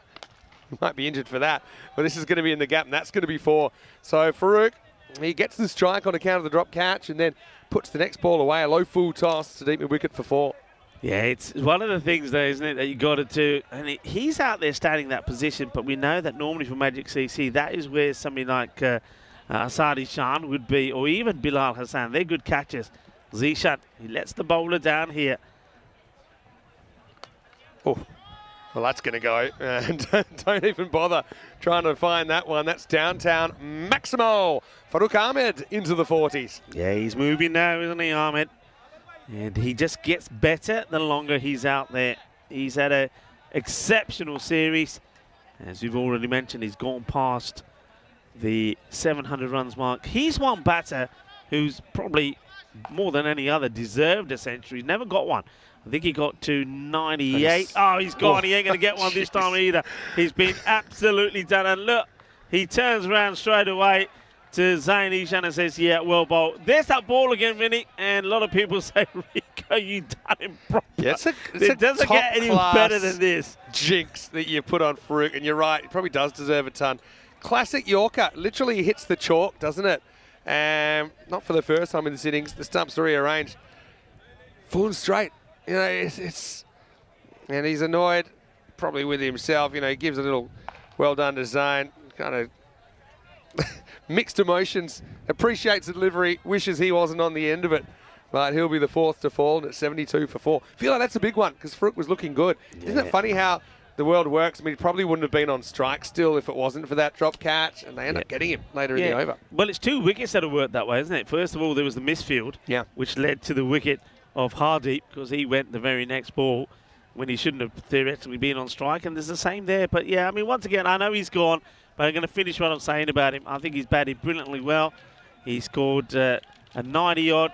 He might be injured for that. But this is going to be in the gap, and that's going to be 4. So Farouk, he gets the strike on account of the drop catch and then puts the next ball away. A low full toss to deep mid wicket for 4. Yeah, it's one of the things, though, isn't it, that you got to do. And he's out there standing that position, but we know that normally for Magic CC, that is where somebody like Asadi Shan would be, or even Bilal Hassan. They're good catchers. Zishan, he lets the bowler down here. Oh, well, that's going to go. Don't even bother trying to find that one. That's downtown Maximo. Farouk Ahmed into the 40s. Yeah, he's moving now, isn't he, Ahmed? And he just gets better the longer he's out there. He's had an exceptional series. As we've already mentioned, he's gone past the 700 runs mark. He's one batter who's probably more than any other deserved a century. He's never got one. I think he got to 98. Oh, he's gone. He ain't going to get one this time either. He's been absolutely done. And look, he turns around straight away to Zain Ishan and says, yeah, well bowled. There's that ball again, Vinny. And a lot of people say, Rico, you done him proper. Yeah, it doesn't get any better than this. Jinx that you put on Farouk. And you're right, he probably does deserve a ton. Classic Yorker. Literally hits the chalk, doesn't it? Not for the first time in this innings. The stumps are rearranged. Full and straight. You know, and he's annoyed probably with himself. You know, he gives a little well done to Zain. Kind of mixed emotions. Appreciates the delivery. Wishes he wasn't on the end of it. But he'll be the 4th to fall, and it's 72 for 4. Feel like that's a big one because Farouk was looking good. Yeah. Isn't it funny how the world works? I mean, he probably wouldn't have been on strike still if it wasn't for that drop catch, and they end up getting him later in the over. Well, it's 2 wickets that have worked that way, isn't it? First of all, there was the misfield, which led to the wicket of Hardeep because he went the very next ball when he shouldn't have theoretically been on strike, and there's the same there. But yeah, I mean, once again, I know he's gone, but I'm going to finish what I'm saying about him. I think he's batted brilliantly well. He scored a 90-odd,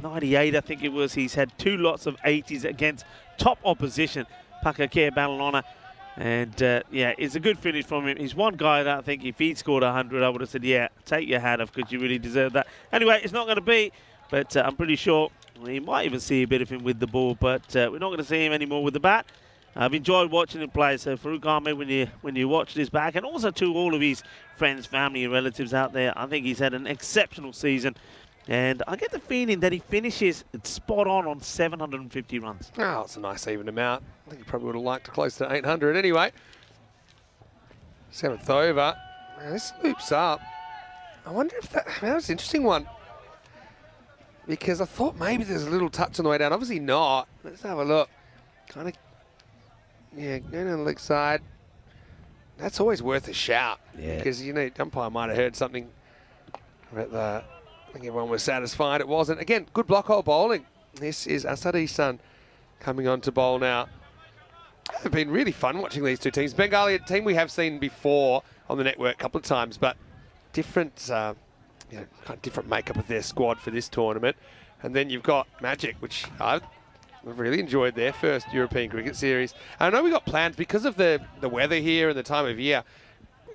98 I think it was. He's had 2 lots of 80s against top opposition, Paka Bon, and yeah, it's a good finish from him. He's one guy that I think if he'd scored 100, I would have said, yeah, take your hat off because you really deserve that. Anyway, it's not going to be, but I'm pretty sure we might even see a bit of him with the ball, but we're not going to see him anymore with the bat. I've enjoyed watching him play. So Farouk Ahmed, when you watch this back, and also to all of his friends, family, and relatives out there, I think he's had an exceptional season. And I get the feeling that he finishes spot on 750 runs. Oh, it's a nice even amount. I think he probably would have liked close to 800 anyway. 7th over. Now this loops up. I wonder if that was an interesting one. Because I thought maybe there's a little touch on the way down. Obviously not. Let's have a look. Kind of, yeah, going on the leg side. That's always worth a shout. Yeah. Because, you know, umpire might have heard something. But I think everyone was satisfied. It wasn't. Again, good block hole bowling. This is Asadi Sun coming on to bowl now. It's been really fun watching these two teams. Bengali, a team we have seen before on the network a couple of times, but different... kind of different makeup of their squad for this tournament. And then you've got Magic, which I I've really enjoyed their first European cricket series. I know we got plans because of the weather here and the time of year.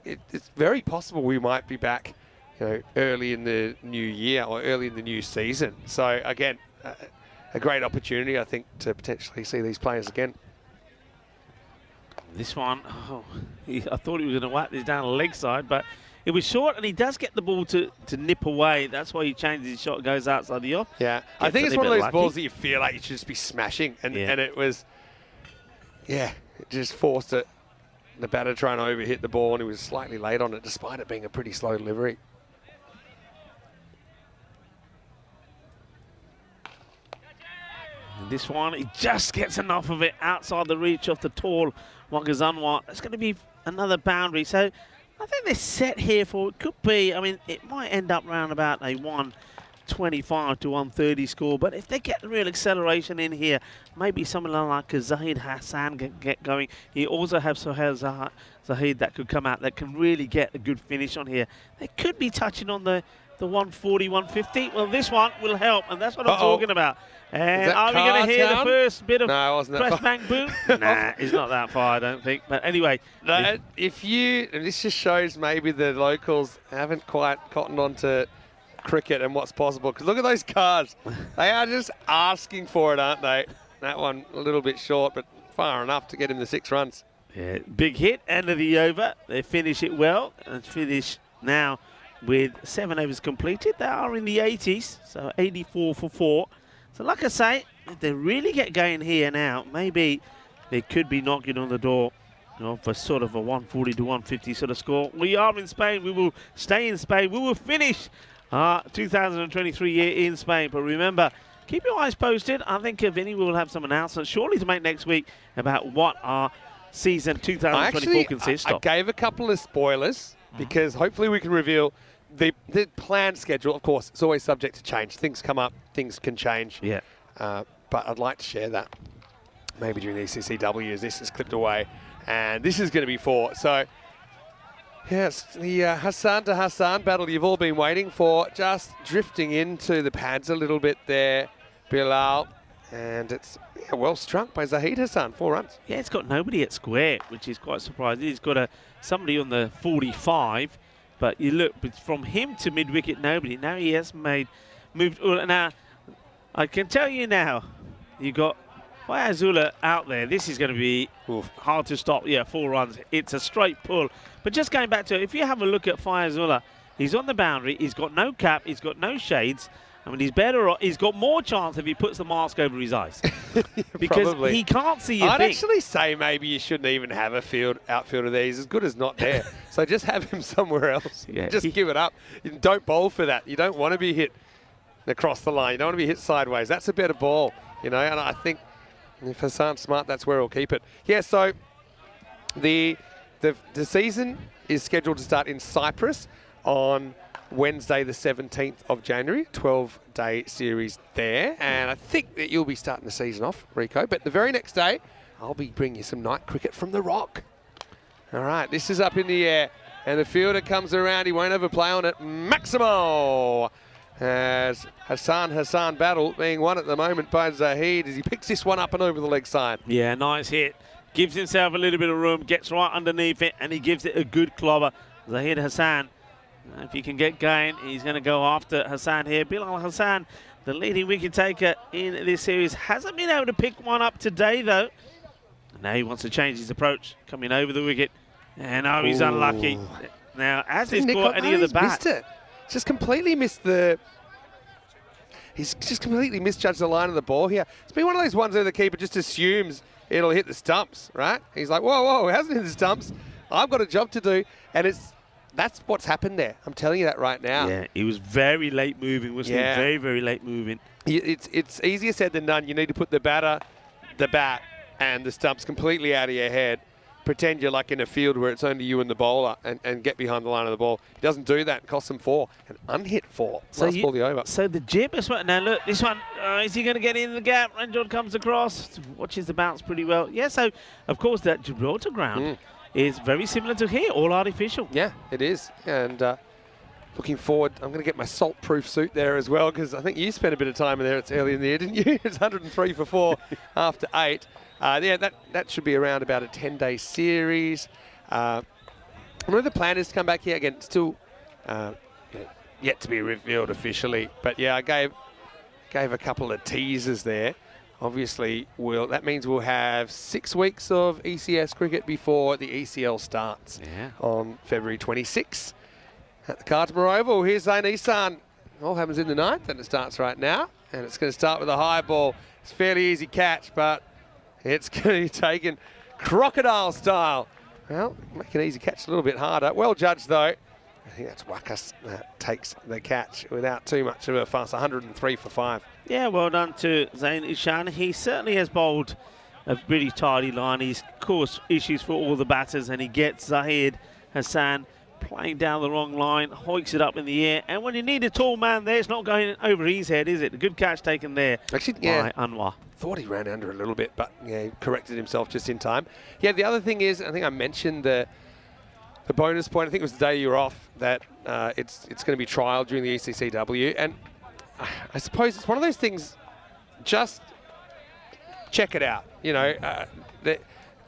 It's very possible we might be back, early in the new year or early in the new season. So again, a great opportunity, I think, to potentially see these players again. This one, I thought he was going to whack this down the leg side, but it was short, and he does get the ball to nip away. That's why he changes his shot, goes outside the off. Yeah, I think it's one of those balls that you feel like you should just be smashing, and it was, it just forced it. The batter trying to overhit the ball, and he was slightly late on it, despite it being a pretty slow delivery. And this one, he just gets enough of it outside the reach of the tall Wakazanwa. It's going to be another boundary. So I think they're set here for, it could be, it might end up round about a 125 to 130 score. But if they get the real acceleration in here, maybe someone like Zahid Hassan can get going. You also have Sohail Zahid that could come out that can really get a good finish on here. They could be touching on the 140, 150. Well, this one will help, and that's what I'm talking about. And are we going to hear the first bit of press bang boom? Nah, it's not that far, I don't think. But anyway. And this just shows maybe the locals haven't quite cottoned on to cricket and what's possible. Because look at those cars. They are just asking for it, aren't they? That one a little bit short, but far enough to get him the 6 runs. Yeah, big hit, end of the over. They finish it well and finish now with 7 overs completed. They are in the 80s, so 84 for 4. So like I say, if they really get going here now, maybe they could be knocking on the door for sort of a 140 to 150 sort of score. We are in Spain. We will stay in Spain. We will finish our 2023 year in Spain. But remember, keep your eyes posted. I think Vinny will have some announcements shortly to make next week about what our season 2024 consists of. I gave a couple of spoilers because hopefully we can reveal the planned schedule. Of course, it's always subject to change. Things come up, things can change. Yeah. But I'd like to share that maybe during the ECCW as this is clipped away. And this is going to be 4. So, yes, the Hassan to Hassan battle you've all been waiting for, just drifting into the pads a little bit there, Bilal. And it's well struck by Zahid Hassan, 4 runs. Yeah, it's got nobody at square, which is quite surprising. He's got somebody on the 45. But you look, from him to mid-wicket, nobody. Now he has moved. Now, I can tell you now, you got Fayazullah out there. This is going to be hard to stop. Yeah, 4 runs. It's a straight pull. But just going back to it, if you have a look at Fayazullah, he's on the boundary. He's got no cap. He's got no shades. He's better. He's got more chance if he puts the mask over his eyes. Because Probably. He can't see I'd actually say maybe you shouldn't even have a outfielder there. He's as good as not there. So just have him somewhere else. Yeah, just give it up. You don't bowl for that. You don't want to be hit across the line. You don't want to be hit sideways. That's a better ball, And I think if Hassan's smart, that's where he'll keep it. Yeah, so the season is scheduled to start in Cyprus on Wednesday the 17th of January, 12-day series there. And I think that you'll be starting the season off, Rico. But the very next day, I'll be bringing you some night cricket from the Rock. All right, this is up in the air. And the fielder comes around. He won't overplay on it. Maximo! As Hassan battle being won at the moment by Zahid as he picks this one up and over the leg side. Yeah, nice hit. Gives himself a little bit of room, gets right underneath it, and he gives it a good clobber. Zahid Hassan, if he can get going, he's going to go after Hassan here. Bilal Hassan, the leading wicket taker in this series, hasn't been able to pick one up today, though. Now he wants to change his approach, coming over the wicket. And now he's unlucky. Now, as he's caught any of the bat. Missed it. Just completely missed the... He's just completely misjudged the line of the ball here. It's been one of those ones where the keeper just assumes it'll hit the stumps, right? He's like, whoa, it hasn't hit the stumps. I've got a job to do. And that's what's happened there. I'm telling you that right now. Yeah, he was very late moving, wasn't he? Very, very late moving. It's easier said than done. You need to put the bat, and the stumps completely out of your head. Pretend you're like in a field where it's only you and the bowler and get behind the line of the ball. He doesn't do that. It costs him 4. An unhit 4. Last ball the over. So the jib is what. Now look, this one, is he going to get in the gap? Ranjot comes across, watches the bounce pretty well. Yeah, so of course that Gibraltar ground is very similar to here, all artificial. Yeah, it is. And looking forward. I'm going to get my salt-proof suit there as well because I think you spent a bit of time in there. It's early in the year, didn't you? It's 103 for 4 after 8. Yeah, that should be around about a 10-day series. I know the plan is to come back here again. Still yet to be revealed officially, but yeah, I gave a couple of teasers there. Obviously, that means we'll have 6 weeks of ECS cricket before the ECL starts on February 26th at the Cartmore Oval. Here's Zain Ihsan. All happens in the 9th, and it starts right now. And it's going to start with a high ball. It's a fairly easy catch, but it's going to be taken crocodile style. Well, make an easy catch a little bit harder. Well judged, though. I think that's Wakas that takes the catch without too much of a fuss. 103 for 5. Yeah, well done to Zain Ihsan. He certainly has bowled a pretty tidy line. He's caused issues for all the batters, and he gets Zahid Hassan playing down the wrong line, hoiks it up in the air, and when you need a tall man there, it's not going over his head, is it? A good catch taken there by Anwar. Thought he ran under a little bit, but yeah, he corrected himself just in time. Yeah, the other thing is, I think I mentioned the bonus point. I think it was the day you were off that it's going to be trialled during the ECCW, and I suppose it's one of those things. Just check it out. You know,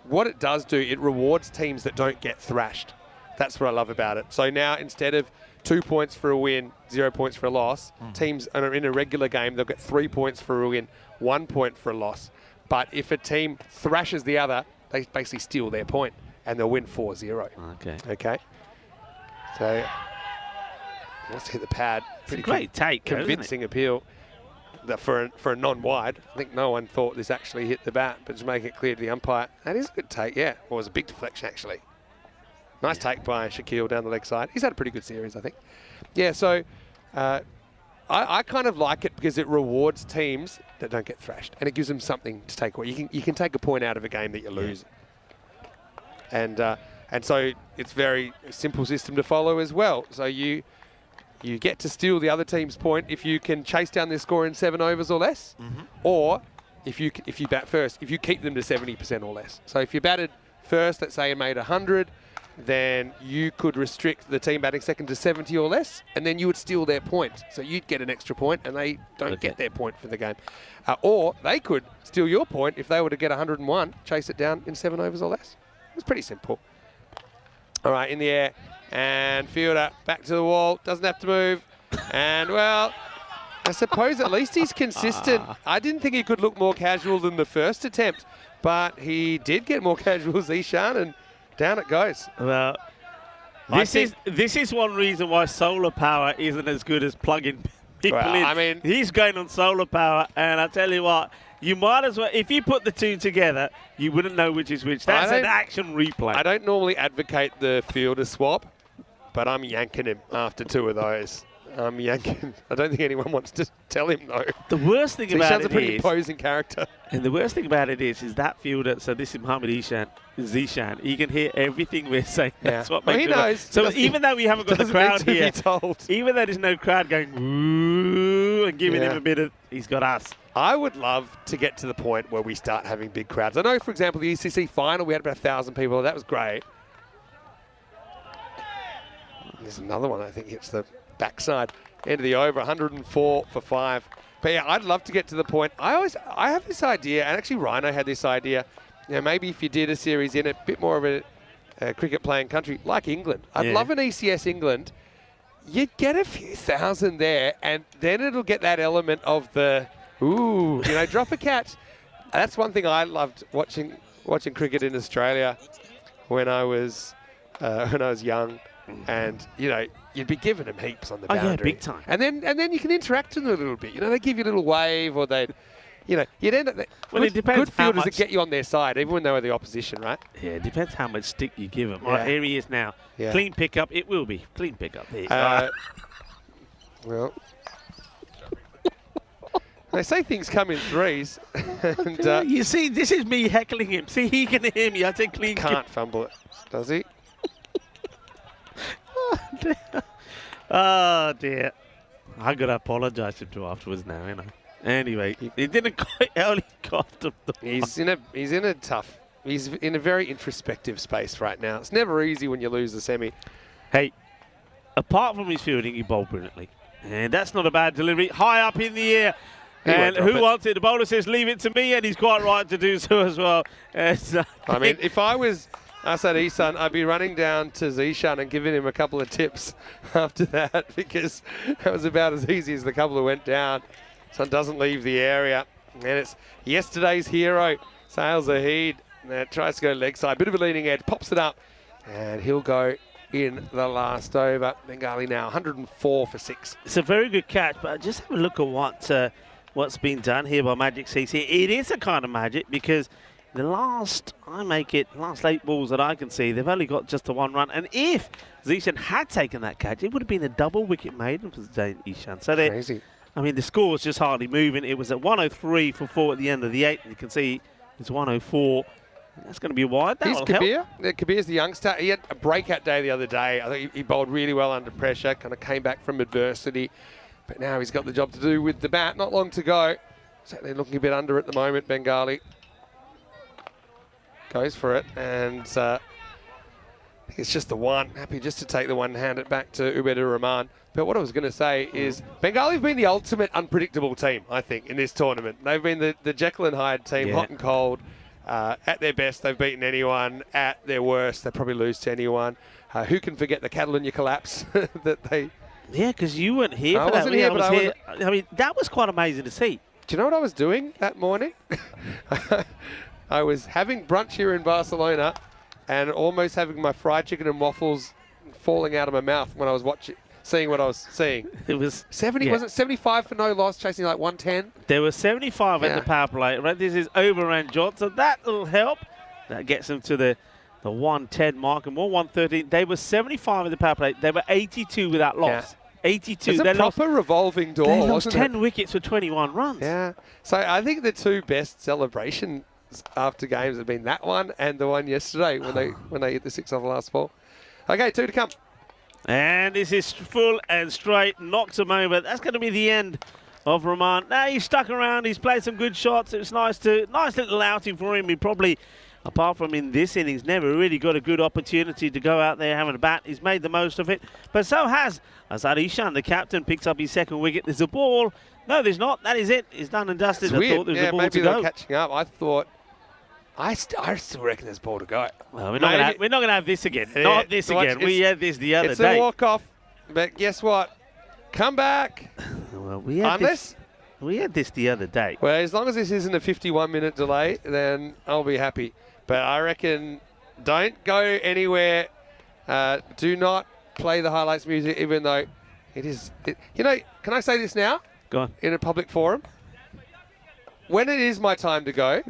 what it does do, it rewards teams that don't get thrashed. That's what I love about it. So now instead of 2 points for a win, 0 points for a loss, teams are in a regular game, they'll get 3 points for a win, 1 point for a loss. But if a team thrashes the other, they basically steal their point and they'll win 4-0. Okay. So let's hit the pad. Pretty great take, convincing appeal for a non-wide. I think no one thought this actually hit the bat, but to make it clear to the umpire, that is a good take. Yeah, well, it was a big deflection actually. Nice take by Shaquille down the leg side. He's had a pretty good series, I think. Yeah, so I kind of like it because it rewards teams that don't get thrashed, and it gives them something to take away. You can take a point out of a game that you lose, and so it's very simple system to follow as well. So you get to steal the other team's point if you can chase down their score in 7 overs or less, or if you bat first, if you keep them to 70% or less. So if you batted first, let's say you made 100. Then you could restrict the team batting second to 70 or less, and then you would steal their point. So you'd get an extra point, and they don't get their point for the game. Or they could steal your point if they were to get 101, chase it down in 7 overs or less. It's pretty simple. All right, in the air, and fielder back to the wall, doesn't have to move. And, well, I suppose at least he's consistent. I didn't think he could look more casual than the first attempt, but he did get more casual as Ihsan, and down it goes. Well, this is one reason why solar power isn't as good as plugging people in. I mean, he's going on solar power, and I tell you what, you might as well, if you put the two together, you wouldn't know which is which. That's an action replay. I don't normally advocate the fielder swap, but I'm yanking him after 2 of those. I'm yanking. I don't think anyone wants to tell him no. The worst thing about it is... He sounds a pretty imposing character. And the worst thing about it is that fielder, so this is Mohammad Zishan, he can hear everything we're saying. That's what makes he knows. So even though we haven't got the crowd here, even though there's no crowd going, ooh, and giving him a bit of, he's got us. I would love to get to the point where we start having big crowds. I know, for example, the ECC final, we had about 1,000 people. That was great. There's another one I think hits the backside end of the over, 104 for 5. But yeah, I'd love to get to the point. I have this idea, and actually Rhino had this idea. You know, maybe if you did a series in a bit more of a cricket playing country like England, I'd love an ECS England. You'd get a few thousand there, and then it'll get that element of the drop a catch. That's one thing I loved watching cricket in Australia when I was young. And, you'd be giving them heaps on the boundary. Oh, yeah, big time. And then you can interact with them a little bit. They give you a little wave, or you'd end up... Well, it depends. Good fielders that get you on their side, even when they were the opposition, right? Yeah, it depends how much stick you give them. Yeah. Right, here he is now. Yeah. Clean pickup. It will be. Clean pickup. Well... They say things come in threes. And, you see, this is me heckling him. See, he can hear me. I say clean. Can't fumble it, does he? Oh dear. I gotta apologise to him afterwards now, Anyway, he didn't quite only cost him the He's in a very introspective space right now. It's never easy when you lose the semi. Hey, apart from his fielding, he bowled brilliantly. And that's not a bad delivery. High up in the air. And who wants it? The bowler says, leave it to me, and he's quite right to do so as well. I mean, if I was Asad Ihsan, I'd be running down to Zishan and giving him a couple of tips after that, because that was about as easy as the couple that went down. Sun doesn't leave the area. And it's yesterday's hero, Sail Zahid. Tries to go leg side. Bit of a leading edge. Pops it up. And he'll go in the last over. Bengali now 104 for 6. It's a very good catch, but just have a look at what's been done here by Magic CC. It is a kind of magic, because the last 8 balls that I can see, they've only got just the 1 run. And if Zishan had taken that catch, it would have been a double wicket maiden for Zain Ishan. So Crazy. I mean, the score was just hardly moving. It was at 103 for 4 at the end of the 8. And you can see it's 104. That's going to be wide. He's Kabir. Kabir's the youngster. He had a breakout day the other day. I think he bowled really well under pressure, kind of came back from adversity. But now he's got the job to do with the bat. Not long to go. Certainly looking a bit under at the moment, Bengali. Goes for it. And I think it's just the one. Happy just to take the one and hand it back to Ubadur Rahman. But what I was going to say is Bengali have been the ultimate unpredictable team, I think, in this tournament. They've been the Jekyll and Hyde team, hot and cold. At their best, they've beaten anyone. At their worst, they probably lose to anyone. Who can forget the Catalonia collapse that they... Yeah, because you weren't here for that. I wasn't here, but I was... I mean, that was quite amazing to see. Do you know what I was doing that morning? I was having brunch here in Barcelona and almost having my fried chicken and waffles falling out of my mouth when I was seeing what I was seeing. It was 70, wasn't it 75 for no loss, chasing like 110? There were 75 at the power play. Right, this is overran Jot, so that will help. That gets them to the 110 mark and more 113. They were 75 at the power play. They were 82 without loss. 82. It's a proper revolving door. They lost 10 wickets for 21 runs. Yeah. So I think the two best celebrations after games have been that one and the one yesterday when they hit the 6 off the last ball. Okay, 2 to come. And this is full and straight, knocks him over. That's going to be the end of Rahman. Now he's stuck around, he's played some good shots. It was nice little outing for him. He probably, apart from in this innings, never really got a good opportunity to go out there having a bat. He's made the most of it. But so has Azad Ishan, the captain, picks up his 2nd wicket. There's a ball. No, there's not. That is it. It's done and dusted. It's weird. I thought there was a ball maybe to go. They're catching up. I thought... I still reckon there's a ball to go. Well, we're not going to have this again. Not this again. We had this the other day. It's a walk-off. But guess what? Come back. Well, we had this the other day. Well, as long as this isn't a 51-minute delay, then I'll be happy. But I reckon don't go anywhere. Do not play the highlights music, even though it is... can I say this now? Go on. In a public forum? When it is my time to go...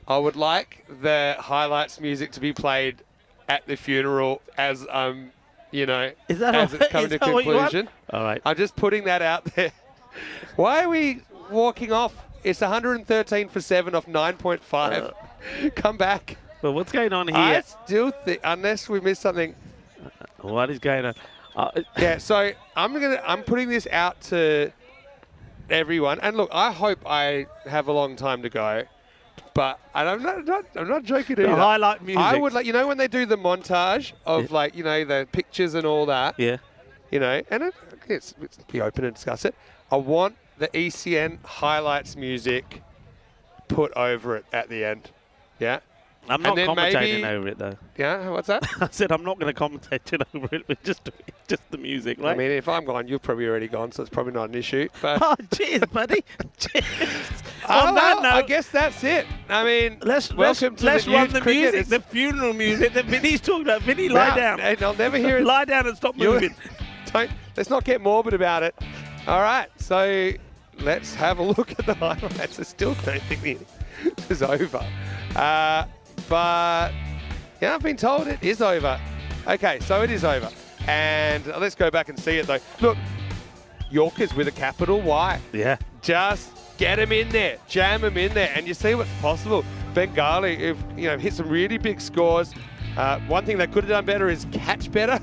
I would like the highlights music to be played at the funeral as is that as it's coming to conclusion. All right. I'm just putting that out there. Why are we walking off? It's 113 for 7 off 9.5. Come back. Well, what's going on here? I still think, unless we missed something. What is going on? Yeah, so I'm putting this out to everyone. And look, I hope I have a long time to go. But I'm not joking either. The highlight music. I would when they do the montage of the pictures and all that. Yeah. And let's be open and discuss it. I want the ECN highlights music put over it at the end. Yeah. I'm not commentating over it though. Yeah, what's that? I said I'm not going to commentate over it. We're just the music, right? I mean, if I'm gone, you're probably already gone, so it's probably not an issue. But oh, cheers, buddy. Cheers. I guess that's it. I mean, let's run the music, the funeral music that Vinny's talking about. Vinny, lie down. I'll never hear it. Lie down and stop moving. Let's not get morbid about it. All right, so let's have a look at the highlights. I still don't think the inning is over. But yeah, I've been told it is over. Okay, so it is over. And let's go back and see it though. Look, Yorkers with a capital Y. Yeah. Just get them in there, jam them in there, and you see what's possible. Bengali have hit some really big scores. One thing they could have done better is catch better.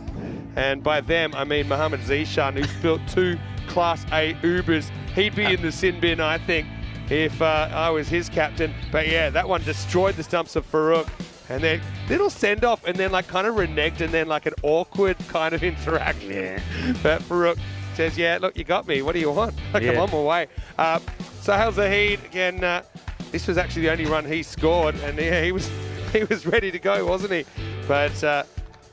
And by them, I mean Mohammad Zishan, who's built 2 Class A Ubers. He'd be in the sin bin, I think, if I was his captain. But yeah, that one destroyed the stumps of Farouk. And then little send-off and then like kind of reneged and then like an awkward kind of interaction. Yeah. But Farouk says, yeah, look, you got me. What do you want? Like, Yeah. I'm on my way. Sahel Zahid, again, this was actually the only run he scored. And yeah, he was ready to go, wasn't he? But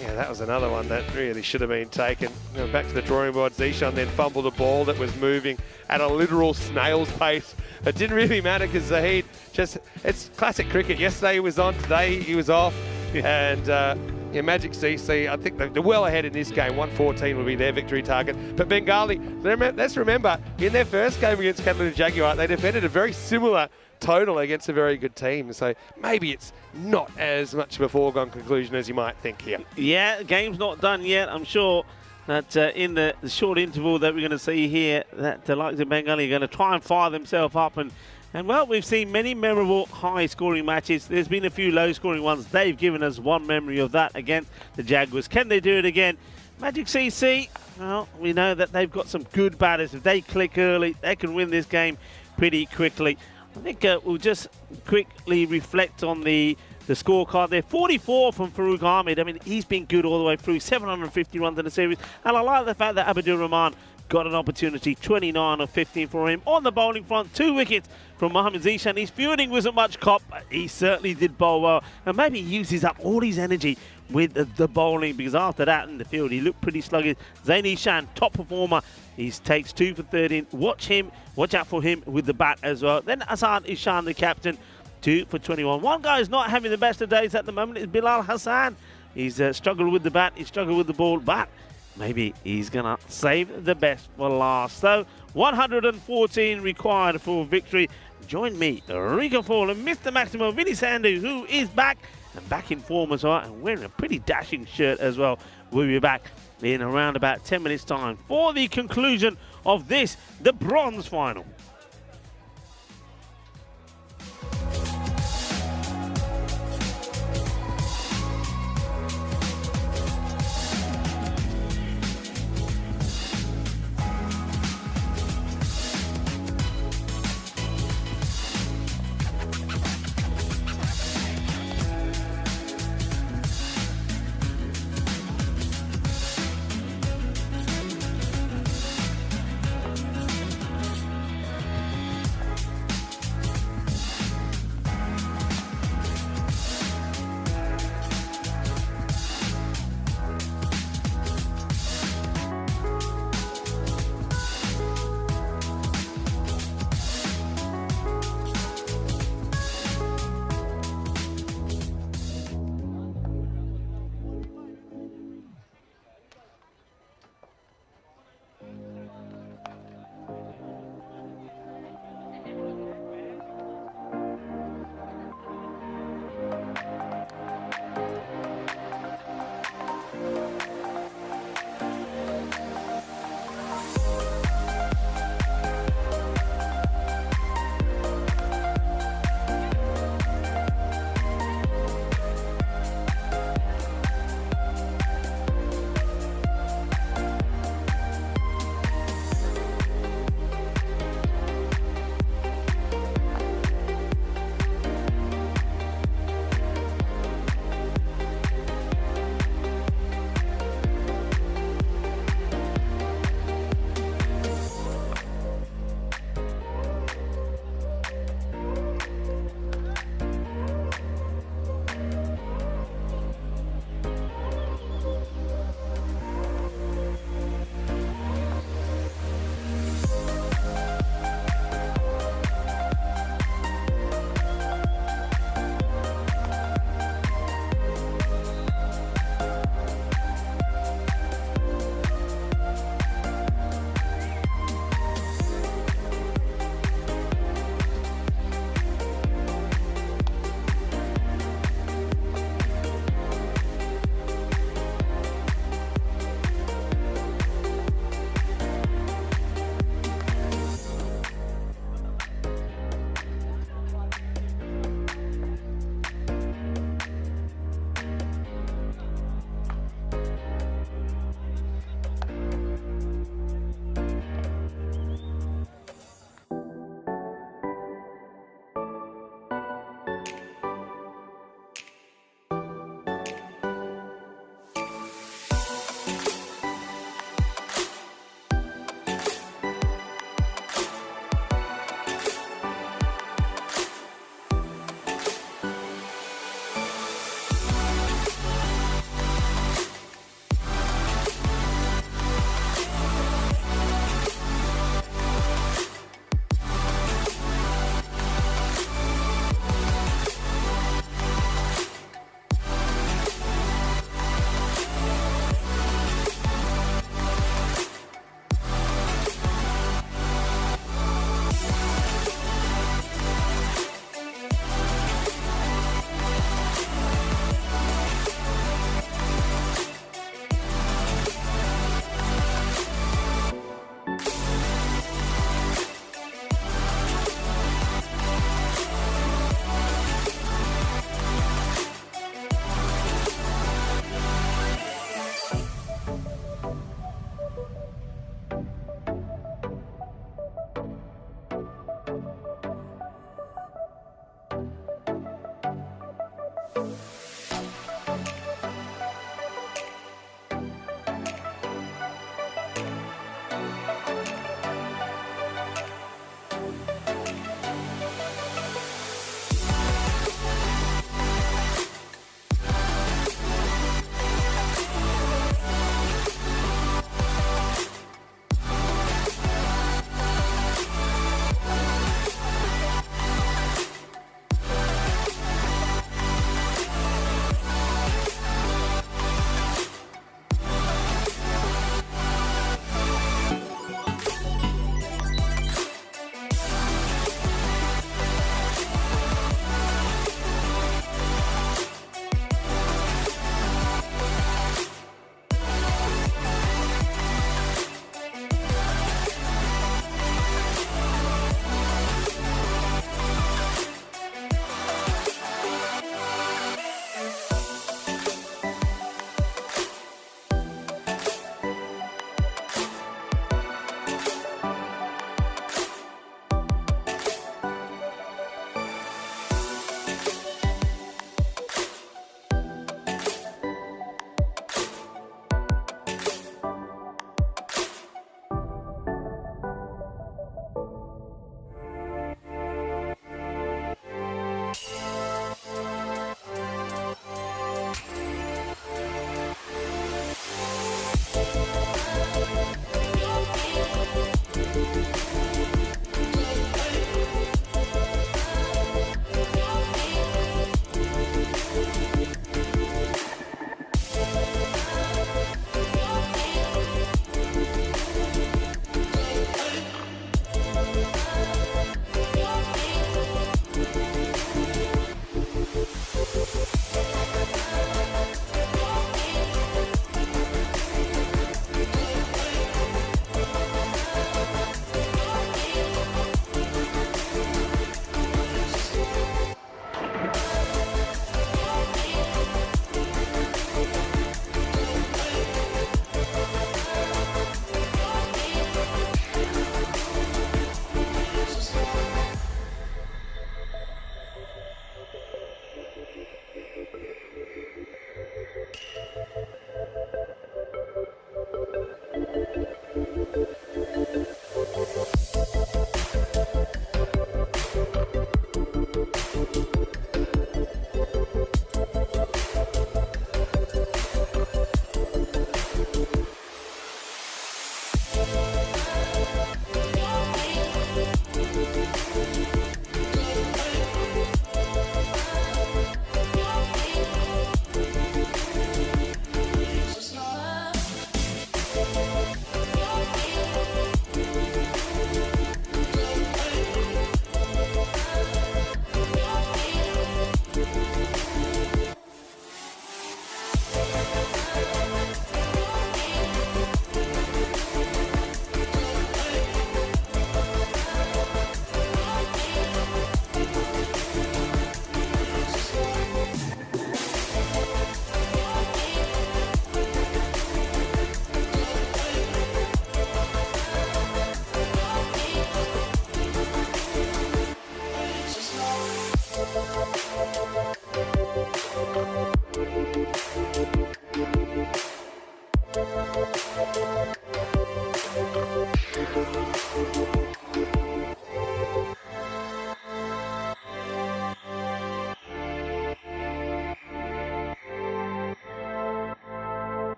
yeah, that was another one that really should have been taken. Back to the drawing board. Zishan then fumbled a ball that was moving at a literal snail's pace. It didn't really matter because Zahid it's classic cricket. Yesterday he was on, today he was off. And yeah, Magic CC, I think they're well ahead in this game. 114 will be their victory target. But Bengali, let's remember, in their first game against Catalina Jaguar, they defended a very similar total against a very good team. So maybe it's not as much of a foregone conclusion as you might think here. Yeah, the game's not done yet. I'm sure that in the short interval that we're going to see here, that the likes of Bengali are going to try and fire themselves up. And well, we've seen many memorable high-scoring matches. There's been a few low-scoring ones. They've given us one memory of that against the Jaguars. Can they do it again? Magic CC, well, we know that they've got some good batters. If they click early, they can win this game pretty quickly. I think we'll just quickly reflect on the scorecard there. 44 from Farouk Ahmed. I mean, he's been good all the way through. 750 runs in the series. And I like the fact that Abdul Rahman got an opportunity. 29 of 15 for him. On the bowling front, 2 wickets from Mohammad Zishan. His fielding wasn't much cop, but he certainly did bowl well. And maybe he uses up all his energy with the bowling, because after that in the field, he looked pretty sluggish. Zain Ishan, top performer. He takes 2 for 13. Watch out for him with the bat as well. Then Asad Ishan, the captain, 2 for 21. One guy who's not having the best of days at the moment is Bilal Hassan. He's struggled with the bat, he's struggled with the ball, but maybe he's going to save the best for last. So 114 required for victory. Join me, Rico Fall and Mr. Maximo Vinny Sandu, who is back and back in form as well, and wearing a pretty dashing shirt as well. We'll be back in around about 10 minutes time for the conclusion of this, the bronze final.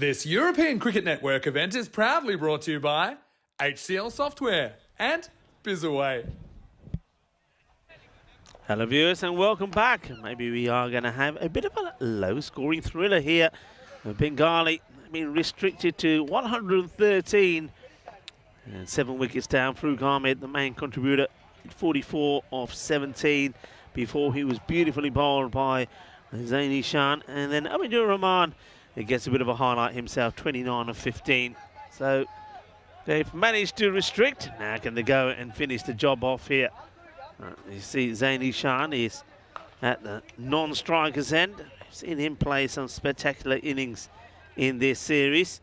This European Cricket Network event is proudly brought to you by HCL Software and BizAway. Hello viewers and welcome back. Maybe we are going to have a bit of a low scoring thriller here. Bengali being restricted to 113 and 7 wickets down. Farooq Ahmed, the main contributor, 44 of 17 before he was beautifully bowled by Zain Ishan. And then Abidul Rahman, he gets a bit of a highlight himself, 29 of 15. So they've managed to restrict. Now can they go and finish the job off here? You see Zain Ishan is at the non-striker's end. We've seen him play some spectacular innings in this series.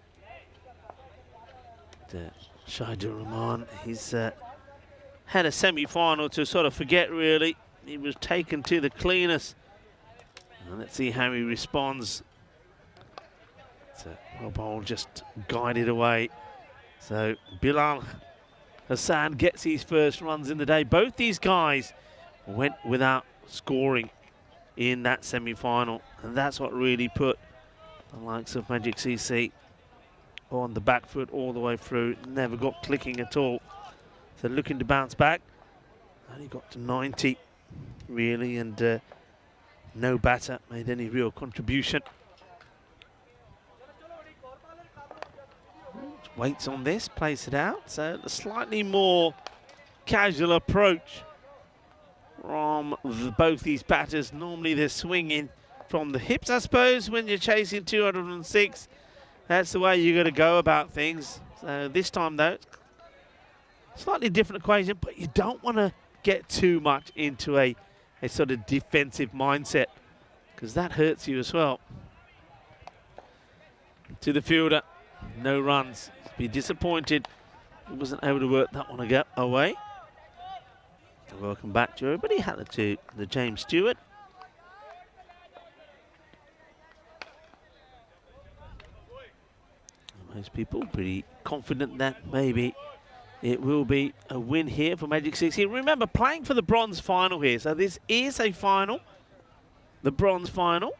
Shahidul Rahman, he's had a semi-final to sort of forget really. He was taken to the cleaners. And let's see how he responds. Well bowled, just guided away. So Bilal Hassan gets his first runs in the day. Both these guys went without scoring in that semi-final, and that's what really put the likes of Magic CC on the back foot all the way through. Never got clicking at all. So looking to bounce back. Only got to 90 really, and no batter made any real contribution. Waits on this, plays it out. So a slightly more casual approach from both these batters. Normally they're swinging from the hips, I suppose, when you're chasing 206. That's the way you got to go about things. So this time though, slightly different equation, but you don't want to get too much into a sort of defensive mindset, because that hurts you as well. To the fielder, no runs. Be disappointed he wasn't able to work that one away. Welcome back to everybody. Hello to the James Stewart. Most people pretty confident that maybe it will be a win here for Magic 60. Remember, playing for the bronze final here. So this is a final, the bronze final.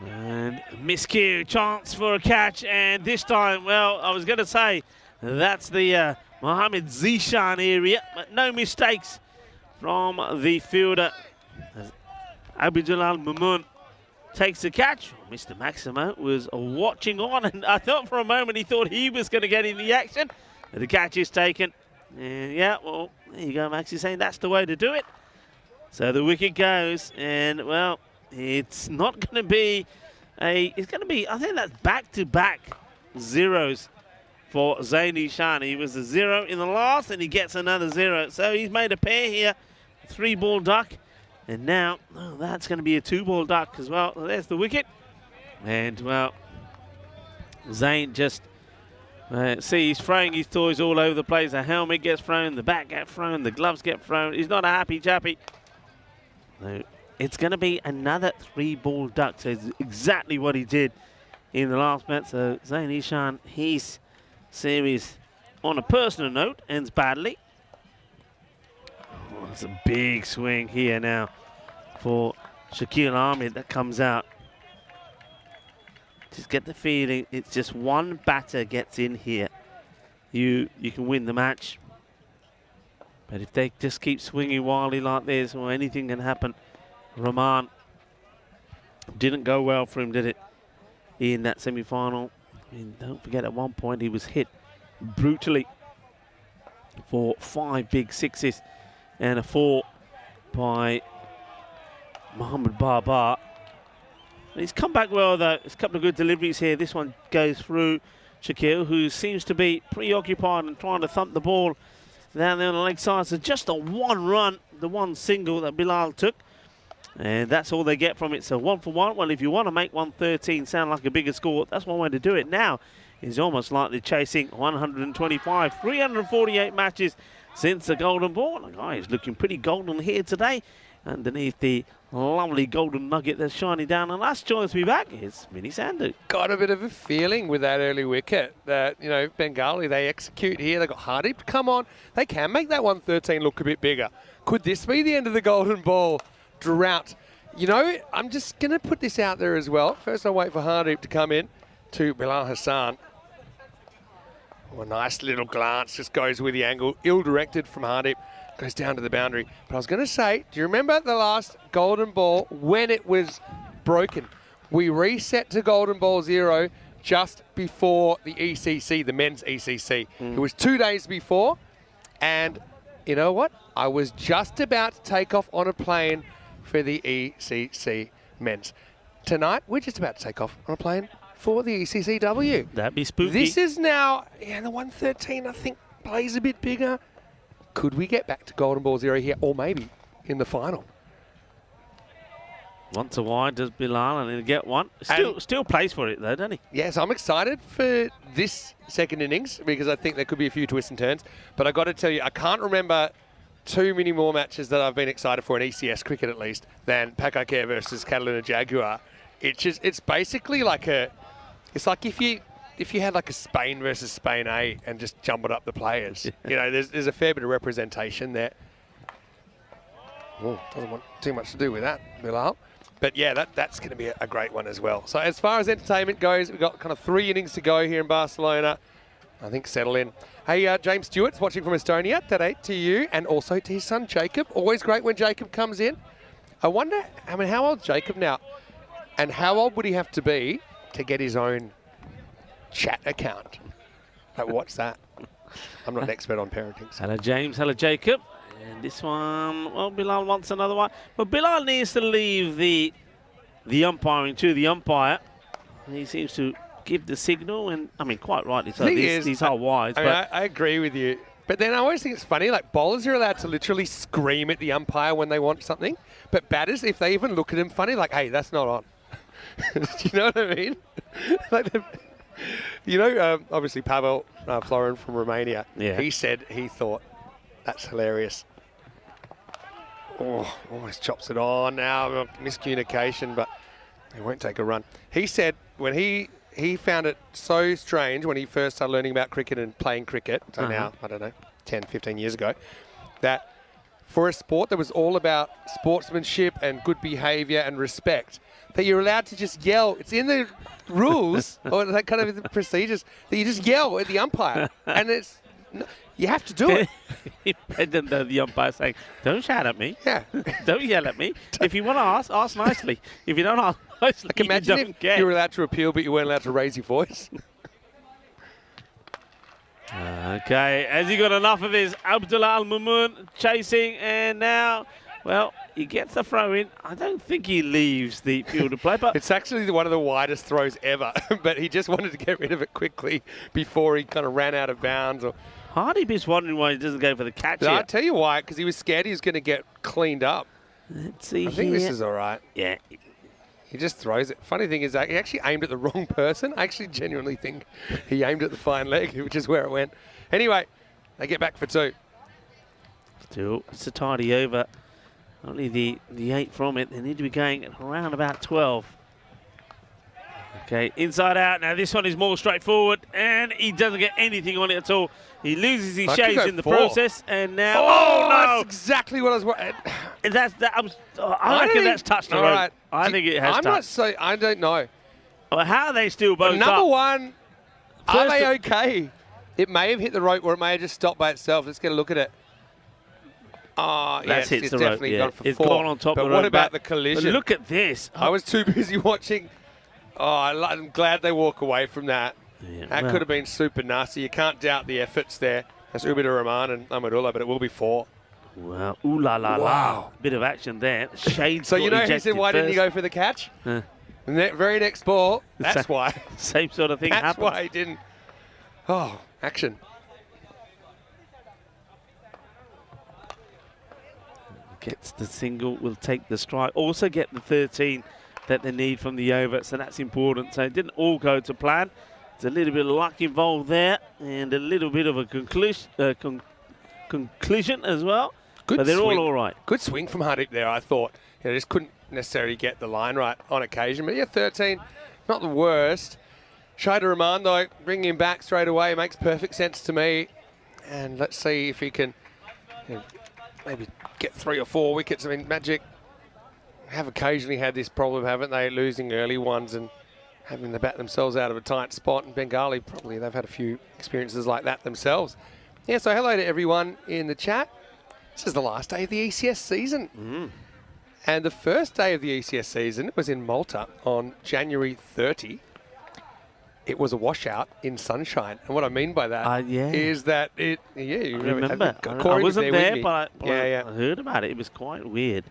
And miscue, chance for a catch, and this time, well, I was going to say that's the Mohammed Zishan area, but no mistakes from the fielder. Abidul Mamun takes the catch. Mr. Maximo was watching on, and I thought for a moment he thought he was going to get in the action. The catch is taken. And yeah, well, there you go, Max. He's saying that's the way to do it. So the wicket goes, and well, it's not going to be it's going to be, I think that's back-to-back zeros for Zain Ishan. He was a 0 in the last, and he gets another 0. So he's made a pair here, 3-ball duck. And now, that's going to be a 2-ball duck as well. There's the wicket. And, well, Zain just, see, he's throwing his toys all over the place. The helmet gets thrown, the bat gets thrown, the gloves get thrown. He's not a happy chappy. So it's going to be another 3-ball duck. So it's exactly what he did in the last match. So Zain Ishan, his series, on a personal note, ends badly. Oh, that's a big swing here now for Shakil Ahmed that comes out. Just get the feeling it's just one batter gets in here. You can win the match. But if they just keep swinging wildly like this, well, anything can happen. Rahman didn't go well for him, did it, in that semi-final? I mean, don't forget at one point he was hit brutally for 5 big sixes and a 4 by Mohammed Babar. He's come back well though. There's a couple of good deliveries here. This one goes through Shakil, who seems to be preoccupied and trying to thump the ball down there on the leg side. So just a 1 run, the 1 single that Bilal took. And that's all they get from it. So 1 for 1. Well, if you want to make 113 sound like a bigger score, that's one way to do it. Now is almost like they're chasing 125, 348 matches since the golden ball. The guy is looking pretty golden here today underneath the lovely golden nugget that's shining down on us. Joins me back is Vinny Sandhu. Got a bit of a feeling with that early wicket that, you know, Bengali, they execute here. They've got Hardeep to come on. They can make that 113 look a bit bigger. Could this be the end of the golden ball drought? You know, I'm just going to put this out there as well. First, I'll wait for Hardeep to come in to Bilal Hassan. Oh, a nice little glance, just goes with the angle, ill-directed from Hardeep, goes down to the boundary. But I was going to say, do you remember the last golden ball when it was broken? We reset to golden ball 0 just before the ECC, the men's ECC. It was 2 days before, and you know what? I was just about to take off on a plane for the ECC men's. Tonight, we're just about to take off on a plane for the ECCW. That'd be spooky. This is now, the 113, I think, plays a bit bigger. Could we get back to golden ball 0 here, or maybe in the final? Once a wide does Bilal, and he'll get one. Still plays for it though, doesn't he? Yes, I'm excited for this second innings because I think there could be a few twists and turns. But I got to tell you, I can't remember too many more matches that I've been excited for in ECS cricket at least than Paka Bon versus Catalina Jaguar. It's basically like it's like if you had like a Spain versus Spain A and just jumbled up the players. There's a fair bit of representation there. Oh, doesn't want too much to do with that, Bilal. But yeah, that's going to be a great one as well. So as far as entertainment goes, we've got kind of 3 innings to go here in Barcelona. I think settle in. Hey, James Stewart's watching from Estonia. Today to you and also to his son Jacob. Always great when Jacob comes in. I wonder, how old's Jacob now? And how old would he have to be to get his own chat account? Like, what's that? I'm not an expert on parenting. So. Hello, James. Hello, Jacob. And this one, well, Bilal wants another one. But Bilal needs to leave the umpiring to the umpire. He seems to give the signal, and quite rightly so. These are wise. I agree with you. But then I always think it's funny, like bowlers are allowed to literally scream at the umpire when they want something. But batters, if they even look at him funny, like, hey, that's not on. Do you know what I mean? Obviously Pavel Florin from Romania, he said he thought, that's hilarious. Oh, almost chops it on now. Miscommunication, but he won't take a run. He said when he found it so strange when he first started learning about cricket and playing cricket, so now, I don't know, 10, 15 years ago, that for a sport that was all about sportsmanship and good behaviour and respect, that you're allowed to just yell. It's in the rules or that kind of the procedures that you just yell at the umpire, and you have to do it. Imagine the umpire saying, "Don't shout at me. Yeah, don't yell at me. If you want to ask nicely. If you don't ask nicely, like imagine if you were allowed to appeal, but you weren't allowed to raise your voice." Okay, has he got enough of his? Abdullah Al-Mamun chasing, and now, well, he gets the throw in. I don't think he leaves the field of play, but it's actually one of the widest throws ever. But he just wanted to get rid of it quickly before he kind of ran out of bounds. Hardeep is wondering why he doesn't go for the catch. I'll tell you why, because he was scared he was going to get cleaned up. Let's see. I think this is all right. Yeah. He just throws it. Funny thing is that he actually aimed at the wrong person. I actually genuinely think he aimed at the fine leg, which is where it went. Anyway, they get back for 2. Still, it's a tidy over. Only the 8 from it. They need to be going around about 12. Okay, inside out. Now this one is more straightforward, and he doesn't get anything on it at all. He loses his shades in the process, and now... Oh, no! That's exactly what I was... I reckon that's touched the rope. Right. I think it has touched. I don't know. Well, how are they still both Number one, are they okay? It may have hit the rope, or it may have just stopped by itself. Let's get a look at it. Oh, yeah, it's definitely gone for 4. It's gone on top of the rope. But what about the collision? But look at this. I was too busy watching... Oh, I'm glad they walk away from that. Yeah, that could have been super nasty. You can't doubt the efforts there. That's Ubidur Rahman and Ahmadullah, but it will be 4. Wow. Ooh la la la. Bit of action there. Shades. So he said, why didn't you go for the catch? The very next ball, that's why. Same sort of thing happened. That's why he didn't. Oh, action. Gets the single, will take the strike. Also get the 13 that they need from the over, so that's important. So it didn't all go to plan. There's a little bit of luck involved there, and a little bit of a conclusion as well. But they're all right. Good swing from Hardeep there, I thought. Just couldn't necessarily get the line right on occasion. But yeah, 13, not the worst. Shahid Rahman, though, bringing him back straight away makes perfect sense to me. And let's see if he can maybe get 3 or 4 wickets. I mean, Magic have occasionally had this problem, haven't they? Losing early ones and having to bat themselves out of a tight spot. And Bengali, probably they've had a few experiences like that themselves. Yeah, so hello to everyone in the chat. This is the last day of the ECS season. And the first day of the ECS season was in Malta on January 30. It was a washout in sunshine. And what I mean by that is that it... Yeah, you remember. I wasn't there, but I heard about it. It was quite weird.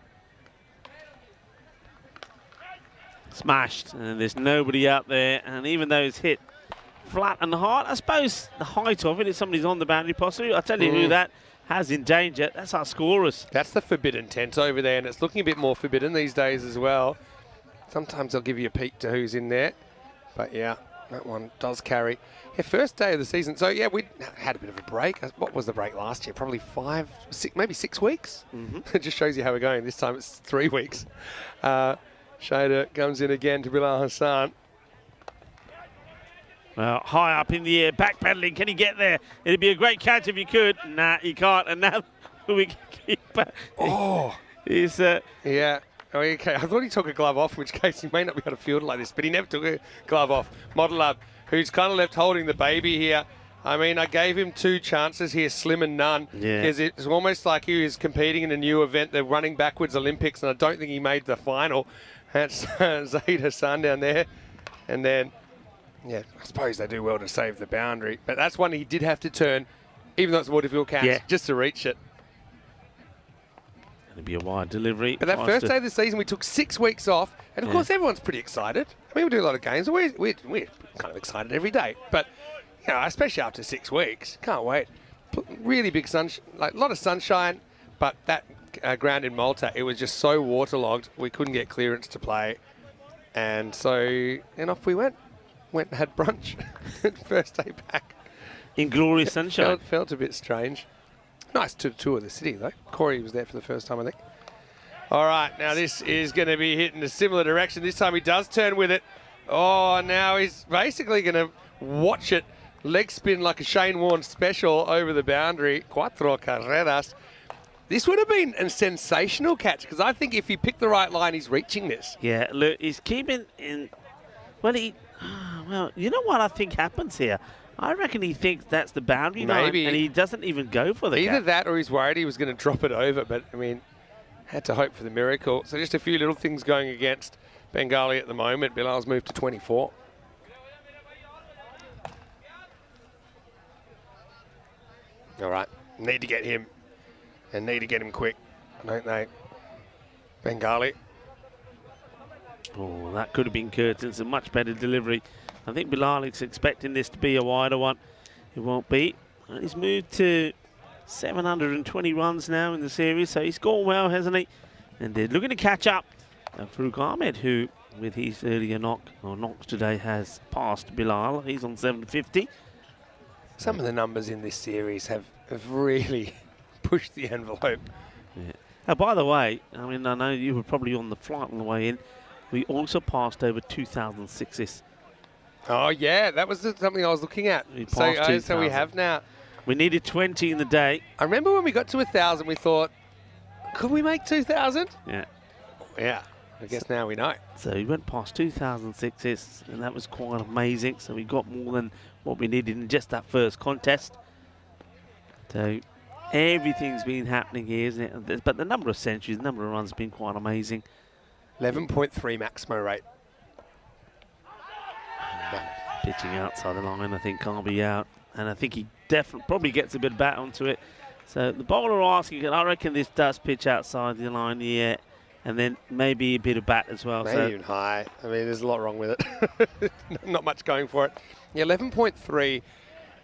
Smashed, and there's nobody out there. And even though it's hit flat and hard, I suppose the height of it is somebody's on the boundary possibly. I'll tell you who that has in danger. That's our scorers. That's the forbidden tent over there, and it's looking a bit more forbidden these days as well. Sometimes they'll give you a peek to who's in there. But yeah, that one does carry. Yeah, first day of the season. So yeah, we had a bit of a break. What was the break last year? Probably 5, 6, maybe 6 weeks. It just shows you how we're going. This time it's 3 weeks. Shader comes in again to Bilal Hassan. Well, high up in the air, backpedaling. Can he get there? It'd be a great catch if he could. Nah, he can't. And now the wicketkeeper. Yeah. Oh, okay. I thought he took a glove off, in which case he may not be able to field it like this, but he never took a glove off. Model up, who's kind of left holding the baby here. I mean, I gave him 2 chances here, slim and none, because it's almost like he was competing in a new event, the running backwards Olympics, and I don't think he made the final. That's Zaid Hassan down there. And then, yeah, I suppose they do well to save the boundary. But that's one he did have to turn, even though it's a waterfield catch, just to reach it. It'll be a wide delivery. But that first day of the season, we took 6 weeks off. And, of course, everyone's pretty excited. I mean, we do a lot of games. We're kind of excited every day. But, you know, especially after 6 weeks, can't wait. Really big sunshine, like a lot of sunshine, but that ground in Malta, it was just so waterlogged, we couldn't get clearance to play. And so, and off we went. Went and had brunch. First day back. In glorious sunshine. Felt a bit strange. Nice to tour the city, though. Corey was there for the first time, I think. All right, now this is going to be hit in a similar direction. This time he does turn with it. Oh, now he's basically going to watch it leg spin like a Shane Warne special over the boundary. Cuatro carreras. This would have been a sensational catch, because I think if he picked the right line, he's reaching this. Yeah, look, he's keeping in... Well, you know what I think happens here? I reckon he thinks that's the boundary line, and he doesn't even go for the Either catch. that or he's worried he was going to drop it over, but, I mean, had to hope for the miracle. So just a few little things going against Bengali at the moment. Bilal's moved to 24. All right, need to get him, and need to get him quick, don't they? Bengali. Oh, that could have been Curtin's. A much better delivery. I think Bilal is expecting this to be a wider one. It won't be. And he's moved to 720 runs now in the series, so he's scored well, hasn't he? And they're looking to catch up. Farouk Ahmed, who, with his earlier knocks today, has passed Bilal. He's on 750. Some of the numbers in this series have really pushed the envelope. Yeah. Oh, by the way, I mean, I know you were probably on the flight on the way in. We also passed over 2,000 sixes. Oh, yeah, that was something I was looking at. So we have now. We needed 20 in the day. I remember when we got to 1,000, we thought, could we make 2,000? Yeah. Yeah, I guess now we know. So we went past 2,000 sixes, and that was quite amazing. So we got more than what we needed in just that first contest. So everything's been happening here, isn't it? But the number of centuries, the number of runs has been quite amazing. 11.3 maximo rate. Pitching outside the line, I think can't be out. And I think he definitely probably gets a bit of bat onto it. So the bowler asking, I reckon this does pitch outside the line, yeah. And then maybe a bit of bat as well. Maybe even high. I mean, there's a lot wrong with it. Not much going for it. Yeah, 11.3.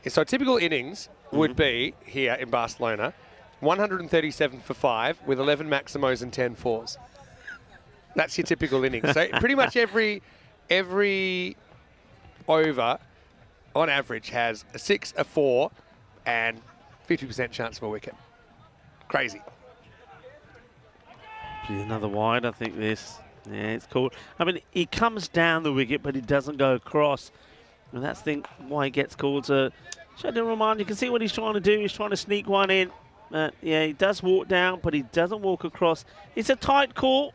So a typical innings would be here in Barcelona, 137 for 5 with 11 maximos and 10 fours. That's your typical innings. So pretty much every over, on average, has a 6, a 4, and 50% chance for a wicket. Crazy. Another wide, I think this. Yeah, it's cool. I mean, he comes down the wicket, but he doesn't go across. And that's why he gets called. So, I don't remind you can see what he's trying to do. He's trying to sneak one in. Yeah, he does walk down, but he doesn't walk across. It's a tight call.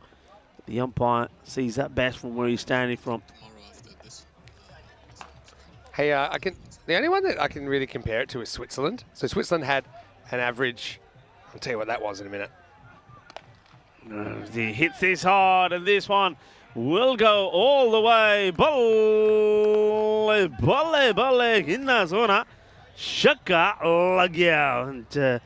The umpire sees that best from where he's standing from. Hey, the only one that I can really compare it to is Switzerland. So Switzerland had an average. I'll tell you what that was in a minute. He hits this hard, and this one will go all the way. Bolle, bolle, bolle, in the zona. Shaka Lagyao. And,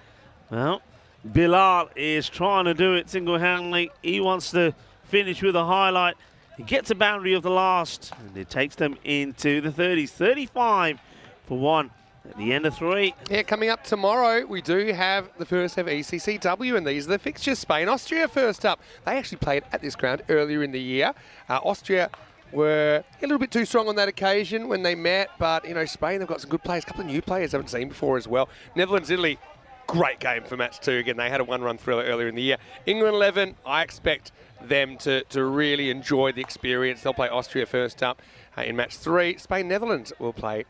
well, Bilal is trying to do it single-handedly. He wants to finish with a highlight. He gets a boundary of the last, and it takes them into the 30s. 35 for 1 at the end of 3. Yeah, coming up tomorrow, we do have the first ever ECCW, and these are the fixtures. Spain, Austria first up. They actually played at this ground earlier in the year. Austria were a little bit too strong on that occasion when they met, but, you know, Spain, they've got some good players, a couple of new players I haven't seen before as well. Netherlands, Italy, great game for match 2. Again, they had a one-run thriller earlier in the year. England 11, I expect them to really enjoy the experience. They'll play Austria first up in match 3. Spain, Netherlands will play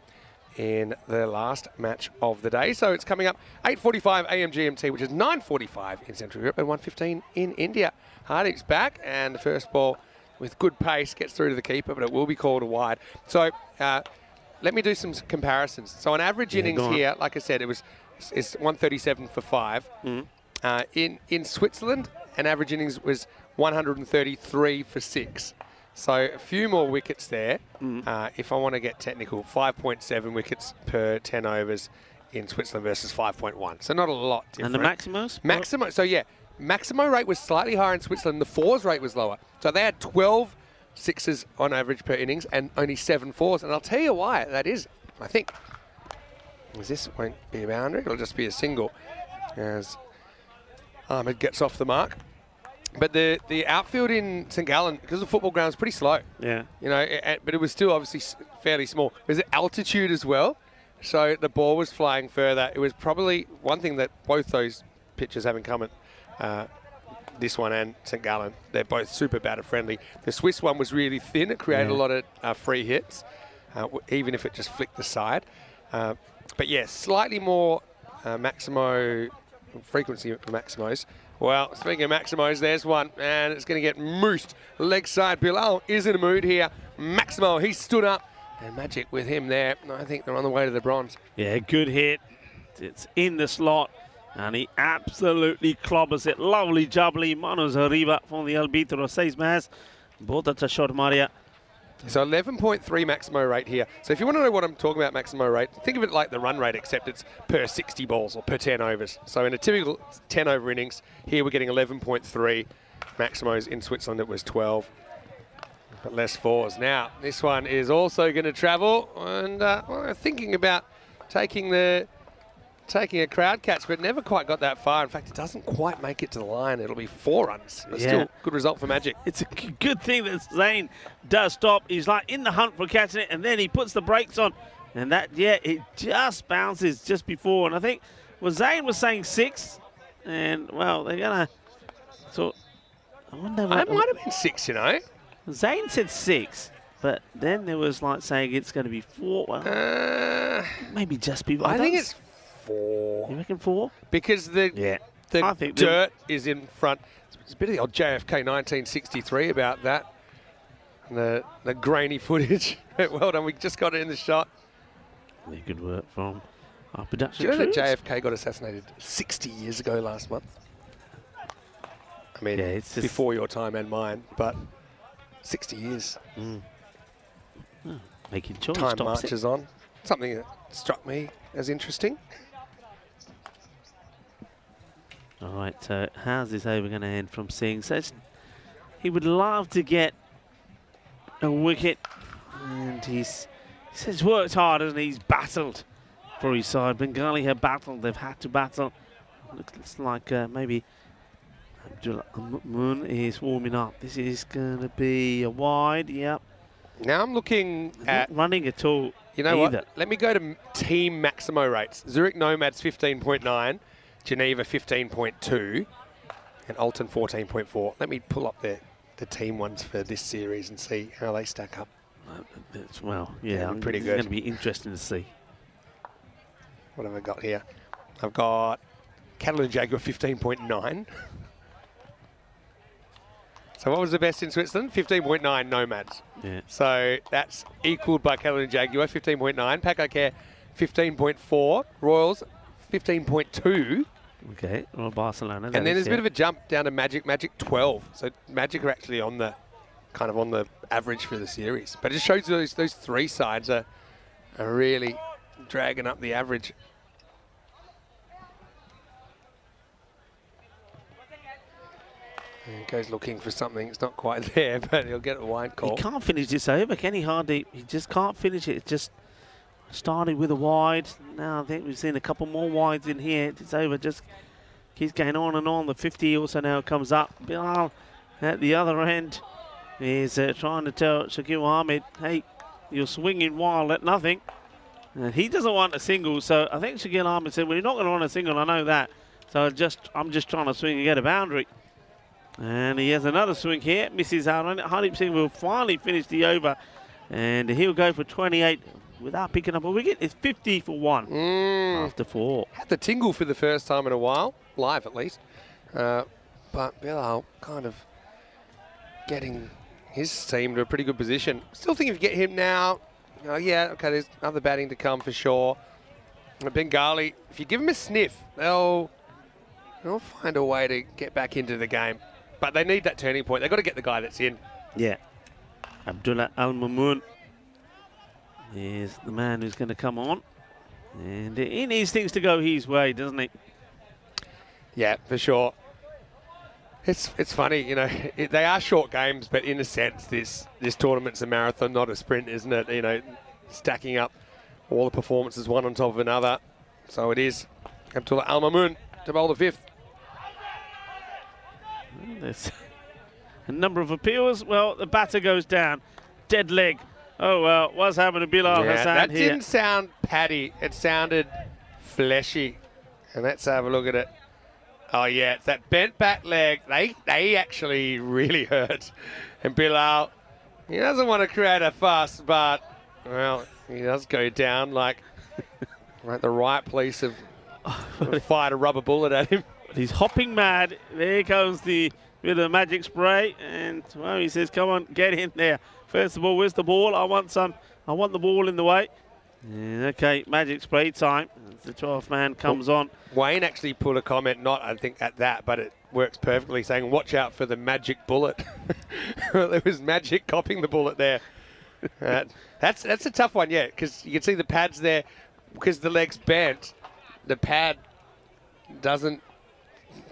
in the last match of the day. So it's coming up 8:45 AM GMT, which is 9:45 in Central Europe and 1:15 in India. Hardik's back, and the first ball with good pace gets through to the keeper, but it will be called a wide. So let me do some comparisons. So on average innings here, like I said, it's 137 for 5. In Switzerland, an average innings was 133 for 6. So a few more wickets there. If I want to get technical, 5.7 wickets per 10 overs in Switzerland versus 5.1. So not a lot different. And the Maximos? Maximo, so yeah, Maximo rate was slightly higher in Switzerland. The 4s rate was lower. So they had 12 6s on average per innings and only 7 4s. And I'll tell you why that is, I think. This won't be a boundary. It'll just be a single as Ahmed gets off the mark. But the outfield in St Gallen, because the football ground is pretty slow. Yeah. You know, but it was still obviously fairly small. There's altitude as well, so the ball was flying further. It was probably one thing that both those pitches have in common, this one and St Gallen. They're both super batter friendly. The Swiss one was really thin. It created a lot of free hits, even if it just flicked the side. But yeah, slightly more Maximo frequency of Maximos. Well, speaking of Maximos, there's one, and it's going to get moosed. Leg side, Bilal is in a mood here. Maximo, he stood up, and magic with him there. I think they're on the way to the bronze. Yeah, good hit. It's in the slot, and he absolutely clobbers it. Lovely jubbly. Manos arriba from the arbitro 6 más. Bota a short Maria. So 11.3 Maximo rate here. So if you want to know what I'm talking about Maximo rate, think of it like the run rate, except it's per 60 balls or per 10 overs. So in a typical 10 over innings, here we're getting 11.3 Maximos. In Switzerland it was 12, but less 4s. Now this one is also going to travel, and we're thinking about taking a crowd catch, but never quite got that far. In fact, it doesn't quite make it to the line. It'll be 4 runs. But still, good result for Magic. It's a good thing that Zane does stop. He's like in the hunt for catching it, and then he puts the brakes on. And that, it just bounces just before. And I think, Zane was saying 6. And, well, they're going to... So, I wonder... It might have been 6, you know. Zane said 6. But then there was like saying it's going to be 4. Well, maybe just before. I think it's 4. You reckon 4? Because the dirt is in front. It's a bit of the old JFK 1963 about that. And the grainy footage. Well done, we just got it in the shot. Yeah, good work from our production. Do you know crews? that JFK got assassinated 60 years ago last month? I mean, it's before your time and mine, but 60 years. Oh, making choice. Time marches on. Something that struck me as interesting. All right, so how's this over going to end from Singh? So he would love to get a wicket, and he's worked hard, hasn't he? He's battled for his side. Bengali have battled. They've had to battle. Looks like maybe Abdullah Moon is warming up. This is going to be a wide. Yep. Now I'm looking at not running at all. You know either. what? Let me go to team Maximo rates. Zurich Nomads 15.9, Geneva 15.2, and Alton 14.4. Let me pull up the team ones for this series and see how they stack up. Well, yeah, pretty good. It's going to be interesting to see. What have I got here? I've got Catalan Jaguar 15.9. So what was the best in Switzerland? 15.9 nomads. Yeah. So that's equalled by Caledonian Jaguar, 15.9. Paka Care, 15.4. Royals, 15.2. Okay, well, Barcelona. And then there's a bit of a jump down to Magic 12. So Magic are actually on the kind of on the average for the series. But it just shows those three sides are really dragging up the average. And he goes looking for something. It's not quite there, but he'll get a wide call. He can't finish this over, can he? Hardly. He just can't finish it. It's just started with a wide. Now I think we've seen a couple more wides in here. It's over. Just keeps going on and on. The 50 also now comes up. Bilal at the other end is trying to tell Shakil Ahmed, hey, you're swinging wild at nothing. And he doesn't want a single. So I think Shakil Ahmed said, well, you're not going to want a single. I know that. So I'm just trying to swing and get a boundary. And he has another swing here, misses out on it. Hardeep Singh will finally finish the over, and he'll go for 28 without picking up a wicket. It's 50 for 1 after 4. Had the tingle for the first time in a while, live at least. But Bilal kind of getting his team to a pretty good position. Still think if you get him now, yeah, okay, there's other batting to come for sure. Bengali, if you give him a sniff, they'll find a way to get back into the game. But they need that turning point. They've got to get the guy that's in. Yeah. Abdullah Al-Mamoon is the man who's going to come on. And he needs things to go his way, doesn't he? Yeah, for sure. It's funny, they are short games, but in a sense, this tournament's a marathon, not a sprint, isn't it? Stacking up all the performances one on top of another. So it is Abdullah Al-Mamoon to bowl the 5th. There's a number of appeals. Well, the batter goes down. Dead leg. Oh, well, what's happened to Bilal Hassan that here? didn't sound patty. It sounded fleshy. And let's have a look at it. Oh, yeah, it's that bent back leg. They actually really hurt. And Bilal, he doesn't want to create a fuss, but, well, he does go down like the right place of fired a rubber bullet at him. He's hopping mad. There comes the bit of the magic spray. And, well, he says, come on, get in there. First of all, where's the ball? I want the ball in the way. And, okay, magic spray time. As the 12th man comes on. Wayne actually put a comment, not, I think, at that, but it works perfectly, saying, watch out for the magic bullet. There was magic copying the bullet there. That's a tough one, yeah, because you can see the pads there. Because the leg's bent, the pad doesn't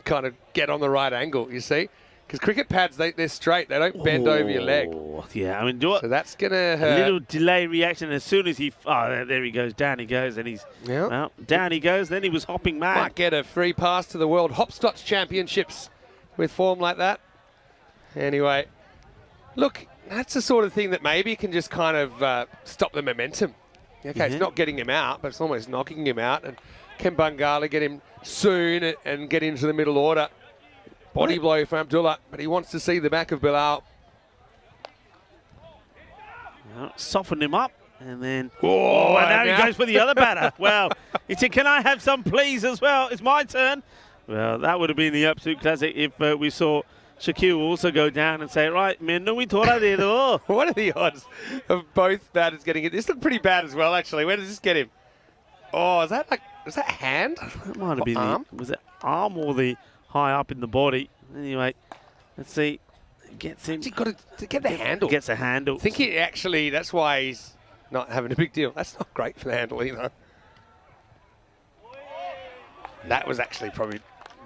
kind of get on the right angle, you see? Because cricket pads, they're straight. They don't bend over your leg. Yeah, I mean, So that's going to hurt. a little delay reaction as soon as he... Oh, there he goes. Down he goes. And he's... Yeah. Well, down he goes. Then he was hopping mad. Might get a free pass to the World Hopscotch Championships with form like that. Anyway, look, that's the sort of thing that maybe can just kind of stop the momentum. Okay, It's not getting him out, but it's almost knocking him out. And can Bengali get him soon and get into the middle order? Body blow for Abdullah, but he wants to see the back of Bilal. Well, softened him up, and then... Oh, and now he goes for the other batter. Well, he said, can I have some please as well? It's my turn. Well, that would have been the absolute classic if we saw Shakil also go down and say, right, we thought I did. Oh. What are the odds of both batters getting it? This looked pretty bad as well, actually. Where does this get him? Oh, is that hand? That might have been arm? was it arm or the high up in the body? Anyway, let's see. Gets him. He's got to get the handle. Gets a handle. I think he actually, that's why he's not having a big deal. That's not great for the handle either. That was actually probably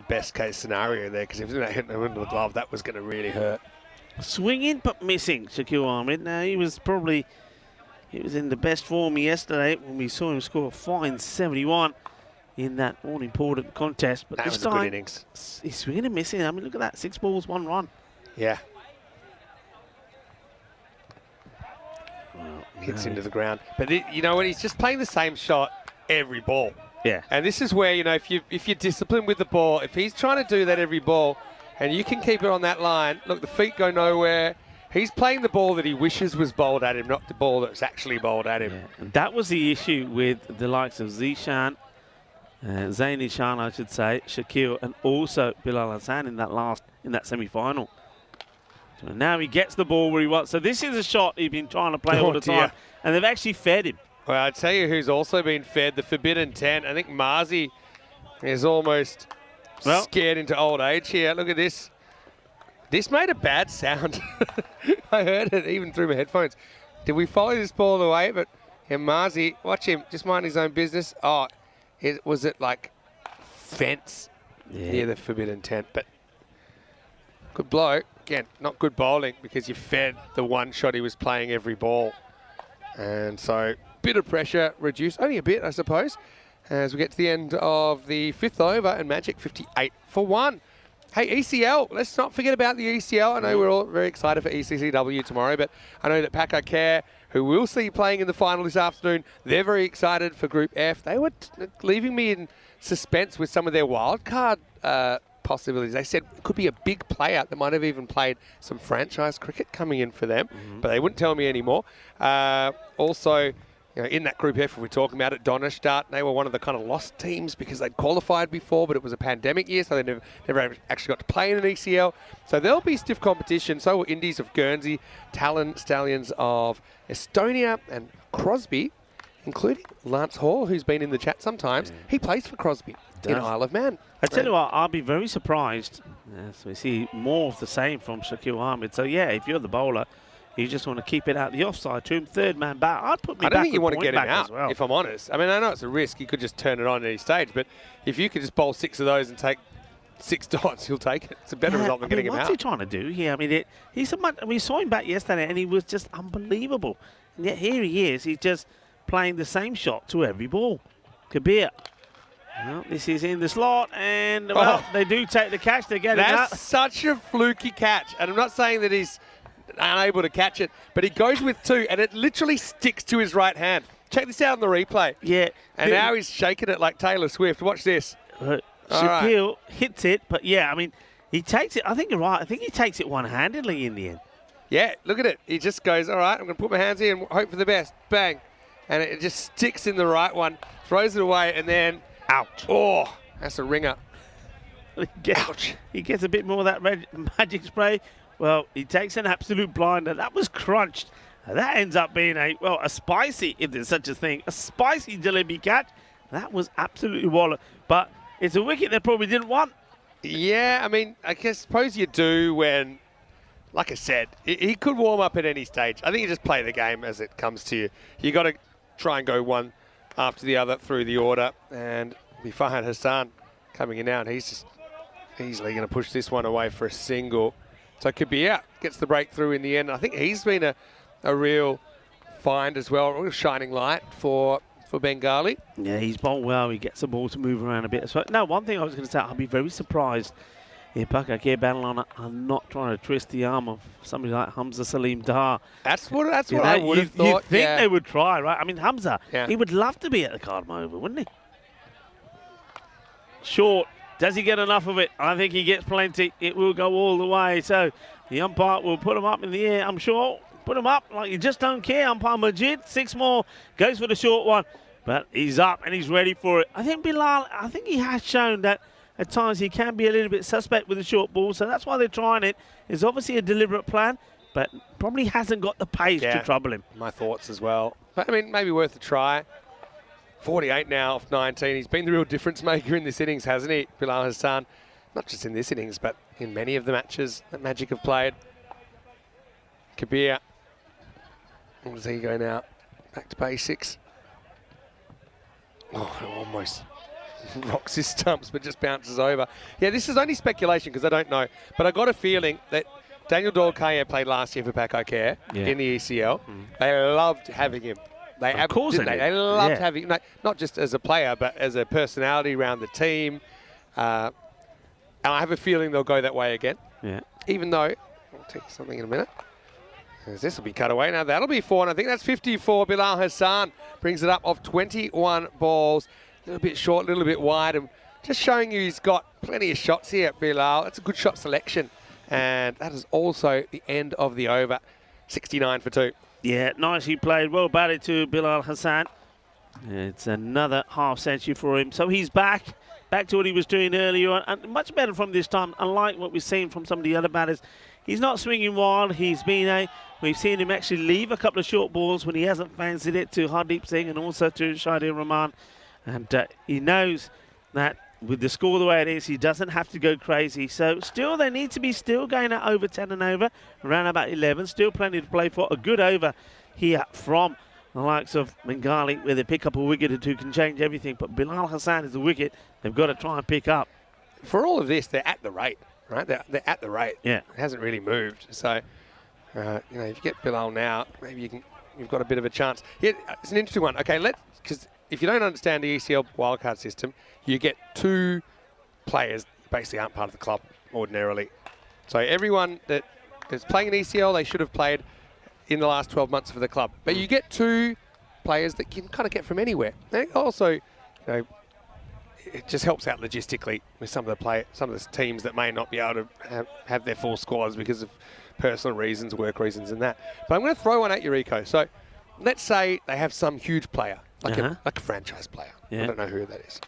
best case scenario there, because if that hit him into the glove, that was going to really hurt. Swinging but missing, Shakil Ahmed. Now, he was in the best form yesterday when we saw him score a fine 71 in that all-important contest. But that this was a time, good innings. He's swinging and missing. I mean, look at that. 6 balls, 1 run. Yeah. Well, hits into the ground. But you know what? He's just playing the same shot every ball. Yeah. And this is where, if you're disciplined with the ball, if he's trying to do that every ball and you can keep it on that line, look, the feet go nowhere. He's playing the ball that he wishes was bowled at him, not the ball that's actually bowled at him. Yeah. And that was the issue with the likes of Zishan, Zain Ishan, I should say, Shakil, and also Bilal Hassan in that semi-final. So now he gets the ball where he wants. So this is a shot he's been trying to play all the time, and they've actually fed him. Well, I'll tell you who's also been fed, the Forbidden 10. I think Marzi is almost scared into old age here. Look at this. This made a bad sound. I heard it even through my headphones. Did we follow this ball away? But Marzi, watch him, just mind his own business. Oh, was it like fence near the Forbidden 10? But good blow. Again, not good bowling because you fed the one shot he was playing every ball. And so, bit of pressure reduced, only a bit, I suppose, as we get to the end of the 5th over and Magic 58 for 1. Hey, ECL, let's not forget about the ECL. I know we're all very excited for ECCW tomorrow, but I know that Paka Care, who we'll see playing in the final this afternoon, they're very excited for Group F. They were leaving me in suspense with some of their wildcard possibilities. They said it could be a big player that might have even played some franchise cricket coming in for them, but they wouldn't tell me anymore. Also, you know, in that Group F, if we're talking about it, Donnerstadt, they were one of the kind of lost teams because they'd qualified before, but it was a pandemic year, so they never actually got to play in an ECL. So there'll be stiff competition. So will Indies of Guernsey, Talon Stallions of Estonia, and Crosby, including Lance Hall, who's been in the chat sometimes. He plays for Crosby in Isle of Man. I tell you what, I'll be very surprised as we see more of the same from Shakil Ahmed. So yeah, if you're the bowler, you just want to keep it out the offside to him, third man back. I'd put me I don't think you want to get him out, well, if I'm honest. I mean, I know it's a risk. You could just turn it on at any stage, but if you could just bowl 6 of those and take 6 dots, he'll take it. It's a better result than getting him out. What's he trying to do here? I mean, we saw him back yesterday, and he was just unbelievable. And yet here he is. He's just playing the same shot to every ball. Kabir. Well, this is in the slot, and well, they do take the catch. They get it out. That's such a fluky catch, and I'm not saying that he's unable to catch it, but he goes with 2, and it literally sticks to his right hand. Check this out on the replay. Yeah. And now he's shaking it like Taylor Swift. Watch this. Shakil hits it, but yeah, I mean, he takes it. I think you're right. I think he takes it one-handedly in the end. Yeah, look at it. He just goes, all right, I'm going to put my hands here and hope for the best. Bang. And it just sticks in the right one, throws it away, and then ouch. Oh, that's a ringer. Ouch. He gets a bit more of that red magic spray. Well, he takes an absolute blinder. That was crunched. That ends up being a spicy, if there's such a thing, a spicy jalebi catch. That was absolutely wallet. But it's a wicket they probably didn't want. Yeah, I mean, suppose you do when, like I said, he could warm up at any stage. I think you just play the game as it comes to you. You got to try and go one after the other through the order. And Fahad Hassan coming in now, and he's just easily going to push this one away for a single. So Kabir gets the breakthrough in the end. I think he's been a real find as well, a real shining light for Bengali. Yeah, he's bowled well. He gets the ball to move around a bit. So, no, one thing I was going to say, I'd be very surprised if Paka Care Battle are not trying to twist the arm of somebody like Hamza Salim Dar. That's what I would have thought. You'd think they would try, right? I mean, Hamza, he would love to be at the Cardamom Oval, wouldn't he? Short. Does he get enough of it? I think he gets plenty. It will go all the way. So the umpire will put him up in the air, I'm sure. Put him up like you just don't care. Umpire Majid, 6 more, goes for the short one. But he's up and he's ready for it. I think Bilal, he has shown that at times he can be a little bit suspect with the short ball. So that's why they're trying it. It's obviously a deliberate plan, but probably hasn't got the pace to trouble him. My thoughts as well. But, I mean, maybe worth a try. 48 now off 19. He's been the real difference maker in this innings, hasn't he, Bilal Hassan? Not just in this innings, but in many of the matches that Magic have played. Kabir. Where does he go now? Back to basics. Oh, almost rocks his stumps, but just bounces over. Yeah, this is only speculation because I don't know. But I got a feeling that Daniel Dolkaya played last year for Paka Care in the ECL. They loved having him. Of course they loved having, not just as a player, but as a personality around the team. And I have a feeling they'll go that way again. Yeah. Even though, I'll tell you something in a minute. This will be cut away. Now that'll be 4, and I think that's 54. Bilal Hassan brings it up off 21 balls. A little bit short, a little bit wide. And just showing you he's got plenty of shots here, Bilal. That's a good shot selection. And that is also the end of the over. 69 for 2. Yeah, nicely played. Well batted to Bilal Hassan. It's another half century for him. So he's back back to what he was doing earlier on, and much better from this time, unlike what we've seen from some of the other batters. He's not swinging wild. We've seen him actually leave a couple of short balls when he hasn't fancied it to Hardeep Singh and also to Shahid Rahman. And he knows that with the score the way it is, he doesn't have to go crazy. So still, they need to be still going at over 10 and over, around about 11. Still plenty to play for. A good over here from the likes of Bengali, where they pick up a wicket or two can change everything. But Bilal Hassan is the wicket they've got to try and pick up. For all of this, they're at the rate, right? They're at the rate. Yeah. It hasn't really moved. So, if you get Bilal now, maybe you've got a bit of a chance. Yeah, it's an interesting one. Okay, because if you don't understand the ECL wildcard system, you get 2 players that basically aren't part of the club ordinarily. So everyone that's playing in ECL, they should have played in the last 12 months for the club. But you get 2 players that you can kind of get from anywhere. And also, it just helps out logistically with some of the teams that may not be able to have their full squads because of personal reasons, work reasons and that. But I'm going to throw one at you, Rico. So let's say they have some huge player, like a franchise player. Yeah. I don't know who that is.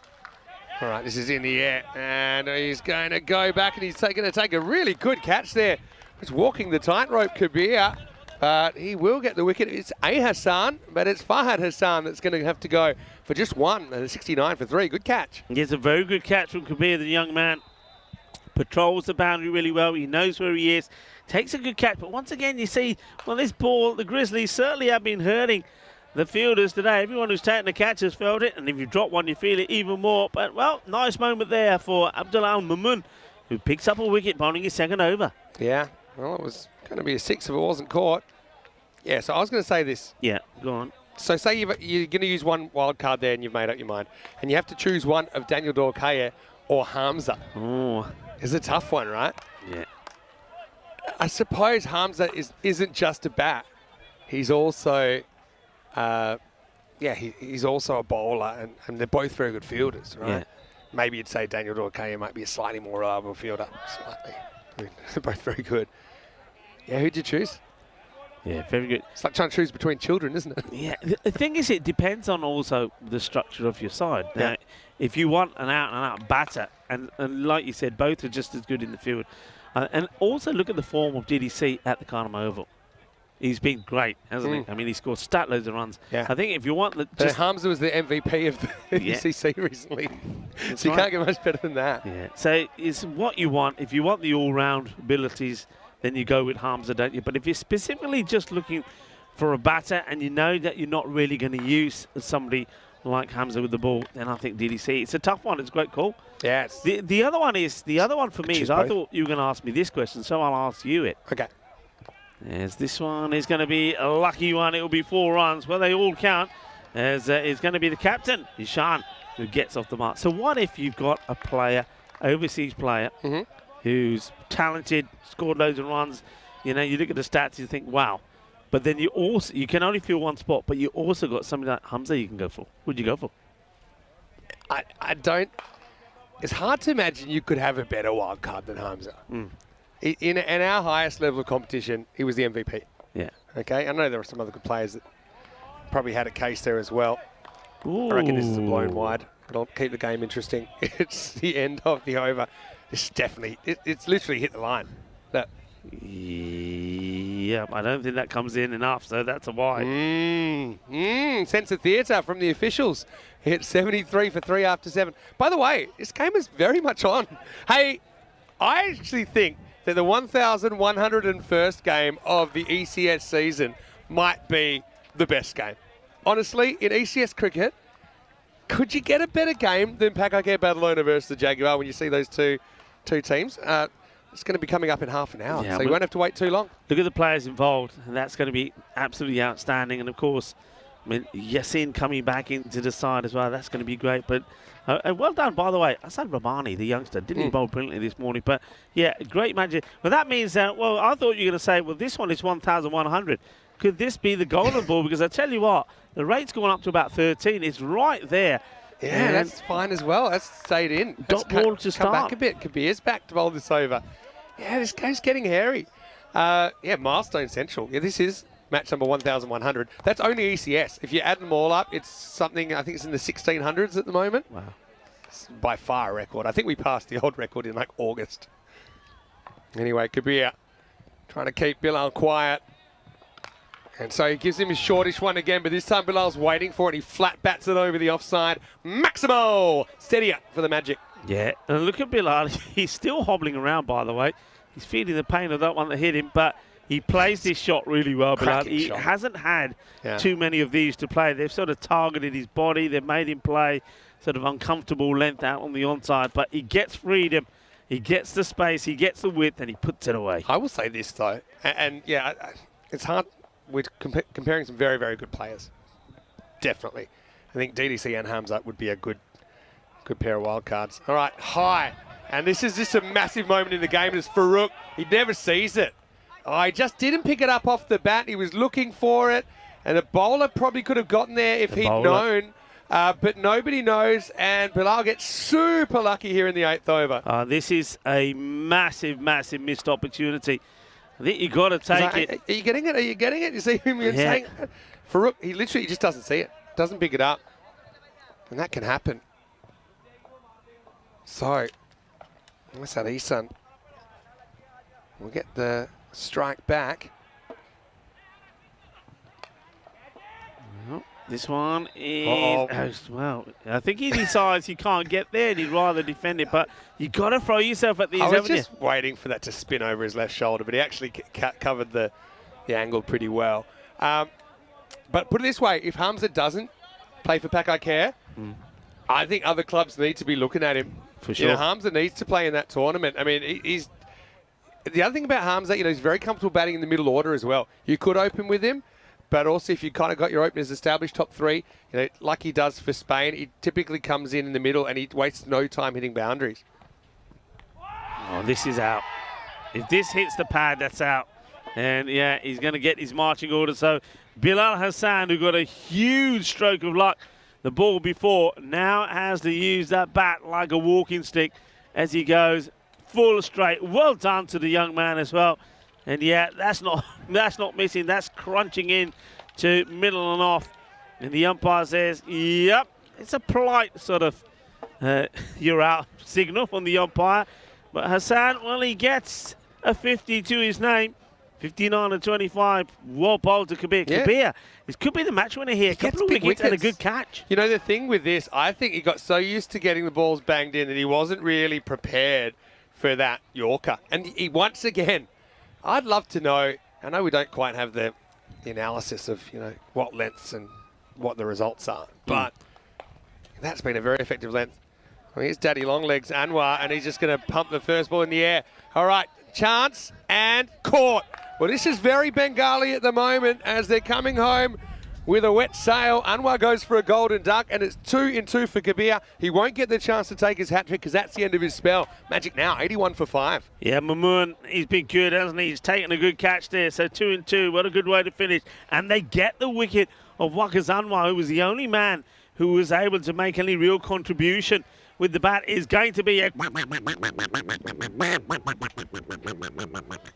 All right, this is in the air, and he's going to go back, and he's going to take a really good catch there. He's walking the tightrope, Kabir, but he will get the wicket. It's A. Hassan, but it's Fahad Hassan that's going to have to go for just 1, and 69 for 3. Good catch. It's a very good catch from Kabir, the young man. Patrols the boundary really well. He knows where he is. Takes a good catch, but once again, you see, well, this ball, the Grizzlies certainly have been hurting the fielders today. Everyone who's taken the catch has felt it, and if you drop one, you feel it even more. But, well, nice moment there for Abdullah Al-Mamun, who picks up a wicket, bowling his second over. Yeah, well, it was going to be a 6 if it wasn't caught. Yeah, so I was going to say this. Yeah, go on. So say you're going to use one wild card there and you've made up your mind, and you have to choose one of Daniel Dorkaye or Hamza. Oh. It's a tough one, right? Yeah. I suppose Hamza isn't just a bat. He's also, he's also a bowler, and they're both very good fielders, right? Yeah. Maybe you'd say Daniel Dorkaye might be a slightly more reliable fielder. Slightly. I mean, they're both very good. Yeah, who'd you choose? Yeah, very good. It's like trying to choose between children, isn't it? Yeah, the thing is, it depends on also the structure of your side. Yeah. Now, if you want an out-and-out batter, and like you said, both are just as good in the field. And also look at the form of DDC at the Carnham Oval. He's been great, hasn't he? I mean, he scored stat loads of runs. Yeah. I think if you want... Hamza was the MVP of the ECC recently. So you can't get much better than that. Yeah. So it's what you want. If you want the all-round abilities, then you go with Hamza, don't you? But if you're specifically just looking for a batter and you know that you're not really going to use somebody like Hamza with the ball, then I think DDC. It's a tough one. It's a great call. Yeah. The other one for me is, I thought you were going to ask me this question, so I'll ask you it. Okay. As this one is going to be a lucky one. It will be 4 runs. Well, they all count. As it's going to be the captain, Ishan, who gets off the mark. So what if you've got a player, overseas player, who's talented, scored loads of runs? You know, you look at the stats, you think, wow. But then you can only fill one spot, but you also got somebody like Hamza you can go for. Who'd you go for? I don't. It's hard to imagine you could have a better wild card than Hamza. In our highest level of competition, he was the MVP. Yeah. Okay. I know there were some other good players that probably had a case there as well. Ooh. I reckon this is a blown wide. It'll keep the game interesting. It's the end of the over. It's definitely. It's literally hit the line. That. Yeah, I don't think that comes in enough, so that's a wide. Sense of theatre from the officials. Hit 73 for 3 after 7. By the way, this game is very much on. Hey, I actually think that the 1,101st game of the ECS season might be the best game. Honestly, in ECS cricket, could you get a better game than Paka Bon versus the Jaguar when you see those two teams? It's going to be coming up in half an hour, so you won't have to wait too long. Look at the players involved, and that's going to be absolutely outstanding. And, of course, I mean, Yassin coming back into the side as well, that's going to be great. But well done, by the way. Asad Rahmani, the youngster, didn't he bowl brilliantly this morning? But, yeah, great magic. Well, that means that, well, I thought you were going to say, well, this one is 1,100. Could this be the golden ball? Because I tell you what, the rate's gone up to about 13. It's right there. Yeah, and that's fine as well. That's stayed in. Dot ball to start. Come back a bit. Kabir's back to bowl this over. Yeah, this game's getting hairy. Milestone Central. Yeah, this is match number 1,100. That's only ECS. If you add them all up, it's something, I think it's in the 1,600s at the moment. Wow. It's by far a record. I think we passed the old record in like August. Anyway, Kabir trying to keep Bilal quiet. And so he gives him his shortish one again, but this time Bilal's waiting for it. He flat bats it over the offside. Maximo! Steadier for the Magic. Yeah, and look at Bilal. He's still hobbling around, by the way. He's feeling the pain of that one that hit him, but he plays this shot really well, Bilal. He hasn't had too many of these to play. They've sort of targeted his body. They've made him play sort of uncomfortable length out on the onside, but he gets freedom. He gets the space, he gets the width, and he puts it away. I will say this, though, and yeah, it's hard. We're comparing some very, very good players. Definitely. I think DDC and Hamza would be a good pair of wild cards. All right, high. And this is just a massive moment in the game. It's Farouk. He never sees it. Oh, he just didn't pick it up off the bat. He was looking for it. And the bowler probably could have gotten there if he'd known. But nobody knows. And Bilal gets super lucky here in the 8th over. This is a massive, massive missed opportunity. I think you got to take it. Are you getting it? Are you getting it? You see him saying, Farouk, he literally just doesn't see it. Doesn't pick it up. And that can happen. So, what's that, Isan? We'll get the strike back. This one is, well, I think he decides he can't get there and he'd rather defend it, but you got to throw yourself at these, I was just waiting for that to spin over his left shoulder, but he actually covered the angle pretty well. But put it this way, if Hamza doesn't play for Paka Care, I think other clubs need to be looking at him. For sure. You know, Hamza needs to play in that tournament. I mean, he's... The other thing about Hamza, you know, he's very comfortable batting in the middle order as well. You could open with him. But also, if you kind of got your openers established, top 3, you know, like he does for Spain, he typically comes in the middle and he wastes no time hitting boundaries. Oh, this is out. If this hits the pad, that's out. And, yeah, he's going to get his marching order. So, Bilal Hassan, who got a huge stroke of luck the ball before, now has to use that bat like a walking stick as he goes full straight. Well done to the young man as well. And yeah, that's not missing. That's crunching in to middle and off. And the umpire says, yep, it's a polite sort of you're out signal from the umpire. But Hassan, well, he gets a 50 to his name. 59 and 25. Well bowled to Kabir. Yeah. Kabir, this could be the match winner here. A couple of wickets and a good catch. You know, the thing with this, I think he got so used to getting the balls banged in that he wasn't really prepared for that Yorker. And he once again... I'd love to know, I know we don't quite have the analysis of, you know, what lengths and what the results are, but that's been a very effective length. Well, here's Daddy Longlegs, Anwar, and he's just going to pump the first ball in the air. All right, chance and caught. Well, this is very Bengali at the moment as they're coming home with a wet sail. Anwar goes for a golden duck, and it's 2 in 2 for Kabir. He won't get the chance to take his hat-trick because that's the end of his spell. Magic now, 81 for 5. Yeah, Mamoon, he's been good, hasn't he? He's taken a good catch there, so 2 in 2. What a good way to finish. And they get the wicket of Waqas Anwar, who was the only man who was able to make any real contribution with the bat. Is going to be a...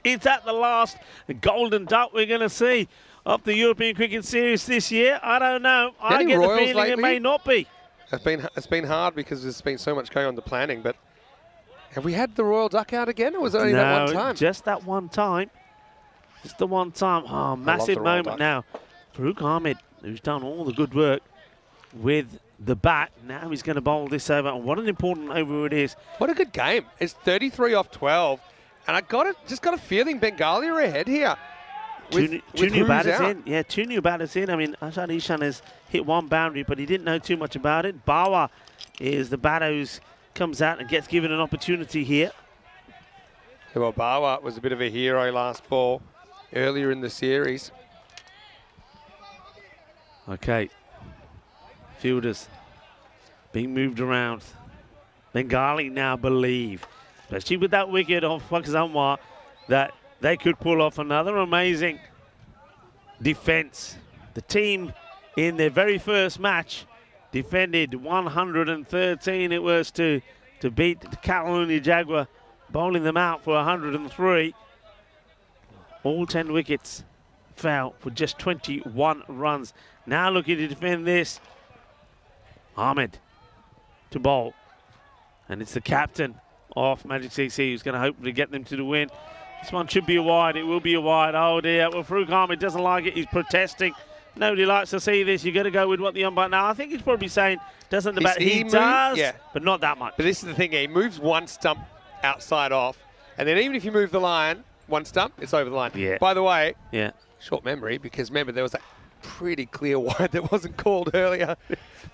Is that the last golden duck we're going to see of the European Cricket Series this year? I don't know. I get the feeling lately? It may not be. It's been hard because there's been so much going on the planning, but have we had the Royal Duck out again, or was it only that one time? Just that one time. Just the one time. Oh, massive moment now. Farouk Ahmed, who's done all the good work with the bat. Now he's going to bowl this over, and what an important over it is. What a good game. It's 33 off 12, and I just got a feeling Bengali are ahead here. Two new batters in. Yeah, 2 new batters in. I mean, Ashad Ishan has hit 1 boundary, but he didn't know too much about it. Bawa is the batter who comes out and gets given an opportunity here. Well, Bawa was a bit of a hero last ball earlier in the series. Okay. Fielders being moved around. Bengali now believe, especially with that wicket of Waqas Anwar, that they could pull off another amazing defence. The team in their very first match defended 113. It was to beat the Catalonia Jaguar, bowling them out for 103. All 10 wickets fell for just 21 runs. Now looking to defend this. Ahmed to bowl. And it's the captain of Magic CC who's going to hopefully get them to the win. This one should be a wide. It will be a wide. Oh, dear. Well, Farouk Ahmed doesn't like it. He's protesting. Nobody likes to see this. You've got to go with what the umpire... Now, I think he's probably saying, doesn't the bat... He does, yeah, but not that much. But this is the thing. He moves one stump outside off. And then even if you move the line, one stump, it's over the line. Yeah. By the way, yeah, short memory, because remember, there was that pretty clear wide that wasn't called earlier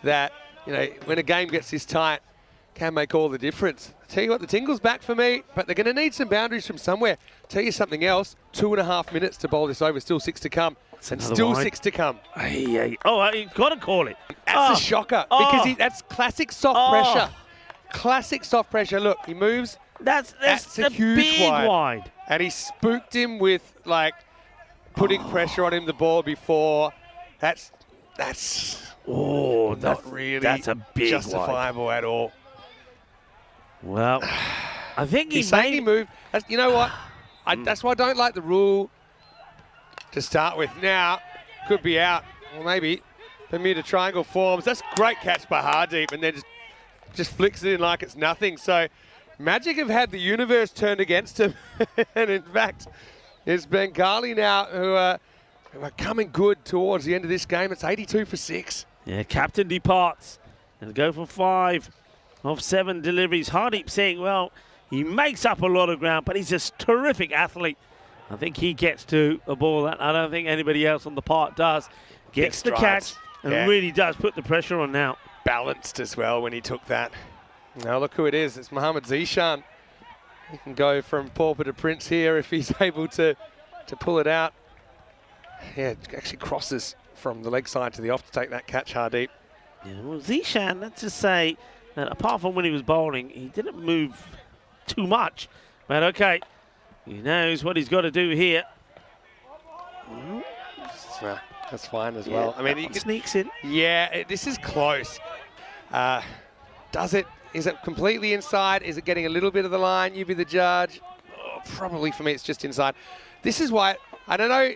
that, you know, when a game gets this tight, can make all the difference. Tell you what, the tingle's back for me, but they're going to need some boundaries from somewhere. Tell you something else, 2.5 minutes to bowl this over, still 6 to come. And still wide. 6 to come. Oh, he's got to call it. That's a shocker, because that's classic soft pressure. Classic soft pressure. Look, he moves. That's a huge big wide. And he spooked him with, like, putting pressure on him the ball before. That's not really that's a big justifiable wide. At all. Well, I think he's saying he moved. You know what? That's why I don't like the rule to start with. Now, could be out. Well, maybe. Bermuda Triangle forms. That's a great catch by Hardeep, and then just flicks it in like it's nothing. So Magic have had the universe turned against him. And in fact, it's Bengali now who are coming good towards the end of this game. It's 82 for 6. Yeah, captain departs and go for 5 of 7 deliveries. Hardeep saying, well, he makes up a lot of ground, but he's a terrific athlete. I think he gets to a ball that I don't think anybody else on the park does. Gets the catch and really does put the pressure on now. Balanced as well when he took that. Now look who it is. It's Mohammad Zishan. He can go from pauper to prince here if he's able to pull it out. Yeah, it actually crosses from the leg side to the off to take that catch, Hardeep. Yeah, well, Zishan, let's just say, that apart from when he was bowling, he didn't move too much. But okay, he knows what he's got to do here. Well, that's fine as well. I mean, he sneaks in. Yeah, this is close. Does it? Is it completely inside? Is it getting a little bit of the line? You be the judge. Oh, probably for me, it's just inside. This is why, I don't know,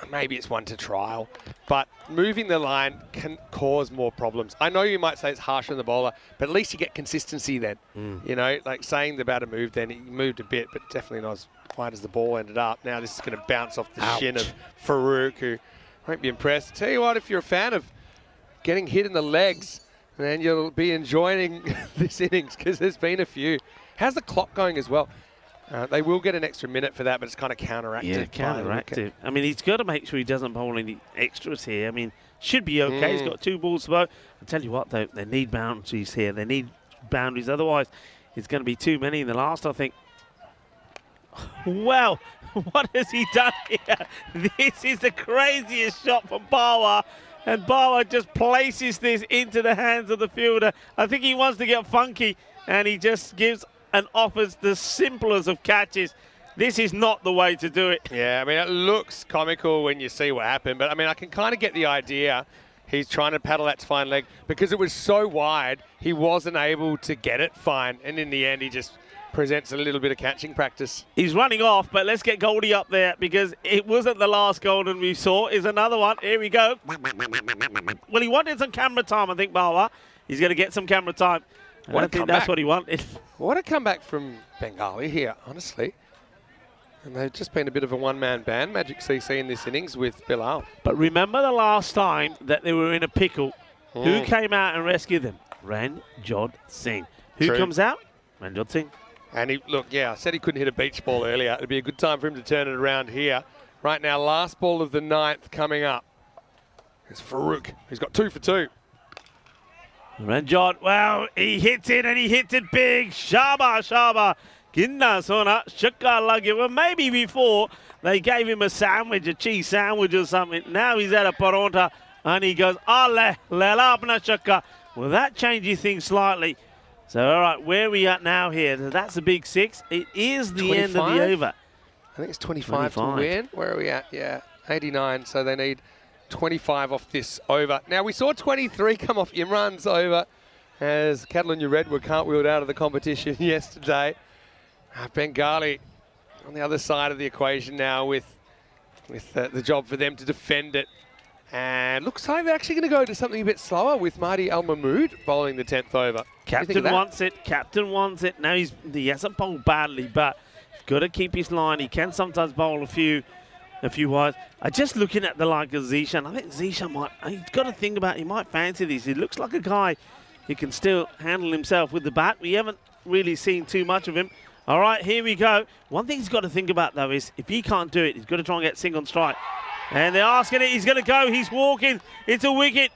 maybe it's one to trial, but moving the line can cause more problems. I know you might say it's harsh on the bowler, but at least you get consistency then. You know, like saying the batter moved then, he moved a bit, but definitely not as wide as the ball ended up. Now this is going to bounce off the shin of Farouk, who won't be impressed. Tell you what, if you're a fan of getting hit in the legs, then you'll be enjoying this innings because there's been a few. How's the clock going as well? They will get an extra minute for that, but it's kind of counteractive. Yeah, counteractive. I mean, he's got to make sure he doesn't bowl any extras here. I mean, should be okay. He's got 2 balls to bowl. I'll tell you what, though, they need boundaries here. They need boundaries. Otherwise, it's going to be too many in the last, I think. Well, what has he done here? This is the craziest shot from Bawa. And Bawa just places this into the hands of the fielder. I think he wants to get funky, and he just gives and offers the simplest of catches. This is not the way to do it. Yeah, I mean, it looks comical when you see what happened, but I mean, I can kind of get the idea. He's trying to paddle that to fine leg because it was so wide, he wasn't able to get it fine. And in the end, he just presents a little bit of catching practice. He's running off, but let's get Goldie up there because it wasn't the last golden we saw. Is another one. Here we go. Well, he wanted some camera time, I think, Bawa. He's going to get some camera time. I think that's what he wanted. What a comeback from Bengali here, honestly. And they've just been a bit of a one-man band, Magic CC, in this innings with Bilal. But remember the last time that they were in a pickle, who came out and rescued them? Ranjot Singh. Who comes out? Ranjot Singh. And he, look, yeah, I said he couldn't hit a beach ball earlier. It'd be a good time for him to turn it around here. Right now, last ball of the 9th coming up. It's Farouk. He's got 2 for 2. Ranjot, well, he hits it and he hits it big. Shaba. Ginna Sona, Shukka Lagi. Well, maybe before they gave him a sandwich, a cheese sandwich or something. Now he's at a paronta and he goes, Ale, Lela Apna Shukka. Well, that changes things slightly. So, all right, where are we at now here? That's a big 6. It is the 25? End of the over. I think it's 25 to win. Where are we at? Yeah, 89. So they need 25 off this over. Now, we saw 23 come off Imran's over as Catalunya Red were cartwheeled out of the competition yesterday. Bengali on the other side of the equation now with the job for them to defend it And looks like they're actually going to go to something a bit slower with Marty Al Mahmood bowling the 10th over. Captain wants it. Captain wants it. Now he hasn't bowled badly, but he's got to keep his line. He can sometimes bowl a few wides. Just looking at the like of Zishan, I think Zishan he's got to think about, he might fancy this. He looks like a guy who can still handle himself with the bat. We haven't really seen too much of him. All right, here we go. One thing he's got to think about, though, is if he can't do it, he's got to try and get single strike. And they're asking it. He's going to go. He's walking. It's a wicket.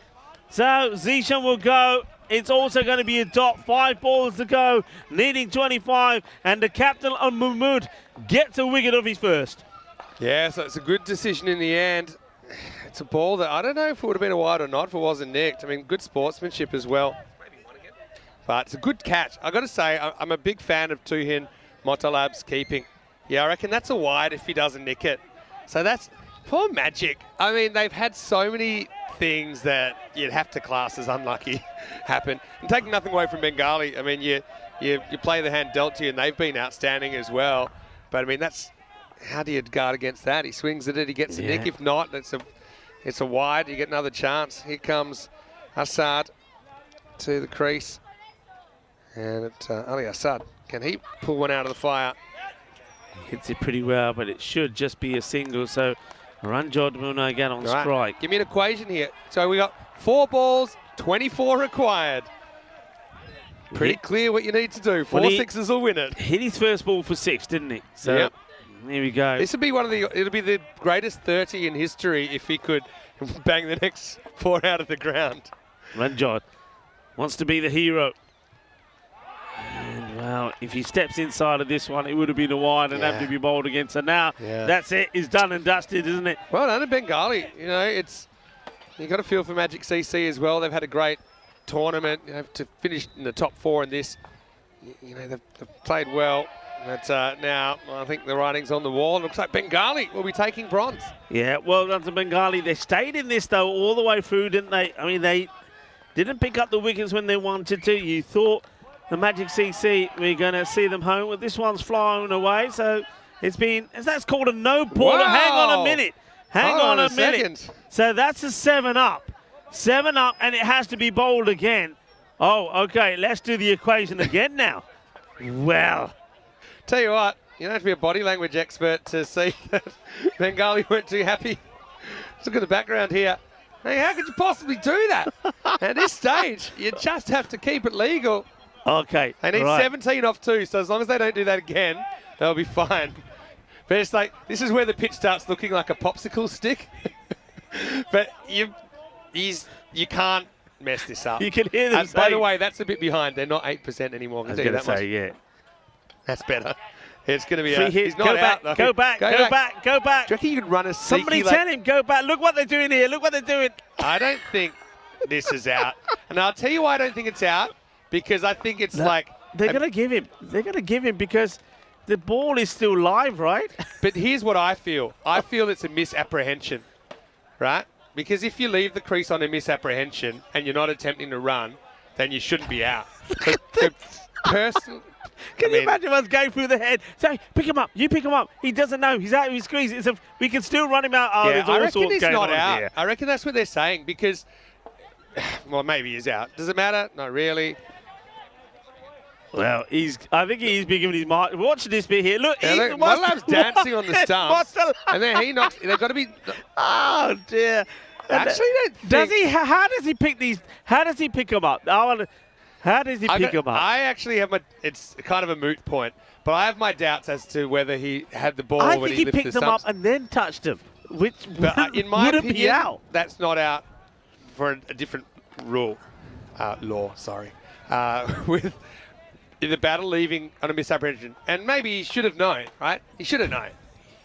So Zishan will go. It's also going to be a dot. 5 balls to go, needing 25. And the captain, Mahmood, gets a wicket of his first. Yeah, so it's a good decision in the end. It's a ball that I don't know if it would have been a wide or not if it wasn't nicked. I mean, good sportsmanship as well. But it's a good catch. I've got to say, I'm a big fan of T10 Motalab's keeping. Yeah, I reckon that's a wide if he doesn't nick it. So that's poor Magic. I mean, they've had so many things that you'd have to class as unlucky happen. And taking nothing away from Bengali, I mean, you play the hand dealt to you, and they've been outstanding as well. But I mean, how do you guard against that? He swings at it, he gets a nick. If not, it's a wide. You get another chance. Here comes Assad to the crease. And Ali Assad, can he pull one out of the fire? He hits it pretty well, but it should just be a single. So Ranjot Muna again on strike. Give me an equation here. So we got 4 balls, 24 required. Pretty clear what you need to do. 4 sixes will win it. Hit his first ball for 6, didn't he? So here we go. This would be it'll be the greatest 30 in history if he could bang the next 4 out of the ground. Ranjot wants to be the hero. And, well, if he steps inside of this one, it would have been a wide and have to be bowled again. So now that's it. It's done and dusted, isn't it? Well done to Bengali. You know, you got to feel for Magic CC as well. They've had a great tournament. You know, to finish in the top 4 in this, you know, they've played well. But now I think the writing's on the wall. It looks like Bengali will be taking bronze. Yeah, well done to Bengali. They stayed in this, though, all the way through, didn't they? I mean, they didn't pick up the wickets when they wanted to. You thought the Magic CC, we're going to see them home. Well, this one's flying away, so that's called a no ball. Wow. Hang on a minute. Hang on a minute. So that's a 7 up. 7 up, and it has to be bowled again. Oh, okay, let's do the equation again now. Well, tell you what, you don't have to be a body language expert to see that Bengali weren't too happy. Let's look at the background here. Hey, how could you possibly do that? At this stage, you just have to keep it legal. Okay. They need 17 off 2, so as long as they don't do that again, they'll be fine. But it's like, this is where the pitch starts looking like a popsicle stick. But you can't mess this up. You can hear them By the way, that's a bit behind. They're not 8% anymore. I was going to say, yeah. That's better. It's going to be out. He's not out, though. Go back. Do you reckon you could run a sneaky... Somebody tell him, go back. Look what they're doing here. Look what they're doing. I don't think this is out. And I'll tell you why I don't think it's out. Because I think it's like... They're going to give him. They're going to give him because the ball is still live, right? But here's what I feel. I feel it's a misapprehension, right? Because if you leave the crease on a misapprehension and you're not attempting to run, then you shouldn't be out. Can you imagine what's going through the head? Say, pick him up. You pick him up. He doesn't know. He's out of his crease. We can still run him out. Oh, yeah, I reckon he's not out. Here. I reckon that's what they're saying because, well, maybe he's out. Does it matter? Not really. Well, I think he's been given his mark. Watch this bit here. Look, Motalab's dancing on the stump. And then he knocks. They've got to be. Oh dear. Actually, does he? How does he pick these? How does he pick them up? How does he pick them up? I actually have it's kind of a moot point, but I have my doubts as to whether he had the ball when he lifted the stumps. I think he picked them up and then touched them, which in my opinion, be out. That's not out for a different law. Sorry, with the battle leaving on a misapprehension, and maybe he should have known, right? He should have known,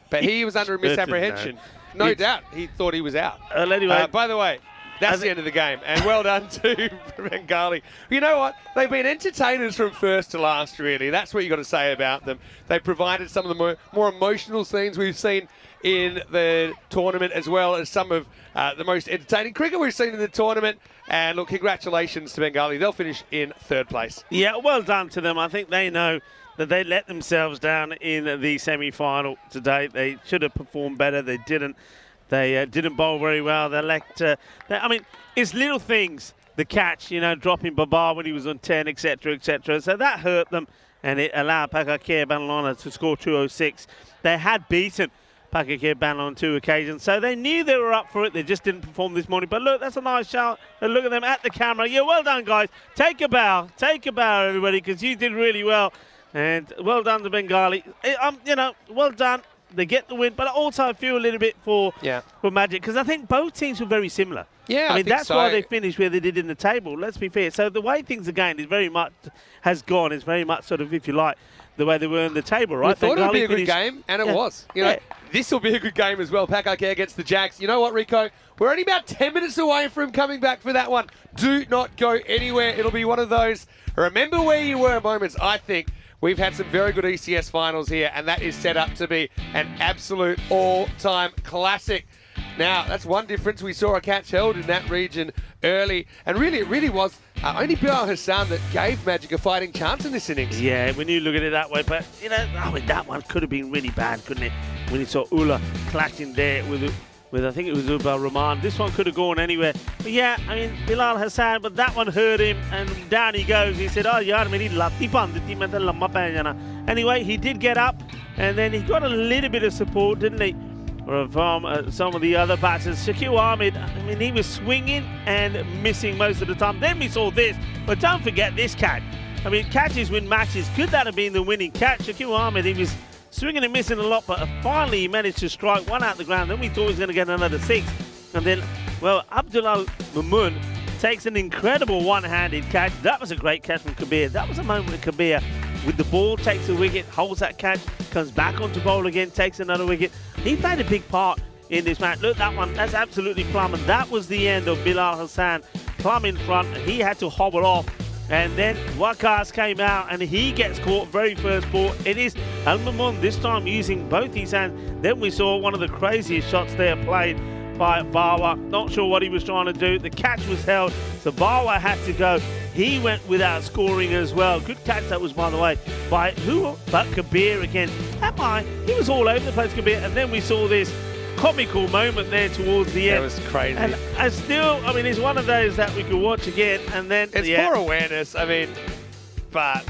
but he was under a misapprehension. No doubt, he thought he was out. Anyway, by the way. That's the end of the game, and well done to Bengali. You know what? They've been entertainers from first to last, really. That's what you got to say about them. They provided some of the more emotional scenes we've seen in the tournament, as well as some of the most entertaining cricket we've seen in the tournament. And look, congratulations to Bengali. They'll finish in 3rd place. Yeah, well done to them. I think they know that they let themselves down in the semi-final today. They should have performed better. They didn't. They didn't bowl very well. They lacked, I mean, it's little things. The catch, dropping Babar when he was on 10, etc., etc. So that hurt them, and it allowed Paka Bon to score 206. They had beaten Paka Bon on 2 occasions, so they knew they were up for it. They just didn't perform this morning. But look, that's a nice shot. And look at them at the camera. Yeah, well done, guys. Take a bow, everybody, because you did really well. And well done to Bengali. Well done. They get the win, but I also feel a little bit for Magic, because I think both teams were very similar. Yeah, I mean, that's so. why they finished where they did in the table. Let's be fair. So the way things are going is very much sort of, if you like, the way they were in the table, right? We thought it would be a good game, and it was. This will be a good game as well. Paka against the Jags. You know what, Rico? We're only about 10 minutes away from coming back for that one. Do not go anywhere. It'll be one of those remember where you were moments, I think. We've had some very good ECS finals here, and that is set up to be an absolute all-time classic. Now, that's one difference. We saw a catch held in that region early, and really, it really was only Bilal Hassan that gave Magic a fighting chance in this innings. Yeah, when you look at it that way, but, that one could have been really bad, couldn't it? When you saw Ula clashing there with I think it was Uba Rahman. This one could have gone anywhere. But yeah, I mean, Bilal Hassan, but that one hurt him, and down he goes. He said, anyway, he did get up, and then he got a little bit of support, didn't he, from some of the other batters. Shakil Ahmed, I mean, he was swinging and missing most of the time. Then we saw this, but don't forget this catch. I mean, catches win matches. Could that have been the winning catch? Shakil Ahmed, he was swinging and missing a lot, but finally he managed to strike one out the ground. Then we thought he was going to get another 6. And then, well, Abdullah Mamun takes an incredible one-handed catch. That was a great catch from Kabir. That was a moment of Kabir with the ball, takes a wicket, holds that catch, comes back onto bowl again, takes another wicket. He played a big part in this match. Look, that one, that's absolutely plumb. And that was the end of Bilal Hassan. Plumb in front. He had to hobble off. And then Waqas came out, and he gets caught very first ball. It is Al-Mamun this time using both his hands. Then we saw one of the craziest shots there played by Bawa. Not sure what he was trying to do. The catch was held, so Bawa had to go. He went without scoring as well. Good catch that was, by the way, by who but Kabir again. He was all over the place, Kabir. And then we saw this comical moment there towards the end. That was crazy. And I still, I mean, it's one of those that we could watch again, and then it's poor awareness. I mean, but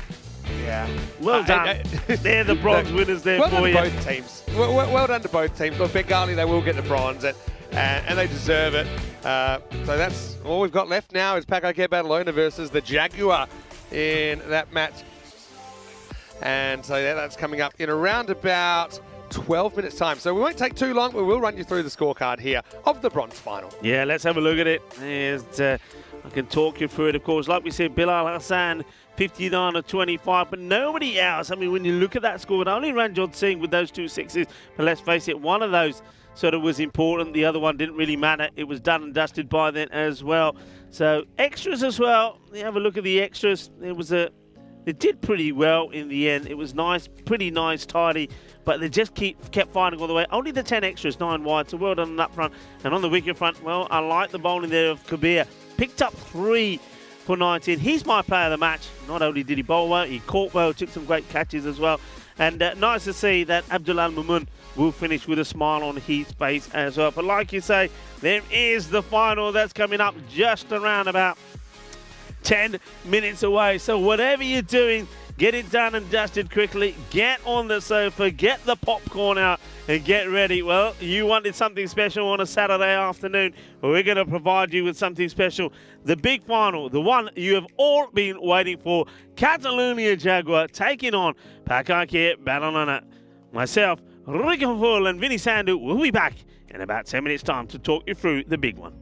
yeah. Well done. They're the bronze winners there well for you. Well done to both teams. Well done to both teams. Look, Bengali, they will get the bronze, and they deserve it. So that's all we've got left now is Paka Bon versus the Jaguar in that match. And so that's coming up in around about 12 minutes time. So we won't take too long. We will run you through the scorecard here of the bronze final. Yeah, let's have a look at it. I can talk you through it, of course. Like we said, Bilal Hassan, 59 of 25, but nobody else. I mean, when you look at that score, only Ranjot Singh with those 2 sixes. But let's face it, one of those sort of was important. The other one didn't really matter. It was done and dusted by then as well. So extras as well. You have a look at the extras. They did pretty well in the end. It was nice, pretty nice, tidy, but they just kept fighting all the way. Only the 10 extras, 9 wide, so well done on that front. And on the wicket front, well, I like the bowling there of Kabir. Picked up 3 for 19. He's my player of the match. Not only did he bowl well, he caught well, took some great catches as well. And nice to see that Abdullah Mamun will finish with a smile on his face as well. But like you say, there is the final that's coming up just around about 10 minutes away. So whatever you're doing, get it done and dusted quickly. Get on the sofa, get the popcorn out, and get ready. Well, you wanted something special on a Saturday afternoon. Well, we're going to provide you with something special. The big final, the one you have all been waiting for. Catalonia Jaguar taking on Paka Bon. Myself, Rico Full, and Vinny Sandu will be back in about 10 minutes' time to talk you through the big one.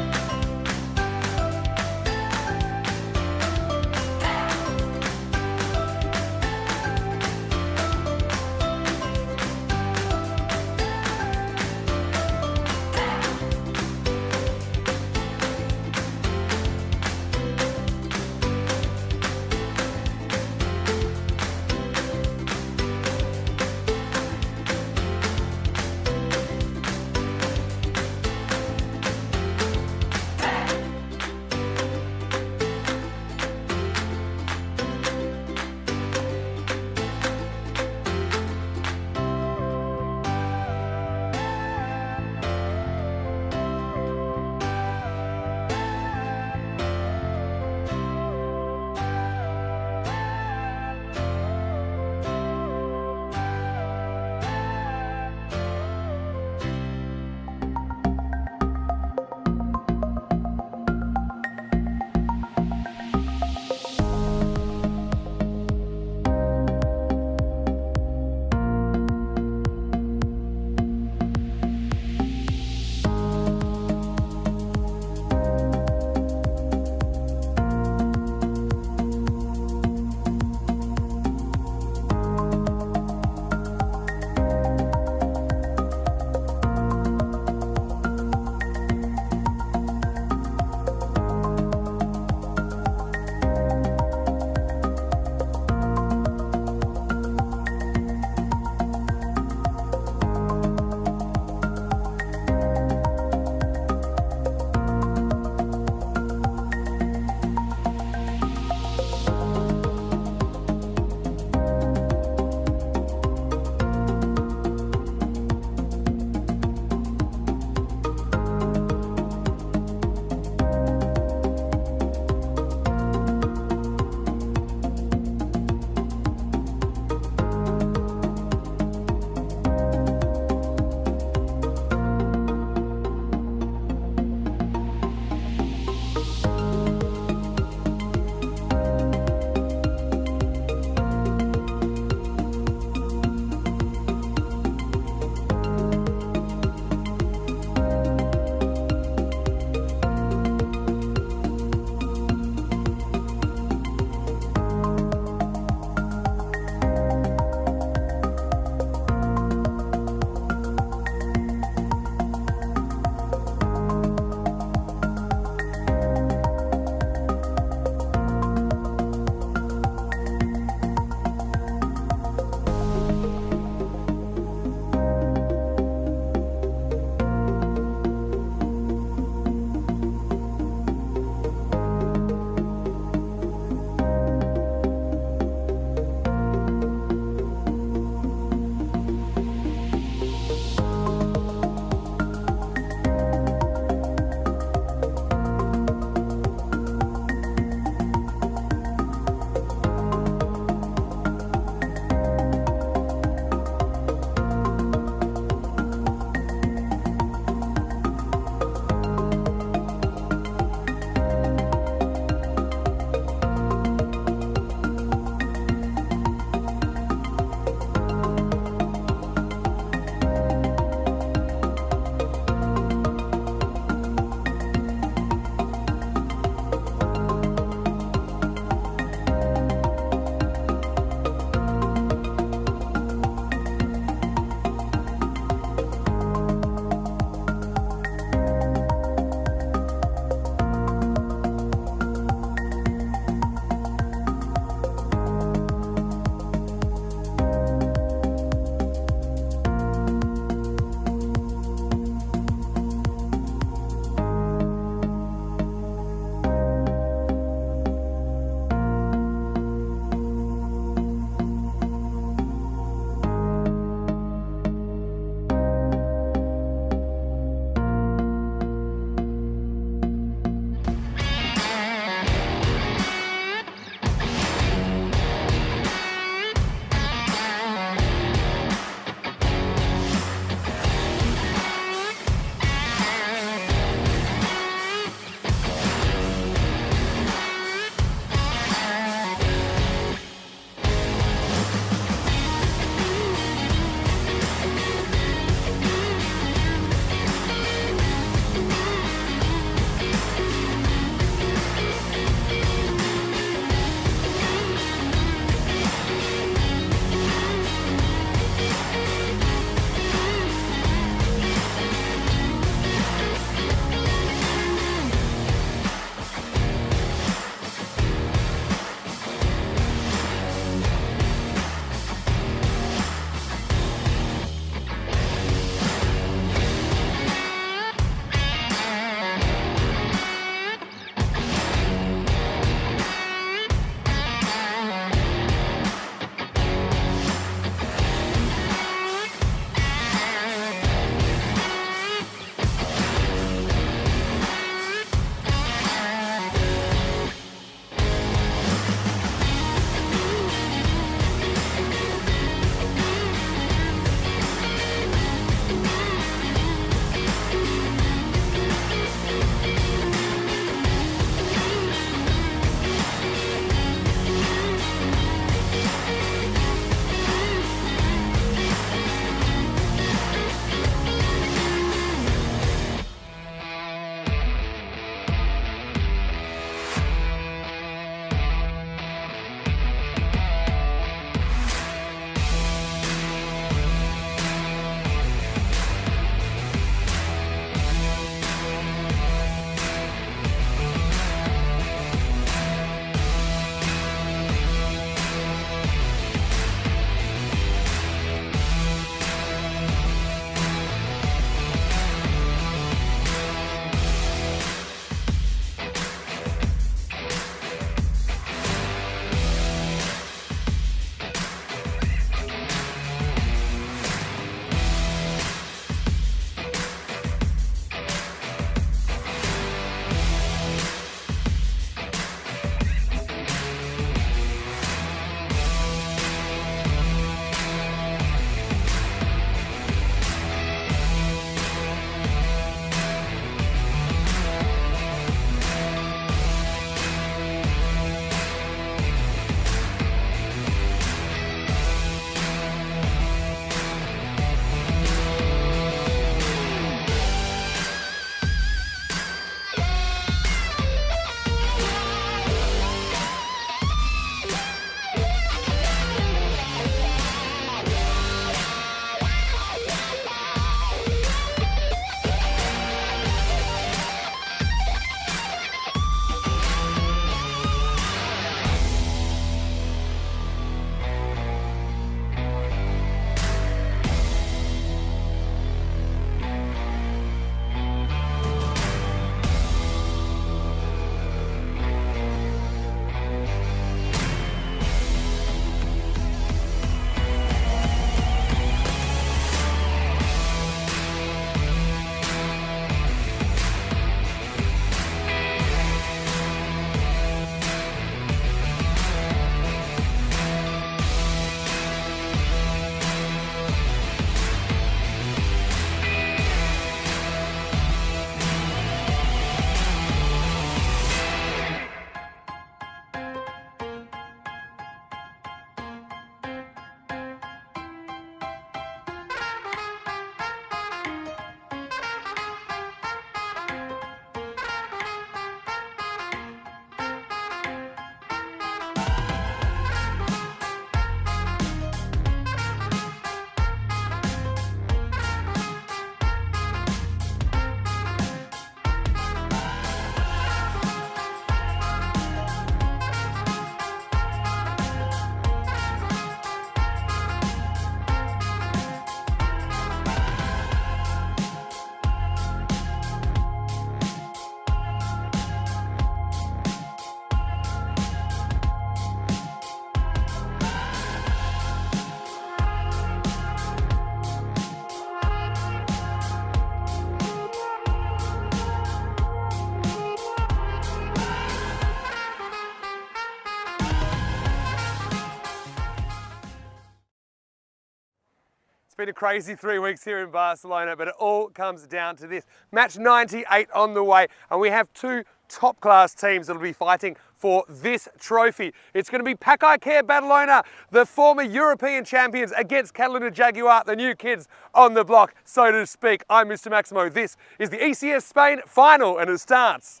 been a crazy 3 weeks here in Barcelona, but it all comes down to this. Match 98 on the way, and we have two top-class teams that will be fighting for this trophy. It's going to be Paka Badalona, the former European champions, against Catalunya Jaguar, the new kids on the block, so to speak. I'm Mr. Maximo. This is the ECS Spain final, and it starts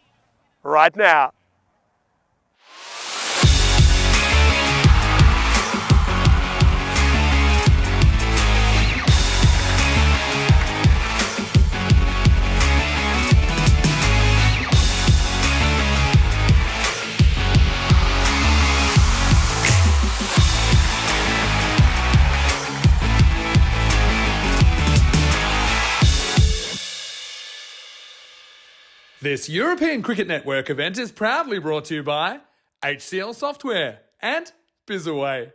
right now. This European Cricket Network event is proudly brought to you by HCL Software and Bizaway.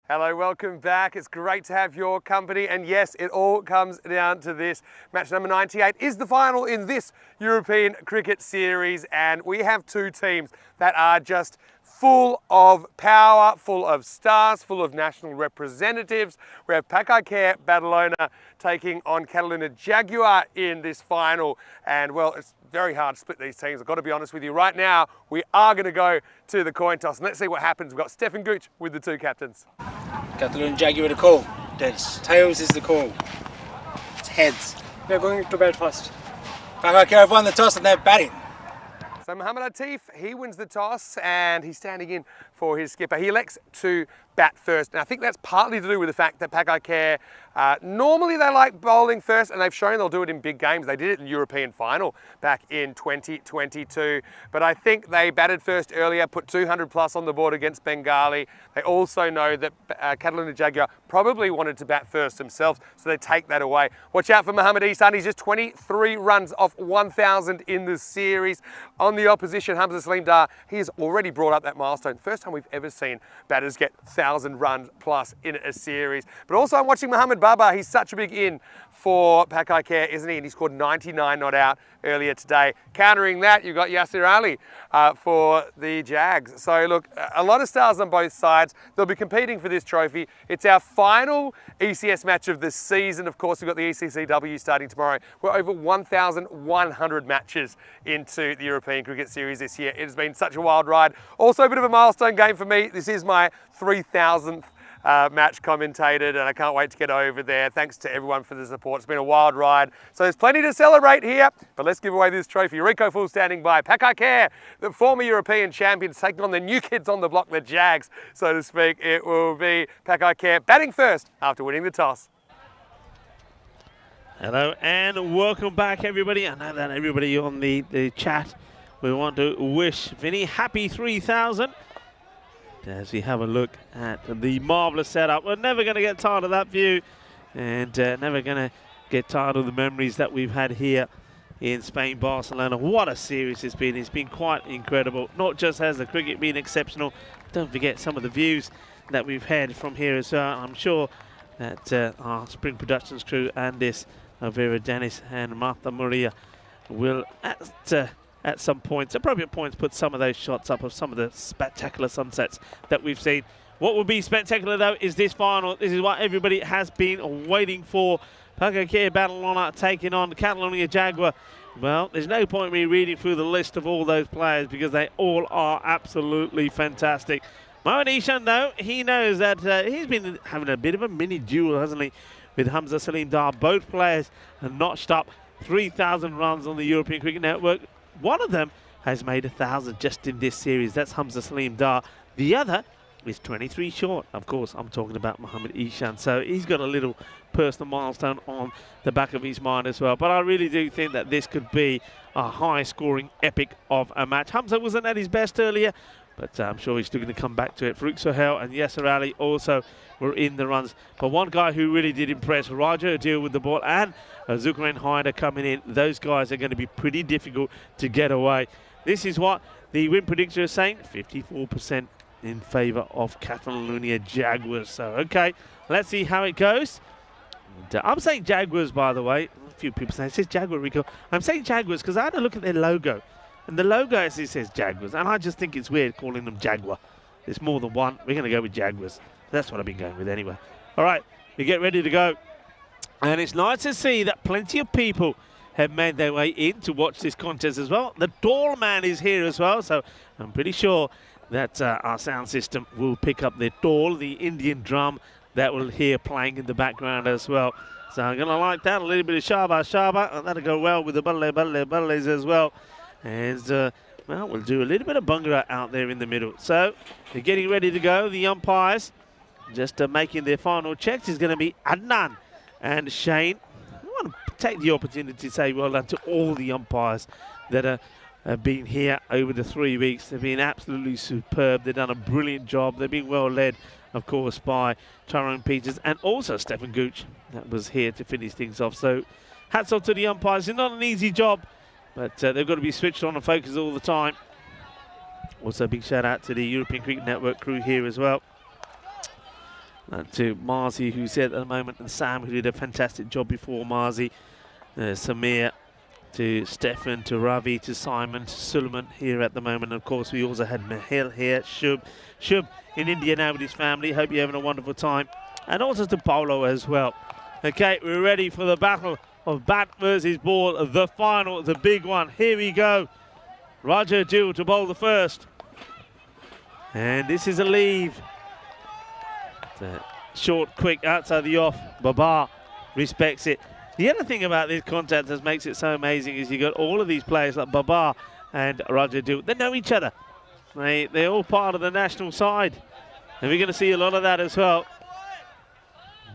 Hello, welcome back. It's great to have your company. And yes, it all comes down to this. Match number 98 is the final in this European Cricket Series. And we have two teams that are just full of power, full of stars, full of national representatives. We have Paka Badalona taking on Catalunya Jaguar in this final. And well, it's very hard to split these teams. I've got to be honest with you. Right now, we are going to go to the coin toss. And let's see what happens. We've got Stefan Gooch with the two captains. Catalunya Jaguar the call. Tails. Tails is the call. It's heads. We're going to bat first. Paka have won the toss and they're batting. So Mohamed Atif, he wins the toss and he's standing in for his skipper. He elects to bat first. And I think that's partly to do with the fact that Paka normally they like bowling first, and they've shown they'll do it in big games. They did it in the European final back in 2022. But I think they batted first earlier, put 200 plus on the board against Bengali. They also know that Catalunya Jaguar probably wanted to bat first themselves, so they take that away. Watch out for Mohamed Ihsan. He's just 23 runs off 1,000 in the series. On the opposition, Hamza Salim Dar, he has already brought up that milestone. First time we've ever seen batters get 1,000 runs plus in a series. But also I'm watching Mohamed Baba. He's such a big in for Paka, isn't he? And he scored 99 not out earlier today. Countering that, you've got Yasir Ali for the Jags. So look, a lot of stars on both sides. They'll be competing for this trophy. It's our final ECS match of the season. Of course, we've got the ECCW starting tomorrow. We're over 1,100 matches into the European Cricket Series this year. It has been such a wild ride. Also a bit of a milestone game for me. This is my 3,000th match commentated, and I can't wait to get over there. Thanks to everyone for the support. It's been a wild ride. So there's plenty to celebrate here, but let's give away this trophy. Rico Full standing by. Paka, the former European champions, taking on the new kids on the block, the Jags, so to speak. It will be Paka batting first after winning the toss. Hello and welcome back, everybody. I know that everybody on the chat, we want to wish Vinny happy 3,000. As we have a look at the marvellous setup. We're never going to get tired of that view, and never going to get tired of the memories that we've had here in Spain, Barcelona. What a series it's been. It's been quite incredible. Not just has the cricket been exceptional, don't forget some of the views that we've had from here as well. I'm sure that our Spring Productions crew, Andis, Vera Dennis and Martha Maria, will at some points, appropriate points, put some of those shots up of some of the spectacular sunsets that we've seen. What will be spectacular, though, is this final. This is what everybody has been waiting for. Paka Badalona taking on Catalunya Jaguar. Well, there's no point me reading through the list of all those players because they all are absolutely fantastic. Mohamed Ihsan, though, he knows that he's been having a bit of a mini duel, hasn't he, with Hamza Salim Dar. Both players have notched up 3,000 runs on the European Cricket Network. One of them has made 1,000 just in this series. That's Hamza Salim Dar. The other is 23 short. Of course, I'm talking about Mohamed Ihsan. So he's got a little personal milestone on the back of his mind as well. But I really do think that this could be a high-scoring epic of a match. Hamza wasn't at his best earlier, but I'm sure he's still going to come back to it. Farouk Sohail and Yasser Ali also were in the runs. But one guy who really did impress, Raja Adil with the ball, and Zukran Haider coming in. Those guys are going to be pretty difficult to get away. This is what the win predictor is saying, 54% in favour of Catalunya Jaguars. So, okay, let's see how it goes. And, I'm saying Jaguars, by the way. A few people say, it says Jaguar, Rico. I'm saying Jaguars because I had a look at their logo. And the logo actually says Jaguars. And I just think it's weird calling them Jaguar. There's more than one. We're going to go with Jaguars. That's what I've been going with anyway. All right, we get ready to go. And it's nice to see that plenty of people have made their way in to watch this contest as well. The doorman is here as well, so I'm pretty sure that our sound system will pick up the dol, the Indian drum that we'll hear playing in the background as well. So I'm going to like that, a little bit of shaba shaba, and that'll go well with the ballays as well. And well, we'll do a little bit of bhangra out there in the middle. So they're getting ready to go. The umpires just making their final checks is going to be Adnan and Shane. I want to take the opportunity to say well done to all the umpires that have been here over the 3 weeks. They've been absolutely superb. They've done a brilliant job. They've been well led, of course, by Tyrone Peters and also Stephen Gooch that was here to finish things off. So hats off to the umpires. It's not an easy job, but they've got to be switched on and focused all the time. Also, a big shout out to the European Cricket Network crew here as well. And to Marzi, who's here at the moment, and Sam, who did a fantastic job before Marzi. Samir, to Stefan, to Ravi, to Simon, to Suleiman here at the moment. And of course, we also had Mahil here, Shub in India now with his family. Hope you're having a wonderful time. And also to Paolo as well. Okay, we're ready for the battle of bat versus ball, the final, the big one. Here we go. Roger Dill to bowl the first. And this is a leave. Short, quick, outside the off. Babar respects it. The other thing about this contest that makes it so amazing is you got all of these players like Babar and Roger Dill. They know each other. They're all part of the national side. And we're going to see a lot of that as well.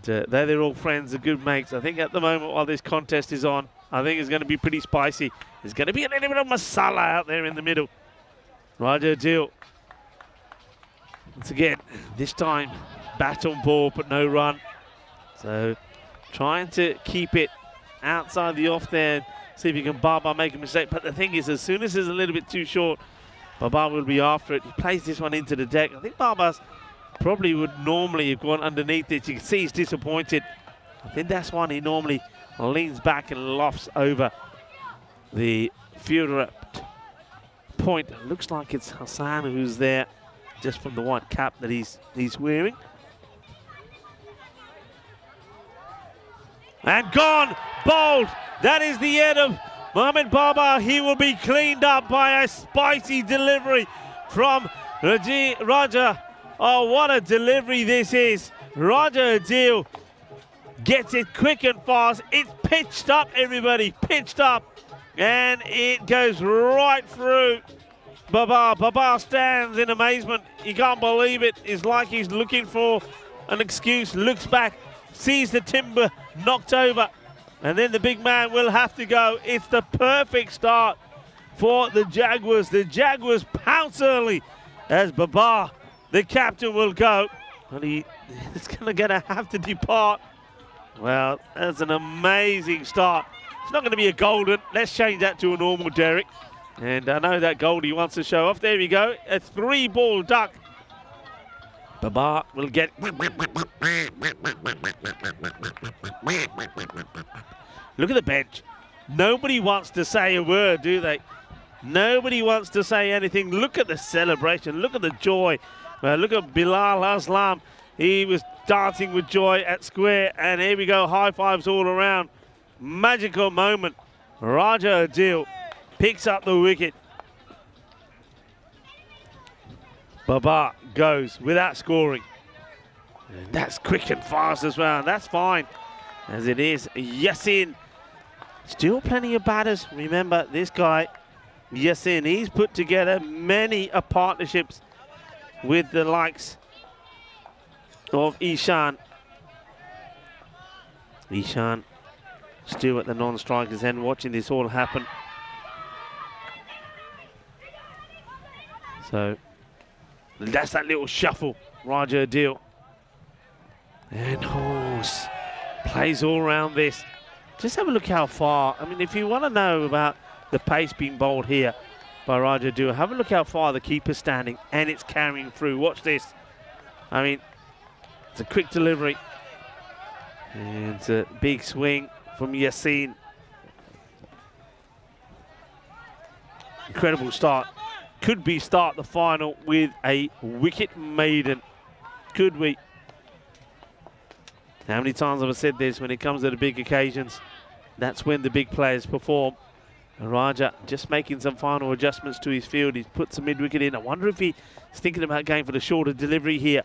They're all friends and good mates. I think at the moment while this contest is on, I think it's going to be pretty spicy. There's going to be a little bit of masala out there in the middle. Roger Dill. Once again, this time bat on ball but no run. So trying to keep it outside the off there. See if you can Babar make a mistake. But the thing is, as soon as it's a little bit too short, Babar will be after it. He plays this one into the deck. I think Babar's probably would normally have gone underneath it. You can see he's disappointed. I think that's one he normally leans back and lofts over the fielder at point. It looks like it's Hassan who's there just from the white cap that he's wearing. And gone, bowled. That is the end of Mohamed Babar. He will be cleaned up by a spicy delivery from Raja. Oh, what a delivery this is. Roger Dill gets it quick and fast. It's pitched up, everybody, pitched up. And it goes right through Babar. Babar stands in amazement. He can't believe it. It's like he's looking for an excuse, looks back, sees the timber knocked over, and then the big man will have to go. It's the perfect start for the Jaguars. The Jaguars pounce early as Babar, the captain, will go. And he's going to have to depart. Well, that's an amazing start. It's not going to be a golden. Let's change that to a normal Derek. And I know that Goldie wants to show off. There we go. A 3-ball duck. Babar will get... Look at the bench. Nobody wants to say a word, do they? Nobody wants to say anything. Look at the celebration. Look at the joy. Look at Bilal Aslam. He was dancing with joy at square. And here we go. High fives all around. Magical moment. Raja Dill picks up the wicket. Babar goes without scoring. And that's quick and fast as well. That's fine as it is. Yassin. Still plenty of batters. Remember, this guy, Yassin, he's put together many partnerships with the likes of Ishan. Ishan still at the non-strikers end, watching this all happen. So that's that little shuffle, Raja Dill. And Horse plays all around this. Just have a look how far. I mean, if you want to know about the pace being bowled here by Raja Dill, have a look how far the keeper's standing and it's carrying through. Watch this. I mean, it's a quick delivery. And it's a big swing from Yassin. Incredible start. Could we start the final with a wicket maiden? Could we? How many times have I said this? When it comes to the big occasions, that's when the big players perform. And Raja just making some final adjustments to his field. He's put some mid-wicket in. I wonder if he's thinking about going for the shorter delivery here.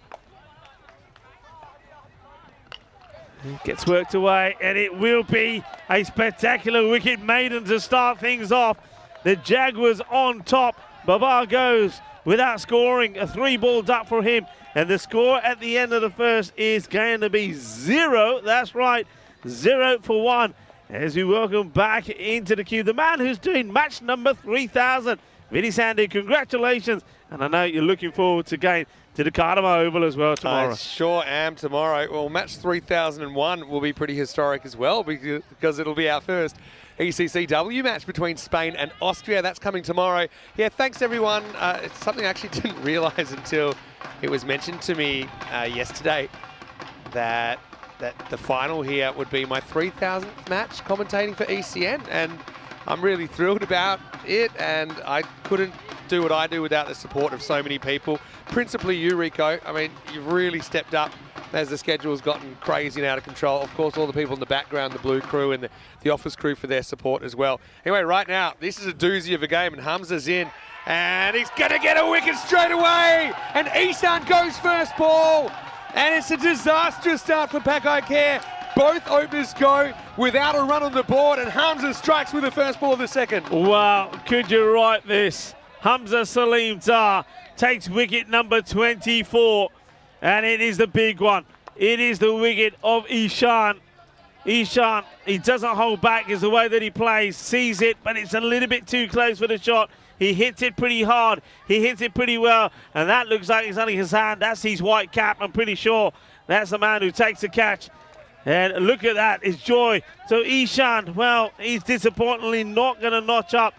Gets worked away, and it will be a spectacular wicket maiden to start things off. The Jaguars on top. Babar goes without scoring. A 3-ball duck for him. And the score at the end of the first is going to be 0. That's right, 0 for 1. As we welcome back into the queue, the man who's doing match number 3,000. Vinny Sandy, congratulations. And I know you're looking forward to going to the Cardamom Oval as well tomorrow. I sure am tomorrow. Well, match 3001 will be pretty historic as well because it'll be our first ECCW match between Spain and Austria. That's coming tomorrow. Yeah, thanks everyone. It's something I actually didn't realise until it was mentioned to me yesterday that the final here would be my 3,000th match commentating for ECN, and I'm really thrilled about it, and I couldn't do what I do without the support of so many people, principally you, Rico. I mean, you've really stepped up as the schedule's gotten crazy and out of control. Of course, all the people in the background, the blue crew and the office crew for their support as well. Anyway, right now, this is a doozy of a game, and Hamza's in, and he's going to get a wicket straight away, and Isan goes first ball. And it's a disastrous start for Paka Bon. Both openers go without a run on the board, and Hamza strikes with the first ball of the second. Wow, could you write this? Hamza Salim Dar takes wicket number 24, and it is the big one. It is the wicket of Ishan. Ishan, he doesn't hold back, is the way that he plays, sees it, but it's a little bit too close for the shot. He hits it pretty hard. He hits it pretty well. And that looks like it's only his hand. That's his white cap. I'm pretty sure that's the man who takes the catch. And look at that. It's joy. So Ishan, well, he's disappointingly not going to notch up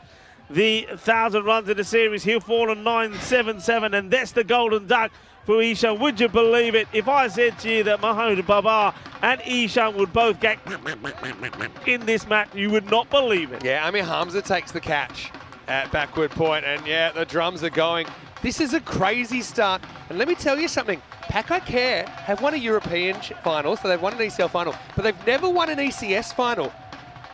the 1,000 runs in the series. He'll fall on 977. And that's the golden duck for Ishan. Would you believe it? If I said to you that Mahmoud Babar and Ishan would both get in this match, you would not believe it. Yeah, I mean, Hamza takes the catch at backward point, and yeah, the drums are going. This is a crazy start, and let me tell you something. Paka Bon have won a European final, so they've won an ECL final, but they've never won an ECS final.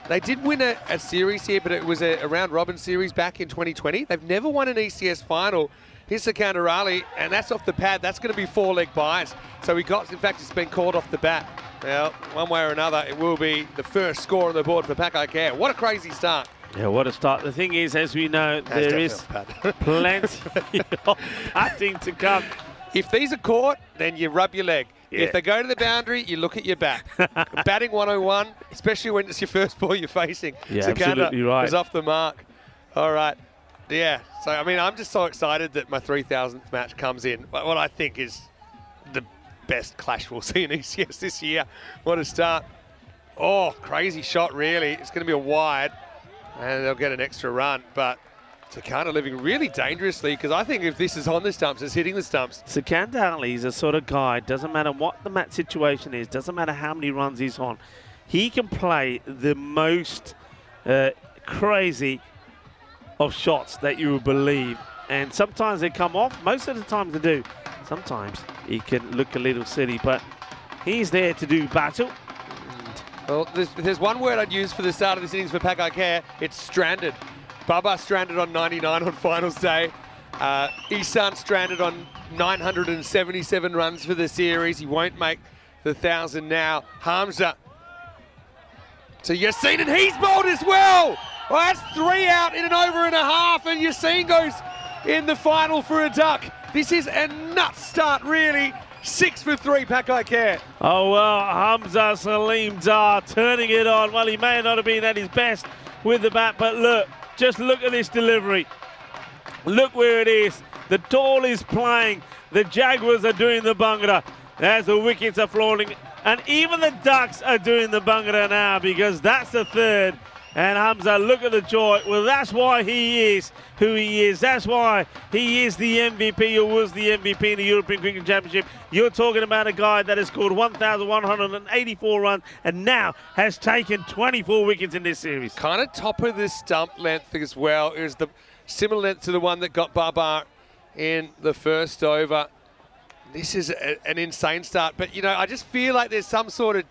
They did win a series here, but it was a round-robin series back in 2020. They've never won an ECS final. Here's Sikandar Ali, and that's off the pad. That's going to be 4-leg bias. So in fact, it's been called off the bat. Well, one way or another, it will be the first score on the board for Paka Bon. What a crazy start. Yeah, what a start. The thing is, as we know, there is plenty of batting to come. If these are caught, then you rub your leg. Yeah. If they go to the boundary, you look at your bat. Batting 101, especially when it's your first ball you're facing. Yeah, absolutely right. Is off the mark. All right. Yeah. So, I mean, I'm just so excited that my 3,000th match comes in. What I think is the best clash we'll see in ECS this year. What a start. Oh, crazy shot, really. It's going to be a wide. And they'll get an extra run, but Sikandar living really dangerously, because I think if this is on the stumps, it's hitting the stumps. Sikandar Ali is a sort of guy, doesn't matter what the match situation is, doesn't matter how many runs he's on, he can play the most crazy of shots that you would believe. And sometimes they come off, most of the time they do. Sometimes he can look a little silly, but he's there to do battle. Well, there's one word I'd use for the start of this innings for Paka Bon. It's stranded. Baba stranded on 99 on finals day. Isan stranded on 977 runs for the series. He won't make the 1,000 now. Hamza to Yassine, and he's bowled as well. Well, that's 3 out in an over and a half, and Yassine goes in the final for a duck. This is a nuts start, really. 6 for 3, Paka Bon. Oh, well, Hamza Salim Dar turning it on. Well, he may not have been at his best with the bat, but look, just look at this delivery. Look where it is. The tall is playing. The Jaguars are doing the Bhangra as the wickets are falling. And even the Ducks are doing the Bhangra now, because that's the third. And Hamza, look at the joy. Well, that's why he is who he is. That's why he is the MVP, or was the MVP in the European Cricket Championship. You're talking about a guy that has scored 1,184 runs and now has taken 24 wickets in this series. Kind of top of the stump length as well. Is the similar length to the one that got Babar in the first over. This is an insane start, but you know, I just feel like there's some sort of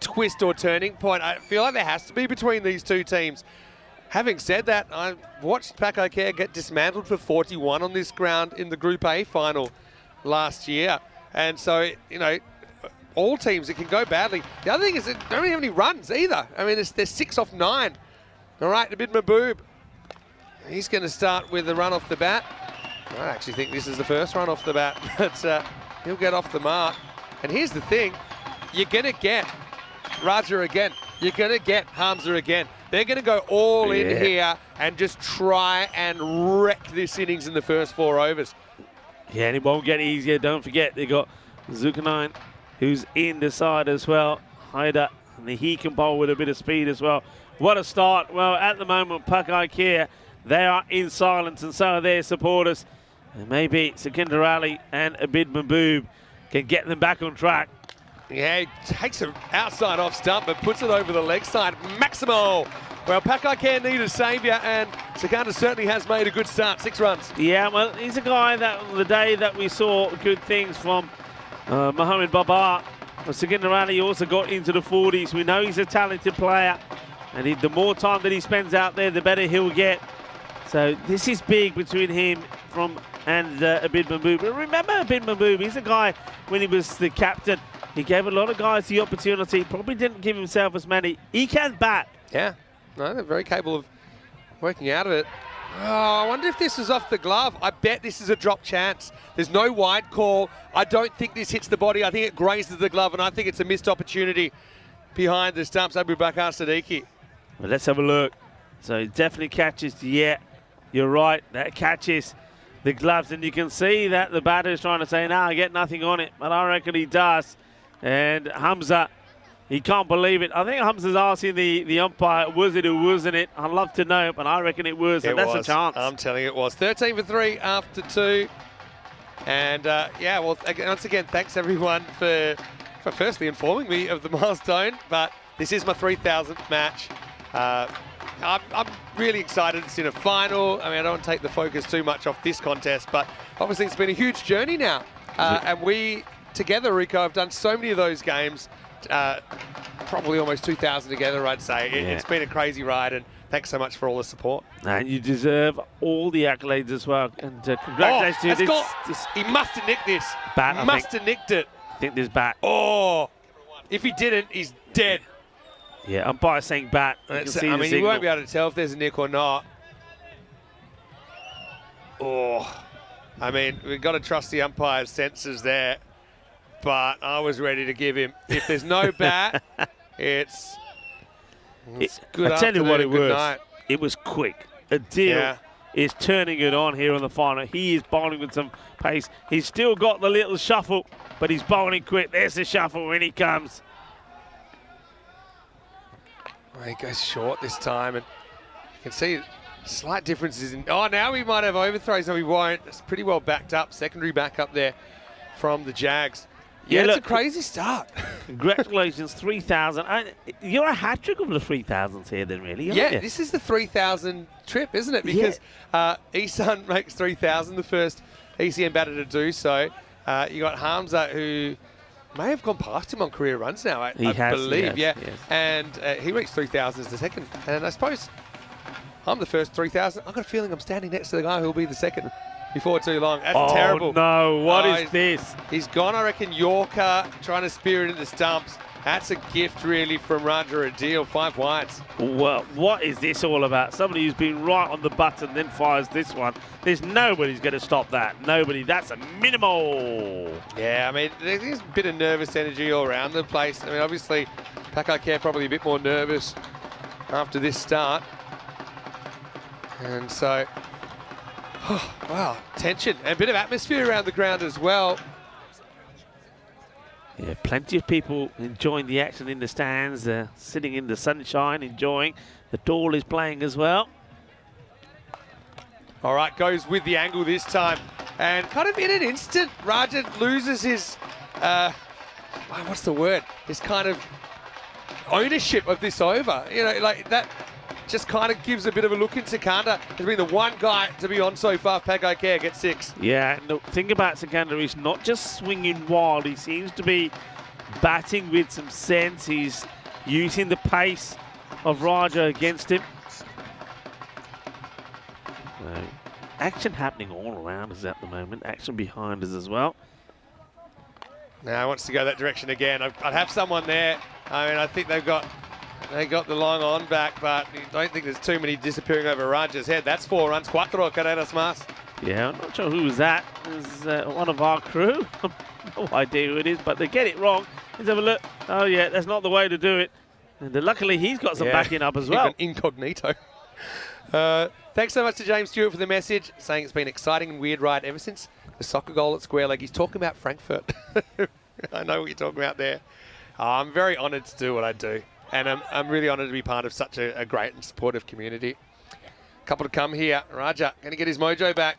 twist or turning point. I feel like there has to be between these two teams. Having said that, I watched Paka get dismantled for 41 on this ground in the Group A final last year. And so, you know, all teams, it can go badly. The other thing is they don't really have any runs either. I mean, they're 6 off 9. All right, Abid Mahboob. He's going to start with the run off the bat. I actually think this is the first run off the bat, but he'll get off the mark. And here's the thing, you're going to get Raja again. You're going to get Hamza again. They're going to go all in here and just try and wreck this innings in the first 4 overs. Yeah, and it won't get easier. Don't forget, they got Zulkarnain, who's in the side as well. Haider, and he can bowl with a bit of speed as well. What a start. Well, at the moment, Paka, they are in silence, and so are their supporters. And maybe Sukhinder Ali and Abid Mahboob can get them back on track. Yeah, he takes an outside off stump, but puts it over the leg side. Maximal. Well, Paka need a saviour, and Sukhinder certainly has made a good start. 6 runs. Yeah, well, he's a guy that on the day that we saw good things from Mohamed Babar, Sukhinder Ali also got into the 40s. We know he's a talented player, and the more time that he spends out there, the better he'll get. So this is big between him and Abid Mahboob. But remember Abid Mahboob, he's a guy, when he was the captain, he gave a lot of guys the opportunity, probably didn't give himself as many. He can bat. Yeah, no, they're very capable of working out of it. Oh, I wonder if this is off the glove. I bet this is a drop chance. There's no wide call. I don't think this hits the body. I think it grazes the glove, and I think it's a missed opportunity behind the stumps. Abu Bakar Siddiqui. Well, let's have a look. So it definitely catches, yeah, you're right, that catches the gloves, and you can see that the batter is trying to say, I get nothing on it, but I reckon he does. And Hamza, he can't believe it. I think Hamza's asking the umpire, was it or wasn't it? I'd love to know, but I reckon it was, and that's a chance. I'm telling you it was. 13 for 3 after 2. And yeah, well, once again, thanks everyone for firstly informing me of the milestone, but this is my 3,000th match. I'm really excited. It's in a final. I mean, I don't want to take the focus too much off this contest, but obviously it's been a huge journey now. And we, together, Rico, have done so many of those games, probably almost 2,000 together, I'd say. It's been a crazy ride, and thanks so much for all the support. And you deserve all the accolades as well. And congratulations to you. He must have nicked this. Bat, must have nicked it. I think this bat. Oh, if he didn't, he's dead. Yeah, umpire saying bat. I mean, you won't be able to tell if there's a nick or not. Oh, I mean, we've got to trust the umpire's senses there. But I was ready to give him. If there's no bat, it's good. I tell you what it was. Night. It was quick. Adil is turning it on here on the final. He is bowling with some pace. He's still got the little shuffle, but he's bowling quick. There's the shuffle when he comes. Well, he goes short this time, and you can see slight differences in. Oh, now we might have overthrows. No, we won't. It's pretty well backed up. Secondary backup there from the Jags. Yeah, it's a crazy start. Congratulations, 3,000. You're a hat-trick of the 3,000s here then, really, aren't you? This is the 3,000 trip, isn't it? Because Ihsan makes 3,000, the first ECN batter to do so. You got Hamza, who may have gone past him on career runs now, I believe. Yes. And he reached 3,000 as the second. And I suppose I'm the first 3,000. I've got a feeling I'm standing next to the guy who will be the second before too long. That's terrible. No, what is this? He's gone, I reckon, Yorker, trying to spear it in the stumps. That's a gift, really, from Raja Adil. 5 wides. Well, what is this all about? Somebody who's been right on the button, then fires this one. There's nobody's going to stop that. Nobody. That's a minimal. Yeah, I mean, there's a bit of nervous energy all around the place. I mean, obviously, Paka probably a bit more nervous after this start. And so, wow, tension and a bit of atmosphere around the ground as well. Yeah, plenty of people enjoying the action in the stands, sitting in the sunshine, enjoying. The Dawl is playing as well. All right, goes with the angle this time. And kind of in an instant, Raja loses his, what's the word? His kind of ownership of this over. You know, like that just kind of gives a bit of a look in Sikandar. He's been the one guy to be on so far. Paka Care gets 6. Yeah, the thing about Sikandar, he's not just swinging wild. He seems to be batting with some sense. He's using the pace of Raja against him. So, action happening all around us at the moment. Action behind us as well. Now he wants to go that direction again. I'd have someone there. I mean, I think they got the long on back, but I don't think there's too many disappearing over Raja's head. That's 4 runs. 4 carreras más. Yeah, I'm not sure who was that. It was one of our crew. No idea who it is, but they get it wrong. Let's have a look. Oh, yeah, that's not the way to do it. And luckily, he's got some backing up as well. Incognito. Thanks so much to James Stewart for the message, saying it's been an exciting and weird ride ever since the soccer goal at Square Leg. He's talking about Frankfurt. I know what you're talking about there. I'm very honoured to do what I do, and I'm really honoured to be part of such a great and supportive community. Couple to come here. Raja going to get his mojo back.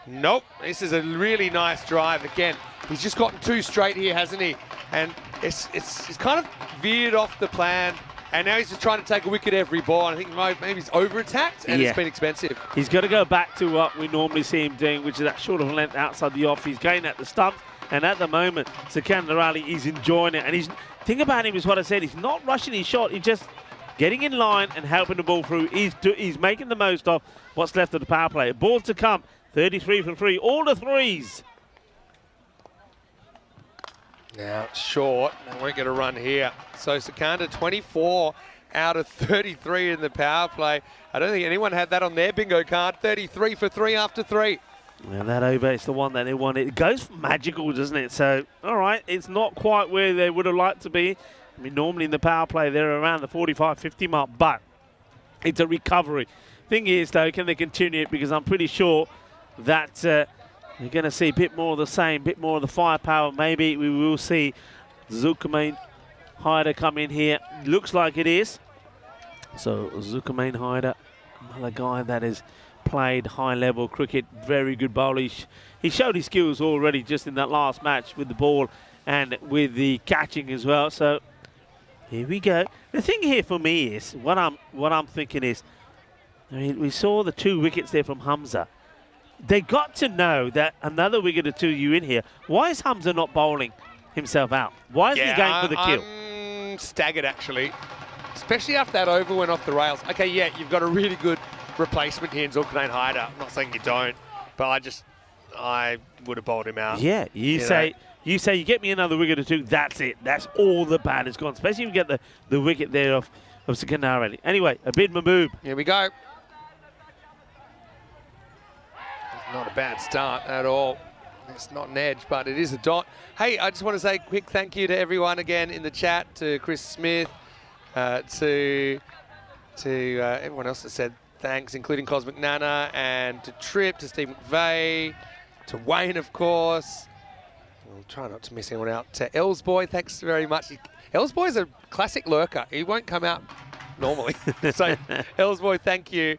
Nope. This is a really nice drive. Again, he's just gotten 2 straight here, hasn't he? And it's kind of veered off the plan. And now he's just trying to take a wicket every ball. I think maybe he's over-attacked, and it's been expensive. He's got to go back to what we normally see him doing, which is that short of length outside the off. He's going at the stumps, and at the moment, Sikandar Ali is enjoying it. And he's thing about him is what I said. He's not rushing his shot. He's just getting in line and helping the ball through. He's making the most of what's left of the power play. Ball to come. 33 from 3. All the threes. Now, short. They won't get a run here. So Sikandar, 24 out of 33 in the power play. I don't think anyone had that on their bingo card. 33 for 3 after 3. And that over, it's the one that they wanted. It goes magical, doesn't it? So, all right, it's not quite where they would have liked to be. I mean, normally in the power play, they're around the 45-50 mark, but it's a recovery. Thing is, though, can they continue it? Because I'm pretty sure that you're going to see a bit more of the same, a bit more of the firepower. Maybe we will see Zulkarnain Hyder come in here. Looks like it is. So Zulkarnain Hyder, another guy that has played high-level cricket, very good bowler. He showed his skills already just in that last match with the ball and with the catching as well. So here we go. The thing here for me is, what I'm thinking is, I mean, we saw the 2 wickets there from Hamza. They got to know that another wicket or 2 you in here. Why is Hamza not bowling himself out? Why isn't he going for the kill? I'm staggered, actually. Especially after that over went off the rails. Okay, yeah, you've got a really good replacement here in Zulkarnain Hyder. I'm not saying you don't, but I would have bowled him out. Yeah, you say you get me another wicket or 2, that's it. That's all the bat is gone. Especially if you get the wicket there of Sikandar Ali. Anyway, Abid Mahboob. Here we go. Not a bad start at all. It's not an edge, but it is a dot. Hey, I just want to say a quick thank you to everyone again in the chat, to Chris Smith, to everyone else that said thanks, including Cosmic Nana, and to Trip, to Steve McVeigh, to Wayne, of course. I'll try not to miss anyone out. To Elsboy, thanks very much. Elsboy's a classic lurker. He won't come out normally. So, Elsboy, thank you.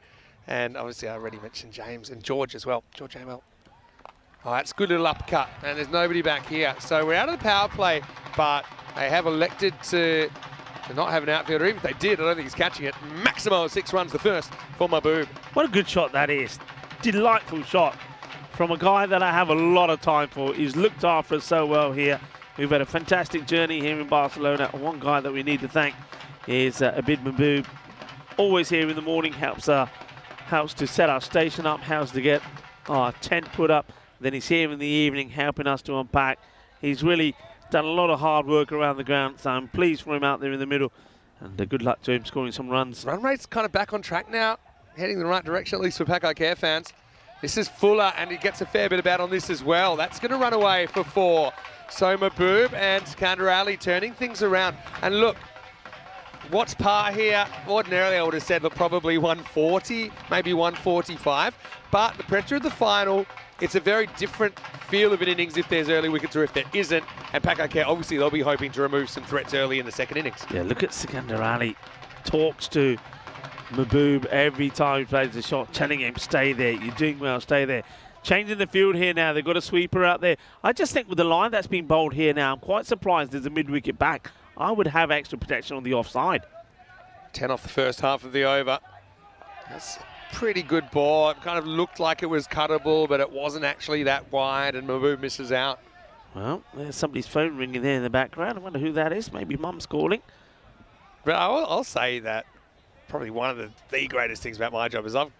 And obviously, I already mentioned James and George as well. George Amel. Oh, that's a good little uppercut. And there's nobody back here. So we're out of the power play, but they have elected to not have an outfielder. Even if they did, I don't think he's catching it. Maximo of 6 runs, the first for Mahboob. What a good shot that is. Delightful shot from a guy that I have a lot of time for. He's looked after us so well here. We've had a fantastic journey here in Barcelona. One guy that we need to thank is Abid Mahboob. Always here in the morning, helps to set our station up, helps to get our tent put up. Then he's here in the evening helping us to unpack. He's really done a lot of hard work around the ground, so I'm pleased for him out there in the middle. And good luck to him scoring some runs. Run rate's kind of back on track now, heading in the right direction, at least for Paka Care fans. This is Fuller, and he gets a fair bit of bat on this as well. That's going to run away for 4. So Mahboob and Sikandar Ali turning things around. And look, what's par here? Ordinarily, I would have said, look, probably 140, maybe 145. But the pressure of the final, it's a very different feel of an innings if there's early wickets or if there isn't. And Paka Care, obviously, they'll be hoping to remove some threats early in the second innings. Yeah, look at Sikandar Ali. Talks to Mahboob every time he plays the shot, telling him, stay there. You're doing well, stay there. Changing the field here now. They've got a sweeper out there. I just think with the line that's been bowled here now, I'm quite surprised there's a mid-wicket back. I would have extra protection on the offside. 10 off the first half of the over. That's a pretty good ball. It kind of looked like it was cuttable, but it wasn't actually that wide, and Mahbub misses out. Well, there's somebody's phone ringing there in the background. I wonder who that is. Maybe Mum's calling. But I'll say that probably one of the greatest things about my job is I've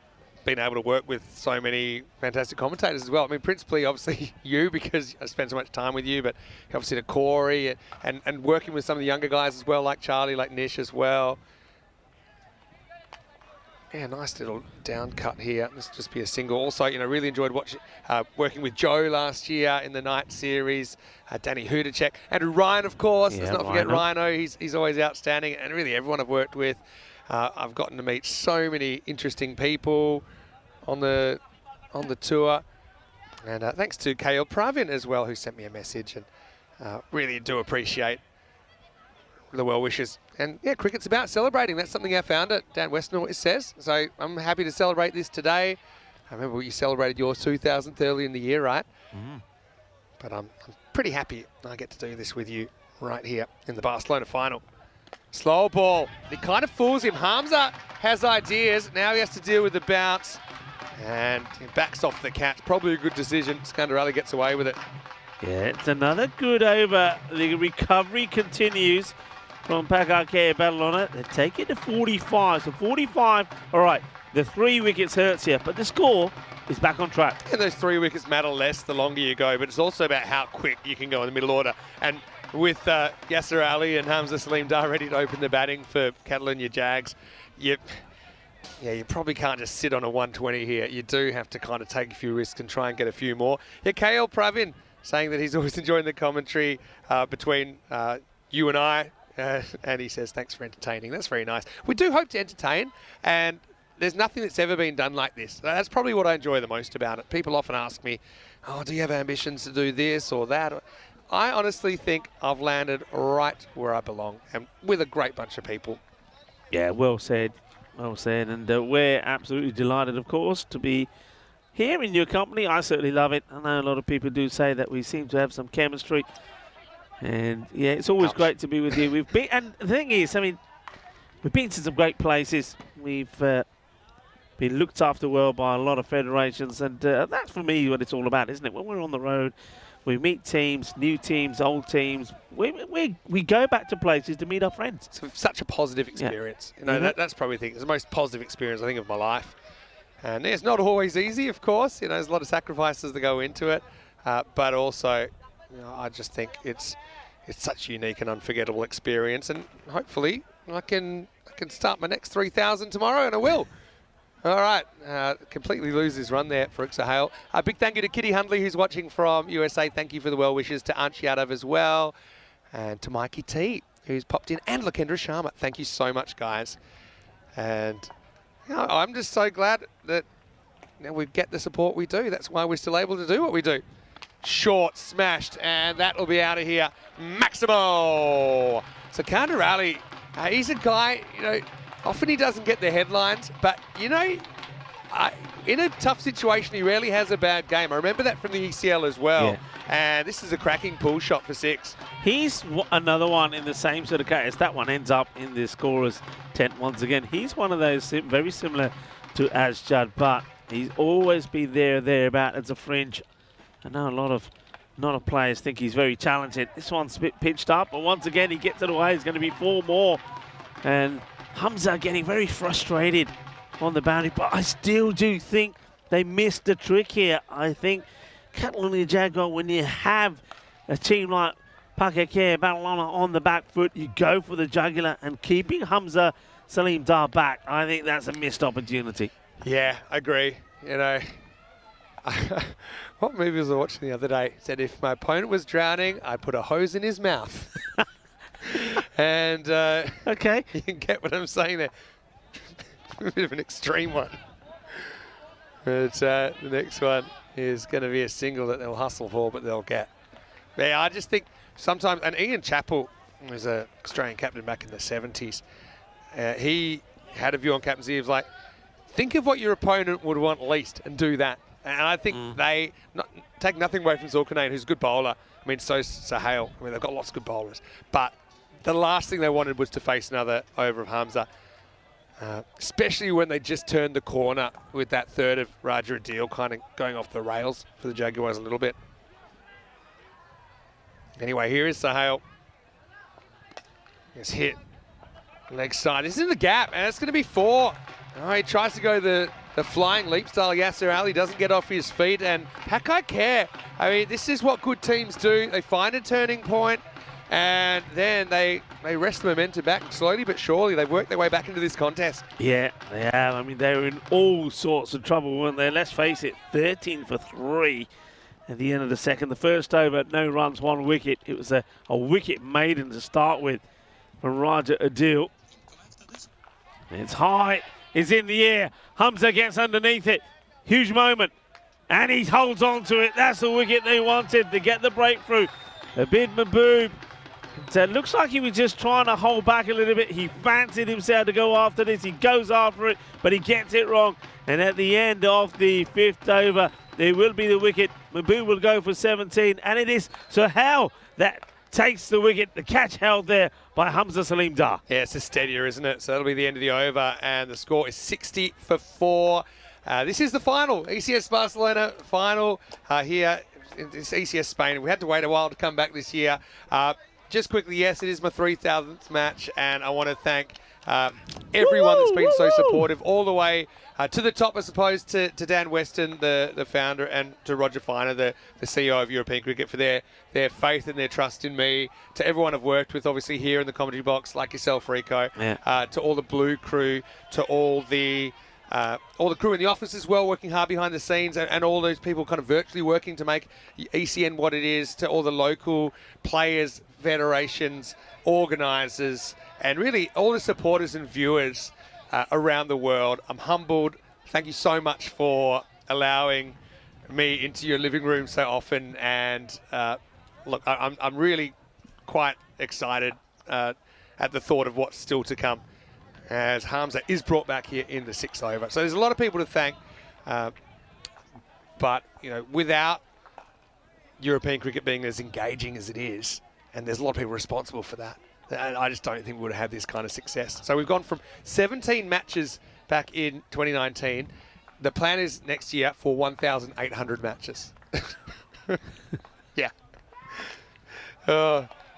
been able to work with so many fantastic commentators as well. I mean, principally, obviously, you, because I spend so much time with you, but obviously to Corey and working with some of the younger guys as well, like Charlie, like Nish as well. Yeah, nice little down cut here. This will just be a single. Also, really enjoyed working with Joe last year in the night series. Danny Hudacek. Andrew Ryan, of course. Yeah, Let's not forget Rhino. He's always outstanding. And really everyone I've worked with. I've gotten to meet so many interesting people on the tour. And thanks to Kale Pravin as well, who sent me a message. And really do appreciate the well wishes. And yeah, cricket's about celebrating. That's something our founder, Dan Weston, always says. So I'm happy to celebrate this today. I remember you celebrated your 2000th early in the year, right? Mm. But I'm pretty happy I get to do this with you right here in the Barcelona final. Slow ball. It kind of fools him. Hamza has ideas. Now he has to deal with the bounce. And he backs off the catch. Probably a good decision. Skandarali gets away with it. Yeah, it's another good over. The recovery continues from Paka Bon. They take it to 45. So 45, all right, the 3 wickets hurts here, but the score is back on track. And those 3 wickets matter less the longer you go, but it's also about how quick you can go in the middle order. And with Yasser Ali and Hamza Salim Dar ready to open the batting for Catalonia Jags, you probably can't just sit on a 120 here. You do have to kind of take a few risks and try and get a few more. Yeah, KL Pravin saying that he's always enjoying the commentary between you and I. And he says, thanks for entertaining. That's very nice. We do hope to entertain, and there's nothing that's ever been done like this. That's probably what I enjoy the most about it. People often ask me, oh, do you have ambitions to do this or that? I honestly think I've landed right where I belong, and with a great bunch of people. Yeah, well said. Well said. And we're absolutely delighted, of course, to be here in your company. I certainly love it. I know a lot of people do say that we seem to have some chemistry. And yeah, it's always great to be with you. We've been, and the thing is, I mean, we've been to some great places. We've been looked after well by a lot of federations, and that's for me what it's all about, isn't it? When we're on the road, we meet teams, new teams, old teams. We go back to places to meet our friends. It's such a positive experience. Yeah. That's probably the thing. It's the most positive experience I think of my life. And it's not always easy, of course. There's a lot of sacrifices that go into it, but also, I just think it's such a unique and unforgettable experience, and hopefully I can start my next 3,000 tomorrow, and I will. All right, completely lose his run there for Ixa Hale. A big thank you to Kitty Hundley, who's watching from USA. Thank you for the well wishes to Ansh Yadav as well, and to Mikey T, who's popped in, and Lakendra Sharma. Thank you so much, guys. And I'm just so glad that we get the support we do. That's why we're still able to do what we do. Short, smashed, and that will be out of here. Maximo! So Skandarali, he's a guy, often he doesn't get the headlines, but, in a tough situation, he rarely has a bad game. I remember that from the ECL as well. Yeah. And this is a cracking pull shot for 6. He's another one in the same sort of case. That one ends up in the scorer's tent once again. He's one of those very similar to Asjad, but he's always been thereabout as a fringe. I know a lot of players think he's very talented. This one's a bit pitched up, but once again he gets it away. It's going to be 4 more. And Hamza getting very frustrated on the boundary, but I still do think they missed the trick here. I think Catalonia Jaguar, when you have a team like Paka Bon on the back foot, you go for the jugular, and keeping Hamza Salim Dar back, I think that's a missed opportunity. Yeah, I agree. What movie was I watching the other day? It said if my opponent was drowning, I'd put a hose in his mouth. And okay, you can get what I'm saying there. A bit of an extreme one. But the next one is going to be a single that they'll hustle for, but they'll get. Yeah, I just think sometimes, and Ian Chappell was an Australian captain back in the 70s. He had a view on captaincy. He was like, think of what your opponent would want least and do that. And I think they take nothing away from Zulkarnain, who's a good bowler. I mean, so's Sahale. I mean, they've got lots of good bowlers. But the last thing they wanted was to face another over of Hamza. especially when they just turned the corner with that third of Raja Adil kind of going off the rails for the Jaguars a little bit. Anyway, here is Sahel. It's hit. Leg side. This is in the gap, and it's going to be 4. Oh, he tries to go the flying leap style. Yasser Ali doesn't get off his feet, and Paka care. I mean, this is what good teams do. They find a turning point, and then they wrest the momentum back. And slowly but surely, they've worked their way back into this contest. Yeah, they have. I mean, they were in all sorts of trouble, weren't they? Let's face it, 13 for 3 at the end of the second. The first over, no runs, 1 wicket. It was a wicket maiden to start with from Raja Adil. It's high. It's in the air. Hamza gets underneath it. Huge moment. And he holds on to it. That's the wicket they wanted to get the breakthrough. Abid Mahboob. It looks like he was just trying to hold back a little bit. He fancied himself to go after this. He goes after it, but he gets it wrong. And at the end of the 5th over, there will be the wicket. Mahboob will go for 17. And it is Sahel that takes the wicket. The catch held there by Hamza Salim Dar. Yeah, it's a steadier, isn't it? So that'll be the end of the over, and the score is 60 for 4. This is the final, ECS Barcelona final here. It's ECS Spain. We had to wait a while to come back this year. Just quickly, yes, it is my 3,000th match, and I want to thank everyone that's been so supportive all the way to the top, I suppose, to Dan Weston, the founder, and to Roger Finer, the CEO of European Cricket, for their faith and their trust in me. To everyone I've worked with, obviously, here in the commentary box, like yourself, Rico. Yeah. To all the Blue crew, to all the crew in the office as well, working hard behind the scenes, and all those people kind of virtually working to make ECN what it is, to all the local players, federations, organisers, and really all the supporters and viewers around the world. I'm humbled. Thank you so much for allowing me into your living room so often. And look, I'm really quite excited at the thought of what's still to come, as Hamza is brought back here in the 6th over. So there's a lot of people to thank, but you know, without European cricket being as engaging as it is, and there's a lot of people responsible for that, and I just don't think we would have had this kind of success. So we've gone from 17 matches back in 2019. The plan is next year for 1,800 matches. Yeah.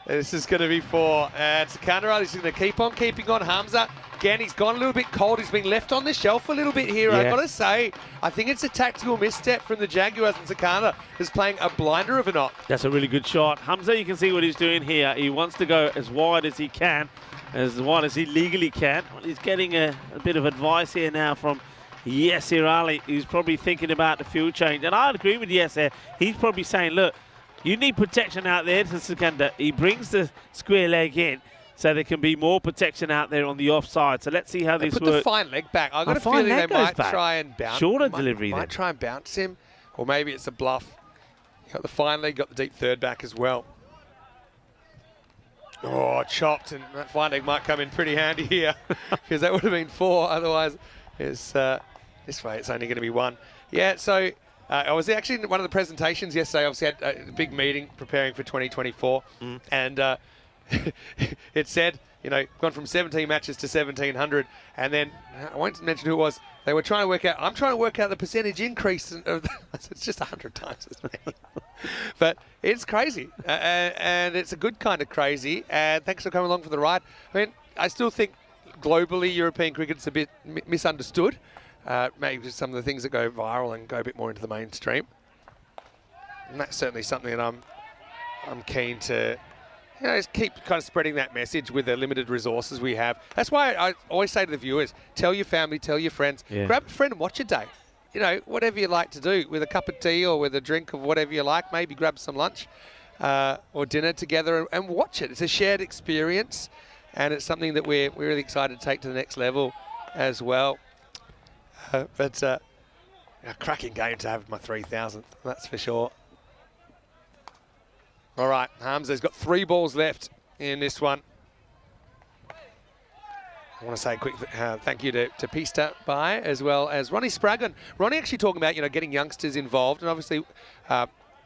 This is going to be 4. And Sikandar is going to keep on keeping on. Hamza, again, he's gone a little bit cold. He's been left on the shelf a little bit here. Yeah. I've got to say, I think it's a tactical misstep from the Jaguars, and Sikandar is playing a blinder of a knock. That's a really good shot. Hamza, you can see what he's doing here. He wants to go as wide as he can, as wide as he legally can. Well, he's getting a bit of advice here now from Yasser Ali, who's probably thinking about the field change. And I'd agree with Yasser. He's probably saying, look, you need protection out there to Sikandar. He brings the square leg in so there can be more protection out there on the offside. So let's see how this Put works. the fine leg back. I've got a feeling they might try and bounce. Shorter delivery might then. try and bounce him, or maybe it's a bluff. You got the fine leg, got the deep third back as well. Oh, chopped, and that fine leg might come in pretty handy here, because that would have been 4. Otherwise, it's, this way it's only going to be 1. Yeah, so I was actually in one of the presentations yesterday. Obviously had a big meeting preparing for 2024, and it said, you know, gone from 17 matches to 1,700, and then I won't mention who it was. They were trying to work out. I'm trying to work out the percentage increase. It's just 100 times as many, but it's crazy, and it's a good kind of crazy. And thanks for coming along for the ride. I mean, I still think globally European cricket's a bit misunderstood. Maybe just some of the things that go viral and go a bit more into the mainstream. And that's certainly something that I'm keen to, you know, just keep kind of spreading that message with the limited resources we have. That's why I always say to the viewers, tell your family, tell your friends, grab a friend and watch a day. You know, whatever you like to do, with a cup of tea or with a drink of whatever you like, maybe grab some lunch or dinner together and watch it. It's a shared experience, and it's something that we're really excited to take to the next level as well. But a cracking game to have my 3,000th, that's for sure. All right, Hamza's got 3 balls left in this one. I want to say a quick thank you to Pista Bai, as well as Ronnie Spraggan. Ronnie actually talking about, you know, getting youngsters involved, and obviously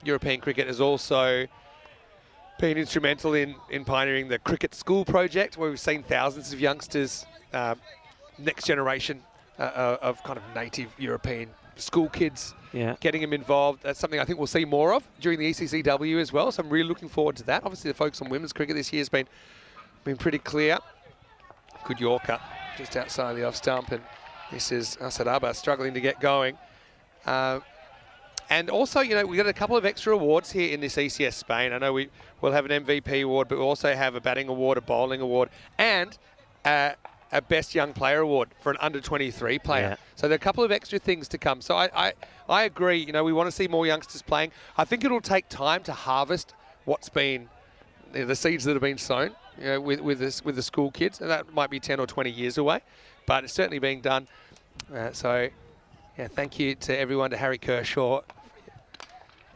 European cricket has also been instrumental in pioneering the Cricket School project, where we've seen thousands of youngsters next generation of kind of native European school kids, Yeah. getting them involved. That's something I think we'll see more of during the ECCW as well. So I'm really looking forward to that. Obviously, the focus on women's cricket this year has been pretty clear. Good Yorker just outside the off stump, and this is Asadaba struggling to get going. And also, you know, we've got a couple of extra awards here in this ECS Spain. I know we'll have an MVP award, but we'll also have a batting award, a bowling award, and a Best Young Player award for an under-23 player. Yeah. So there are a couple of extra things to come. So I agree, you know, we want to see more youngsters playing. I think it'll take time to harvest what's been, you know, the seeds that have been sown, you know, with the school kids, and that might be 10 or 20 years away, but it's certainly being done. So, yeah, thank you to everyone, to Harry Kershaw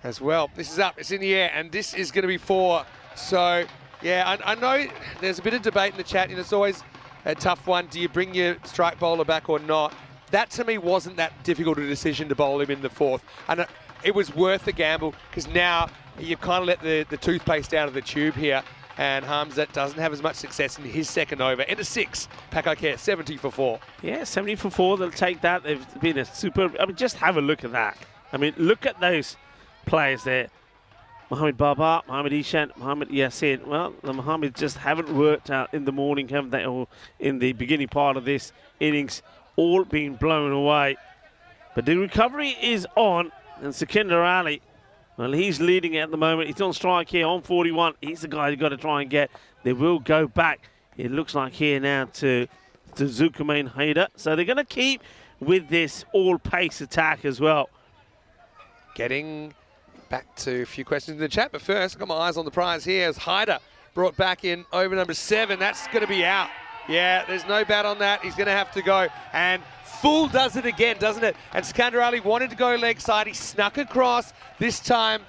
as well. This is up, it's in the air, and this is going to be 4. So, yeah, I know there's a bit of debate in the chat, and it's always a tough one. Do you bring your strike bowler back or not? That, to me, wasn't that difficult a decision to bowl him in the 4th. And it was worth the gamble, because now you've kind of let the toothpaste out of the tube here, and Hamza doesn't have as much success in his second over. Into 6, Paka 70 for 4. Yeah, 70 for 4. They'll take that. They've been a super. I mean, just have a look at that. I mean, look at those players there. Mohamed Baba, Mohamed Ishan, Mohamed Yassin. Well, the Mohamed just haven't worked out in the morning, haven't they? Or in the beginning part of this innings, all being blown away. But the recovery is on, and Sikander Ali, well, he's leading it at the moment. He's on strike here on 41. He's the guy you've got to try and get. They will go back, it looks like here now, to Zulkarnain Haider. So they're going to keep with this all-pace attack as well. Getting back to a few questions in the chat, but first, I've got my eyes on the prize here as Haider brought back in over number 7. That's going to be out. Yeah, there's no bat on that. He's going to have to go. And full does it again, doesn't it? And Sikander Ali wanted to go leg side. He snuck across. This time,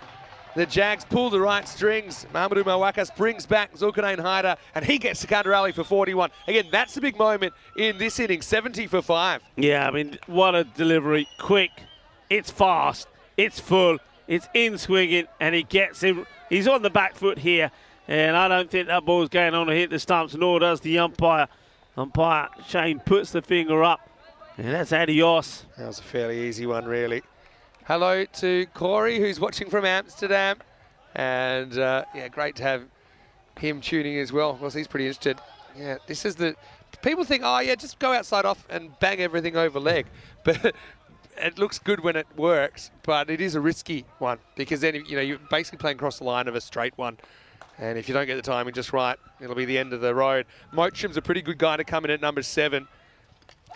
the Jags pull the right strings. Mahamadou Mawakas brings back Zulkarnain Haider, and he gets Sikander Ali for 41. Again, that's a big moment in this inning, 70 for 5. Yeah, I mean, what a delivery. Quick, it's fast, it's full, it's in swinging, and he gets him. He's on the back foot here, and I don't think that ball's going on to hit the stumps, nor does the umpire. Umpire Shane puts the finger up, and that's adios. That was a fairly easy one, really. Hello to Corey, who's watching from Amsterdam, and yeah, great to have him tuning as well. Of course, he's pretty interested. Yeah, this is the people think, oh yeah, just go outside off and bang everything over leg, but it looks good when it works, but it is a risky one, because then, you know, you're basically playing across the line of a straight one. And if you don't get the timing just right, it'll be the end of the road. Mocham's a pretty good guy to come in at number 7.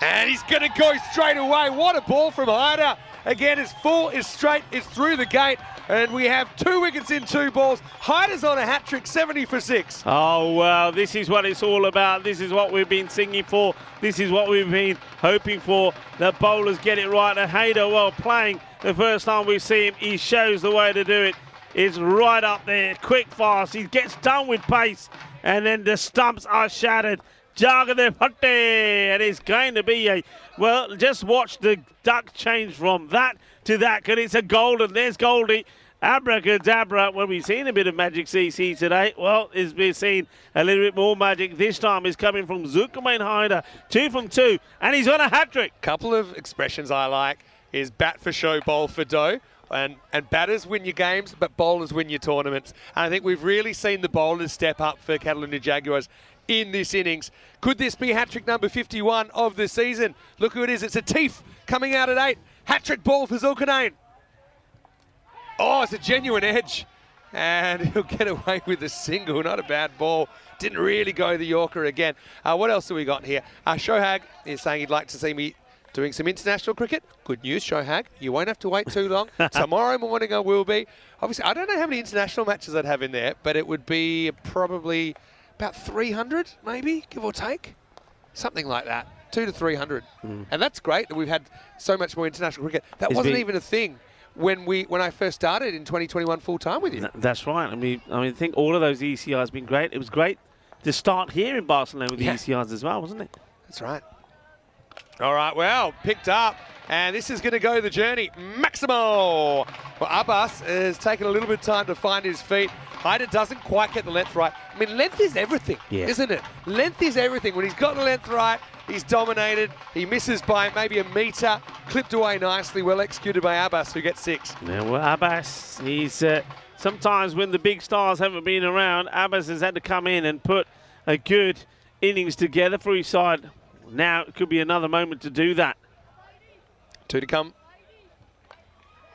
And he's going to go straight away. What a ball from Haider. Again, it's full, it's straight, it's through the gate. And we have 2 wickets in 2 balls. Haider's on a hat-trick, 70 for 6. Oh, wow, this is what it's all about. This is what we've been singing for. This is what we've been hoping for. The bowlers get it right. And Haider, well, playing the first time we see him, he shows the way to do it. It's right up there, quick, fast. He gets done with pace, and then the stumps are shattered. Jagade Pate, and it's going to be a, well, just watch the duck change from that to that, and it's a golden. There's Goldie. Abracadabra. When we've seen a bit of magic CC today, well, it's been seen a little bit more magic. This time is coming from Zulkarnain Haider, 2 from 2, and he's on a hat-trick. Couple of expressions I like is bat for show, bowl for dough. And batters win your games, but bowlers win your tournaments. And I think we've really seen the bowlers step up for Catalunya Jaguars in this innings. Could this be hat-trick number 51 of the season? Look who it is. It's a Teef coming out at 8. Hat-trick ball for Zulkarnain. Oh, it's a genuine edge. And he'll get away with a single. Not a bad ball. Didn't really go the Yorker again. What else have we got here? Shohag is saying he'd like to see me doing some international cricket. Good news, Shohag. You won't have to wait too long. Tomorrow morning I will be. Obviously, I don't know how many international matches I'd have in there, but it would be probably about 300, maybe, give or take. Something like that. 200 to 300. And that's great that we've had so much more international cricket. That wasn't even a thing when I first started in 2021 full-time with you. That's right. I mean, I think all of those ECRs have been great. It was great to start here in Barcelona with the ECRs as well, wasn't it? That's right. All right, well, picked up, and this is going to go the journey. Maximo! Well, Abbas has taken a little bit of time to find his feet. Haider doesn't quite get the length right. I mean, length is everything, isn't it? Length is everything. When he's got the length right, He's dominated. He misses by maybe a metre. Clipped away nicely. Well executed by Abbas, who gets 6. Yeah, well, Abbas, he's sometimes when the big stars haven't been around, Abbas has had to come in and put a good innings together for his side. Now it could be another moment to do that. 2 to come.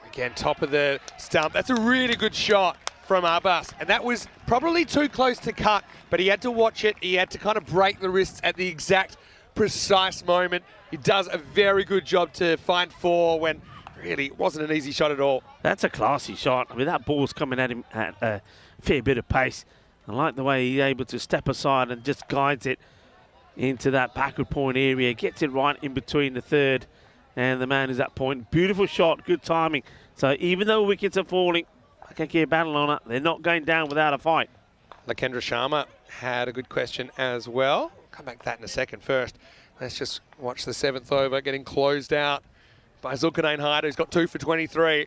Again, top of the stump. That's a really good shot from Abbas. And that was probably too close to cut, but he had to watch it. He had to kind of break the wrists at the exact precise moment. He does a very good job to find 4 when really it wasn't an easy shot at all. That's a classy shot. I mean, that ball's coming at him at a fair bit of pace. I like the way he's able to step aside and just guides it into that backward point area. Gets it right in between the third and the man is at point. Beautiful shot, good timing. So even though wickets are falling, I can keep battling on it. They're not going down without a fight. Lakendra Sharma had a good question as well. Come back to that in a second. First, let's just watch the 7th over getting closed out by Zulkarnain Haider, who's got 2 for 23.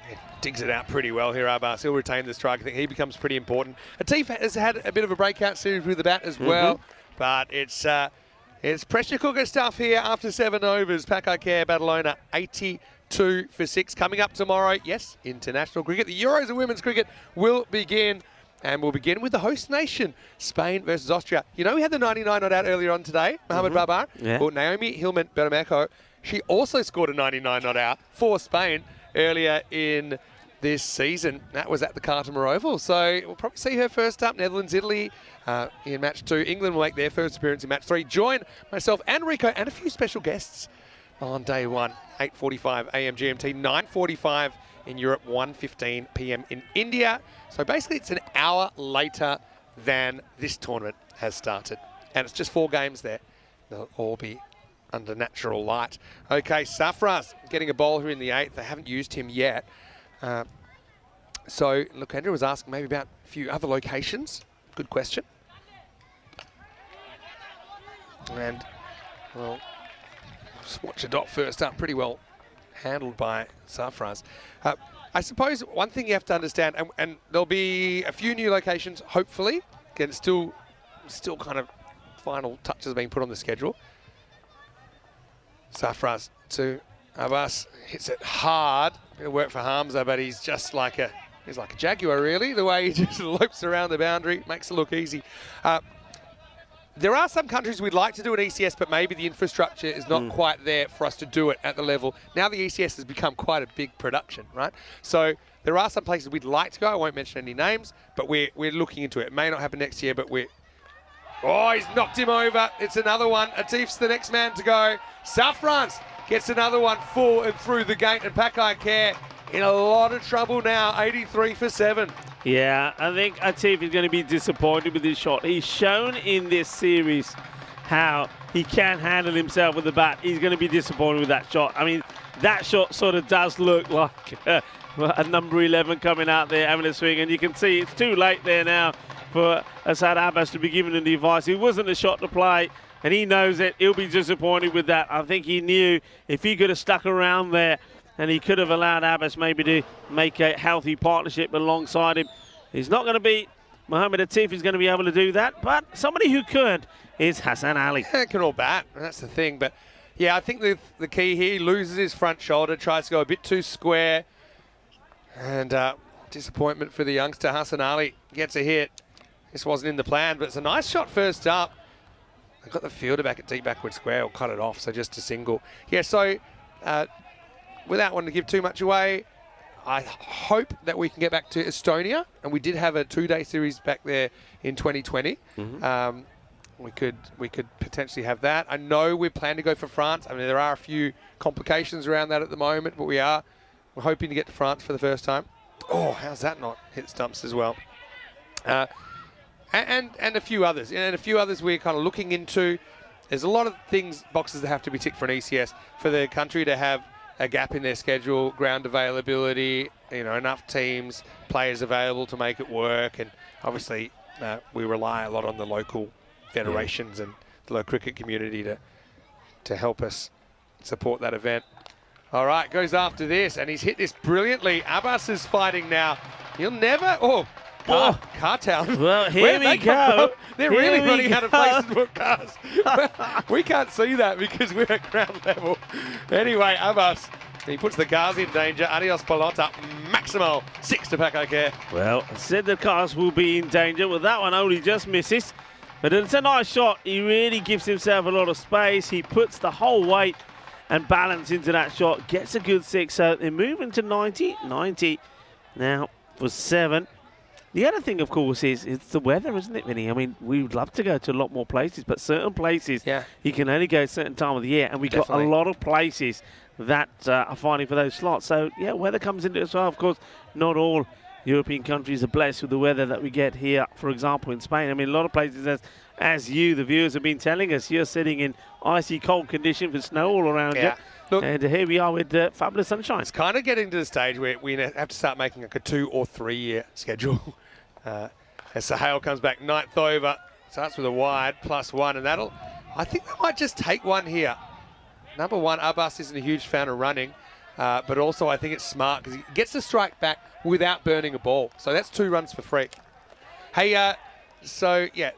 He digs it out pretty well here, Abbas. He'll retain the strike. I think he becomes pretty important. Atif has had a bit of a breakout series with the bat as well, but it's pressure cooker stuff here after 7 overs. Paka Badalona 82 for 6. Coming up tomorrow, yes, international cricket. The Euros of women's cricket will begin. And we'll begin with the host nation, Spain versus Austria. You know, we had the 99 not out earlier on today, Mohamed Babar. Yeah. Well, Naomi Hillman Bermejo, she also scored a 99 not out for Spain earlier in this season. That was at the Carter Oval. So we'll probably see her first up. Netherlands, Italy in match 2. England will make their first appearance in match 3. Join myself and Rico and a few special guests on day 1, 8:45 a.m. GMT, 9:45 in Europe, 1:15 p.m. in India. So basically it's an hour later than this tournament has started. And it's just 4 games there. They'll all be under natural light. Okay, Safraz getting a bowl here in the 8th. They haven't used him yet. So Lakendra was asking maybe about a few other locations. Good question. And, well, Swatch a dot first up, pretty well handled by Safraz. I suppose one thing you have to understand, and there'll be a few new locations, hopefully. Again, it's still kind of final touches being put on the schedule. Safraz to Abbas, hits it hard. It'll work for Hamza, but he's just like a Jaguar, really. The way he just lopes around the boundary makes it look easy. There are some countries we'd like to do an ECS, but maybe the infrastructure is not quite there for us to do it at the level. Now the ECS has become quite a big production, right? So there are some places we'd like to go. I won't mention any names, but we're looking into it. It may not happen next year, but we're... Oh, he's knocked him over. It's another one. Atif's the next man to go. South France gets another one full and through the gate, and Pakai Care in a lot of trouble now, 83 for 7. Yeah, I think Atif is going to be disappointed with this shot. He's shown in this series how he can handle himself with the bat. He's going to be disappointed with that shot. I mean, that shot sort of does look like a number 11 coming out there having a swing, and you can see it's too late there now for Asad Abbas to be given the advice. It wasn't a shot to play, and he knows it. He'll be disappointed with that. I think he knew if he could have stuck around there, and he could have allowed Abbas maybe to make a healthy partnership alongside him. He's not going to be, Mohamed Atif is going to be able to do that, but somebody who could is Hassan Ali. Yeah, can all bat, that's the thing. But yeah, I think the key here, he loses his front shoulder, tries to go a bit too square. And disappointment for the youngster. Hassan Ali gets a hit. This wasn't in the plan, but it's a nice shot first up. They've got the fielder back at deep backward square, or cut it off, so just a single. Yeah, so... without wanting to give too much away, I hope that we can get back to Estonia, and we did have a 2-day series back there in 2020. We could potentially have that. I know we plan to go for France. I mean, there are a few complications around that at the moment, but we're hoping to get to France for the first time. Oh, how's that not hit stumps as well? And a few others, and a few others we're kind of looking into. There's a lot of boxes that have to be ticked for an ECS for the country to have a gap in their schedule, ground availability, enough teams, players available to make it work. And obviously we rely a lot on the local federations and the local cricket community to help us support that event. All right, goes after this, and he's hit this brilliantly. Abbas is fighting now. He'll never... Oh, Car Town. Well, here Where'd we they come go. from? They're Here really we running out of go. places to put cars. We can't see that because we're at ground level. Anyway, Abbas, he puts the cars in danger. Adios Pelota, Maximo, 6 to Paka Care. Well, I said the cars will be in danger. Well, that one only just misses. But it's a nice shot. He really gives himself a lot of space. He puts the whole weight and balance into that shot. Gets a good 6. So they're moving to 90. 90 now for 7. The other thing, of course, is it's the weather, isn't it, Vinny? I mean, we would love to go to a lot more places, but certain places you can only go a certain time of the year. And we've got a lot of places that are fighting for those slots. So, yeah, weather comes into it as well. Of course, not all European countries are blessed with the weather that we get here, for example, in Spain. I mean, a lot of places, as you, the viewers, have been telling us, you're sitting in icy cold conditions with snow all around you. Look, and here we are with fabulous sunshine. It's kind of getting to the stage where we have to start making like a 2 or 3 year schedule. As Sahel comes back, 9th over, starts with a wide, +1, and I think they might just take one here. Number 1, Abbas isn't a huge fan of running. But also I think it's smart because he gets the strike back without burning a ball. So that's 2 runs for free. Hey, so yeah,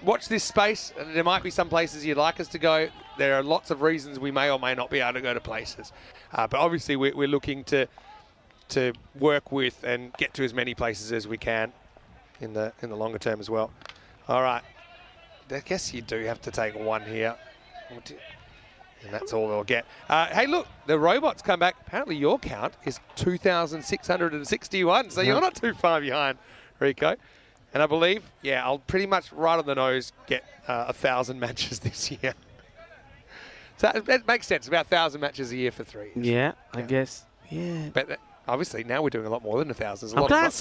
watch this space. There might be some places you'd like us to go. There are lots of reasons we may or may not be able to go to places. But obviously we're looking to work with and get to as many places as we can in the longer term as well. All right. I guess you do have to take 1 here. And that's all they'll get. Hey, look, the robots come back. Apparently your count is 2,661, so you're not too far behind, Rico. And I believe, I'll pretty much right on the nose get 1,000 matches this year. So that makes sense, about 1,000 matches a year for 3 years. Yeah, I guess. Yeah. But obviously now we're doing a lot more than 1,000.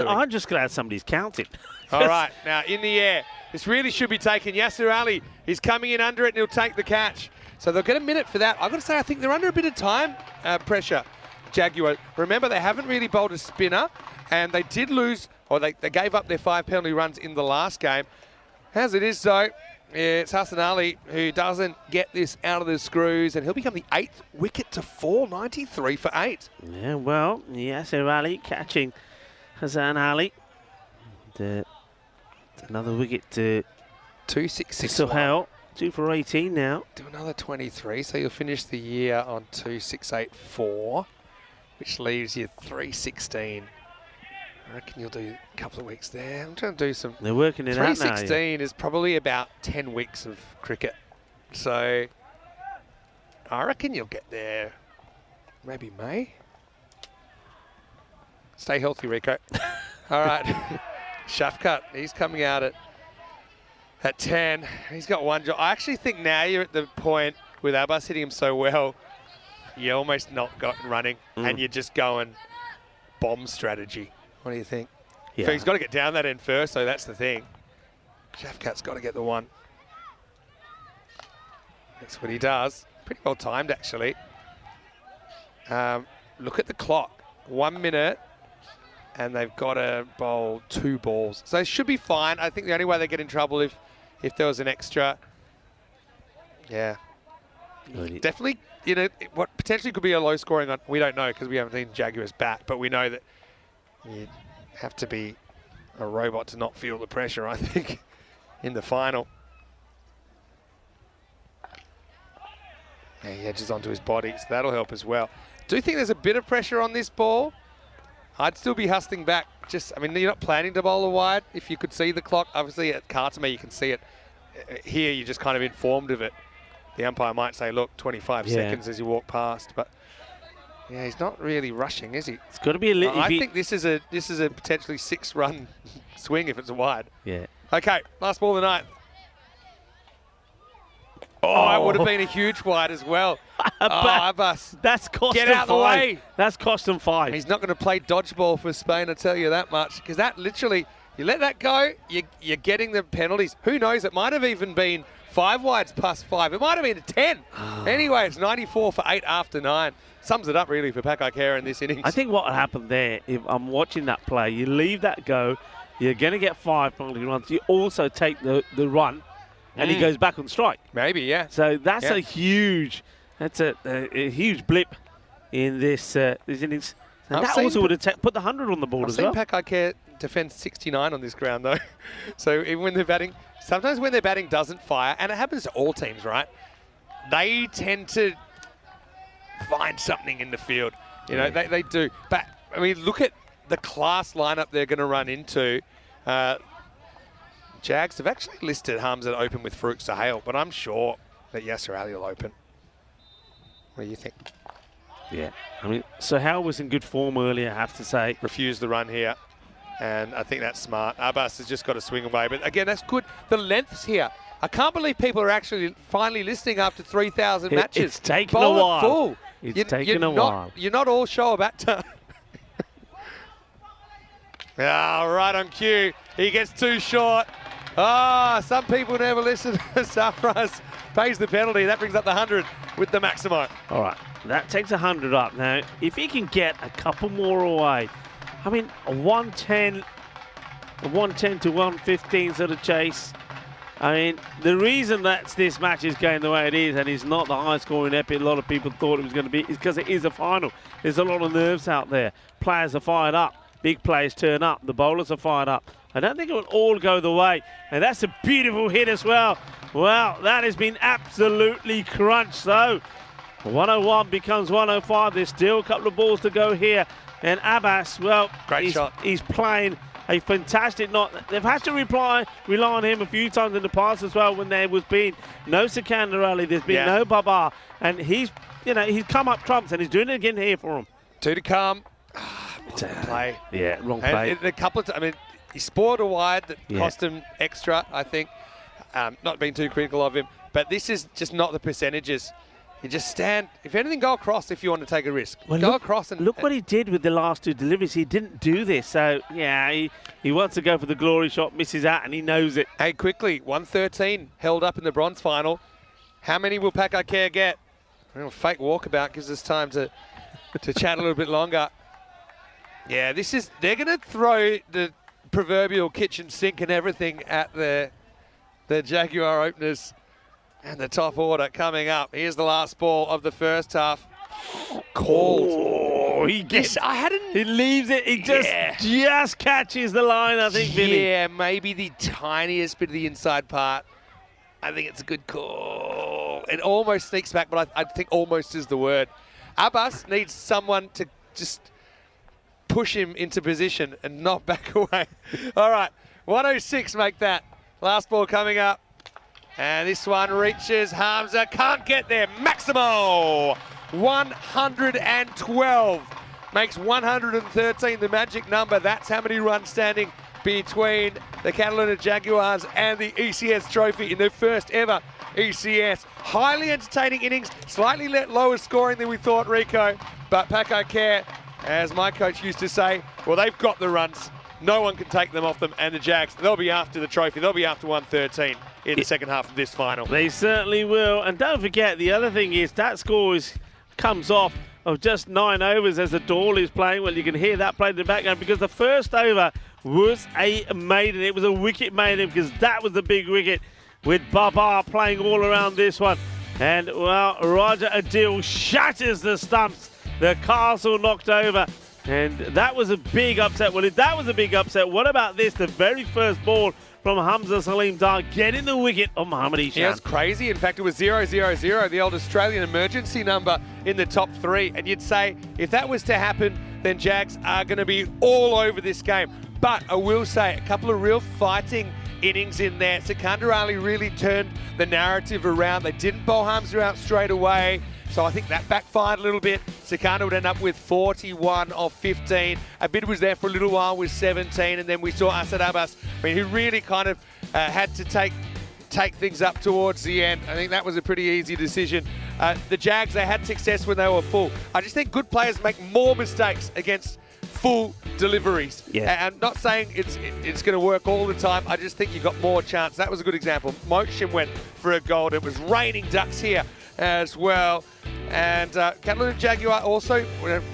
I'm just glad somebody's counting. All right, now in the air. This really should be taken. Yasser Ali is coming in under it and he'll take the catch. So they'll get a minute for that. I've got to say, I think they're under a bit of time pressure, Jaguars. Remember, they haven't really bowled a spinner, and they did lose, or they gave up their 5 penalty runs in the last game. As it is, though, it's Hassan Ali who doesn't get this out of the screws, and he'll become the 8th wicket to fall, 93 for 8. Yeah, well, Yasser Ali catching Hassan Ali. Another wicket to 266. Sohail. 2 for 18 now. Do another 23, so you'll finish the year on 2,684, which leaves you 316. I reckon you'll do a couple of weeks there. I'm trying to do some. They're working it out now. 316 is probably about 10 weeks of cricket. So I reckon you'll get there maybe May. Stay healthy, Rico. All right. Shafkat, he's coming out at 10. He's got 1 job. I actually think now you're at the point with Abbas hitting him so well, you almost not got running and you're just going bomb strategy. What do you think? Yeah. So he's got to get down that end first, so that's the thing. Shafkat's got to get the 1. That's what he does. Pretty well timed, actually. Look at the clock. 1 minute. And they've got to bowl 2 balls. So it should be fine. I think the only way they get in trouble if there was an extra. Yeah. Definitely, what potentially could be a low scoring on, we don't know because we haven't seen Jaguars bat, but we know that you have to be a robot to not feel the pressure, I think, in the final. Yeah, he edges onto his body, so that'll help as well. Do you think there's a bit of pressure on this ball? I'd still be hustling back. You're not planning to bowl a wide. If you could see the clock, obviously at Kartame you can see it. Here you're just kind of informed of it. The umpire might say, look, 25 seconds as you walk past, but yeah, he's not really rushing, is he? It's got to be a little. I think this is a potentially 6-run swing if it's a wide. Yeah. Okay, last ball of the night. Oh, it would have been a huge wide as well. Abbas. That's cost Get them out 5. the way. That's cost them 5. He's not going to play dodgeball for Spain, I tell you that much. Because that literally, you let that go, you're getting the penalties. Who knows? It might have even been 5 wides plus 5. It might have been a 10. Anyway, it's 94 for 8 after 9. Sums it up really for Paka Care in this innings. I think what happened there, if I'm watching that play, you leave that go, you're going to get 5 penalty runs. You also take the run, and he goes back on strike. Maybe, yeah. So that's a huge blip in this innings. And that also would have put the 100 on the board as well. I've seen Paka Care defend 69 on this ground, though. So even when they're batting, sometimes when their batting doesn't fire, and it happens to all teams, right? They tend to find something in the field. You know, they do. But, I mean, look at the class lineup they're going to run into. Jags have actually listed Hamza to open with Farouk Sahel, but I'm sure that Yasser Ali will open. What do you think? Yeah, I mean, Sahel was in good form earlier, I have to say. Refused the run here, and I think that's smart. Abbas has just got to swing away, but again, that's good. The length's here. I can't believe people are actually finally listening after 3,000 matches. It's taken a while. Full. It's taken a while. You're not all show about to. Right on cue. He gets too short. Some people never listen. Sarfraz pays the penalty. That brings up the 100 with the Maximo. All right, that takes 100 up. Now, if he can get a couple more away, I mean, a 110 to 115 sort of chase. I mean, the reason that this match is going the way it is and it's not the high-scoring epic a lot of people thought it was going to be is because it is a final. There's a lot of nerves out there. Players are fired up. Big players turn up. The bowlers are fired up. I don't think it will all go the way. And that's a beautiful hit as well. Well, that has been absolutely crunched. So 101 becomes 105. There's still a couple of balls to go here. And Abbas, well, great shot. He's playing a fantastic knot. They've had to rely on him a few times in the past as well when there was been no Sikandar Ali, there's been no Babar. And he's come up trumps and he's doing it again here for him. 2 to come. Play. Yeah, wrong play. And a couple of I mean, he spoiled a wide that cost him extra, I think. Not being too critical of him, but this is just not the percentages. You just stand. If anything, go across if you want to take a risk. Well, go across and look what he did with the last two deliveries. He didn't do this, so yeah, he wants to go for the glory shot, misses out, and he knows it. Hey, quickly, 113 held up in the bronze final. How many will Paka get? Fake walkabout gives us time to chat a little bit longer. Yeah, they're going to throw the proverbial kitchen sink and everything at the Jaguar openers and the top order coming up. Here's the last ball of the first half. Called. Oh, he gets. I hadn't. He leaves it. He just catches the line, I think, Billy. Yeah, maybe the tiniest bit of the inside part. I think it's a good call. It almost sneaks back, but I think almost is the word. Abbas needs someone to just push him into position and not back away. All right, 106 make that. Last ball coming up. And this one reaches Hamza, can't get there. Maximo, 112. Makes 113 the magic number. That's how many runs standing between the Catalina Jaguars and the ECS trophy in their first ever ECS. Highly entertaining innings, slightly lower scoring than we thought, Rico. But Paka Care, as my coach used to say, well, they've got the runs. No one can take them off them. And the Jags, they'll be after the trophy. They'll be after 113 in the second half of this final. They certainly will. And don't forget, the other thing is that score comes off of just 9 overs as the Dawl is playing. Well, you can hear that played in the background because the first over was a maiden. It was a wicket maiden because that was the big wicket with Babar playing all around this one. And, well, Raja Adil shatters the stumps. The castle knocked over. And that was a big upset. Well, if that was a big upset, what about this? The very first ball from Hamza Salim Dar getting the wicket of Mohammad Ishan. Yeah, it's crazy. In fact, it was 0-0-0, the old Australian emergency number in the top 3. And you'd say, if that was to happen, then Jags are going to be all over this game. But I will say, a couple of real fighting innings in there. Sikandar Ali really turned the narrative around. They didn't bowl Hamza out straight away. So I think that backfired a little bit. Sikandar would end up with 41 of 15. Abid was there for a little while with 17, and then we saw Asad Abbas, who really kind of had to take things up towards the end. I think that was a pretty easy decision. The Jags, they had success when they were full. I just think good players make more mistakes against full deliveries. Yeah. And I'm not saying it's going to work all the time. I just think you got more chance. That was a good example. Motion went for a gold. It was raining ducks here as well. And Catalina Jaguar also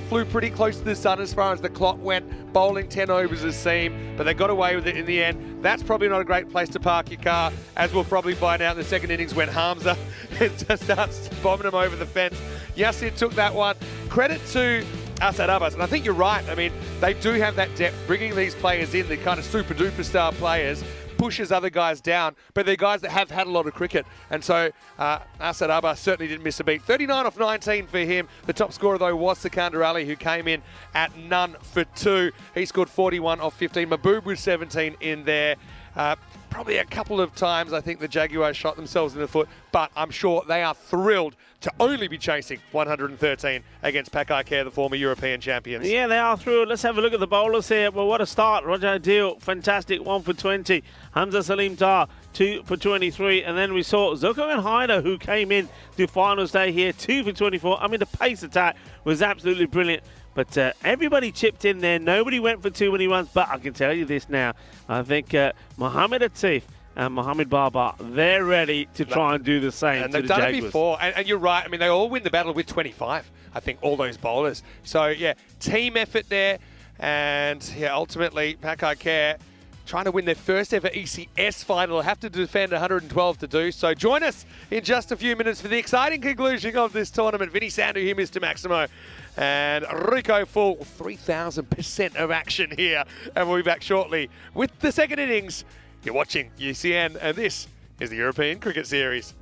flew pretty close to the sun as far as the clock went, bowling 10 overs a seam, but they got away with it in the end. That's probably not a great place to park your car, as we'll probably find out in the second innings when Hamza starts bombing them over the fence. Yasir took that one. Credit to Asad Abbas, and I think you're right. I mean, they do have that depth. Bringing these players in, the kind of super duper star players, pushes other guys down, but they're guys that have had a lot of cricket. And so Asad Abba certainly didn't miss a beat. 39 off 19 for him. The top scorer, though, was Sikandar Ali, who came in at none for 2. He scored 41 off 15. Mahbub was 17 in there. Probably a couple of times I think the Jaguars shot themselves in the foot, but I'm sure they are thrilled to only be chasing 113 against Paka Bon, the former European champions. Yeah, they are through. Let's have a look at the bowlers here. Well, what a start. Roger Adil, fantastic, 1 for 20. Hamza Salim Dar, 2 for 23. And then we saw Zuko and Haider, who came in to finals day here, 2 for 24. I mean, the pace attack was absolutely brilliant. But everybody chipped in there. Nobody went for too many runs. But I can tell you this now. I think Mohamed Atif and Mohamed Baba, they're ready to try and do the same and to they've the done Jaguars. it before. And you're right. I mean, they all win the battle with 25, I think, all those bowlers. So, yeah, team effort there. And, yeah, ultimately, Paka Bon trying to win their first ever ECS final. They'll have to defend 112 to do so. Join us in just a few minutes for the exciting conclusion of this tournament. Vinny Sandhu here, Mr. Maximo. And Rico full 3,000% of action here. And we'll be back shortly with the second innings. You're watching UCN, and this is the European Cricket Series.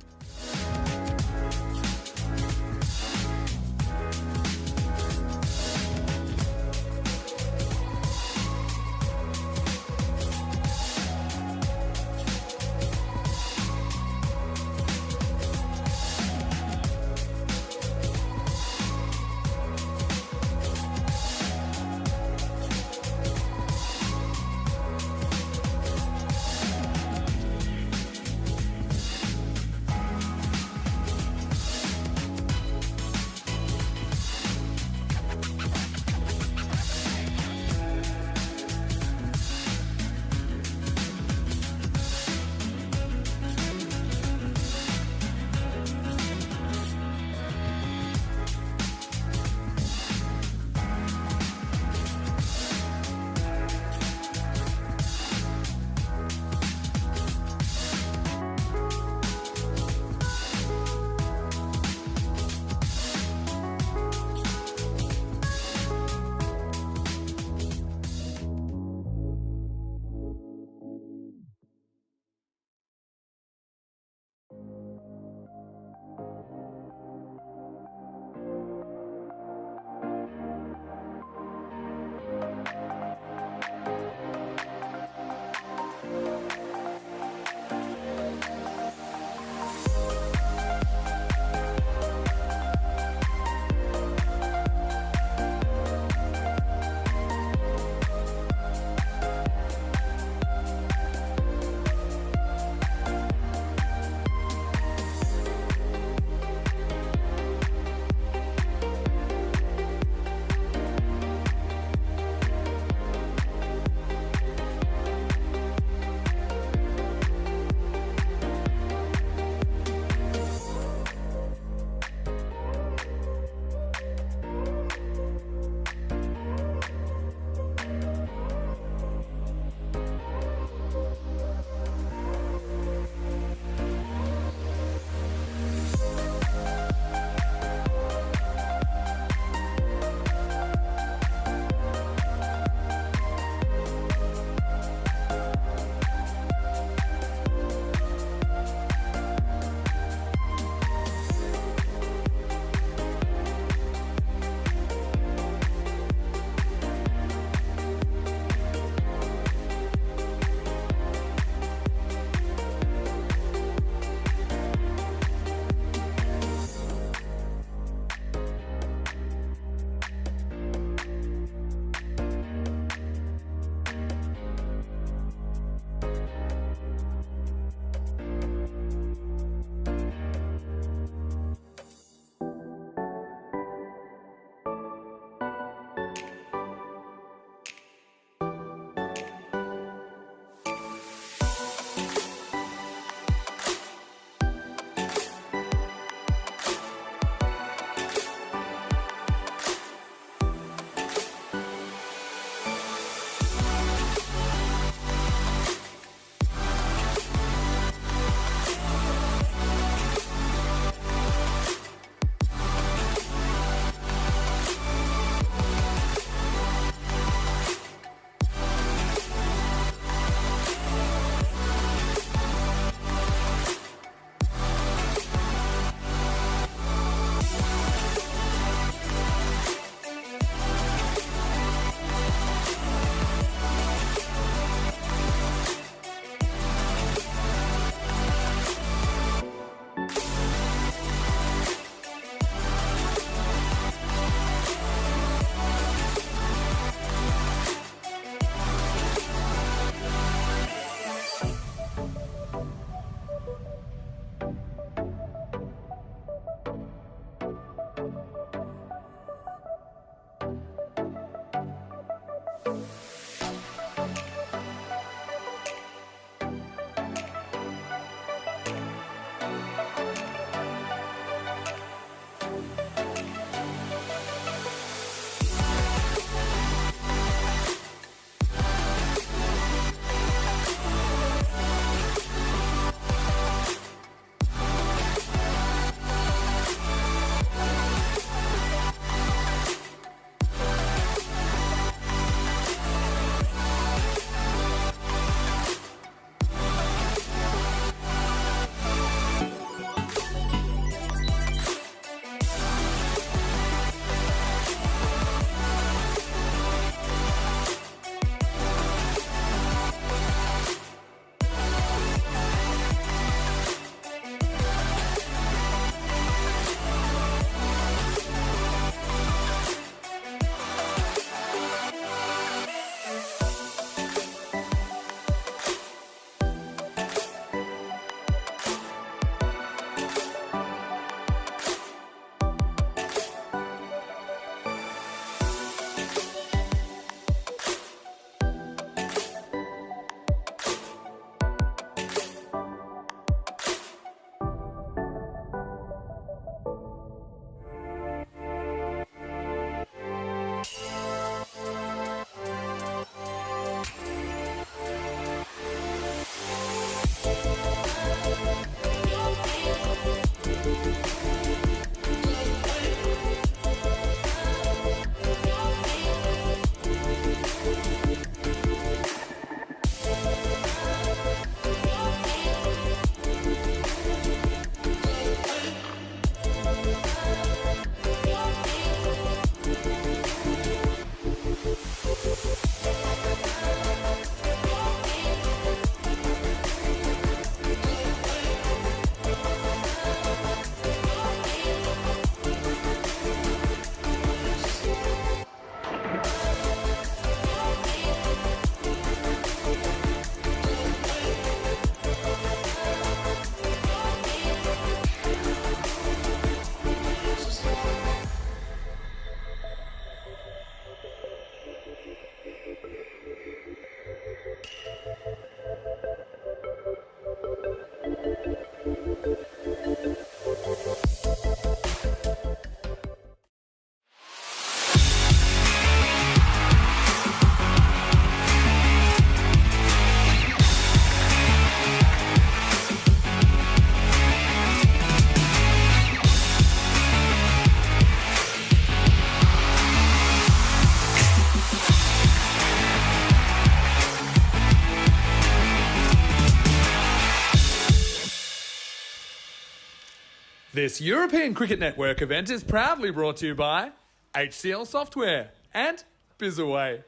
This European Cricket Network event is proudly brought to you by HCL Software and Bizaway.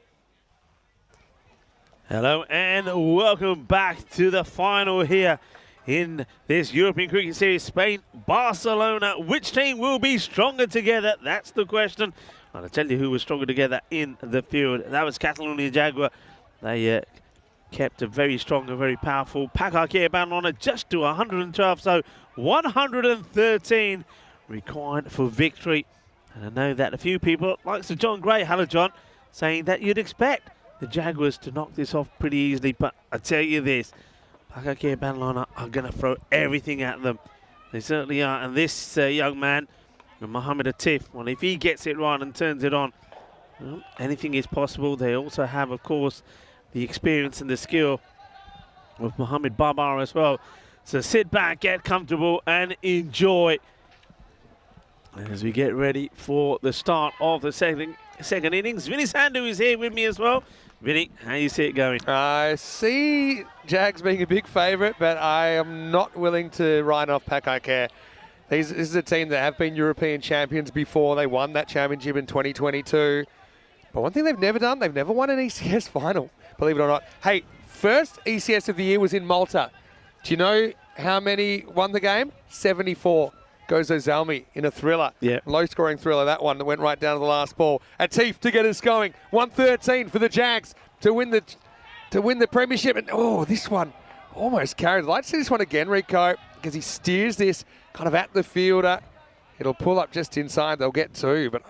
Hello and welcome back to the final here in this European Cricket Series, Spain, Barcelona. Which team will be stronger together? That's the question. I'll tell you who was stronger together in the field. That was Catalonia Jaguar. They kept a very strong and very powerful Paka Bon on it just to 112, so 113 required for victory. And I know that a few people, like Sir John Gray, hello John, saying that you'd expect the Jaguars to knock this off pretty easily, but I tell you this, Paka Bon are going to throw everything at them. They certainly are, and this young man, Mohamed Atif, well, if he gets it right and turns it on, well, anything is possible. They also have, of course, the experience and the skill of Mohamed Babar as well. So sit back, get comfortable, and enjoy as we get ready for the start of the second innings. Vinny Sandhu is here with me as well. Vinny, how you see it going? I see Jags being a big favourite, but I am not willing to write off Paka. This is a team that have been European champions before. They won that championship in 2022. But one thing they've never done, they've never won an ECS final, believe it or not. Hey, first ECS of the year was in Malta. Do you know how many won the game? 74. Goes Ozalmi in a thriller. Yeah. Low-scoring thriller, that one that went right down to the last ball. Atif to get us going. 113 for the Jags to win the premiership. And oh, this one almost carried. I'd like to see this one again, Rico, because he steers this kind of at the fielder. It'll pull up just inside. They'll get 2, but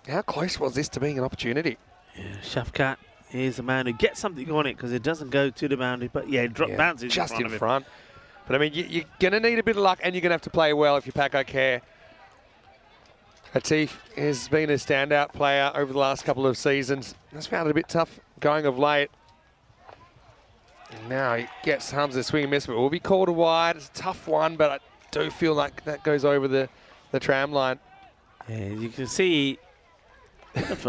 how close was this to being an opportunity? Yeah, Shafkat is the man who gets something on it because it doesn't go to the boundary. But yeah, bounces just in in front. But I mean, you're going to need a bit of luck, and you're going to have to play well if you're Paka Care. Atif has been a standout player over the last couple of seasons. Has found it a bit tough going of late. And now he gets Hamza swing and miss, but will be called a wide. It's a tough one, but I do feel like that goes over the tram line. Yeah, you can see,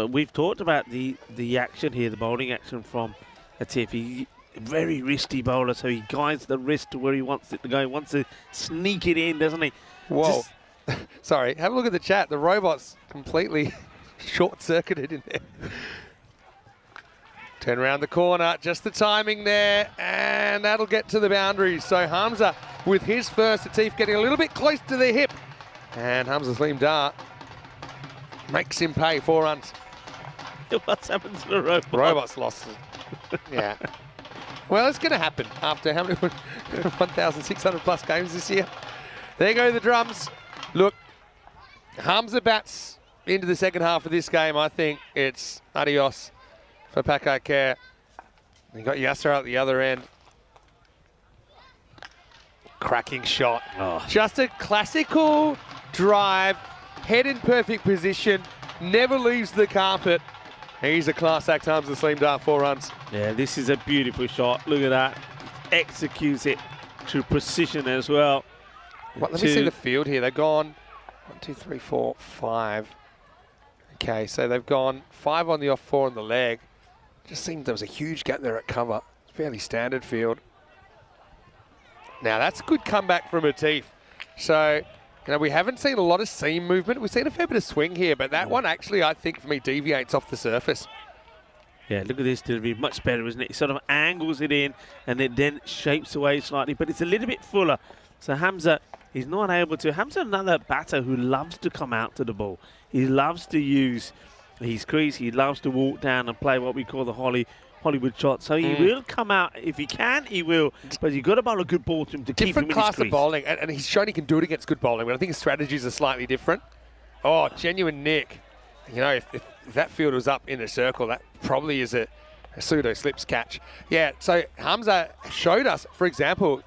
we've talked about the action here, the bowling action from Atif. He's a very wristy bowler, so he guides the wrist to where he wants it to go. He wants to sneak it in, doesn't he? Whoa. Sorry, have a look at the chat. The robot's completely short-circuited in there. Turn around the corner, just the timing there, and that'll get to the boundary. So Hamza with his first, Atif getting a little bit close to the hip. And Hamza Saleem Dar makes him pay 4 runs. What's happened to the robot? The robot's lost it. Yeah. Well, it's going to happen after how many 1,600 plus games this year. There go the drums. Look, Hamza bats into the second half of this game. I think it's adios for Paka Care. You got Yasser at the other end. Cracking shot. Oh. Just a classical drive, head in perfect position, never leaves the carpet. He's a class act. Hamza Saleem Dar, 4 runs. Yeah, this is a beautiful shot. Look at that. Executes it to precision as well. Let me see the field here. They've gone 1, 2, 3, 4, 5. Okay, so they've gone 5 on the off, 4 on the leg. Just seemed there was a huge gap there at cover. Fairly standard field. Now that's a good comeback from Atif. So, we haven't seen a lot of seam movement. We've seen a fair bit of swing here, but that one actually, I think, for me, deviates off the surface. Yeah, look at this delivery. Much better, isn't it? He sort of angles it in and it then shapes away slightly, but it's a little bit fuller. So Hamza, he's not able to. Hamza, another batter who loves to come out to the ball. He loves to use his crease. He loves to walk down and play what we call the Hollywood shot. So he will come out. If he can, he will. But you've got to bowl a good ball to him to keep him in his crease. Different class of bowling, and he's shown he can do it against good bowling, but I think his strategies are slightly different. Oh, genuine nick. If that field was up in a circle, that probably is a pseudo slips catch. Yeah, so Hamza showed us, for example,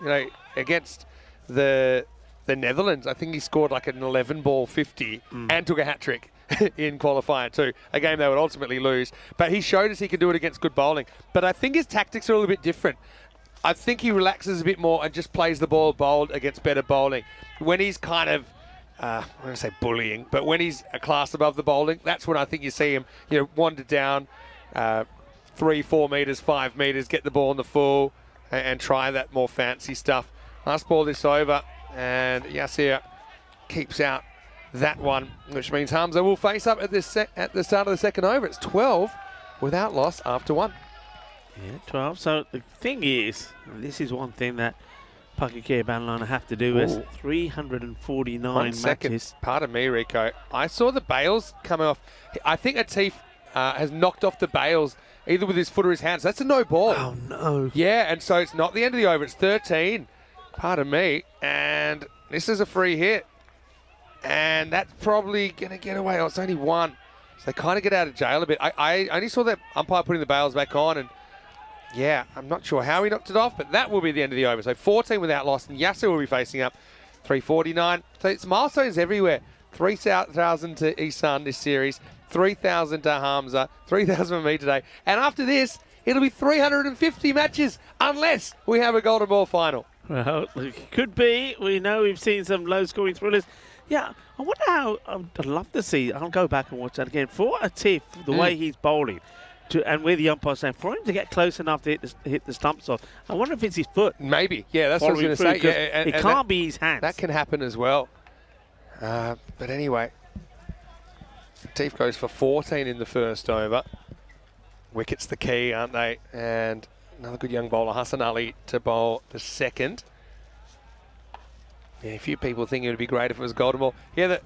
against the Netherlands, I think he scored like an 11-ball 50 and took a hat-trick in qualifier too, a game they would ultimately lose. But he showed us he could do it against good bowling. But I think his tactics are a little bit different. I think he relaxes a bit more and just plays the ball bowled against better bowling. When he's kind of, I'm going to say bullying, but when he's a class above the bowling, that's when I think you see him, wander down 3, 4 metres, 5 metres, get the ball in the full and try that more fancy stuff. Last ball this over, and Yasir keeps out that one, which means Hamza will face up at the start of the second over. It's 12 without loss after 1. Yeah, 12. So the thing is, this is one thing that Paka Care Banlana have to do is 349 1 second. matches. Pardon me, Rico. I saw the bails come off. I think Atif has knocked off the bails either with his foot or his hands. That's a no ball. Oh, no. Yeah, and so it's not the end of the over. It's 13. Pardon me. And this is a free hit. And that's probably going to get away. Oh, it's only 1. So they kind of get out of jail a bit. I only saw that umpire putting the bails back on. And, yeah, I'm not sure how he knocked it off, but that will be the end of the over. So 14 without loss. And Yasser will be facing up 349. So it's milestones everywhere. 3,000 to Isan this series. 3,000 to Hamza. 3,000 for me today. And after this, it'll be 350 matches unless we have a Golden Ball final. Well, it could be. We know we've seen some low-scoring thrillers. Yeah, I wonder how. I'd love to see. I'll go back and watch that again. For Atif, the way he's bowling, and where the umpire's saying, for him to get close enough to hit the stumps off, I wonder if it's his foot. Maybe. Yeah, that's what I was going to say. Yeah, it can't be his hands. That can happen as well. But anyway, Atif goes for 14 in the first over. Wickets the key, aren't they? And another good young bowler, Hassan Ali, to bowl the second. Yeah, a few people think it would be great if it was Golden Ball. Yeah,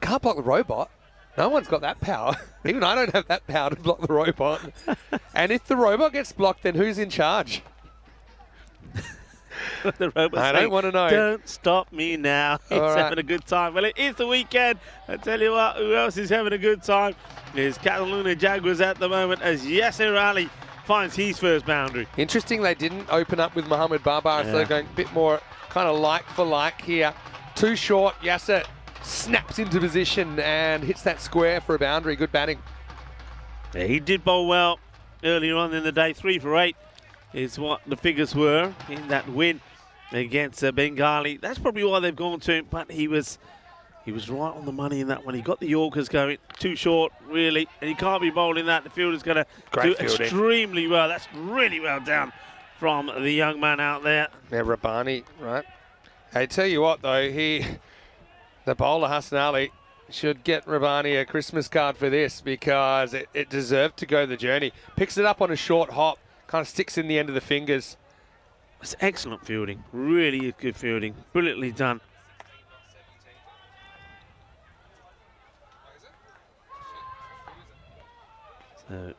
can't block the robot. No one's got that power. Even I don't have that power to block the robot. And if the robot gets blocked, then who's in charge? the robot I don't want to know. Don't stop me now. He's having a good time. Well, it is the weekend. I tell you what, who else is having a good time? Is Cataluna Jaguars at the moment as Yasser Ali finds his first boundary. Interesting they didn't open up with Mohamed Babar, so they're going a bit more kind of like for like here. Too short, Yasser snaps into position and hits that square for a boundary. Good batting. Yeah, he did bowl well earlier on in the day. 3 for 8 is what the figures were in that win against Bengali. That's probably why they've gone to him, but he was right on the money in that one. He got the Yorkers going. Too short, really, and he can't be bowling that. The fielder's going to do extremely well. That's really well done from the young man out there. Yeah, Rabbani, right? I tell you what, though, the bowler Hassan Ali should get Rabbani a Christmas card for this because it deserved to go the journey. Picks it up on a short hop, kind of sticks in the end of the fingers. It's excellent fielding. Really good fielding. Brilliantly done. So,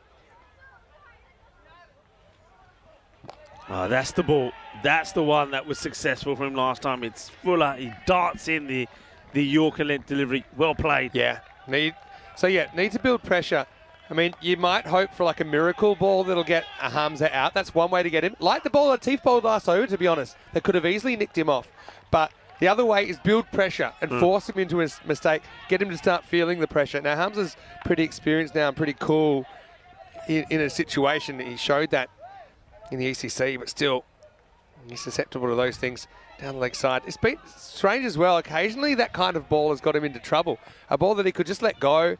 that's the ball. That's the one that was successful for him last time. It's Fuller. He darts in the Yorker length delivery. Well played. Yeah. Need to build pressure. I mean, you might hope for like a miracle ball that'll get a Hamza out. That's one way to get him. Like the ball that Teef bowled last over, to be honest. They could have easily nicked him off. But the other way is build pressure and force him into his mistake. Get him to start feeling the pressure. Now, Hamza's pretty experienced now and pretty cool in a situation. He showed that in the ECC, but still, he's susceptible to those things down the leg side. It's been strange as well. Occasionally, that kind of ball has got him into trouble. A ball that he could just let go.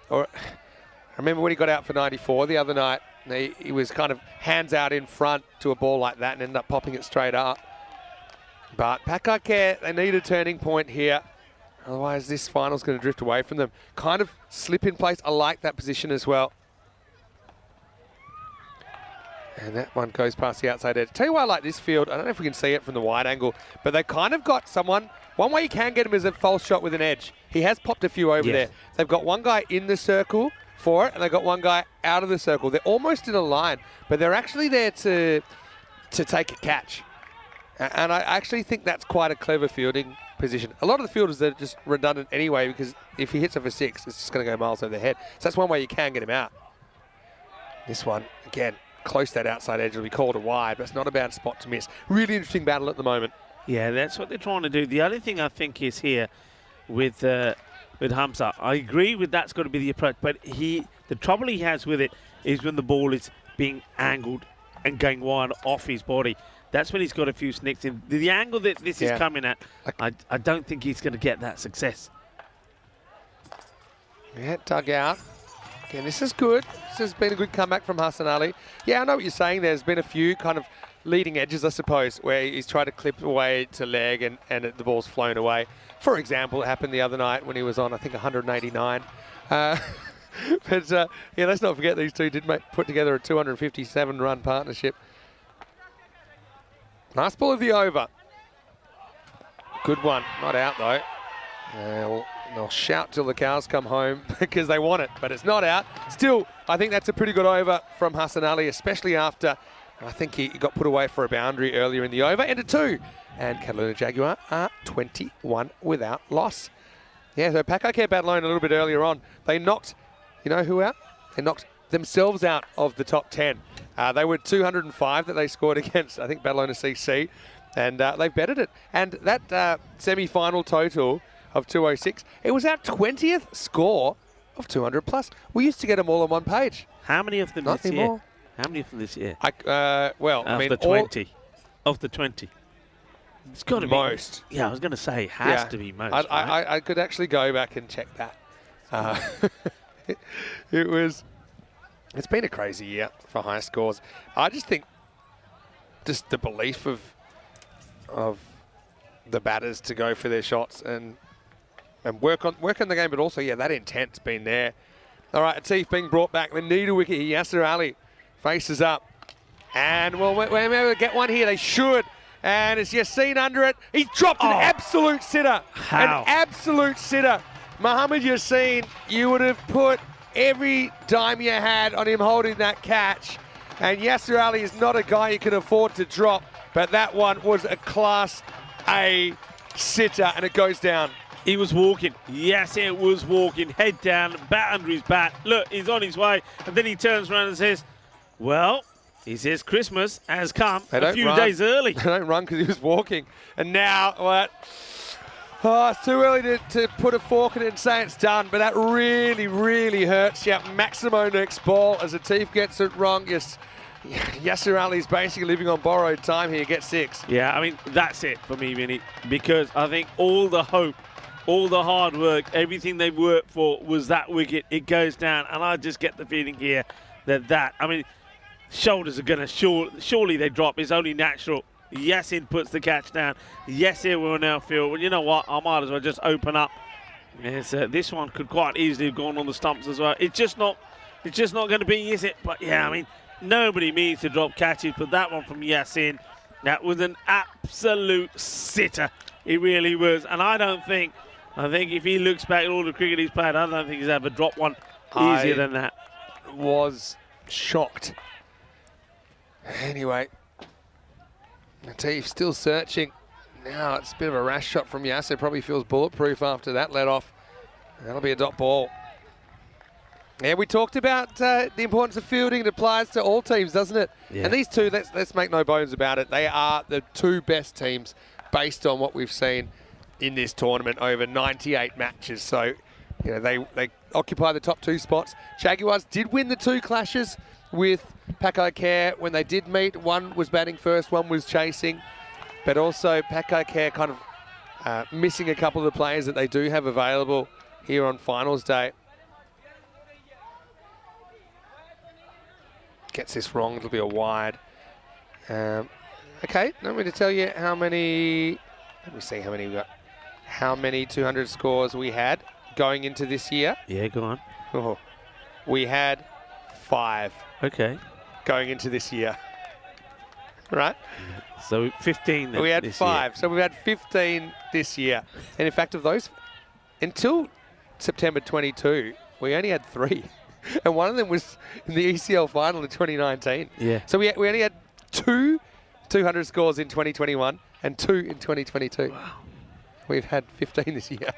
Or I remember when he got out for 94 the other night, he was kind of hands out in front to a ball like that and ended up popping it straight up. But Paka Bon, they need a turning point here. Otherwise, this final's going to drift away from them. Kind of slip in place. I like that position as well. And that one goes past the outside edge. Tell you why I like this field. I don't know if we can see it from the wide angle, but they kind of got someone. One way you can get him is a false shot with an edge. He has popped a few over there. They've got one guy in the circle for it, and they've got one guy out of the circle. They're almost in a line, but they're actually there to take a catch. And I actually think that's quite a clever fielding position. A lot of the fielders are just redundant anyway, because if he hits it for 6, it's just going to go miles over the head. So that's one way you can get him out. This one, again, close to that outside edge. It'll be called a wide, but it's not a bad spot to miss. Really interesting battle at the moment. Yeah, that's what they're trying to do. The other thing I think is here with Hamza, I agree with that's got to be the approach, but the trouble he has with it is when the ball is being angled and going wide off his body. That's when he's got a few snicks in. The angle that this is coming at, I don't think he's going to get that success. Yeah, dug out. Again, this is good. This has been a good comeback from Hassan Ali. Yeah, I know what you're saying. There's been a few kind of leading edges, I suppose, where he's tried to clip away to leg and the ball's flown away. For example, it happened the other night when he was on, I think, 189. But, yeah, let's not forget these two did put together a 257-run partnership. Nice ball of the over. Good one. Not out, though. They'll shout till the cows come home because they want it, but it's not out. Still, I think that's a pretty good over from Hassan Ali, especially after I think he got put away for a boundary earlier in the over. End of 2. And Cataluna Jaguar are 21 without loss. Yeah, so Paka Bon battled a little bit earlier on. They knocked, you know who out? They knocked themselves out of the top 10. They were 205 that they scored against, I think, Badalona CC, and they've bettered it. And that semi-final total of 206, it was our 20th score of 200 plus. We used to get them all on one page. How many of them Not this anymore. year? How many of them this year? Of the 20. Of the 20. It's got to be most. Yeah, I was going to say, has to be most. Right? I could actually go back and check that. It's been a crazy year for high scores. I just think just the belief of the batters to go for their shots and work on the game, but also, that intent's been there. All right, Teef being brought back. They need a wicket here. Yasser Ali faces up. And, well, we're able to get one here. They should. And it's Yassine under it. He's dropped an absolute sitter. How? An absolute sitter. Mohamed Yassine, you would have put every dime you had on him holding that catch. And Yasser Ali is not a guy you can afford to drop. but that one was a Class A sitter, and it goes down. He was walking. Yes, it was walking. Head down, bat under his bat. Look, he's on his way. And then he turns around and says, well, he says Christmas has come a few days early. They don't run because he was walking. And now, what? Oh, it's too early to put a fork in it and say it's done, but that really, really hurts you. Maximo next ball as Atif gets it wrong. Yes, Yasser Ali's basically living on borrowed time here, gets 6. Yeah, I mean, that's it for me, Vinny, because I think all the hope, all the hard work, everything they've worked for was that wicket. It goes down, and I just get the feeling here that I mean, shoulders are going to surely they drop. It's only natural. Yassin puts the catch down. Yasser will now feel, well, you know what, I might as well just open up. Yes, this one could quite easily have gone on the stumps as well. It's just not going to be, is it? But yeah, I mean, nobody means to drop catches, but that one from Yassin, that was an absolute sitter. It really was. And I think if he looks back at all the cricket he's played, I don't think he's ever dropped one easier than that. Was shocked. Anyway, Atif still searching. Now it's a bit of a rash shot from Yasser. Probably feels bulletproof after that let off. That'll be a dot ball. Yeah, we talked about the importance of fielding. It applies to all teams, doesn't it? Yeah. And these two, let's make no bones about it, they are the two best teams based on what we've seen in this tournament over 98 matches. So, you know, they occupy the top 2 spots. Jaguars did win the 2 clashes with Paka when they did meet. One was batting first, one was chasing. But also Paka kind of missing a couple of the players that they do have available here on finals day. Gets this wrong, it'll be a wide. Okay, not me to tell you how many, let me see how many we got. How many 200 scores we had going into this year. Yeah, go on. Oh, we had 5. Okay. Going into this year. Right? So 15 then. We had this 5. year. So we had 15 this year. And in fact, of those, until September 22, we only had 3. And one of them was in the ECL final in 2019. Yeah. So we only had 2 200 scores in 2021 and 2 in 2022. Wow. We've had 15 this year.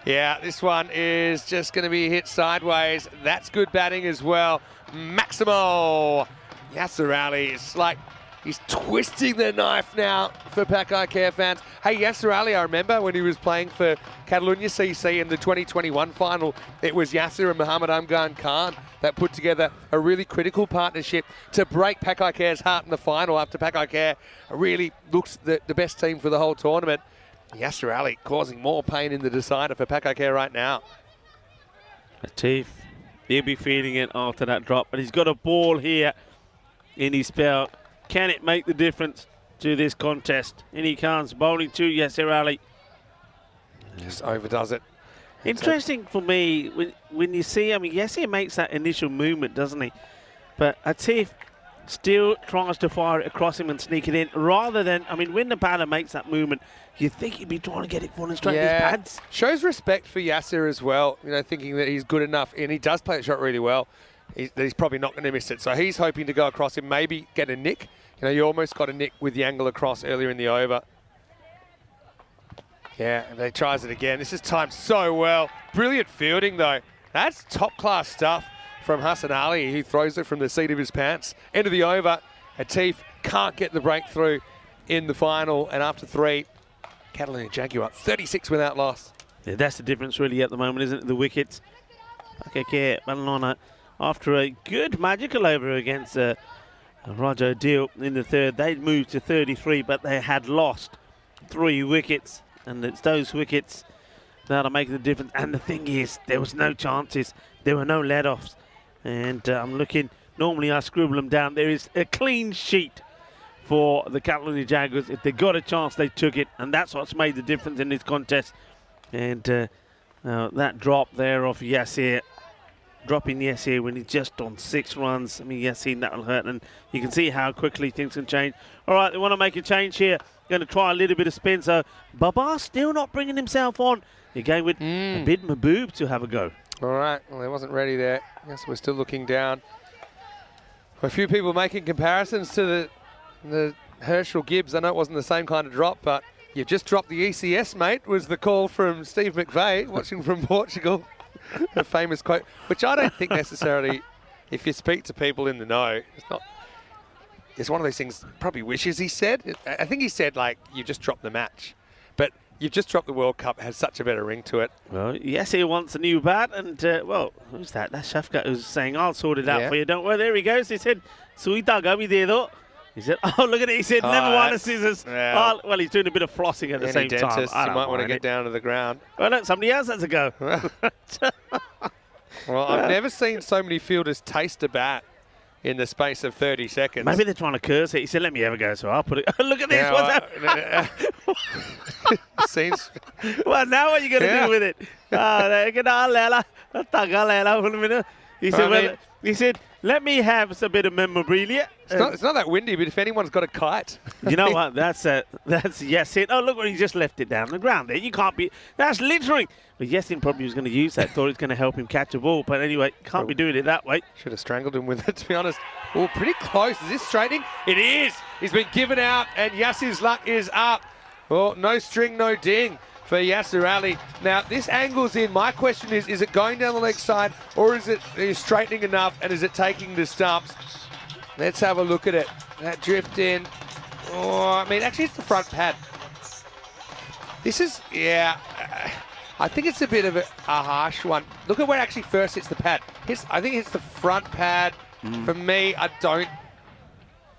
Yeah, this one is just going to be hit sideways. That's good batting as well. Maximo Yasser Ali, it's like he's twisting the knife now for Paka fans. Hey, Yasser Ali, I remember when he was playing for Catalunya CC in the 2021 final, it was Yasser and Muhammad Amgan Khan that put together a really critical partnership to break Paka's heart in the final after Paka really looks the best team for the whole tournament. Yasser Ali causing more pain in the decider for Paka right now. Atif, he'll be feeling it after that drop, but he's got a ball here in his spell. Can it make the difference to this contest? In he comes, bowling to Yasser Ali. Just overdoes it. Interesting for me, when you see, I mean, Yasser makes that initial movement, doesn't he? But Atif still tries to fire it across him and sneak it in, rather than, I mean, when the batter makes that movement, you think he'd be trying to get it falling straight in his pads. Shows respect for Yasser as well, you know, thinking that he's good enough, and he does play the shot really well. He's probably not going to miss it. So he's hoping to go across him, maybe get a nick. You know, you almost got a nick with the angle across earlier in the over. Yeah, and he tries it again. This is timed so well. Brilliant fielding, though. That's top-class stuff from Hassan Ali, who throws it from the seat of his pants. End of the over. Atif can't get the breakthrough in the final, and after 3, Catalunya Jaguar 36 without loss. Yeah, that's the difference really at the moment, isn't it? The wickets. Okay, Balonona, after a good magical over against Roger Deal in the 3rd, they'd moved to 33, but they had lost 3 wickets, and it's those wickets that'll make the difference. And the thing is, there was no chances, there were no let-offs, and I'm looking, normally I scribble them down. There is a clean sheet for the Catalunya Jaguars. If they got a chance, they took it, and that's what's made the difference in this contest. And that drop there off Yasser, dropping Yasser when he's just on 6 runs. I mean, Yasser, that'll hurt, and you can see how quickly things can change. All right, they want to make a change here. Going to try a little bit of spin, so Baba still not bringing himself on. You're going with Abid Mahboob to have a go. All right, well, he wasn't ready there. I guess we're still looking down. A few people making comparisons to the Herschel Gibbs. I know it wasn't the same kind of drop, but you've just dropped the ECS, mate, was the call from Steve McVeigh, watching from Portugal. A famous quote, which I don't think necessarily, if you speak to people in the know, it's one of those things, probably wishes he said. I think he said, like, you just dropped the match. But you've just dropped the World Cup, has such a better ring to it. Well, yes, he wants a new bat, and, well, who's that? That's Shafkat who's saying, I'll sort it out for you, don't worry. There he goes. He said, Suita Gabi de do. He said, oh, look at it. He said, never want the scissors. Yeah. Oh, well, he's doing a bit of flossing at the same dentist, time. you might want to get down to the ground. Well, look, somebody else has a go. Well, I've never seen so many fielders taste a bat in the space of 30 seconds. Maybe they're trying to curse it. He said, let me have a go, so I'll put it. Look at this. Yeah, What's that? Seems... Well, now what are you going to do with it? He said, let me have a bit of memorabilia. It's not that windy, but if anyone's got a kite. You know what? That's Yasin. Oh, look what he just left it down on the ground there. You can't be. That's littering. But Yasin probably was going to use that. Thought it's going to help him catch a ball. But anyway, can't be doing it that way. Should have strangled him with it, to be honest. Oh, pretty close. Is this straightening? It is. He's been given out, and Yassir's luck is up. Oh, no string, no ding for Yasser Ali. Now, this angle's in. My question is it going down the leg side, or is it straightening enough, and is it taking the stumps? Let's have a look at it. That drift in. Oh, I mean, actually, it's the front pad. This is, yeah, I think it's a bit of a harsh one. Look at where it actually first hits the pad. I think it's the front pad. For me, I don't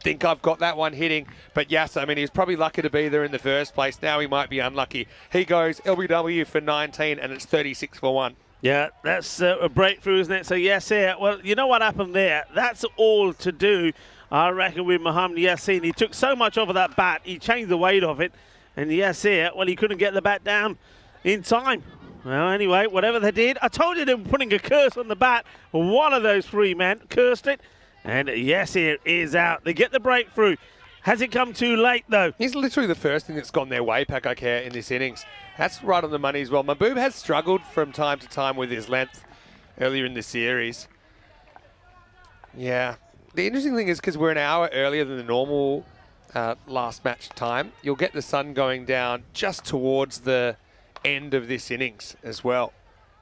think I've got that one hitting. But yes, I mean, he was probably lucky to be there in the first place. Now he might be unlucky. He goes LBW for 19, and it's 36 for 1. Yeah, that's a breakthrough, isn't it? So, yes, yeah. Well, you know what happened there? That's all to do, I reckon, with Mohamed Yassin. He took so much off of that bat, he changed the weight of it. And Yasir, well, he couldn't get the bat down in time. Well, anyway, whatever they did, I told you they were putting a curse on the bat. One of those three men cursed it. And Yasir is out. They get the breakthrough. Has it come too late, though? He's literally the first thing that's gone their way, Paka Bon, in this innings. That's right on the money as well. Mahbub has struggled from time to time with his length earlier in the series. Yeah. The interesting thing is because we're an hour earlier than the normal last match time, you'll get the sun going down just towards the end of this innings as well.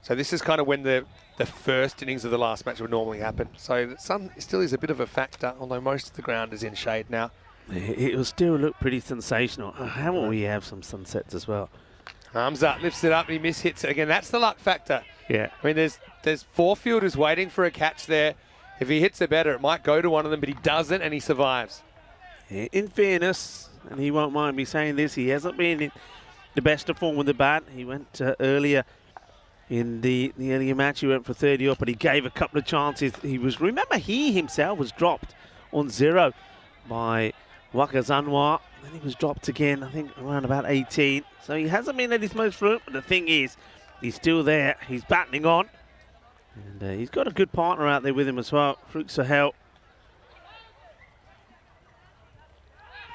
So this is kind of when the first innings of the last match would normally happen. So the sun still is a bit of a factor, although most of the ground is in shade now. It will still look pretty sensational. Haven't we have some sunsets as well? Hamza lifts it up and he mishits it again. That's the luck factor. Yeah. I mean, there's four fielders waiting for a catch there. If he hits it better, it might go to one of them, but he doesn't and he survives. In fairness, and he won't mind me saying this, he hasn't been in the best of form with the bat. He went earlier in the earlier match. He went for 30 up, but he gave a couple of chances. Remember, he himself was dropped on 0 by Waka Zanwa. Then he was dropped again, I think, around about 18. So he hasn't been at his most fluent, but the thing is, he's still there. He's battling on. And he's got a good partner out there with him as well, Fruit Sahel.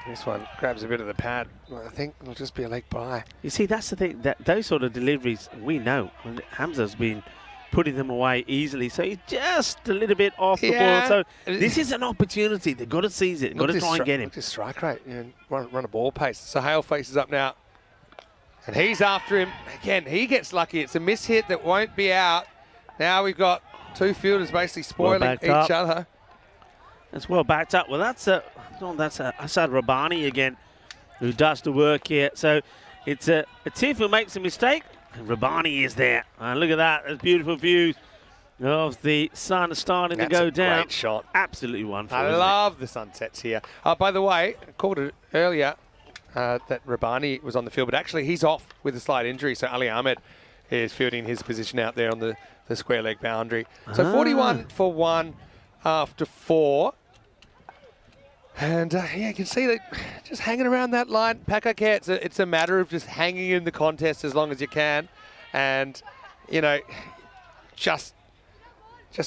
This one grabs a bit of the pad. I think it'll just be a leg by. You see, that's the thing. That those sort of deliveries, we know. And Hamza's been putting them away easily. So he's just a little bit off the ball. So this is an opportunity. They've got to seize it. They've got to try and get him. Look at his strike rate. Run a ball pace. Sahel faces up now. And he's after him. Again, he gets lucky. It's a mishit that won't be out. Now we've got two fielders basically spoiling each other. That's well backed up. Well, that's Asad Rabbani again, who does the work here. So it's a Tiff who makes a mistake, and Rabbani is there. And look at that. There's beautiful views of the sun starting to go down. Great shot. Absolutely wonderful. I love the sunsets here. By the way, I called it earlier that Rabbani was on the field, but actually he's off with a slight injury. So Ali Ahmed is fielding his position out there on the square leg boundary. So 41 for 1 after 4. And yeah, you can see that just hanging around that line. Paka Bon, it's a matter of just hanging in the contest as long as you can. And, just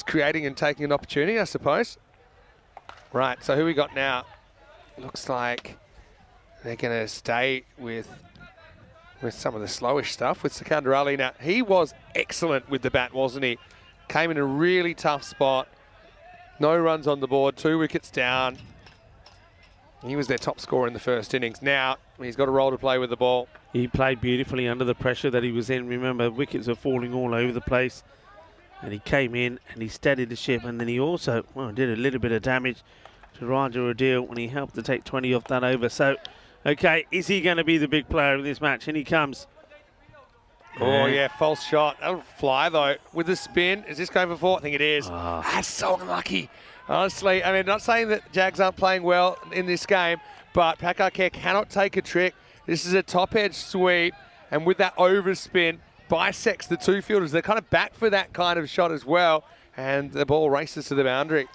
creating and taking an opportunity, I suppose. Right, so who we got now? Looks like they're going to stay with some of the slowish stuff with Sikandar Ali. Now, he was excellent with the bat, wasn't he? Came in a really tough spot. No runs on the board, 2 wickets down. He was their top scorer in the first innings. Now he's got a role to play with the ball. He played beautifully under the pressure that he was in. Remember, wickets were falling all over the place. And he came in and he steadied the ship. And then he also did a little bit of damage to Raja Adil when he helped to take 20 off that over. So, okay, is he going to be the big player of this match? And he comes. Oh, yeah, false shot. That'll fly, though. With the spin, is this going for 4? I think it is. That's so unlucky. Honestly, I mean, not saying that Jags aren't playing well in this game, but Paka cannot take a trick. This is a top-edge sweep, and with that overspin, bisects the two fielders. They're kind of back for that kind of shot as well, and the ball races to the boundary.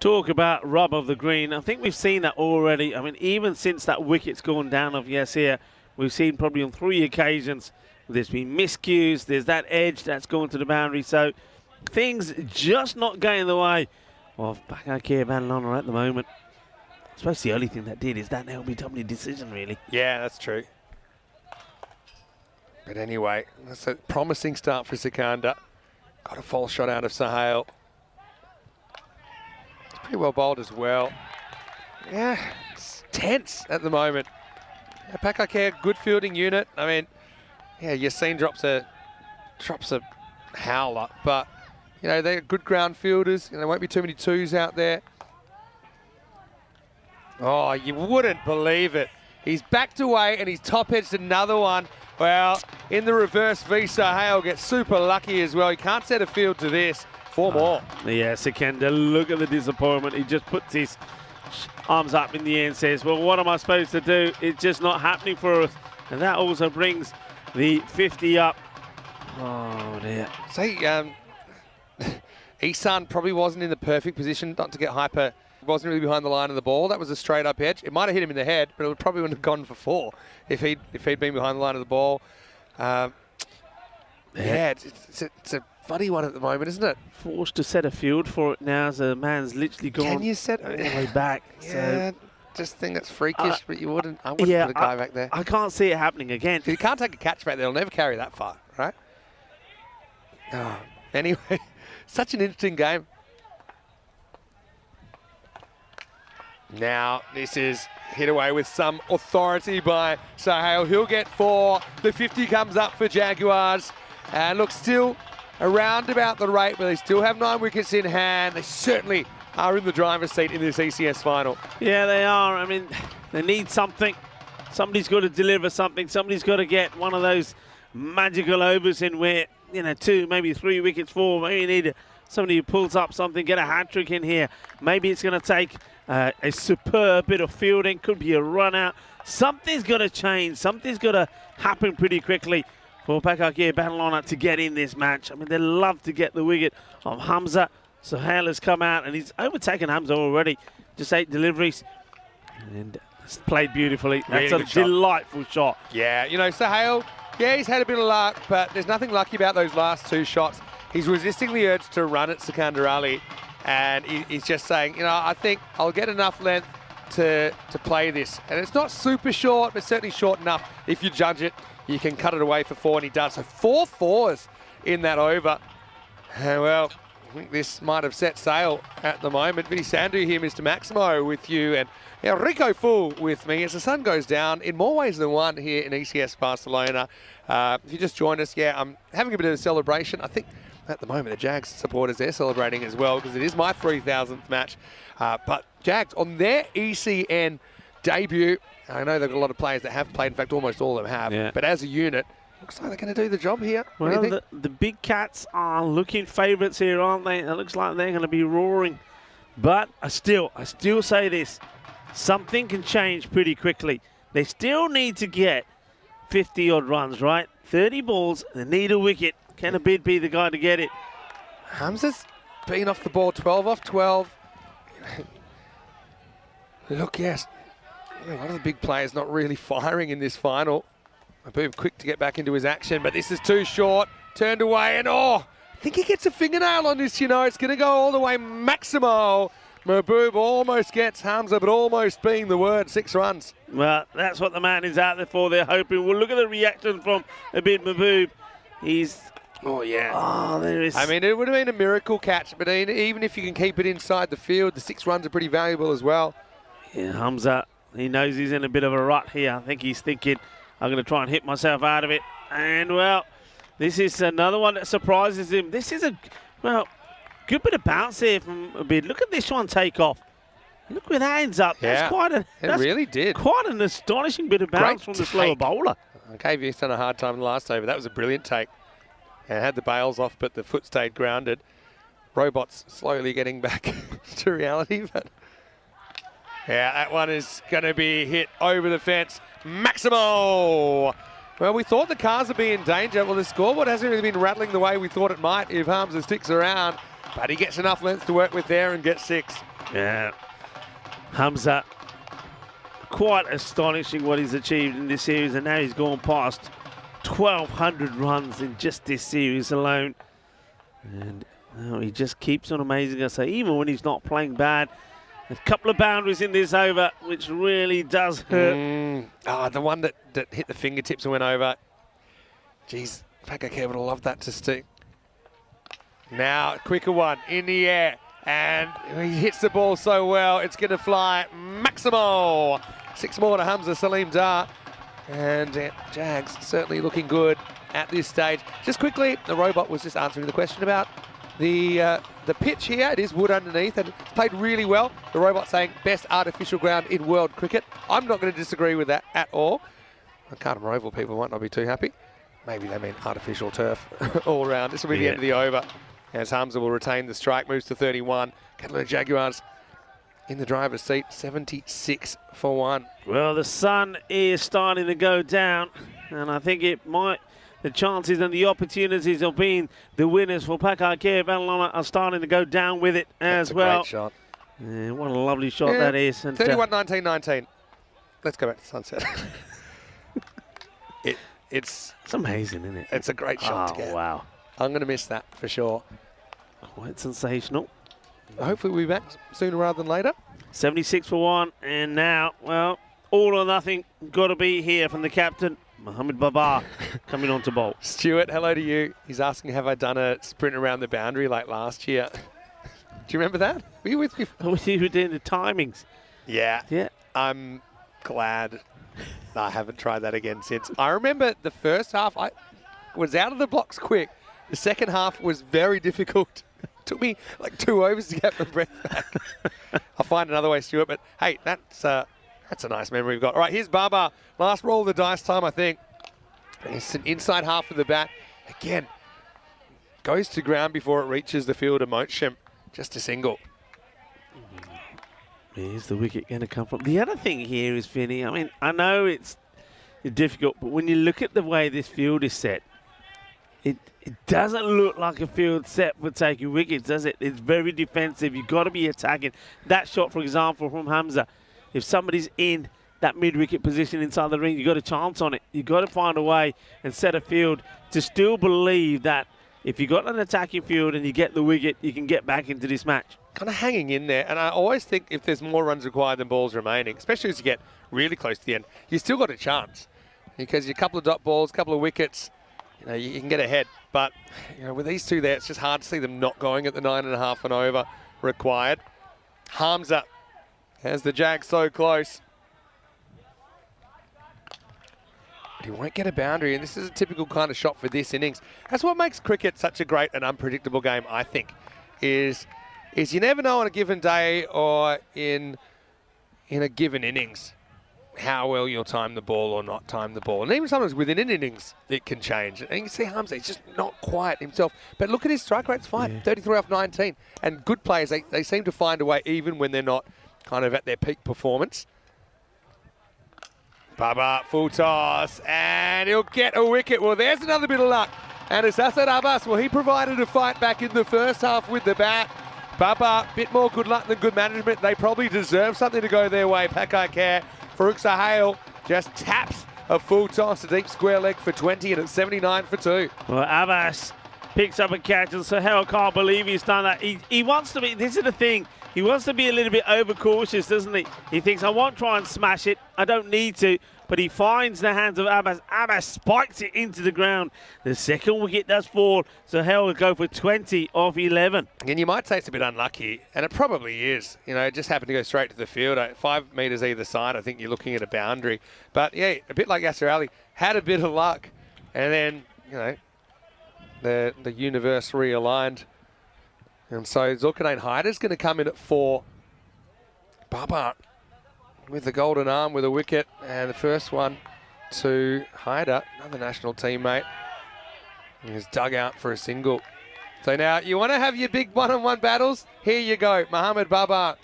Talk about rub of the green. I think we've seen that already. I mean, even since that wicket's gone down of Yasir, we've seen probably on 3 occasions there's been miscues, there's that edge that's gone to the boundary, so things just not going the way of Paka Bon at the moment. I suppose the only thing that did is that LBW decision, really. Yeah, that's true. But anyway, that's a promising start for Sikandar. Got a false shot out of Sahel. It's pretty well bowled as well. Yeah, it's tense at the moment. Yeah, Paka good fielding unit. I mean, yeah, Yassine drops a howler, but you know, they're good ground fielders, and there won't be too many twos out there. Oh, you wouldn't believe it. He's backed away and he's top-edged another one. Well, in the reverse, V. Sahel gets super lucky as well. He can't set a field to this. 4 more. Yeah, Sikandar, look at the disappointment. He just puts his arms up in the air and says, well, what am I supposed to do? It's just not happening for us. And that also brings the 50 up. Oh, dear. See, Ihsan probably wasn't in the perfect position not to get hyper. He wasn't really behind the line of the ball. That was a straight up edge. It might have hit him in the head, but it probably wouldn't have gone for 4 if he'd been behind the line of the ball. Yeah, it's a funny one at the moment, isn't it? Forced to set a field for it now as the man's literally gone Can you set all the way back. Yeah, So, just think that's freakish, but I wouldn't put a guy back there. I can't see it happening again. You can't take a catch back there. It'll never carry that far, right? Oh, anyway, such an interesting game. Now, this is hit away with some authority by Sahel. He'll get 4. The 50 comes up for Jaguars. And look, still around about the rate, but they still have 9 wickets in hand. They certainly are in the driver's seat in this ECS final. Yeah, they are. I mean, they need something. Somebody's got to deliver something. Somebody's got to get one of those magical overs in where, 2, maybe 3 wickets fall. Maybe you need somebody who pulls up something, get a hat-trick in here. Maybe it's going to take a superb bit of fielding. Could be a run-out. Something's got to change. Something's got to happen pretty quickly for Paka Bon to get in this match. I mean, they love to get the wicket of Hamza. Sahel has come out and he's overtaken Hamza already. Just 8 deliveries. And it's played beautifully. That's Really a delightful shot. Yeah, Sahel, he's had a bit of luck, but there's nothing lucky about those last 2 shots. He's resisting the urge to run at Sikandar Ali, and he's just saying, I think I'll get enough length to play this. And it's not super short, but certainly short enough. If you judge it, you can cut it away for 4, and he does. So 4 fours in that over. Well, I think this might have set sail at the moment. Vinny Sandhu here, Mr. Maximo, with you, and Rico Full with me as the sun goes down in more ways than one here in ECS Barcelona. If you just joined us, I'm having a bit of a celebration. I think at the moment the Jags supporters, they're celebrating as well because it is my 3,000th match. But Jags on their ECN debut, I know they've got a lot of players that have played. In fact, almost all of them have. Yeah. But as a unit, looks like they're going to do the job here. Well, the big cats are looking favourites here, aren't they? It looks like they're going to be roaring. But I still say this. Something can change pretty quickly. They still need to get 50-odd runs, right? 30 balls, they need a wicket. Can Abid be the guy to get it? Hamza's been off the ball, 12 off 12. Look, yes. A lot of the big players not really firing in this final. Mahbub quick to get back into his action, but this is too short. Turned away, and I think he gets a fingernail on this, It's going to go all the way Maximo. Mahbub almost gets Hamza, but almost being the word, 6 runs. Well, that's what the man is out there for. They're hoping. Well, look at the reaction from Abid Mahbub. He's... Oh, yeah. Oh, there is... I mean, it would have been a miracle catch, but even if you can keep it inside the field, the 6 runs are pretty valuable as well. Yeah, Hamza He knows he's in a bit of a rut here. I think he's thinking, I'm going to try and hit myself out of it. And, well, this is another one that surprises him. This is a, well, good bit of bounce here from a bit. Look at this one take off. Look where that ends up. Yeah, that's quite a, it really did. Quite an astonishing bit of bounce from the slower bowler. I gave Houston a hard time in the last over. That was a brilliant take. And had the bails off, but the foot stayed grounded. Robots slowly getting back to reality, but yeah, that one is going to be hit over the fence. Maximo! Well, we thought the cars would be in danger. Well, the scoreboard hasn't really been rattling the way we thought it might if Hamza sticks around, but he gets enough length to work with there and gets 6. Yeah, Hamza, quite astonishing what he's achieved in this series, and now he's gone past 1,200 runs in just this series alone. And he just keeps on amazing us. So even when he's not playing bad, a couple of boundaries in this over, which really does hurt. The one that hit the fingertips and went over. Geez, Paka would have loved that to stick. Now, quicker one in the air. And he hits the ball so well, it's going to fly. Maximo! 6 more to Hamza Salim Dar. And Jags certainly looking good at this stage. Just quickly, the robot was just answering the question about the pitch here. It is wood underneath and it's played really well. The robot saying best artificial ground in world cricket. I'm not going to disagree with that at all. The Carlton Roval people might not be too happy. Maybe they mean artificial turf all round. This will be the end of the over. As Hamza will retain the strike, moves to 31. Catalina Jaguars in the driver's seat, 76 for 1. Well, the sun is starting to go down, and I think it might, the chances and the opportunities of being the winners for Paka Bon are starting to go down with it as well. Great shot. Yeah, what a lovely shot that is. And 31-19-19. Let's go back to sunset. It's amazing, isn't it? It's a great shot to get. Wow. I'm going to miss that for sure. Quite sensational. Hopefully we'll be back sooner rather than later. 76 for 1, and now, well, all or nothing got to be here from the captain, Mohamed Babar, coming on to bowl. Stuart, hello to you. He's asking, have I done a sprint around the boundary like last year? Do you remember that? Were you with me? We were doing the timings. Yeah. Yeah. I'm glad I haven't tried that again since. I remember the first half, I was out of the blocks quick. The second half was very difficult. Took me like 2 overs to get my breath back. I'll find another way, Stuart. But hey, that's a nice memory we've got. All right, here's Baba. Last roll of the dice time, I think. It's an inside half of the bat. Again, goes to ground before it reaches the field of motion. Just a single. Where's the wicket going to come from? The other thing here is, Finney, I mean, I know it's difficult, but when you look at the way this field is set, it doesn't look like a field set for taking wickets, does it? It's very defensive. You've got to be attacking. That shot, for example, from Hamza, if somebody's in that mid-wicket position inside the ring, you've got a chance on it. You've got to find a way and set a field to still believe that if you've got an attacking field and you get the wicket, you can get back into this match. Kind of hanging in there. And I always think if there's more runs required than balls remaining, especially as you get really close to the end, you still got a chance. Because you a couple of dot balls, a couple of wickets, you can get ahead. But with these two there, it's just hard to see them not going at the 9.5 and over required. Hamza has the Jag so close. But he won't get a boundary, and this is a typical kind of shot for this innings. That's what makes cricket such a great and unpredictable game, I think, is you never know on a given day or in a given innings how well you'll time the ball or not time the ball. And even sometimes within an innings, it can change. And you can see Hamza, he's just not quite himself. But look at his strike rate's fine, 33 off 19. And good players, they seem to find a way even when they're not kind of at their peak performance. Baba, full toss, and he'll get a wicket. Well, there's another bit of luck. And it's Asad Abbas. Well, he provided a fight back in the first half with the bat. Baba, bit more good luck than good management. They probably deserve something to go their way. Paka Care. Farouk Sahel just taps a full toss, a deep square leg for 20, and it's 79 for 2. Well, Abbas picks up a catch, and Sahel can't believe he's done that. He wants to be, this is the thing, he wants to be a little bit overcautious, doesn't he? He thinks, I won't try and smash it, I don't need to, but he finds the hands of Abbas. Abbas spikes it into the ground. The second wicket does fall, so Hell will go for 20 of 11. And you might say it's a bit unlucky, and it probably is. You know, it just happened to go straight to the field. 5 metres either side, I think you're looking at a boundary. But, yeah, a bit like Yasser Ali, had a bit of luck. And then, you know, the universe realigned. And so Zulkarnain Haider's going to come in at 4. Baba with the golden arm with a wicket, and the first one to Haider, another national teammate. He's dug out for a single. So now you want to have your big one-on-one battles? Here you go. Mohamed Baba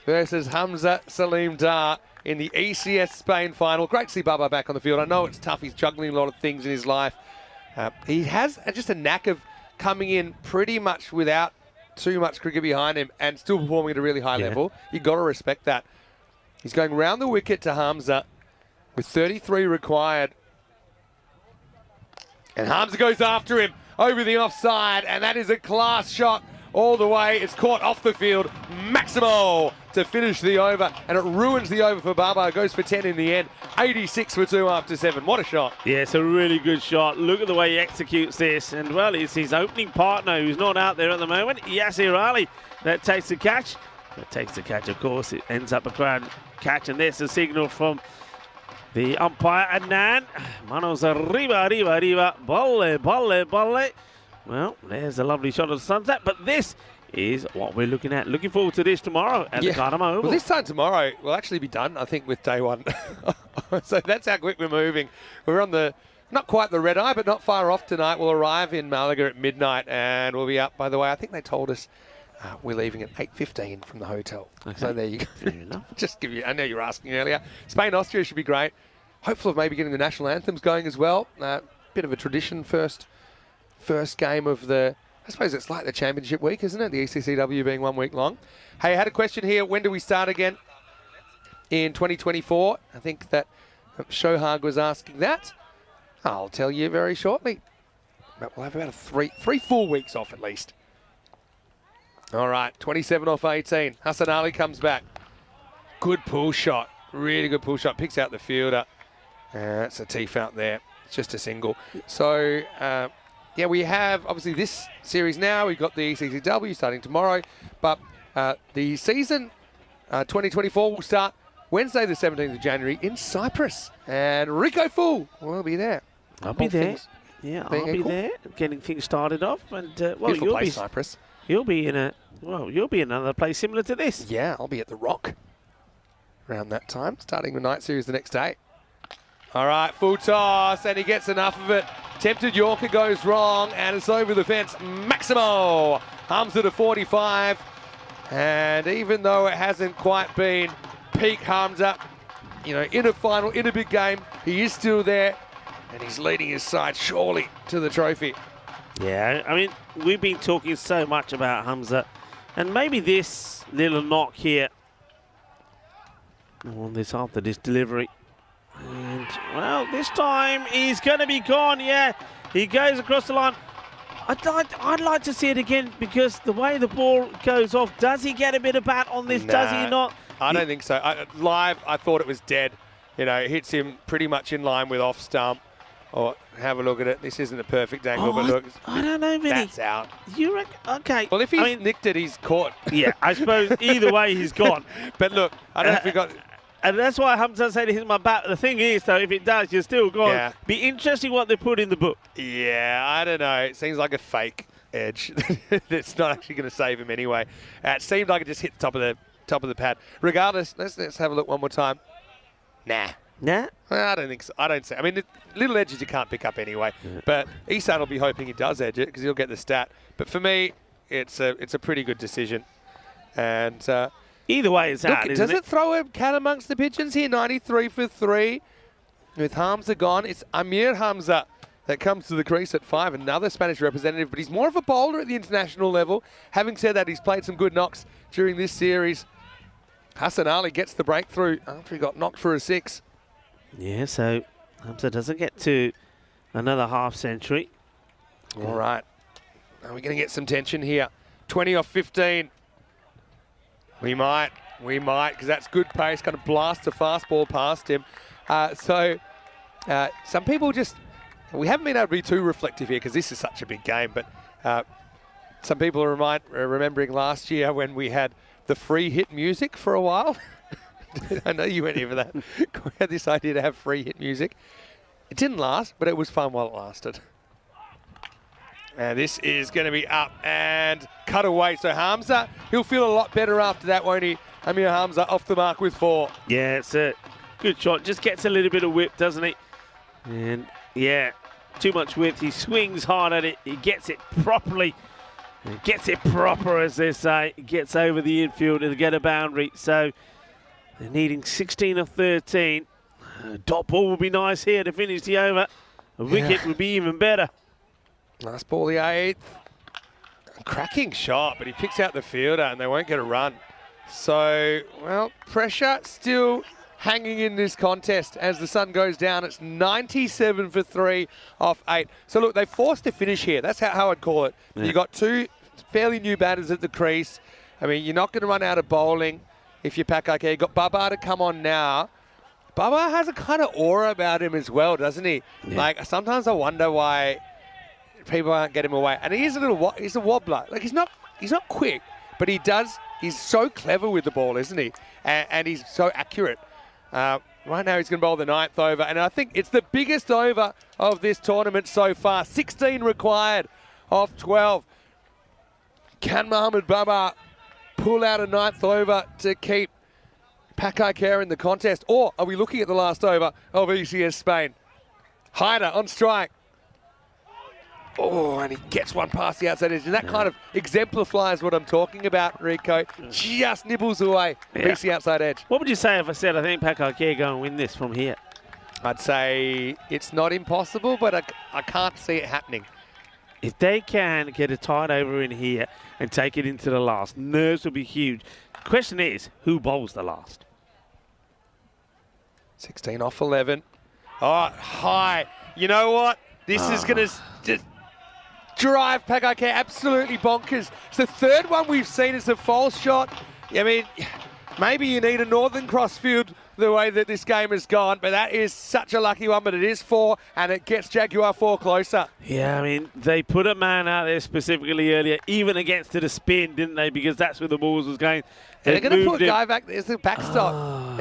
versus Hamza Salim Dar in the ECS Spain final. Great to see Baba back on the field. I know it's tough. He's juggling a lot of things in his life. He has just a knack of coming in pretty much without too much cricket behind him and still performing at a really high level. You've got to respect that. He's going round the wicket to Hamza with 33 required. And Hamza goes after him over the offside, and that is a class shot all the way. It's caught off the field. Maximo to finish the over, and it ruins the over for Baba. It goes for 10 in the end. 86 for 2 after 7. What a shot. Yeah, it's a really good shot. Look at the way he executes this. And, well, it's his opening partner who's not out there at the moment, Yasser Ali, that takes the catch. That takes the catch, of course. It ends up a crowd catch, and there's a signal from the umpire, Adnan. Manos arriba, arriba, arriba. Bolle, bolle, bolle. Well, there's a lovely shot of the sunset, but this is what we're looking at. Looking forward to this tomorrow at the Cardamom Oval. Well, this time tomorrow will actually be done, I think, with day one. So that's how quick we're moving. We're on the, not quite the red eye, but not far off tonight. We'll arrive in Malaga at midnight, and we'll be up, by the way, I think they told us we're leaving at 8:15 from the hotel. Okay. So there you go. Fair enough. Just give you, I know you were asking earlier. Spain, Austria should be great. Hopeful of maybe getting the national anthems going as well. Bit of a tradition first game of the, I suppose it's like the championship week, isn't it? The ECCW being 1 week long. Hey, I had a question here. When do we start again? In 2024. I think that Shohag was asking that. I'll tell you very shortly. But we'll have about three full weeks off at least. All right, 27 off 18. Hassan Ali comes back. Good pull shot. Really good pull shot. Picks out the fielder. It's a teeth out there. It's just a single. So, yeah, we have obviously this series now. We've got the ECCW starting tomorrow. But the season 2024 will start Wednesday the 17th of January in Cyprus. And Rico Fool will be there. I'll be there. Yeah, I'll be there, getting things started off. And well, you'll be Cyprus. You'll be in another place similar to this. Yeah, I'll be at the Rock around that time, starting the night series the next day. All right, full toss, and he gets enough of it. Tempted Yorker goes wrong, and it's over the fence. Maximo Hamza to 45. And even though it hasn't quite been peak Hamza, you know, in a final, in a big game, he is still there, and he's leading his side surely to the trophy. Yeah, I mean, we've been talking so much about Hamza, and maybe this little knock here on this after this delivery. And, well, this time he's going to be gone. Yeah, he goes across the line. I'd like to see it again, because the way the ball goes off, does he get a bit of bat on this? Nah, does he not? I don't think so. Live, I thought it was dead. You know, it hits him pretty much in line with off stump. Or have a look at it. This isn't a perfect angle, but look. I don't know, Vinny. That's out. You reckon? Okay. Well, if he's nicked it, he's caught. Yeah, I suppose either way he's gone. But look, I don't know if we got... And that's why Hamza said he's my bat. The thing is, though, if it does, you're still gone. Yeah. Be interesting what they put in the book. Yeah, I don't know. It seems like a fake edge. It's not actually going to save him anyway. It seemed like it just hit the top of the pad. Regardless, let's have a look one more time. Nah. Nah? Well, I don't think so. I don't say. I mean, the little edges you can't pick up anyway. Yeah. But Isan will be hoping he does edge it, because he'll get the stat. But for me, it's a pretty good decision. And either way, it's out. Does it throw a cat amongst the pigeons here? 93 for 3. With Hamza gone, it's Amir Hamza that comes to the crease at 5. Another Spanish representative, but he's more of a bowler at the international level. Having said that, he's played some good knocks during this series. Hassan Ali gets the breakthrough after he got knocked for a 6. Yeah, so Hamza doesn't get to another half century. All right. Are we going to get some tension here? 20 off 15. We might, because that's good pace. Going to blast a fast ball past him. Some people we haven't been able to be too reflective here because this is such a big game, but some people are remembering last year when we had the free hit music for a while. I know you went here for that. We had this idea to have free hit music. It didn't last, but it was fun while it lasted. And this is going to be up and cut away. So Hamza, he'll feel a lot better after that, won't he? Amir Hamza off the mark with 4. Yeah, it's a good shot. Just gets a little bit of whip, doesn't he? And yeah, too much whip. He swings hard at it. He gets it properly. He gets it proper, as they say. He gets over the infield to get a boundary. So they're needing 16 of 13. Dot ball would be nice here to finish the over. A wicket would be even better. Last ball, the 8th. Cracking shot, but he picks out the fielder and they won't get a run. So, well, pressure still hanging in this contest as the sun goes down. It's 97 for 3 off 8. So, look, they forced a finish here. That's how I'd call it. Yeah. You've got 2 fairly new batters at the crease. I mean, you're not going to run out of bowling if you're Paka. You've got Baba to come on now. Baba has a kind of aura about him as well, doesn't he? Yeah. Like, sometimes I wonder why people aren't getting him away. And he's a wobbler. Like, he's not quick, but he's so clever with the ball, isn't he? And he's so accurate. Right now he's going to bowl the 9th over, and I think it's the biggest over of this tournament so far. 16 required off 12. Can Mohamed Baba pull out a 9th over to keep Paka in the contest, or are we looking at the last over of ECS Spain? Hyder on strike. Oh, and he gets one past the outside edge, and that kind of exemplifies what I'm talking about, Rico. Just nibbles away, beats the outside edge. What would you say if I said I think Paka go and win this from here? I'd say it's not impossible, but I can't see it happening. If they can get a tight over in here and take it into the last, nerves will be huge. The question is, who bowls the last? 16 off 11. Oh, high. You know what? This is going to just drive Paka absolutely bonkers. It's the 3rd one we've seen as a false shot. I mean, maybe you need a Northern Cross field the way that this game has gone, but that is such a lucky one, but it is 4, and it gets Jaguar 4 closer. Yeah, I mean, they put a man out there specifically earlier, even against it a spin, didn't they? Because that's where the balls was going. They're going to put a guy back there as the backstop.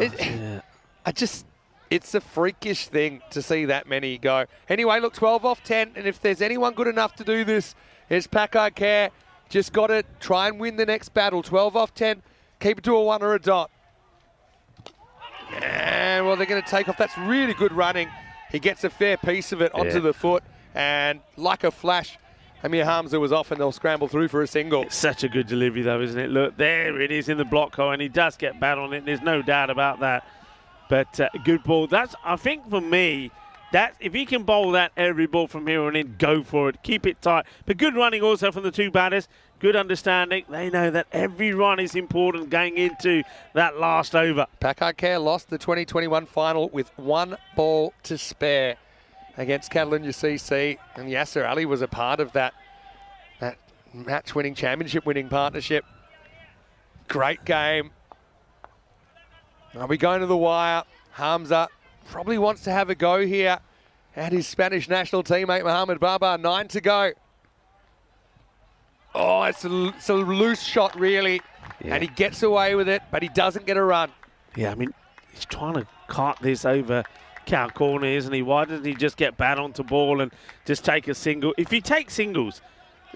It's a freakish thing to see that many go. Anyway, look, 12 off 10, and if there's anyone good enough to do this, it's Paka. Just got to try and win the next battle. 12 off 10, keep it to a 1 or a dot. And, well, they're going to take off. That's really good running. He gets a fair piece of it onto the foot, and like a flash, Amir Hamza was off, and they'll scramble through for a single. It's such a good delivery, though, isn't it? Look, there it is in the block hole, and he does get bat on it. There's no doubt about that. But good ball. That's, I think, for me, that if he can bowl that every ball from here on in, go for it. Keep it tight. But good running also from the 2 batters. Good understanding. They know that every run is important going into that last over. Paka lost the 2021 final with 1 ball to spare against Catalonia CC. And Yasser Ali was a part of that match-winning, championship-winning partnership. Great game. Are we going to the wire? Hamza probably wants to have a go here at his Spanish national teammate, Mohamed Baba. 9 to go. Oh, it's a loose shot, really. Yeah. And he gets away with it, but he doesn't get a run. Yeah, I mean, he's trying to cart this over cow corner, isn't he? Why doesn't he just get bat onto ball and just take a single? If you take singles,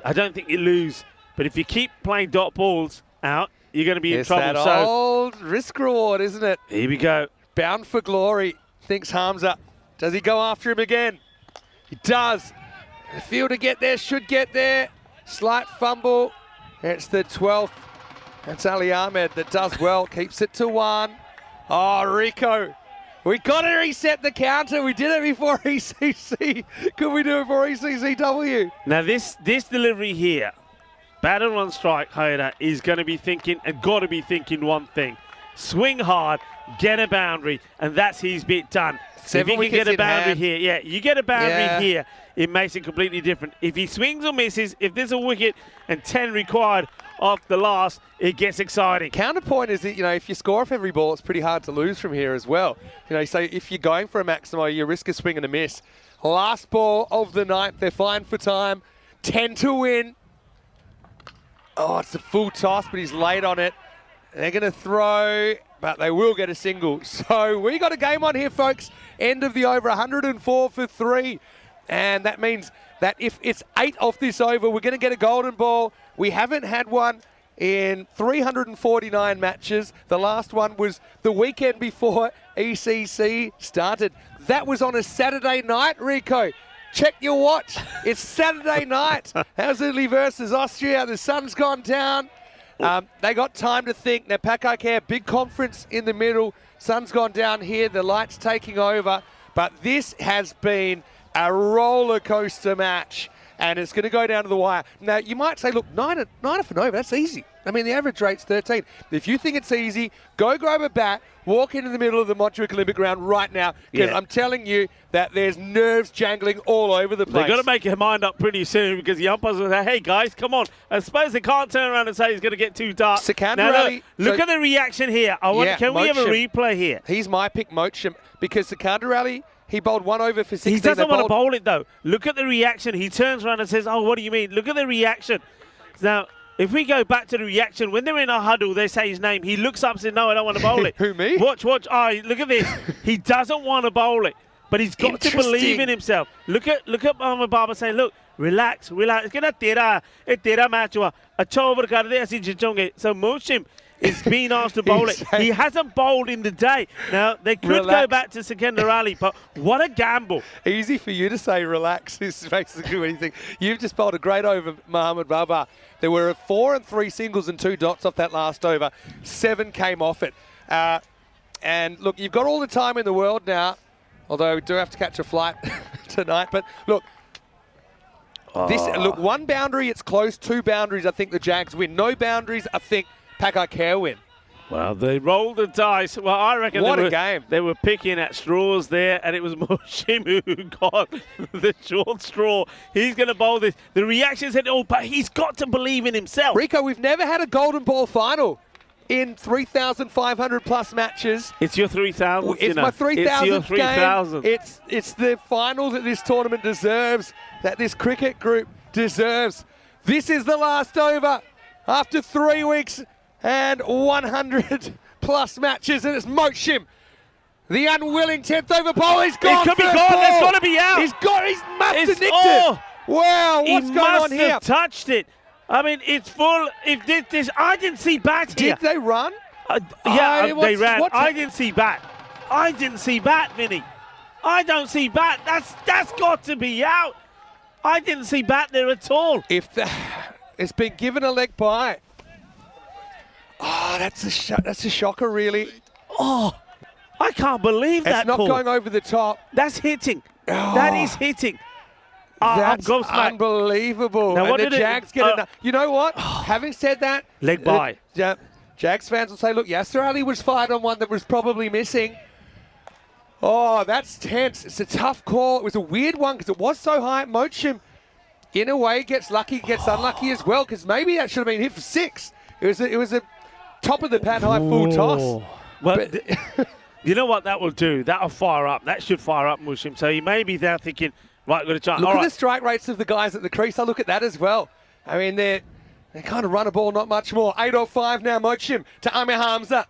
I don't think you lose. But if you keep playing dot balls out, you're going to be in trouble. It's that old risk reward, isn't it? Here we go. Bound for glory, thinks Hamza. Does he go after him again? He does. The fielder get there, should get there. Slight fumble. It's the 12th. That's Ali Ahmed that does well. Keeps it to 1. Oh, Rico. We got to reset the counter. We did it before ECC. Could we do it for ECCW? Now, this delivery here, batter on strike, Hyder, is going to be thinking and got to be thinking one thing. Swing hard, get a boundary, and that's his bit done. If you can get a boundary here, you get a boundary here, it makes it completely different. If he swings or misses, if there's a wicket and 10 required off the last, it gets exciting. Counterpoint is that, if you score off every ball, it's pretty hard to lose from here as well. So if you're going for a maximo, you risk a swing and a miss. Last ball of the night, they're fine for time. 10 to win. Oh, it's a full toss, but he's late on it. They're going to throw, but they will get a single. So we got a game on here, folks. End of the over, 104 for 3. And that means that if it's 8 off this over, we're going to get a golden ball. We haven't had one in 349 matches. The last one was the weekend before ECC started. That was on a Saturday night, Rico. Check your watch. It's Saturday night. How's Italy versus Austria? The sun's gone down. They got time to think. Now, Paka, big conference in the middle. Sun's gone down here. The light's taking over. But this has been a roller coaster match, and it's going to go down to the wire. Now, you might say, look, 9 off and over, that's easy. I mean, the average rate's 13. If you think it's easy, go grab a bat, walk into the middle of the Montjuic Olympic ground right now, because I'm telling you that there's nerves jangling all over the place. They've got to make your mind up pretty soon, because the umpires will say, hey, guys, come on. I suppose they can't turn around and say he's going to get 2 darts. Now, look at the reaction here. Can we have a replay here? He's my pick, Mochim, because Sekundarali, he bowled 1 over for 16. He doesn't want to bowl it, though. Look at the reaction. He turns around and says, oh, what do you mean? Look at the reaction. Now, if we go back to the reaction, when they're in a huddle, they say his name. He looks up and says, no, I don't want to bowl it. Who, me? Watch. Oh, look at this. He doesn't want to bowl it, but he's got to believe in himself. Look at Mohamed Baba saying, look, relax. Tera match hua. Acha over kar de, assi jitonge. So Moshim is being asked to bowl it. He hasn't bowled in the day. Now, they could go back to Sekundarali, but what a gamble. Easy for you to say relax is basically anything. You've just bowled a great over, Mohamed Baba. There were 4 and 3 singles and 2 dots off that last over. 7 came off it. And look, you've got all the time in the world now, although we do have to catch a flight tonight. But look, look, 1 boundary, it's close. 2 boundaries, I think the Jags win. No boundaries, I think Paka win. Well, they rolled the dice. Well, I reckon they were picking at straws there, and it was Moshim who got the short straw. He's going to bowl this. The reaction said, oh, but he's got to believe in himself. Rico, we've never had a golden ball final in 3,500 plus matches. It's your 3,000. It's my 3,000 It's your 3,000. It's the final that this tournament deserves, that this cricket group deserves. This is the last over after 3 weeks and 100 plus matches, and it's Mochim, the unwilling 10th over bowler. He's gone. It could be gone. It's got to be out. He must have nicked it. Wow, what's going on here? He must have touched it. I mean, it's full. If this, I didn't see bat here. Did they run? They ran. I didn't see bat. I didn't see bat, Vinny. I don't see bat. That's got to be out. I didn't see bat there at all. It's been given a leg by. Oh, that's a shocker, really. Oh, I can't believe that. It's not going over the top. That's hitting. Oh, that is hitting. That's unbelievable. Now, and the Jags get enough. You know what? Having said that, leg by. Jags fans will say, look, Yasser Ali was fired on one that was probably missing. Oh, that's tense. It's a tough call. It was a weird one because it was so high. Mochim, in a way, gets lucky, gets unlucky as well, because maybe that should have been hit for 6. It was a top of the pad high full toss. Well, you know what that will do? That'll fire up. That should fire up Moshim. So he may be there thinking, right, got a chance. Look at the strike rates of the guys at the crease. I look at that as well. I mean, they kind of run a ball, not much more. 8 or 5 now, Mochim to Amir Hamza.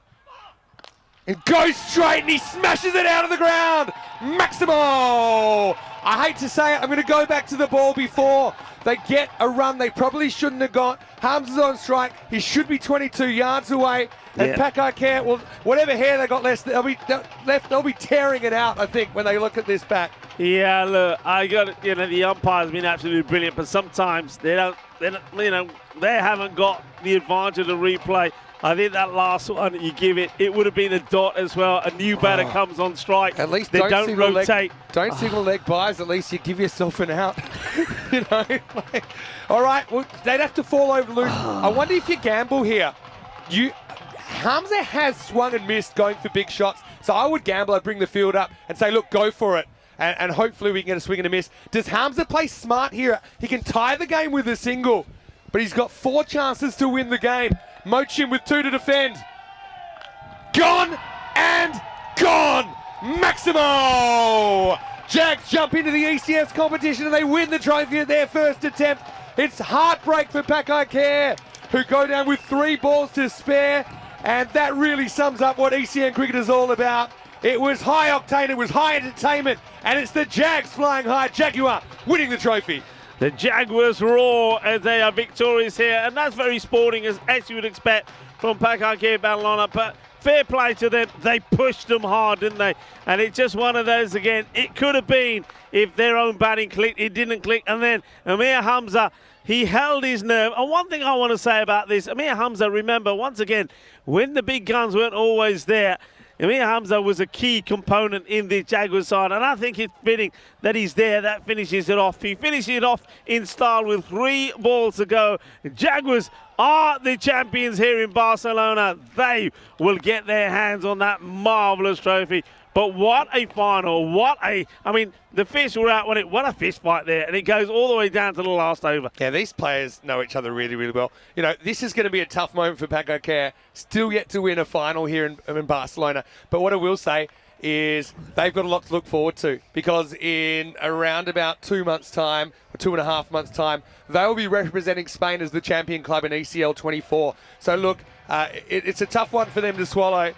And goes straight, and he smashes it out of the ground. Maximo! I hate to say it, I'm going to go back to the ball before they get a run they probably shouldn't have got. Hamza's on strike. He should be 22 yards away. And Paka can't. Well, whatever hair they got left, they'll be tearing it out, I think, when they look at this bat. Yeah, look, the umpire's been absolutely brilliant, but sometimes they haven't got the advantage of the replay. I think that last one you give it would have been a dot as well. A new batter comes on strike. At least they don't rotate. Don't single leg buys. At least you give yourself an out. All right. Well, they'd have to fall over loose. I wonder if you gamble here. Hamza has swung and missed going for big shots. So I would gamble. I'd bring the field up and say, look, go for it. And hopefully we can get a swing and a miss. Does Hamza play smart here? He can tie the game with a single. but he's got 4 chances to win the game. Mochin with 2 to defend. Gone and gone! Maximo! Jags jump into the ECS competition and they win the trophy at their first attempt. It's heartbreak for Paka, who go down with 3 balls to spare, and that really sums up what ECN cricket is all about. It was high octane, it was high entertainment, and it's the Jags flying high. Jaguar winning the trophy. The Jaguars roar as they are victorious here, and that's very sporting as you would expect from Paka Bon. But fair play to them, they pushed them hard, didn't they? And it's just one of those again. It could have been if their own batting clicked, it didn't click. And then Amir Hamza, he held his nerve. And one thing I want to say about this, Amir Hamza, remember, once again, when the big guns weren't always there, Amir Hamza was a key component in the Jaguars side, and I think it's fitting that he's there. That finishes it off. He finishes it off in style with 3 balls to go. Jaguars are the champions here in Barcelona. They will get their hands on that marvellous trophy. But what a final, I mean, the fish were out on it. What a fish fight there. And it goes all the way down to the last over. Yeah, these players know each other really, really well. You know, this is going to be a tough moment for Paka. Still yet to win a final here in Barcelona. But what I will say is they've got a lot to look forward to, because in around about 2 months' time, or 2.5 months' time, they will be representing Spain as the champion club in ECL 24. So look, it's a tough one for them to swallow,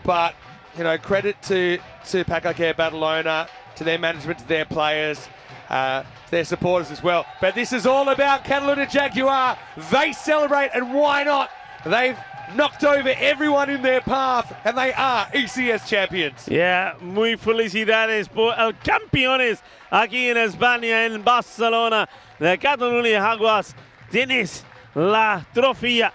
but you know, credit to Paka Bon, to their management, to their players, their supporters as well. But this is all about Catalunya Jaguar. They celebrate, and why not? They've knocked over everyone in their path, and they are ECS champions. Yeah, muy felicidades por el campeones aquí en España, en Barcelona. The Catalunya Jaguars tienes la trofea.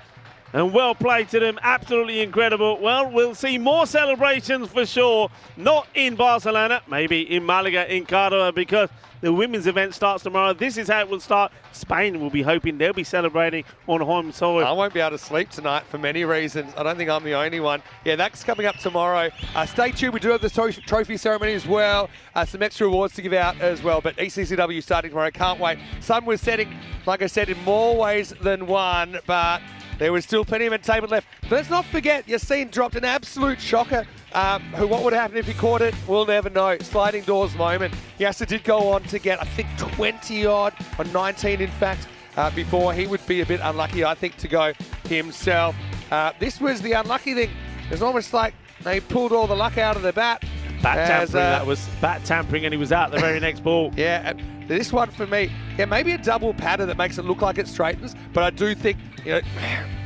And well played to them, absolutely incredible. Well, we'll see more celebrations for sure. Not in Barcelona, maybe in Malaga, in Córdoba, because the women's event starts tomorrow. This is how it will start. Spain will be hoping they'll be celebrating on home soil. I won't be able to sleep tonight for many reasons. I don't think I'm the only one. Yeah, that's coming up tomorrow. Stay tuned. We do have the trophy ceremony as well. Some extra awards to give out as well. But ECCW starting tomorrow. Can't wait. Sun was setting, like I said, in more ways than one, but there was still plenty of entertainment left. Let's not forget, Yassine dropped an absolute shocker. What would happen if he caught it? We'll never know. Sliding doors moment. Yasser did go on to get, I think, 20-odd, or 19 in fact, before. He would be a bit unlucky, I think, to go himself. This was the unlucky thing. It was almost like they pulled all the luck out of the bat. Bat tampering, that was bat tampering, and he was out the very next ball. Yeah, this one for me, yeah, maybe a double patter that makes it look like it straightens, but I do think, you know,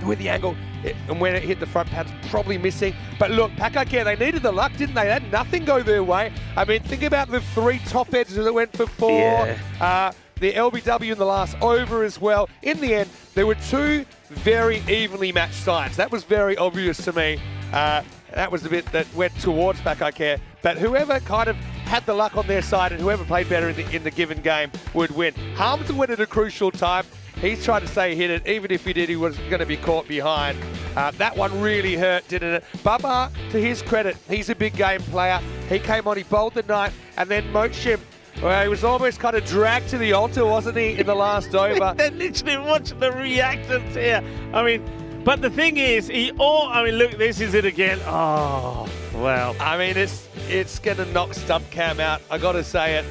with the angle, and when it hit the front pad's probably missing. But look, Paka, they needed the luck, didn't they? They had nothing go their way. I mean, think about the 3 top edges that went for 4. Yeah. The LBW in the last over as well. In the end, there were 2 very evenly matched sides. That was very obvious to me. That was the bit that went towards Paka. But whoever kind of had the luck on their side and whoever played better in the given game would win. Hamza went at a crucial time. He's trying to say he hit it. Even if he did, he was going to be caught behind. That one really hurt, didn't it? Baba, to his credit, he's a big game player. He came on, he bowled the night, and then Mochim, well, he was almost kind of dragged to the altar, wasn't he, in the last over? They're literally watching the reactions here. I mean, but the thing is, look, this is it again. Oh, well. I mean, it's going to knock Stump Cam out. I got to say it.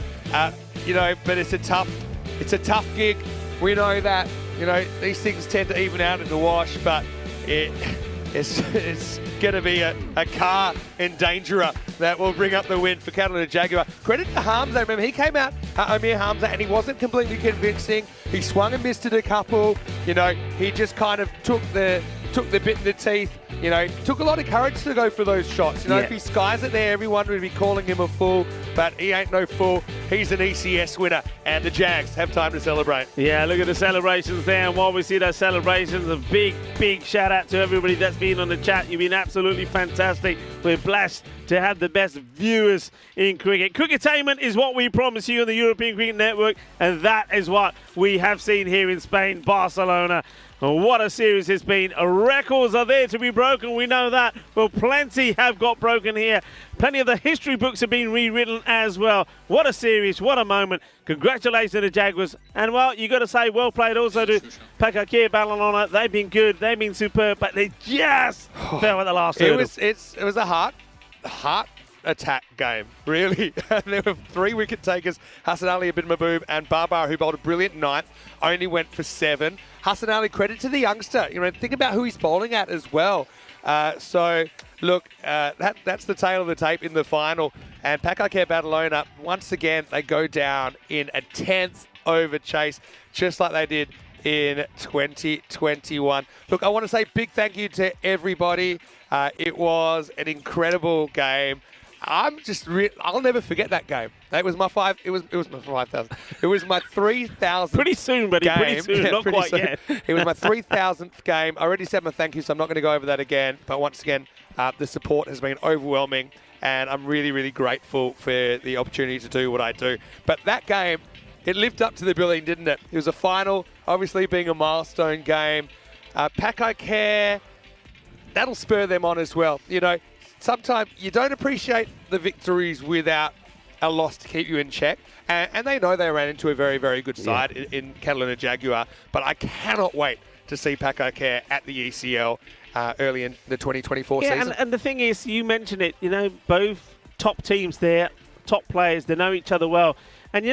You know, but it's a tough gig. We know that. You know, these things tend to even out in the wash, but it's going to be a car endangerer that will bring up the win for Catalunya Jaguar. Credit to Hamza. Remember, he came out, Amir Hamza, and he wasn't completely convincing. He swung and missed it a couple. You know, he just kind of took the bit in the teeth. You know, took a lot of courage to go for those shots. You know, if he skies it there, everyone would be calling him a fool, but he ain't no fool. He's an ECS winner, and the Jags have time to celebrate. Yeah, look at the celebrations there, and while we see those celebrations, a big shout out to everybody that's been on the chat. You've been absolutely fantastic. We're blessed to have the best viewers in cricket. Cricketainment is what we promise you on the European Cricket Network, and that is what we have seen here in Spain, Barcelona. What a series it's been. Records are there to be broken, we know that. Well, plenty have got broken here. Plenty of the history books have been rewritten as well. What a series, what a moment. Congratulations to the Jaguars. And, well, you got to say well played also to Paka Bon. They've been good, they've been superb, but they just fell at the last hurdle. It was a heart attack game, really. There were 3 wicket takers, Hassan Ali, Abid Mahboob and Babar, who bowled a brilliant ninth, only went for 7. Hassan Ali, credit to the youngster. Think about who he's bowling at as well. Look, that's the tail of the tape in the final. And Paka Bon, once again, they go down in a 10th over chase, just like they did in 2021. Look, I want to say big thank you to everybody. It was an incredible game. I'll never forget that game. It was my 5,000. It was my 3,000th. Pretty soon, buddy. Game. Pretty soon. Not pretty quite soon. yet. It was my 3,000th game. I already said my thank you, so I'm not going to go over that again. But once again, the support has been overwhelming, and I'm really, really grateful for the opportunity to do what I do. But that game, it lived up to the billing, didn't it? It was a final, obviously being a milestone game. Paka, that'll spur them on as well. Sometimes you don't appreciate the victories without a loss to keep you in check. And they know they ran into a very, very good side in Catalina Jaguar. But I cannot wait to see Paka at the ECL early in the 2024 season. And the thing is, you mentioned it, both top teams there, top players, they know each other well. And,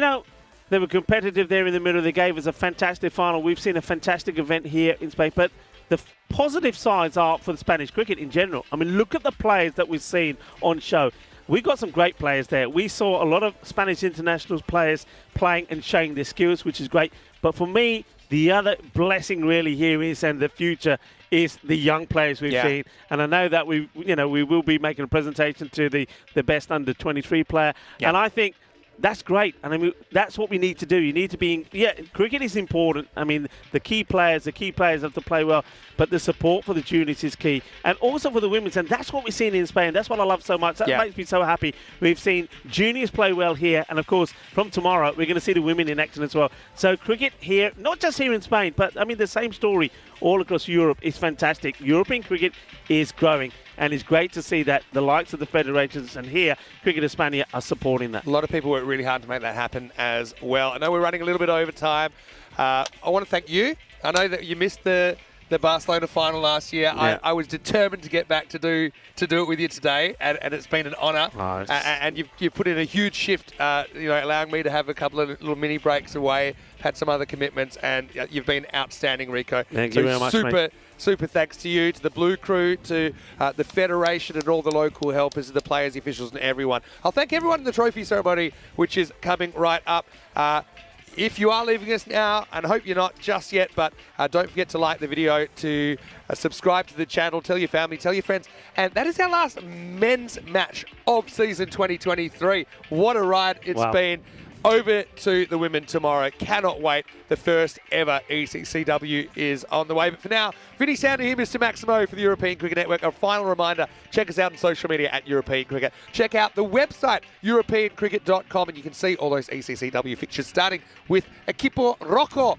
they were competitive there in the middle. They gave us a fantastic final. We've seen a fantastic event here in Spain. But the positive sides are for the Spanish cricket in general. I mean, look at the players that we've seen on show. We got some great players there. We saw a lot of Spanish international players playing and showing their skills, which is great. But for me, the other blessing really here is, and the future, is the young players we've seen. And I know that we will be making a presentation to the best under-23 player. And I think that's great. And I mean, that's what we need to do. You need to be, cricket is important. I mean, the key players have to play well, but the support for the juniors is key. And also for the women's, and that's what we're seeing in Spain. That's what I love so much. That makes me so happy. We've seen juniors play well here, and of course, from tomorrow, we're going to see the women in action as well. So cricket here, not just here in Spain, but I mean, the same story all across Europe is fantastic. European cricket is growing, and it's great to see that the likes of the federations and here, Cricket Hispania, are supporting that. A lot of people worked really hard to make that happen as well. I know we're running a little bit over time. I want to thank you. I know that you missed the Barcelona final last year. Yeah. I was determined to get back to do it with you today, and it's been an honour. And you've put in a huge shift, allowing me to have a couple of little mini breaks away. Had some other commitments, and you've been outstanding, Rico. Thank you very much, mate. Super thanks to you, to the Blue Crew, to the Federation and all the local helpers, the players, the officials and everyone. I'll thank everyone in the trophy ceremony, which is coming right up. If you are leaving us now, and I hope you're not just yet, but don't forget to like the video, to subscribe to the channel, tell your family, tell your friends. And that is our last men's match of season 2023. What a ride it's been. Over to the women tomorrow. Cannot wait. The first ever ECCW is on the way. But for now, Vinny Sounder here, Mr. Maximo for the European Cricket Network. A final reminder, check us out on social media at European Cricket. Check out the website, europeancricket.com, and you can see all those ECCW fixtures, starting with Equipo Rojo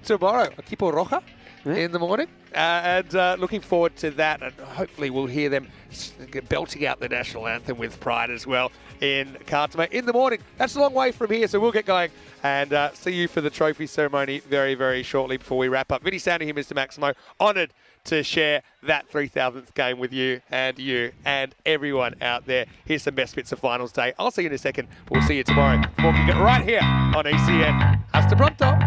tomorrow. Equipo Roja in the morning. And looking forward to that. And hopefully we'll hear them belting out the national anthem with pride as well in Khartoum in the morning. That's a long way from here, so we'll get going and see you for the trophy ceremony very, very shortly before we wrap up. Vinny Sounder here, Mr. Maximo. Honoured to share that 3,000th game with you and everyone out there. Here's some best bits of finals day. I'll see you in a second. We'll see you tomorrow. More cricket right here on ECN. Hasta pronto.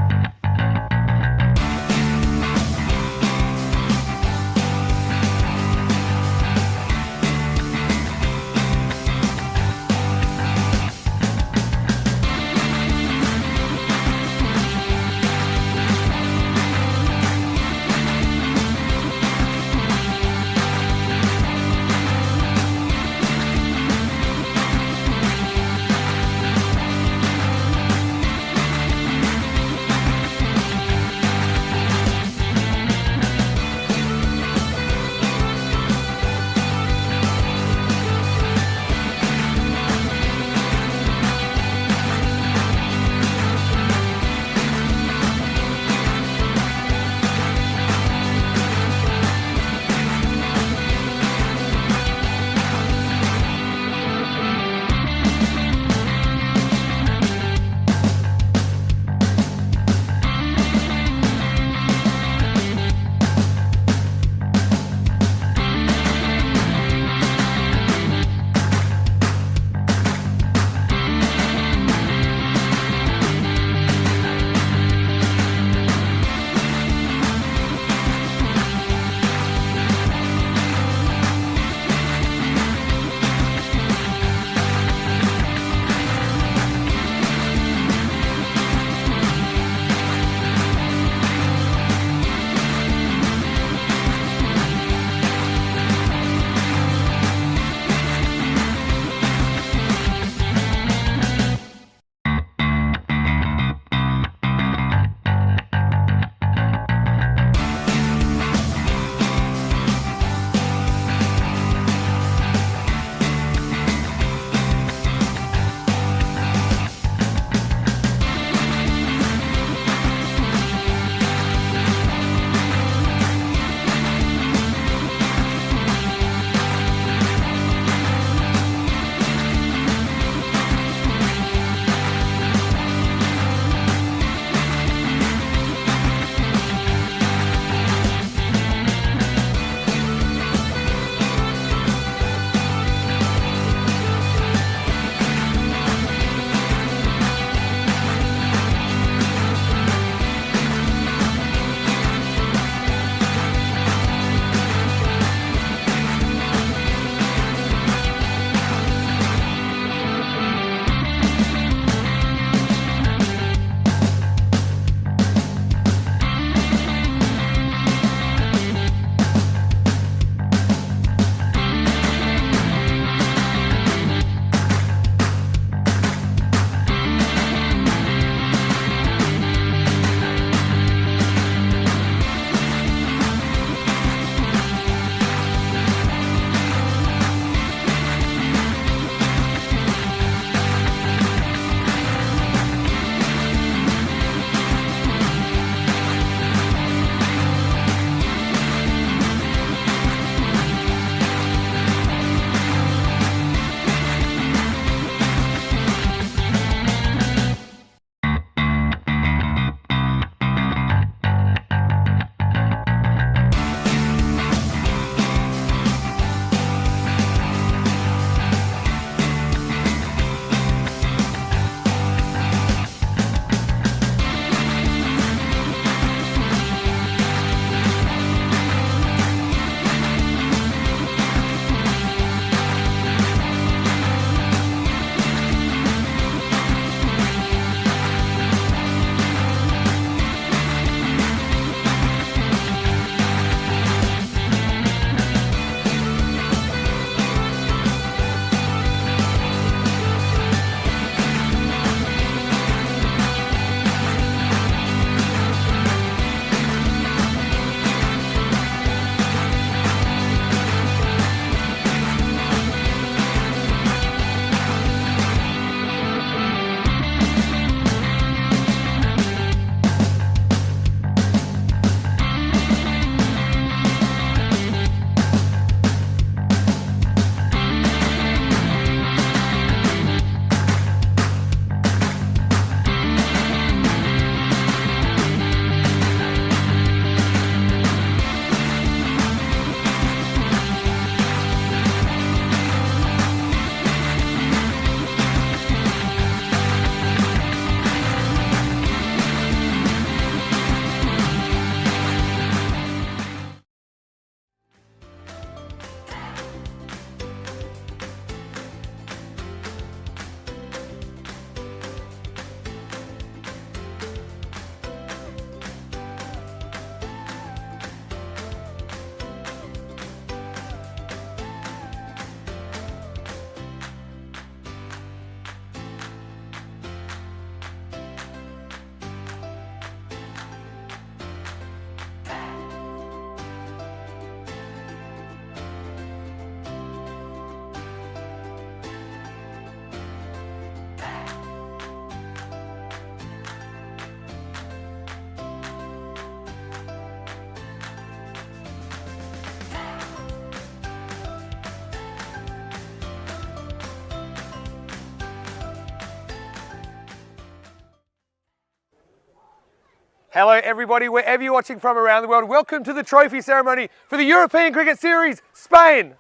Hello everybody, wherever you're watching from around the world. Welcome to the trophy ceremony for the European Cricket Series, Spain.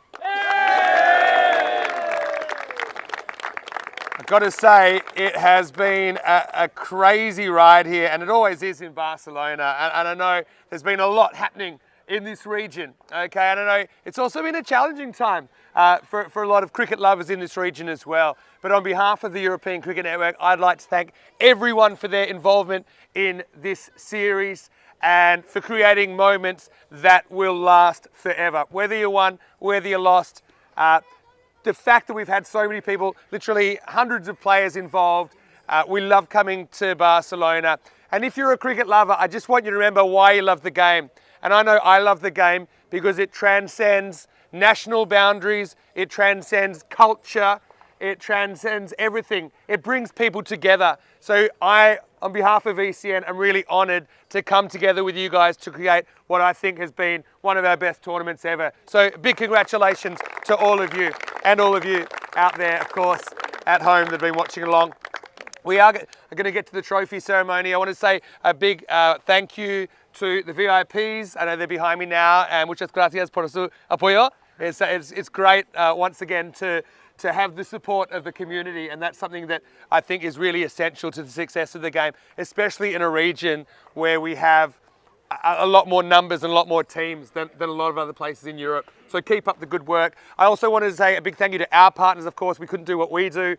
I've got to say, it has been a crazy ride here, and it always is in Barcelona. And I know there's been a lot happening in this region, okay? And I know it's also been a challenging time for a lot of cricket lovers in this region as well. But on behalf of the European Cricket Network, I'd like to thank everyone for their involvement in this series and for creating moments that will last forever. Whether you won, whether you lost, the fact that we've had so many people, literally hundreds of players involved, we love coming to Barcelona. And if you're a cricket lover, I just want you to remember why you love the game. And I know I love the game because it transcends national boundaries, it transcends culture, it transcends everything. It brings people together. So I, on behalf of ECN, am really honoured to come together with you guys to create what I think has been one of our best tournaments ever. So big congratulations to all of you and all of you out there, of course, at home that have been watching along. We are going to get to the trophy ceremony. I want to say a big thank you to the VIPs. I know they're behind me now. And muchas gracias por su apoyo. It's great once again to have the support of the community, and that's something that I think is really essential to the success of the game, especially in a region where we have a lot more numbers and a lot more teams than a lot of other places in Europe. So keep up the good work. I also wanted to say a big thank you to our partners, of course. We couldn't do what we do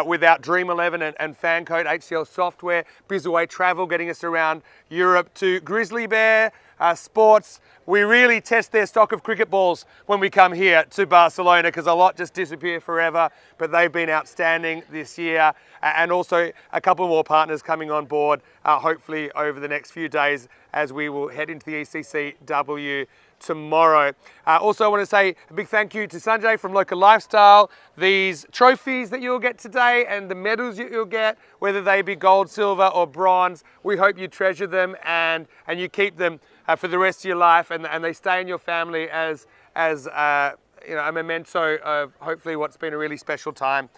without Dream 11 and Fancode, HCL Software, Bizaway Travel, getting us around Europe, to Grizzly Bear Sports. We really test their stock of cricket balls when we come here to Barcelona, because a lot just disappear forever, but they've been outstanding this year. And also a couple more partners coming on board, hopefully over the next few days, as we will head into the ECCW tomorrow. Also, I want to say a big thank you to Sanjay from Local Lifestyle. These trophies that you'll get today and the medals you'll get, whether they be gold, silver or bronze, we hope you treasure them and you keep them for the rest of your life, and they stay in your family as you know, a memento of hopefully what's been a really special time.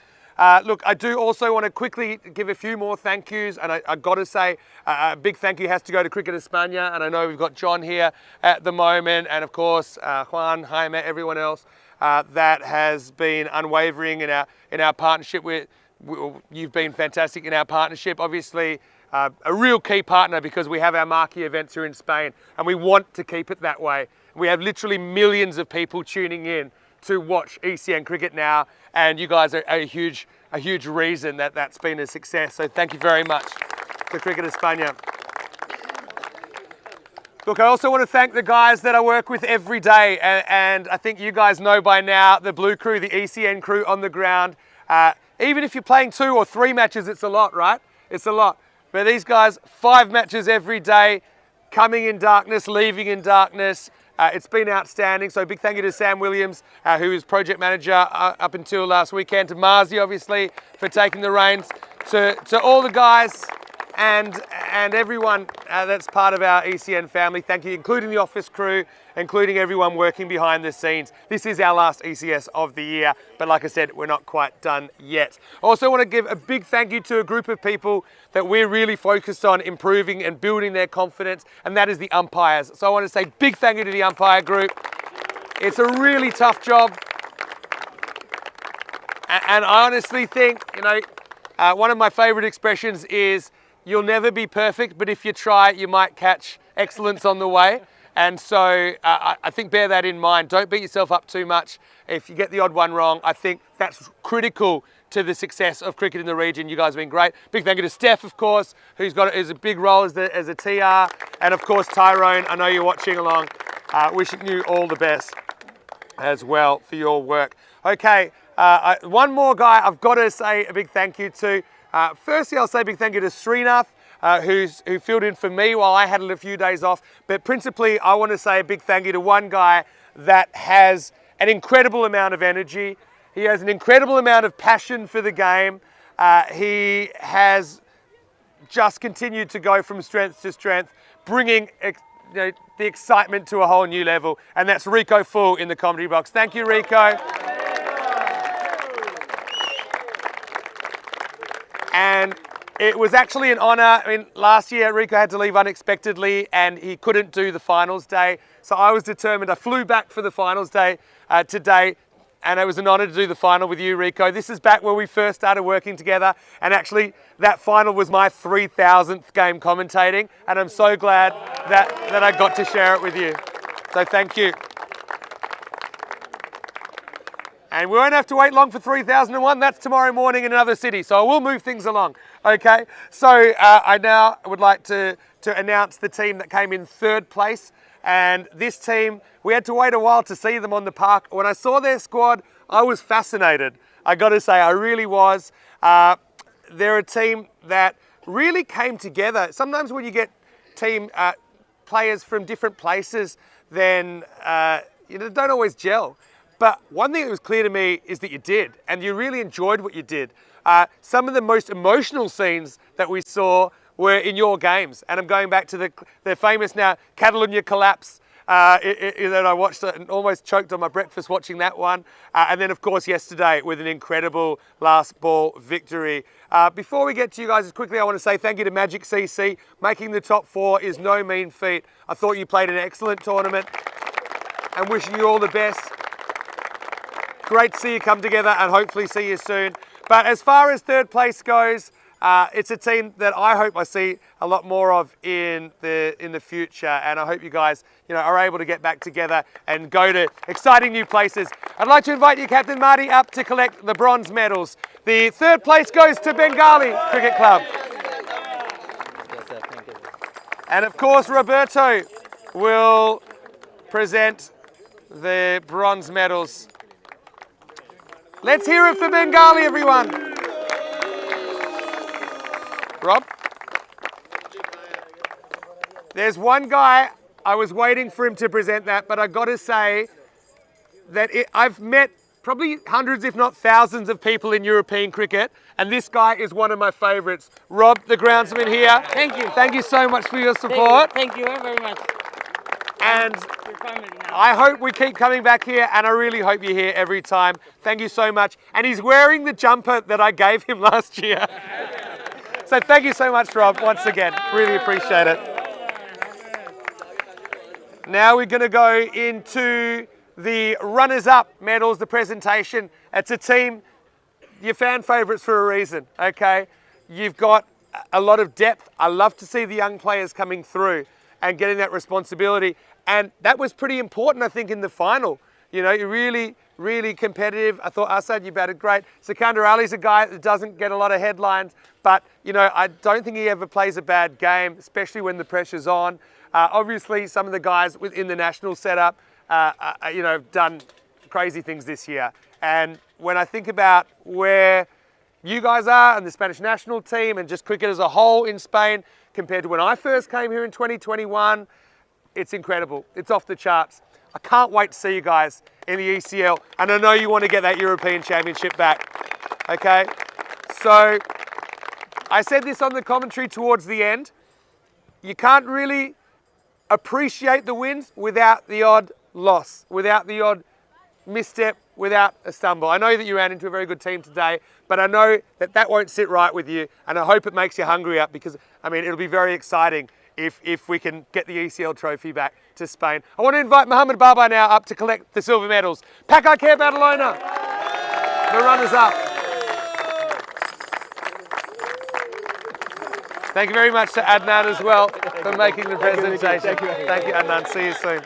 Look, I do also want to quickly give a few more thank yous, and I got to say a big thank you has to go to Cricket España, and I know we've got John here at the moment, and of course Juan, Jaime, everyone else that has been unwavering in our partnership with. You've been fantastic in our partnership. Obviously, a real key partner, because we have our marquee events here in Spain, and we want to keep it that way. We have literally millions of people tuning in to watch ECN cricket now, and you guys are a huge reason that that's been a success. So thank you very much to Cricket España. Look, I also want to thank the guys that I work with every day, and I think you guys know by now, the Blue Crew, the ECN crew on the ground. Even if you're playing 2 or 3 matches, it's a lot, right? It's a lot. But these guys, 5 matches every day, coming in darkness, leaving in darkness. It's been outstanding. So big thank you to Sam Williams, who is project manager up until last weekend, to Marzi, obviously, for taking the reins, to all the guys and everyone that's part of our ECN family. Thank you, including the office crew, including everyone working behind the scenes. This is our last ECS of the year, but like I said, we're not quite done yet. I also want to give a big thank you to a group of people that we're really focused on improving and building their confidence, and that is the umpires. So I want to say big thank you to the umpire group. It's a really tough job. And I honestly think, you know, one of my favorite expressions is, you'll never be perfect, but if you try, you might catch excellence on the way. And so I think bear that in mind. Don't beat yourself up too much if you get the odd one wrong. I think that's critical to the success of cricket in the region. You guys have been great. Big thank you to Steph, of course, who's a big role as a TR. And of course, Tyrone, I know you're watching along. Wishing you all the best as well for your work. Okay, one more guy I've got to say a big thank you to. Firstly, I'll say a big thank you to Srinath, who filled in for me while I had a few days off. But principally, I want to say a big thank you to one guy that has an incredible amount of energy. He has an incredible amount of passion for the game. He has just continued to go from strength to strength, bringing the excitement to a whole new level. And that's Rico Full in the comedy box. Thank you, Rico. And It was actually an honour. I mean, last year Rico had to leave unexpectedly and he couldn't do the finals day. So I was determined. I flew back for the finals day today, and it was an honour to do the final with you, Rico. This is back where we first started working together, and actually that final was my 3,000th game commentating, and I'm so glad that I got to share it with you. So thank you. And we won't have to wait long for 3001. That's tomorrow morning in another city. So I will move things along. Okay. So I now would like to announce the team that came in third place. And this team, we had to wait a while to see them on the park. When I saw their squad, I was fascinated. I got to say, I really was. They're a team that really came together. Sometimes when you get team players from different places, then don't always gel. But one thing that was clear to me is that you did, and you really enjoyed what you did. Some of the most emotional scenes that we saw were in your games, and I'm going back to the famous now Catalunya collapse that I watched and almost choked on my breakfast watching that one. And then, of course, yesterday with an incredible last ball victory. Before we get to you guys, quickly, I want to say thank you to Magic CC. Making the top 4 is no mean feat. I thought you played an excellent tournament, and wishing you all the best. Great to see you come together and hopefully see you soon. But as far as third place goes, it's a team that I hope I see a lot more of in the future, and I hope you guys are able to get back together and go to exciting new places. I'd like to invite you, Captain Marty, up to collect the bronze medals. The third place goes to Bengali Cricket Club. Yes, sir. Thank you. And of course, Roberto will present the bronze medals. Let's hear it for Bengali, everyone. Rob? There's one guy, I was waiting for him to present that, but I got to say that I've met probably hundreds, if not thousands of people in European cricket, and this guy is one of my favourites. Rob, the groundsman here. Thank you. Thank you so much for your support. Thank you very much. And Your family now. I hope we keep coming back here, and I really hope you're here every time. Thank you so much. And he's wearing the jumper that I gave him last year. So thank you so much, Rob, once again. Really appreciate it. Now we're going to go into the runners-up medals, the presentation. It's a team, your fan favourites for a reason, okay? You've got a lot of depth. I love to see the young players coming through and getting that responsibility. And that was pretty important, I think, in the final. You're really, really competitive. I thought Asad, you batted great. Sikandar Ali's a guy that doesn't get a lot of headlines, but, I don't think he ever plays a bad game, especially when the pressure's on. Obviously, some of the guys within the national setup, have done crazy things this year. And when I think about where you guys are and the Spanish national team and just cricket as a whole in Spain, compared to when I first came here in 2021, it's incredible. It's off the charts. I can't wait to see you guys in the ECL, and I know you want to get that European Championship back, okay? So I said this on the commentary towards the end. You can't really appreciate the wins without the odd loss, without the odd misstep, without a stumble. I know that you ran into a very good team today, but I know that won't sit right with you, and I hope it makes you hungrier because, it'll be very exciting if we can get the ECL trophy back to Spain. I want to invite Mohammed Baba now up to collect the silver medals. Paka Badalona, the runners-up. Thank you very much to Adnan as well for making the presentation. Thank you, Adnan. See you soon.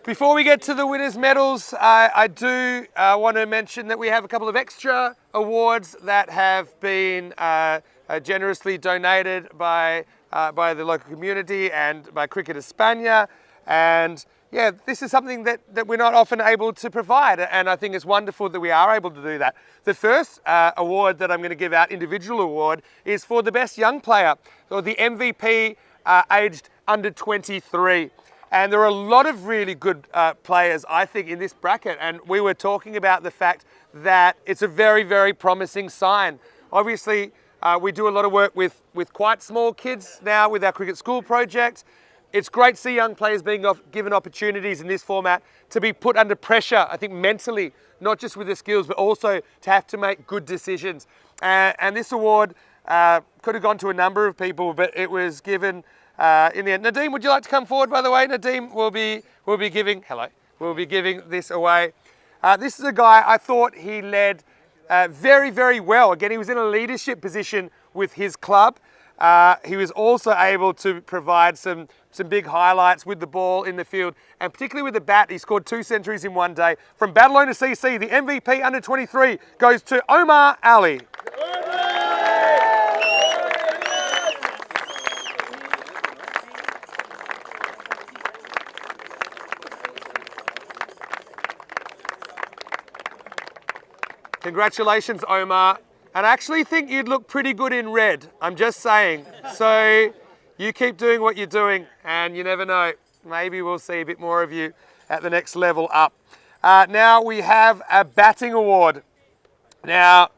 Before we get to the winners' medals, I do want to mention that we have a couple of extra awards that have been generously donated by the local community and by Cricket España. And yeah, this is something that we're not often able to provide, and I think it's wonderful that we are able to do that. The first award that I'm going to give out, individual award, is for the best young player, or the MVP aged under 23. And there are a lot of really good players, I think, in this bracket. And we were talking about the fact that it's a very, very promising sign. Obviously, we do a lot of work with quite small kids now with our cricket school project. It's great to see young players being given opportunities in this format to be put under pressure, I think mentally, not just with the skills, but also to have to make good decisions. And this award could have gone to a number of people, but it was given in the end. Nadeem, would you like to come forward, by the way? Nadeem will be giving this away. This is a guy, I thought he led very, very well. Again, he was in a leadership position with his club. He was also able to provide some big highlights with the ball in the field, and particularly with the bat. He scored 2 centuries in one day. From Badalona CC, the MVP under 23 goes to Omar Ali. Congratulations, Omar. And I actually think you'd look pretty good in red. I'm just saying. So you keep doing what you're doing, and you never know. Maybe we'll see a bit more of you at the next level up. Now we have a batting award. Now,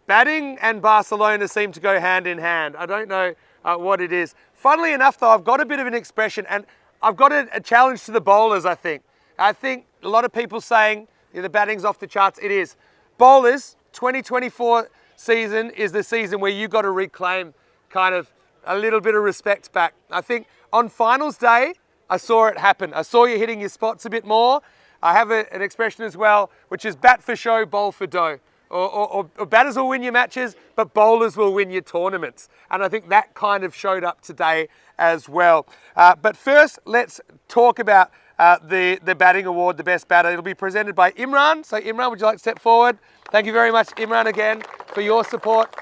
batting and Barcelona seem to go hand in hand. I don't know what it is. Funnily enough, though, I've got a bit of an expression, and I've got a challenge to the bowlers, I think. I think a lot of people saying the batting's off the charts. It is. Bowlers, 2024 season is the season where you got to reclaim kind of a little bit of respect back. I think on finals day, I saw it happen. I saw you hitting your spots a bit more. I have an expression as well, which is bat for show, bowl for dough. Or batters will win your matches, but bowlers will win your tournaments. And I think that kind of showed up today as well. But first, let's talk about the batting award, the best batter. It'll be presented by Imran. So Imran, would you like to step forward? Thank you very much, Imran, again, for your support.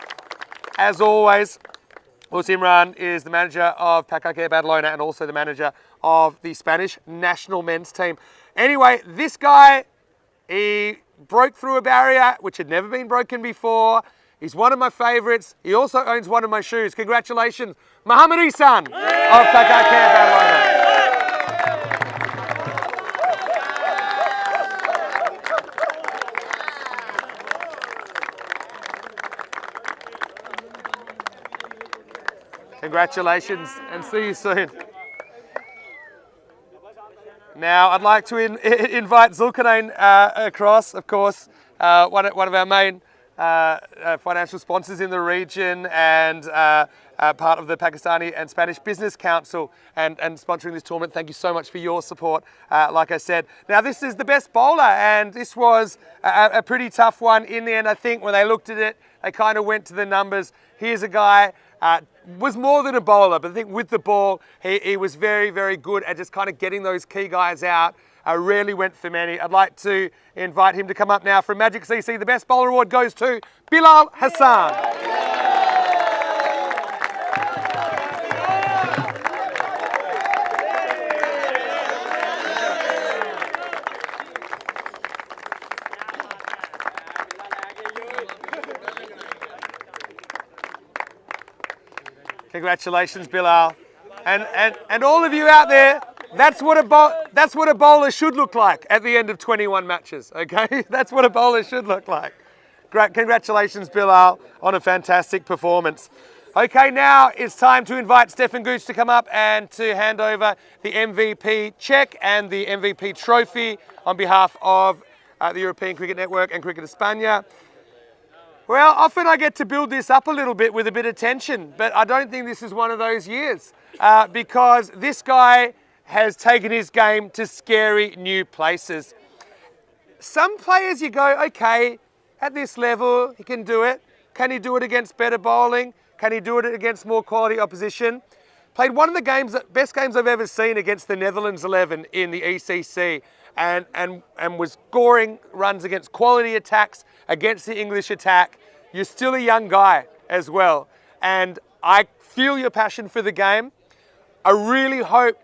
As always, of course, Imran is the manager of Paka Badalona and also the manager of the Spanish national men's team. Anyway, this guy, he broke through a barrier which had never been broken before. He's one of my favourites. He also owns one of my shoes. Congratulations, Muhammad Isan of Paka Badalona. Congratulations, and see you soon. Now, I'd like to invite Zulkarnain across, of course, one of our main financial sponsors in the region, and part of the Pakistani and Spanish Business Council, and sponsoring this tournament. Thank you so much for your support, like I said. Now, this is the best bowler, and this was a pretty tough one in the end. I think when they looked at it, they kind of went to the numbers. Here's a guy, was more than a bowler, but I think with the ball, he was very, very good at just kind of getting those key guys out. Rarely went for many. I'd like to invite him to come up now from Magic CC. The best bowler award goes to Bilal Hassan. Congratulations, Bilal. And all of you out there, that's what a bowler should look like at the end of 21 matches, okay? That's what a bowler should look like. Great, congratulations, Bilal, on a fantastic performance. Okay, now it's time to invite Stefan Gooch to come up and to hand over the MVP check and the MVP trophy on behalf of the European Cricket Network and Cricket España. Well, often I get to build this up a little bit with a bit of tension, but I don't think this is one of those years because this guy has taken his game to scary new places. Some players you go, okay, at this level, he can do it. Can he do it against better bowling? Can he do it against more quality opposition? Played one of the best games I've ever seen against the Netherlands 11 in the ECC and was scoring runs against quality attacks, against the English attack. You're still a young guy as well. And I feel your passion for the game. I really hope,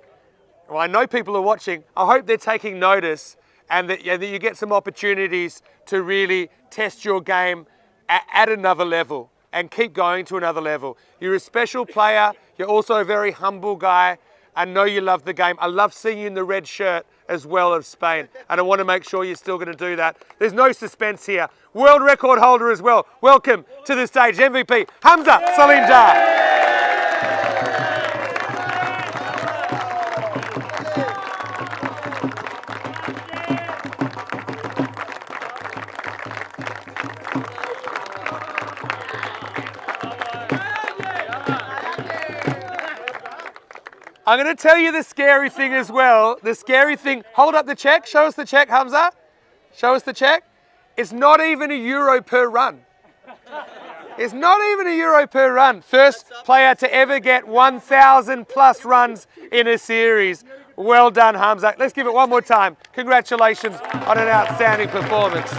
well, I know people are watching, I hope they're taking notice and that you get some opportunities to really test your game at another level and keep going to another level. You're a special player. You're also a very humble guy. I know you love the game. I love seeing you in the red shirt as well of Spain. And I want to make sure you're still going to do that. There's no suspense here. World record holder as well. Welcome to the stage, MVP, Hamza Salim Dar. I'm going to tell you the scary thing as well. The scary thing, hold up the check. Show us the check, Hamza. Show us the check. It's not even €1 per run. It's not even €1 per run. First player to ever get 1,000 plus runs in a series. Well done, Hamza. Let's give it one more time. Congratulations on an outstanding performance.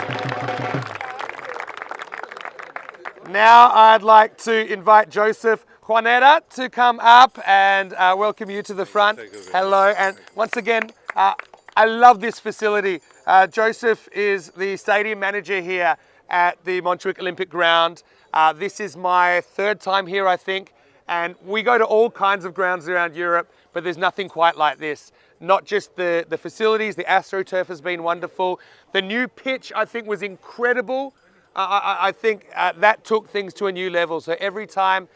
Now I'd like to invite Joseph Juaneta to come up and welcome you to the front. Hello, and once again, I love this facility. Joseph is the stadium manager here at the Montjuic Olympic Ground. This is my third time here, I think, and we go to all kinds of grounds around Europe, but there's nothing quite like this. Not just the facilities, the AstroTurf has been wonderful. The new pitch, I think, was incredible. I think that took things to a new level. So every time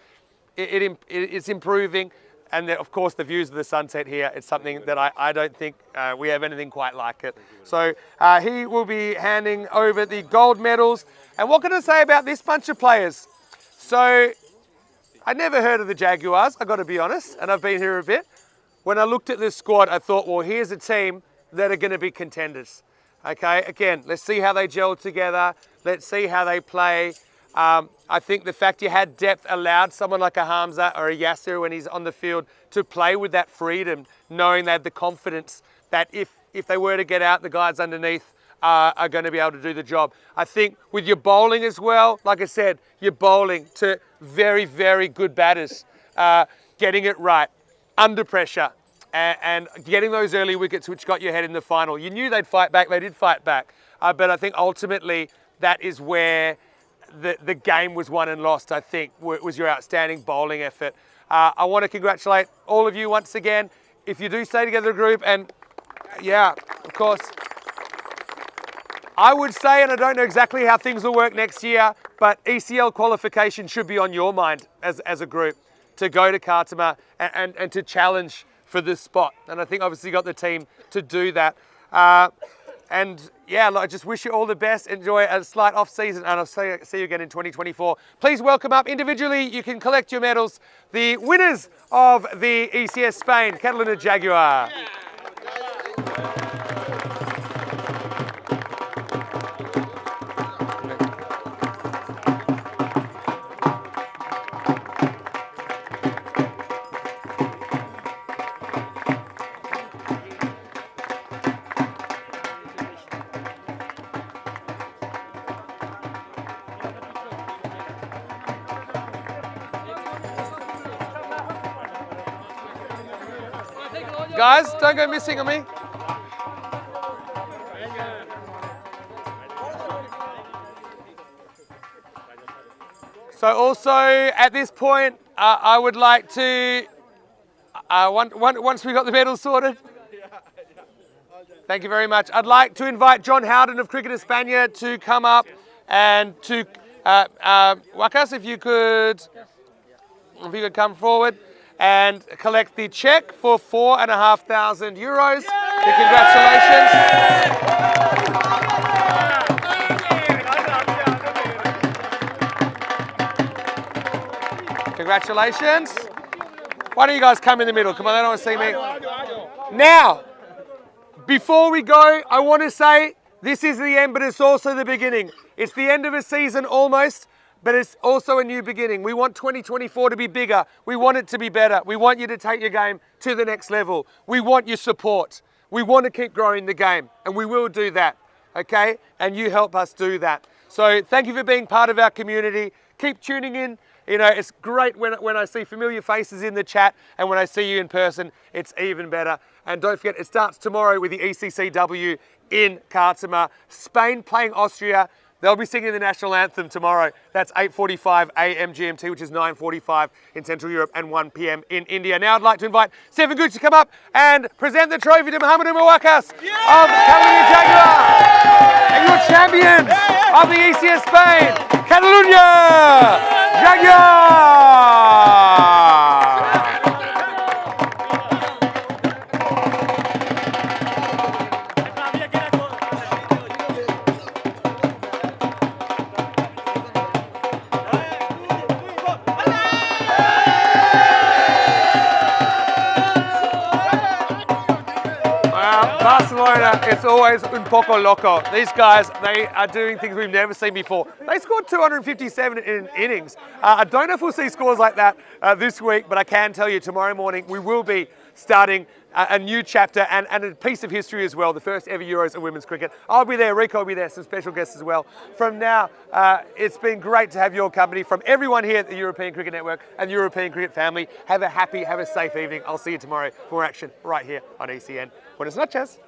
it's improving. And then, of course, the views of the sunset here, it's something that I don't think we have anything quite like it. So he will be handing over the gold medals. And what can I say about this bunch of players? So I never heard of the Jaguars, I've got to be honest, and I've been here a bit. When I looked at this squad, I thought, well, here's a team that are going to be contenders. Okay, again, let's see how they gel together. Let's see how they play. I think the fact you had depth allowed someone like a Hamza or a Yasser when he's on the field to play with that freedom, knowing they had the confidence that if they were to get out, the guys underneath are going to be able to do the job. I think with your bowling as well, like I said, you're bowling to very, very good batters, getting it right, under pressure, and getting those early wickets which got you ahead in the final. You knew they'd fight back, they did fight back, but I think ultimately that is where the game was won and lost, I think, was your outstanding bowling effort. I want to congratulate all of you once again. If you do stay together a group, and yeah, of course, I would say, and I don't know exactly how things will work next year, but ECL qualification should be on your mind as a group to go to Khartoum and to challenge for this spot. And I think obviously you got the team to do that. And yeah, I just wish you all the best. Enjoy a slight off season, and I'll see you again in 2024. Please welcome up individually. You can collect your medals. The winners of the ECS Spain, Catalunya Jaguar. Guys, don't go missing on me. So also at this point, I would like to, once we got the medals sorted, thank you very much. I'd like to invite John Howden of Cricket España to come up and to, Wakas, if you could come forward and collect the check for €4,500. Congratulations. Congratulations. Why don't you guys come in the middle? Come on, they don't want to see me. Now, before we go, I want to say this is the end, but it's also the beginning. It's the end of a season almost, but it's also a new beginning. We want 2024 to be bigger. We want it to be better. We want you to take your game to the next level. We want your support. We want to keep growing the game, and we will do that, okay? And you help us do that. So thank you for being part of our community. Keep tuning in. You know, it's great when I see familiar faces in the chat, and when I see you in person, it's even better. And don't forget, it starts tomorrow with the ECCW in Khartoum. Spain playing Austria. They'll be singing the national anthem tomorrow. That's 8:45 a.m. GMT, which is 9:45 in Central Europe and 1 p.m. in India. Now I'd like to invite Stephen Gooch to come up and present the trophy to Mohamed Wakas of Catalunya Jaguar. And your champions of the ECS Spain, Catalunya Jaguar. Well, Barcelona, it's always un poco loco. These guys, they are doing things we've never seen before. They scored 257 in innings. I don't know if we'll see scores like that this week, but I can tell you tomorrow morning we will be starting a new chapter and a piece of history as well, the first ever Euros of women's cricket. I'll be there, Rico will be there, some special guests as well. From now, it's been great to have your company. From everyone here at the European Cricket Network and the European Cricket family, have a happy, have a safe evening. I'll see you tomorrow for more action right here on ECN. Buenas noches.